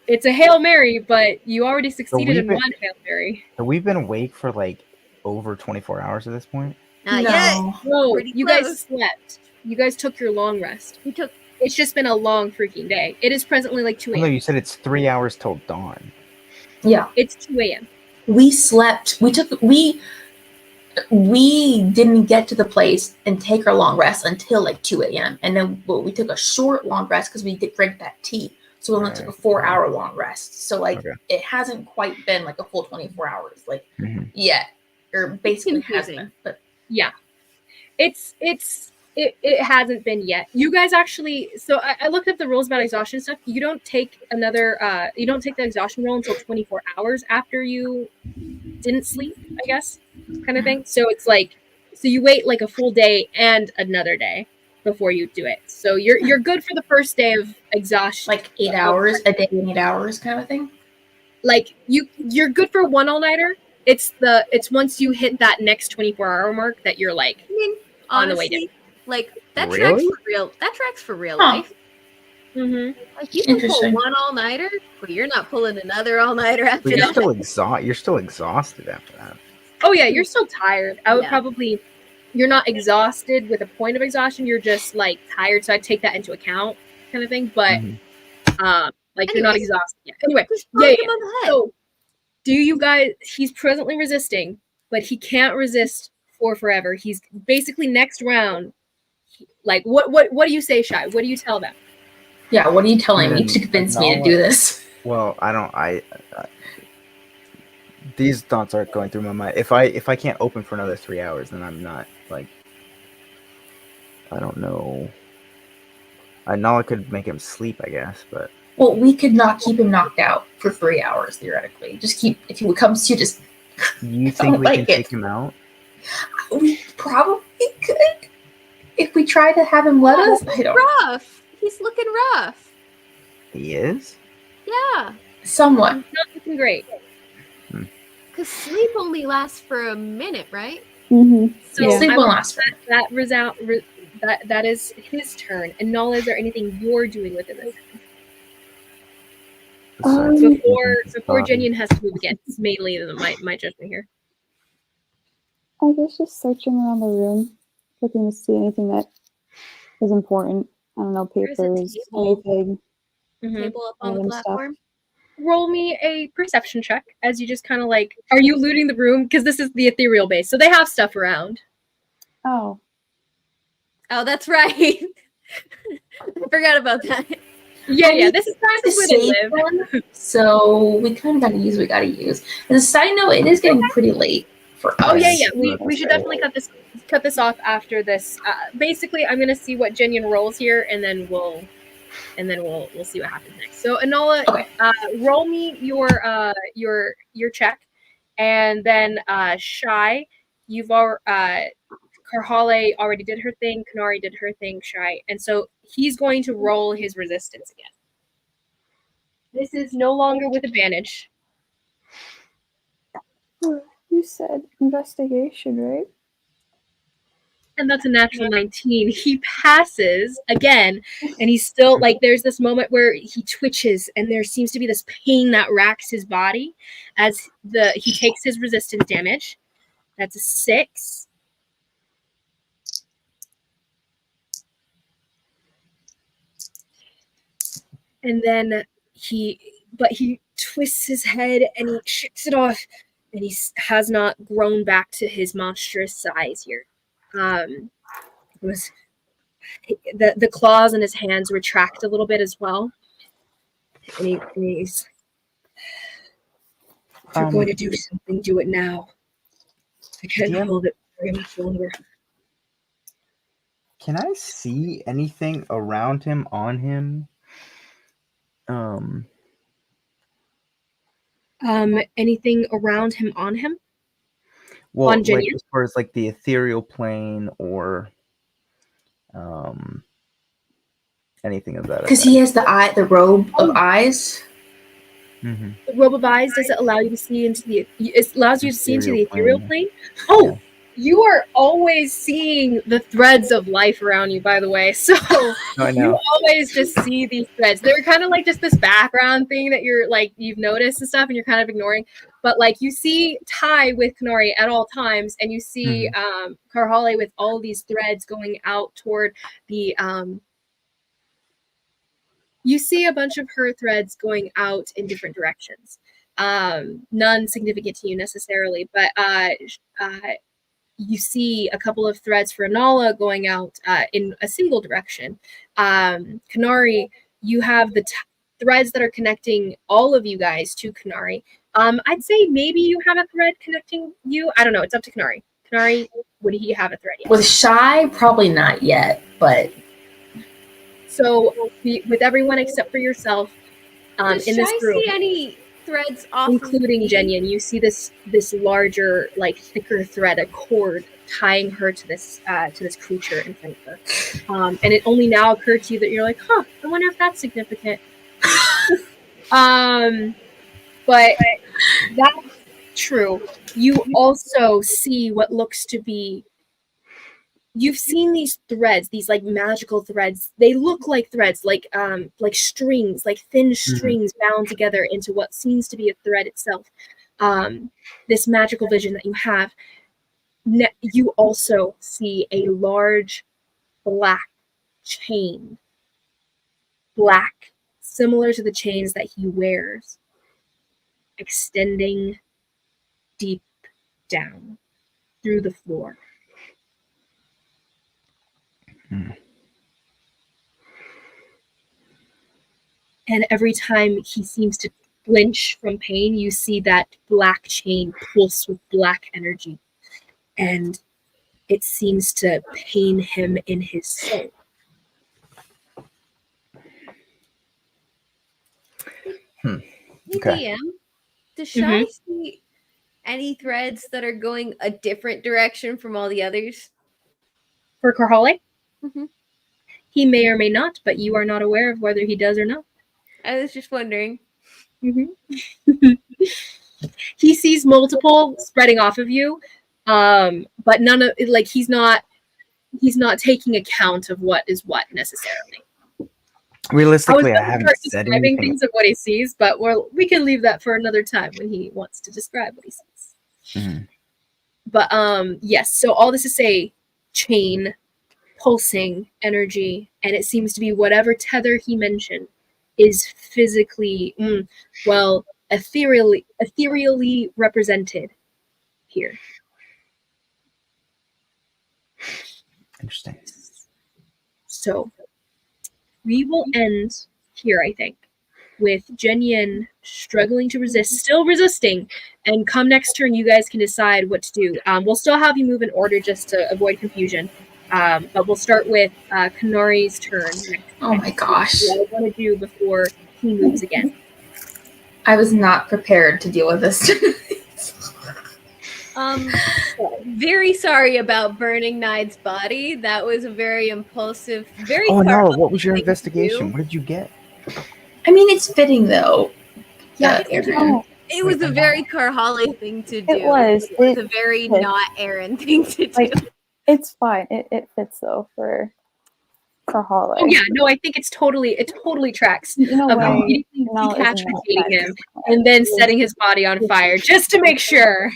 It's a Hail Mary, but you already succeeded in one Hail Mary. So we've been awake for like over 24 hours at this point. Not yet. No, Pretty you close. guys slept. You guys took your long rest. We took. It's just been a long freaking day. It is presently like 2 Oh, no, a.m. you said it's 3 hours till dawn. Yeah. It's 2 a.m. We slept. We didn't get to the place and take our long rest until like 2 a.m. And then we took a short long rest because we did drink that tea. So we only took a 4-hour long rest. So like it hasn't quite been like a full 24 hours like yet. Or basically hasn't. But yeah. It hasn't been yet. You guys actually, so I looked up the rules about exhaustion stuff. You don't take the exhaustion roll until 24 hours after you didn't sleep, I guess, kind of thing. So it's like, so you wait like a full day and another day before you do it. So you're good for the first day of exhaustion. like 8 hours, a day and 8 hours kind of thing. Like you're good for one all-nighter. It's once you hit that next 24-hour mark that you're like on the way down. Like that Really? tracks for real. That tracks for real Huh. life. Mm-hmm. Like you can pull Interesting. one all nighter, but you're not pulling another all nighter after But you're that. still exhausted after that. Oh yeah, you're still tired. I would Yeah. probably. You're not exhausted with a point of exhaustion. You're just like tired. So I take that into account, kind of thing. But like you're not Anyways. exhausted yet. Anyway, Just yeah. bonk him on the head. So, do you guys? He's presently resisting, but he can't resist for forever. He's basically next round. Like what do you say, Shai? What do you tell them? Yeah, what are you telling me Mm, to convince me to no, do this? Well, I these thoughts aren't going through my mind. If I can't open for another 3 hours, then I'm not like. I don't know. I know I could make him sleep, I guess, but Well, we could not keep him knocked out for 3 hours theoretically. Just keep if he comes to just. You think we can take him out? We probably could if we try to have him let us. I don't. Rough. He's looking rough. He is? Yeah. Somewhat. Not looking great. Because sleep only lasts for a minute, right? Mm-hmm. So Yeah. Sleep I will will- last. that is his turn. And Nala, is there anything you're doing within this before Jinian has to move again? It's mainly my judgment here. I guess just searching around the room, looking to see anything that is important. I don't know, There's a papers, table. anything. Table up on the Random stuff. platform. Roll me a perception check as you just kind of like, are you looting the room? Because this is the ethereal base, so they have stuff around. Oh, Oh, that's right. I forgot about that. Yeah. This is where they live. One, so we kind of got to use what we got to use. As a side note, it is getting pretty late for us. Oh yeah. We That's should fair. definitely cut this off after this. Basically, I'm gonna see what Jinian rolls here, and then we'll see what happens next. So Anola, Okay. roll me your check, and then Shy, you've already. Karhale already did her thing. Kanari did her thing. Shy, and so he's going to roll his resistance again. This is no longer with advantage. you said investigation, right? And that's a natural 19. He passes again, and he's still like, there's this moment where he twitches, and there seems to be this pain that racks his body as he takes his resistance damage. That's a 6. And then he twists his head and he shakes it off, and he has not grown back to his monstrous size here. It was the claws in his hands retract a little bit as well, and he's. If you're going to do something, do it now. I can't hold it very much longer. Can I see anything around him, on him? Anything around him, on him? Well, On like Jinian? as far as like the ethereal plane or anything of that. Because he has the robe of eyes. Mm-hmm. The robe of eyes, does it allow you to see into the? It allows you to see into the ethereal plane. Oh, Yeah. you are always seeing the threads of life around you. By the way, so I you know. always just see these threads. They're kind of like just this background thing that you're like you've noticed and stuff, and you're kind of ignoring. But like you see Ty with Kanari at all times, and you see Karhale with all these threads going out toward the. You see a bunch of her threads going out in different directions. None significant to you necessarily, but you see a couple of threads for Nala going out in a single direction. Kanari, you have the threads that are connecting all of you guys to Kanari. I'd say maybe you have a thread connecting you. I don't know. It's up to Kanari. Kanari, would he have a thread yet? With Shy, probably not yet, but So with everyone except for yourself, Does in this Shy room, see any threads off including of me? Jinian, you see this larger, like thicker thread, a cord tying her to this creature in front of her. And it only now occurred to you that you're like, I wonder if that's significant. But that's true. You also see what looks to be. You've seen these threads, these like magical threads. They look like threads, like strings, like thin strings bound together into what seems to be a thread itself. This magical vision that you have. You also see a large black chain, black, similar to the chains that he wears, extending deep down through the floor. And every time he seems to flinch from pain, you see that black chain pulse with black energy. And it seems to pain him in his soul. Okay. DM, does Shy see any threads that are going a different direction from all the others? For Karhale, Mhm. he may or may not, but you are not aware of whether he does or not. I was just wondering. He sees multiple spreading off of you, but none of like he's not taking account of what is what necessarily. Realistically, I gonna haven't start said describing anything. things of what he sees, but we can leave that for another time when he wants to describe what he sees. Mhm. But yes, so all this is a chain, pulsing energy, and it seems to be whatever tether he mentioned is physically, ethereally represented here. Interesting. So we will end here, I think, with Jen Yin struggling to resist, still resisting, and come next turn, you guys can decide what to do. We'll still have you move in order just to avoid confusion, but we'll start with Kanari's turn next Oh time. my gosh. What I want to do before he moves again. I was not prepared to deal with this. Very sorry about burning Nide's body. That was a very impulsive, very Oh no! Carl What was your thing to investigation? do. What did you get? I mean, it's fitting though. Yeah, Aaron. Oh, It was a very Carhale thing to do. it was. It was a It very fit. not Aaron thing to do. Like, it's fine. It fits though for Hollow. Oh yeah, no, I think it totally tracks. In a way, Immediately Janelle isn't that decapitating him bad. and then setting his body on fire just to make sure.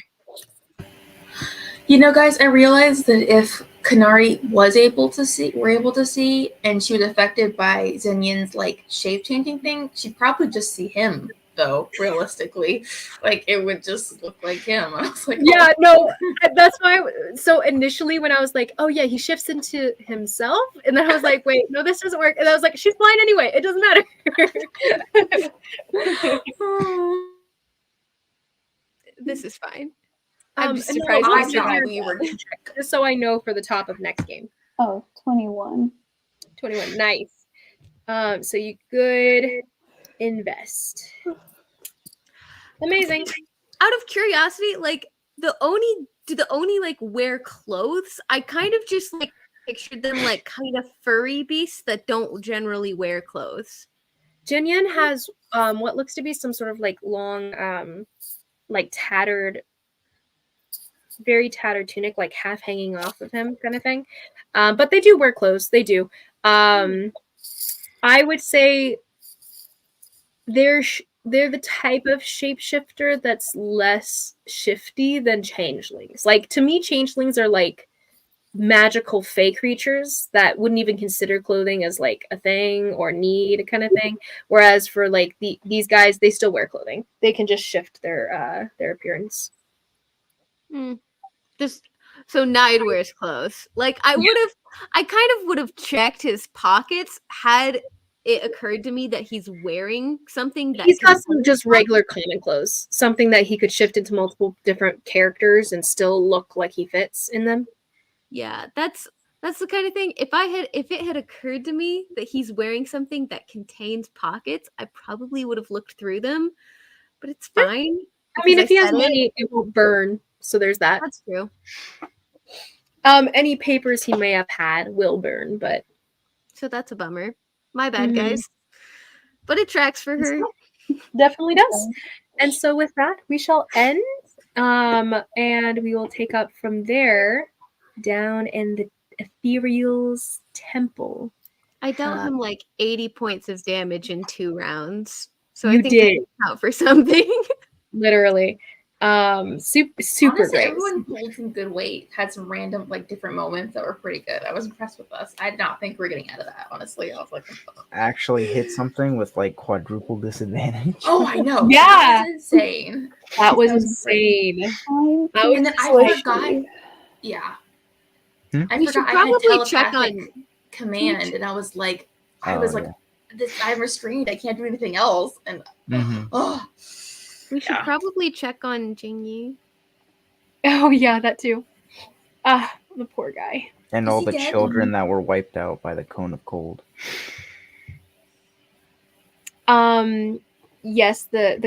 You know, guys, I realized that if Kanari were able to see, and she was affected by Zenyin's like shape changing thing, she'd probably just see him. Though realistically, like it would just look like him. I was like, Yeah, no, that's why. So initially, when I was like, "Oh yeah, he shifts into himself," and then I was like, "Wait, no, this doesn't work." And I was like, "She's blind anyway. It doesn't matter." This is fine. I'm just no, surprised I we thought survived. we were just so I know for the top of next game. Oh, 21. 21, nice. So you could invest. Amazing. Out of curiosity, like do the Oni like wear clothes? I kind of just like pictured them like kind of furry beasts that don't generally wear clothes. Jinyan has what looks to be some sort of like long like tattered, very tattered tunic, like half hanging off of him kind of thing. But they do wear clothes. They do. I would say they're the type of shapeshifter that's less shifty than changelings. Like to me, changelings are like magical fey creatures that wouldn't even consider clothing as like a thing or need kind of thing. Whereas for like these guys, they still wear clothing. They can just shift their appearance. Just so Nide wears clothes. Like I kind of would have checked his pockets had it occurred to me that he's wearing something that He's got some contains just pockets. regular common clothes, something that he could shift into multiple different characters and still look like he fits in them. Yeah, that's the kind of thing. If it had occurred to me that he's wearing something that contains pockets, I probably would have looked through them. But it's fine. I mean, if he has said money, it won't burn. So there's that. That's true. Any papers he may have had will burn, but So that's a bummer. My bad, guys. But it tracks for her. definitely does. And so with that, we shall end. And we will take up from there down in the Ethereal's temple. I dealt him like 80 points of damage in 2 rounds. So You I think did. that count for something. Literally. Super Honestly, great. everyone pulled some good weight. Had some random, like, different moments that were pretty good. I was impressed with us. I did not think we were getting out of that. Honestly, I was like, Actually hit something with like quadruple disadvantage. oh, I know. Yeah. That was insane. That was That was insane. I'm That was And then I squishy. forgot. Yeah. I We should forgot I had probably check telepathic on command, and I was like, yeah. I'm restrained. I can't do anything else. And oh, we should probably check on Jingyi. Oh yeah, that too. The poor guy. And Is all he the dead? children that were wiped out by the cone of cold. yes, the